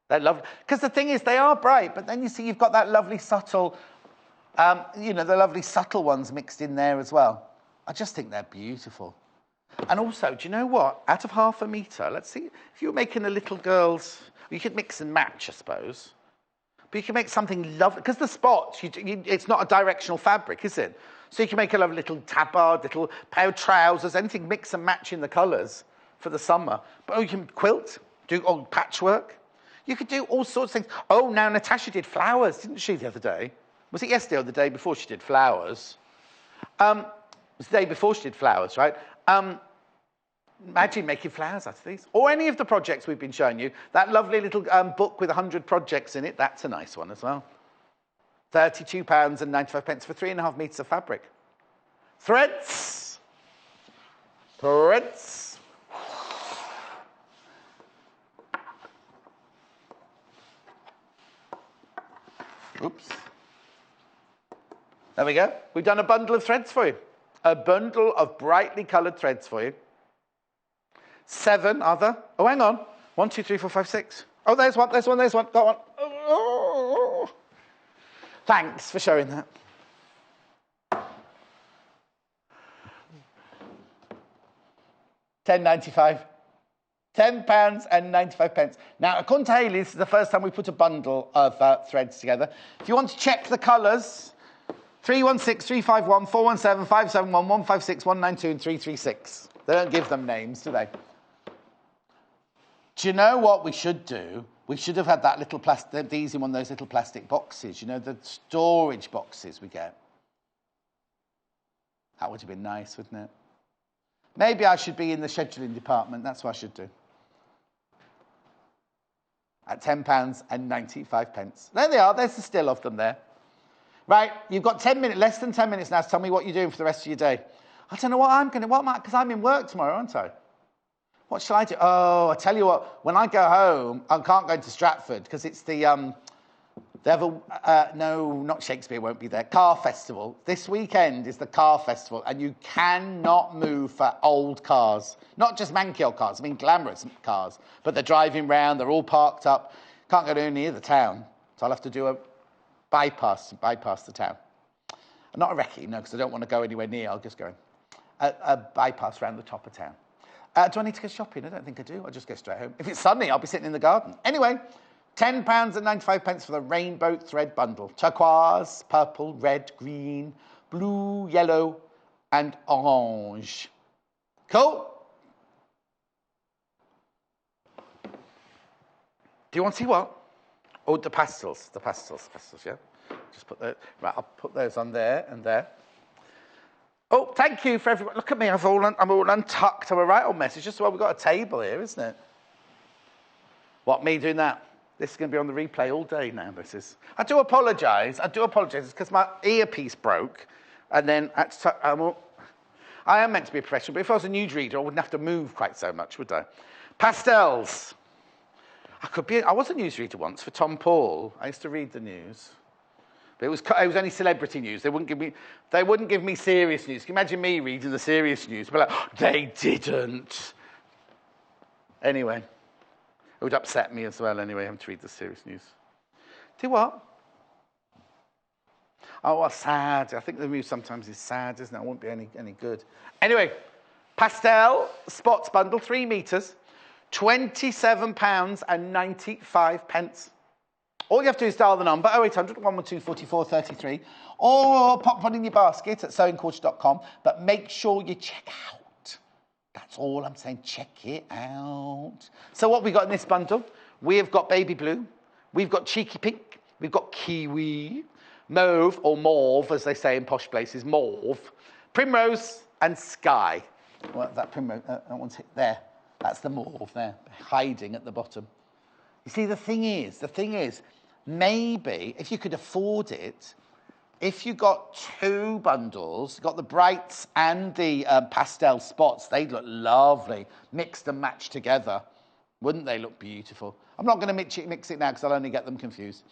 They're lovely. Because the thing is, they are bright, but then you see you've got that lovely subtle, the lovely subtle ones mixed in there as well. I just think they're beautiful. And also, do you know what? Out of half a metre, let's see, if you were making a little girl's, you could mix and match, I suppose. But you can make something lovely, because the spots, it's not a directional fabric, is it? So you can make a lovely little tabard, little pair of trousers, anything mix and match in the colours for the summer. But you can quilt, do old patchwork. You could do all sorts of things. Oh, now Natasha did flowers, didn't she, the other day? Was it yesterday or the day before she did flowers? It was the day before she did flowers, right? Imagine making flowers out of these. Or any of the projects we've been showing you. That lovely little book with 100 projects in it, that's a nice one as well. £32.95 for 3.5 metres of fabric. Threads. Oops. There we go. We've done a bundle of threads for you. A bundle of brightly coloured threads for you. 7 other. Oh, hang on. 1, 2, 3, 4, 5, 6. Oh, there's one. Go on. Thanks for showing that. £10.95. £10.95. Now, according to Hayley, this is the first time we put a bundle of threads together. If you want to check the colours, 316, 351, 417, 571, 156, 192 and 336. They don't give them names, do they? Do you know what we should do? We should have had that little plastic, these in one of those little plastic boxes, you know, the storage boxes we get. That would have been nice, wouldn't it? Maybe I should be in the scheduling department. That's what I should do. At £10.95. There they are. There's the still of them there. Right, you've got 10 minutes, less than 10 minutes now to tell me what you're doing for the rest of your day. I don't know what I'm going to, because I'm in work tomorrow, aren't I? What shall I do? Oh, I tell you what, when I go home, I can't go to Stratford because it's the, they have a, no, not Shakespeare won't be there, Car Festival. This weekend is the Car Festival and you cannot move for old cars. Not just manky old cars, I mean glamorous cars. But they're driving round, they're all parked up. Can't go anywhere near the town. So I'll have to do a bypass the town. Not a recce, no, because I don't want to go anywhere near, I'll just go in. A bypass around the top of town. Do I need to go shopping? I don't think I do. I'll just go straight home. If it's sunny, I'll be sitting in the garden. Anyway, £10.95 for the rainbow thread bundle. Turquoise, purple, red, green, blue, yellow, and orange. Cool? Do you want to see what? Oh, the pastels, yeah? Just put those, right, I'll put those on there and there. Oh, thank you for everyone. Look at me, I'm all untucked. I'm a right old mess. It's just why we've got a table here, isn't it? What, me doing that? This is going to be on the replay all day now, this is. I do apologise. It's because my earpiece broke. And then I am meant to be a professional, but if I was a newsreader, I wouldn't have to move quite so much, would I? Pastels. I was a newsreader once for Tom Paul. I used to read the news. But it was only celebrity news. They wouldn't give me serious news. Can you imagine me reading the serious news? But like, they didn't. Anyway, it would upset me as well anyway, having to read the serious news. Do what? Oh, well, sad. I think the news sometimes is sad, isn't it? It won't be any good. Anyway, pastel spots bundle, 3 metres, £27.95. All you have to do is dial the number, 0800 112 44 33, or pop one in your basket at sewingquarter.com, but make sure you check out. That's all I'm saying, check it out. So what we got in this bundle? We have got baby blue, we've got cheeky pink, we've got kiwi, mauve, or mauve, as they say in posh places, mauve, primrose, and sky. Well, that primrose, that one's hit there. That's the mauve there, hiding at the bottom. You see, the thing is, maybe, if you could afford it, if you got 2 bundles, got the brights and the pastel spots, they'd look lovely, mixed and matched together. Wouldn't they look beautiful? I'm not going to mix it now because I'll only get them confused.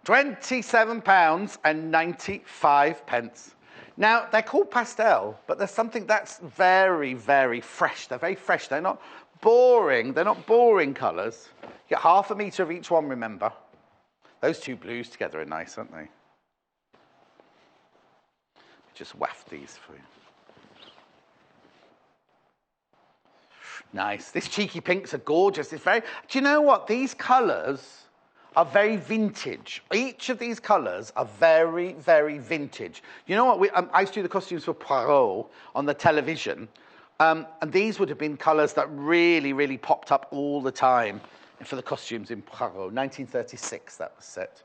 £27.95. Now, they're called pastel, but there's something that's very, very fresh. They're very fresh. They're not boring. They're not boring colours. You get half a metre of each one, remember. Those 2 blues together are nice, aren't they? Just waft these for you. Nice. This cheeky pinks are gorgeous. It's very. Do you know what? These colours are very vintage. Each of these colours are very, very vintage. You know what? I used to do the costumes for Poirot on the television, and these would have been colours that really, really popped up all the time for the costumes in Poirot. 1936, that was set.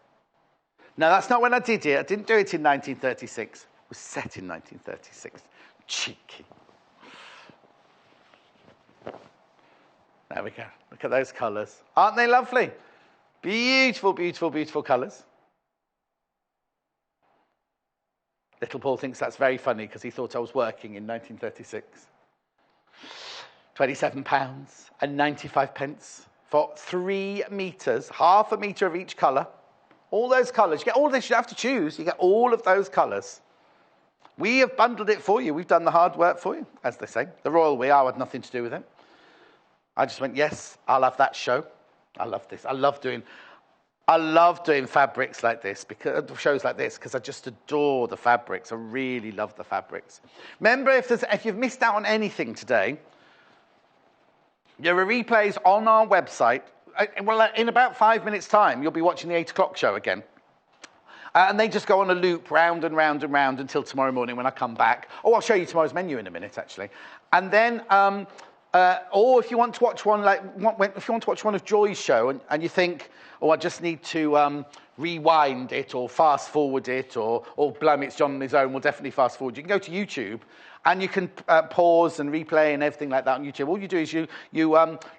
No, that's not when I did it. I didn't do it in 1936. It was set in 1936. Cheeky. There we go. Look at those colours. Aren't they lovely? Beautiful, beautiful, beautiful colours. Little Paul thinks that's very funny because he thought I was working in 1936. £27.95 for 3 metres, half a metre of each colour. All those colours. You get all this, you don't have to choose. You get all of those colours. We have bundled it for you. We've done the hard work for you, as they say. The royal we are had nothing to do with it. I just went, yes, I'll have that show. I love this. I love doing... I love doing fabrics like this, because shows like this, because I just adore the fabrics. I really love the fabrics. Remember, if you've missed out on anything today, there are replays on our website. Well, in about 5 minutes' time, you'll be watching the 8 o'clock show again. And they just go on a loop round and round and round until tomorrow morning when I come back. Oh, I'll show you tomorrow's menu in a minute, actually. And then, or if you want to watch one, if you want to watch one of Joy's show and you think, oh, I just need to rewind it or fast forward it or blimey, it's John on his own, we'll definitely fast forward. You can go to YouTube and you can pause and replay and everything like that on YouTube. All you do is you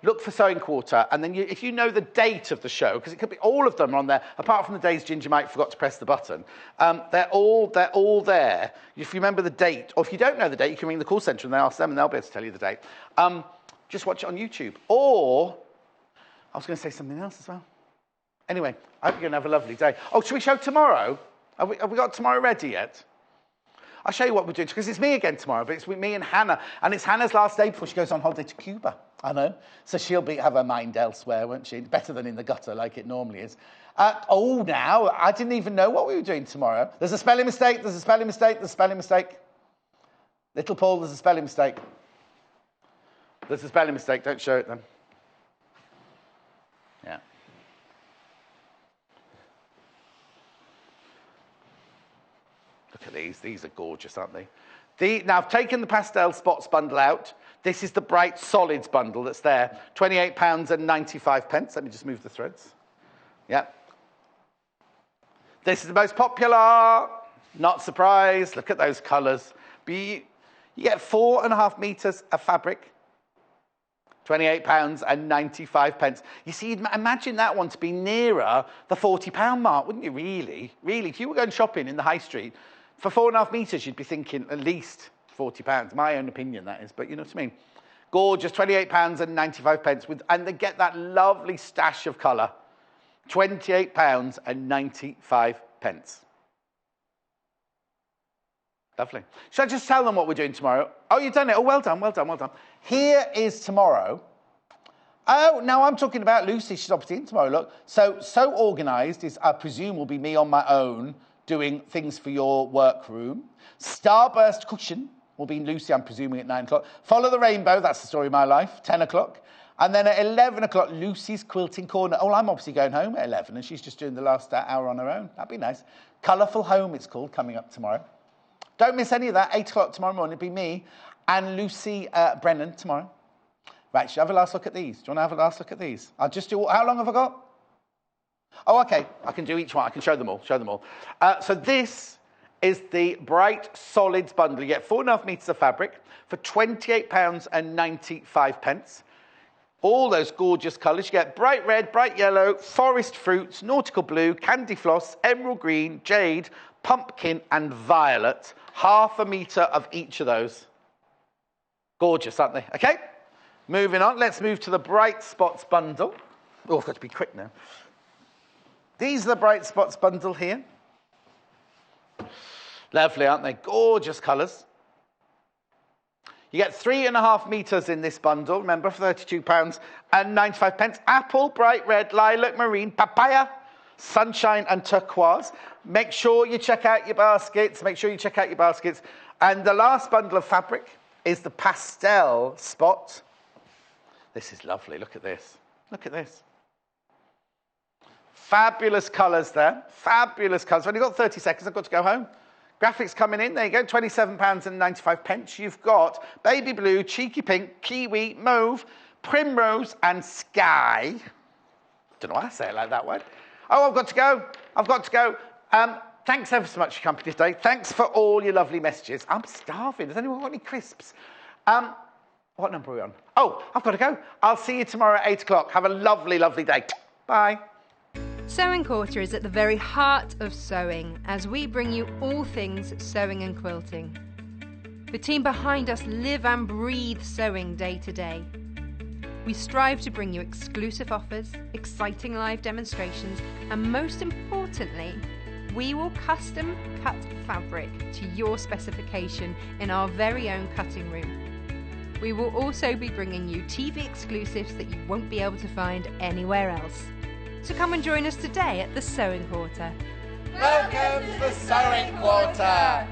look for Sewing Quarter, and then if you know the date of the show, because it could be all of them are on there, apart from the days Ginger Mike forgot to press the button, they're all there. If you remember the date, or if you don't know the date, you can ring the call centre and they ask them and they'll be able to tell you the date. Just watch it on YouTube. Or, I was going to say something else as well. Anyway, I hope you're going to have a lovely day. Oh, should we show tomorrow? Have we got tomorrow ready yet? I'll show you what we're doing, because it's me again tomorrow, but it's with me and Hannah. And it's Hannah's last day before she goes on holiday to Cuba. I know. So she'll have her mind elsewhere, won't she? Better than in the gutter, like it normally is. Now, I didn't even know what we were doing tomorrow. There's a spelling mistake, there's a spelling mistake, there's a spelling mistake. Little Paul, there's a spelling mistake. There's a spelling mistake, don't show it then. Yeah. Look at these are gorgeous, aren't they? Now, I've taken the pastel spots bundle out. This is the bright solids bundle that's there. £28.95. Let me just move the threads. Yeah. This is the most popular. Not surprised. Look at those colours. You get 4.5 metres of fabric. £28.95. You see, imagine that one to be nearer the £40 mark, wouldn't you, really? Really, if you were going shopping in the high street, for 4.5 metres, you'd be thinking at least £40. My own opinion, that is, but you know what I mean. Gorgeous, £28.95, and they get that lovely stash of colour. £28.95. Lovely. Should I just tell them what we're doing tomorrow? Oh, you've done it. Oh, well done, well done, well done. Here is tomorrow. Oh, now I'm talking about Lucy. She's obviously in tomorrow, look. So organised is, I presume, will be me on my own doing things for your workroom. Starburst cushion will be Lucy, I'm presuming, at 9 o'clock. Follow the Rainbow, that's the story of my life, 10 o'clock. And then at 11 o'clock, Lucy's Quilting Corner. Oh, I'm obviously going home at 11, and she's just doing the last hour on her own. That'd be nice. Colourful Home, it's called, coming up tomorrow. Don't miss any of that. 8 o'clock tomorrow morning. It'll be me and Lucy Brennan tomorrow. Right, should I have a last look at these? Do you want to have a last look at these? I'll just do... How long have I got? Oh, OK. I can do each one. I can show them all. So this is the Bright Solids bundle. You get 4.5 metres of fabric for £28.95. All those gorgeous colours. You get bright red, bright yellow, forest fruits, nautical blue, candy floss, emerald green, jade, pumpkin and violet. 0.5 metre of each of those. Gorgeous, aren't they? OK, moving on. Let's move to the Bright Spots bundle. Oh, I've got to be quick now. These are the Bright Spots bundle here. Lovely, aren't they? Gorgeous colours. You get 3.5 metres in this bundle, remember, for £32.95. Apple, bright red, lilac, marine, papaya, sunshine and turquoise. Make sure you check out your baskets. And the last bundle of fabric is the pastel spot. This is lovely. Look at this. Fabulous colours there. Fabulous colours. I've only got 30 seconds. I've got to go home. Graphics coming in. There you go. £27.95. You've got baby blue, cheeky pink, kiwi, mauve, primrose and sky. Don't know why I say it like that one. Oh, I've got to go. Thanks ever so much for your company today. Thanks for all your lovely messages. I'm starving. Has anyone got any crisps? What number are we on? Oh, I've got to go. I'll see you tomorrow at 8 o'clock. Have a lovely, lovely day. Bye. Sewing Quarter is at the very heart of sewing as we bring you all things sewing and quilting. The team behind us live and breathe sewing day to day. We strive to bring you exclusive offers, exciting live demonstrations, and most importantly, we will custom cut fabric to your specification in our very own cutting room. We will also be bringing you TV exclusives that you won't be able to find anywhere else. So come and join us today at the Sewing Quarter. Welcome to the Sewing Quarter.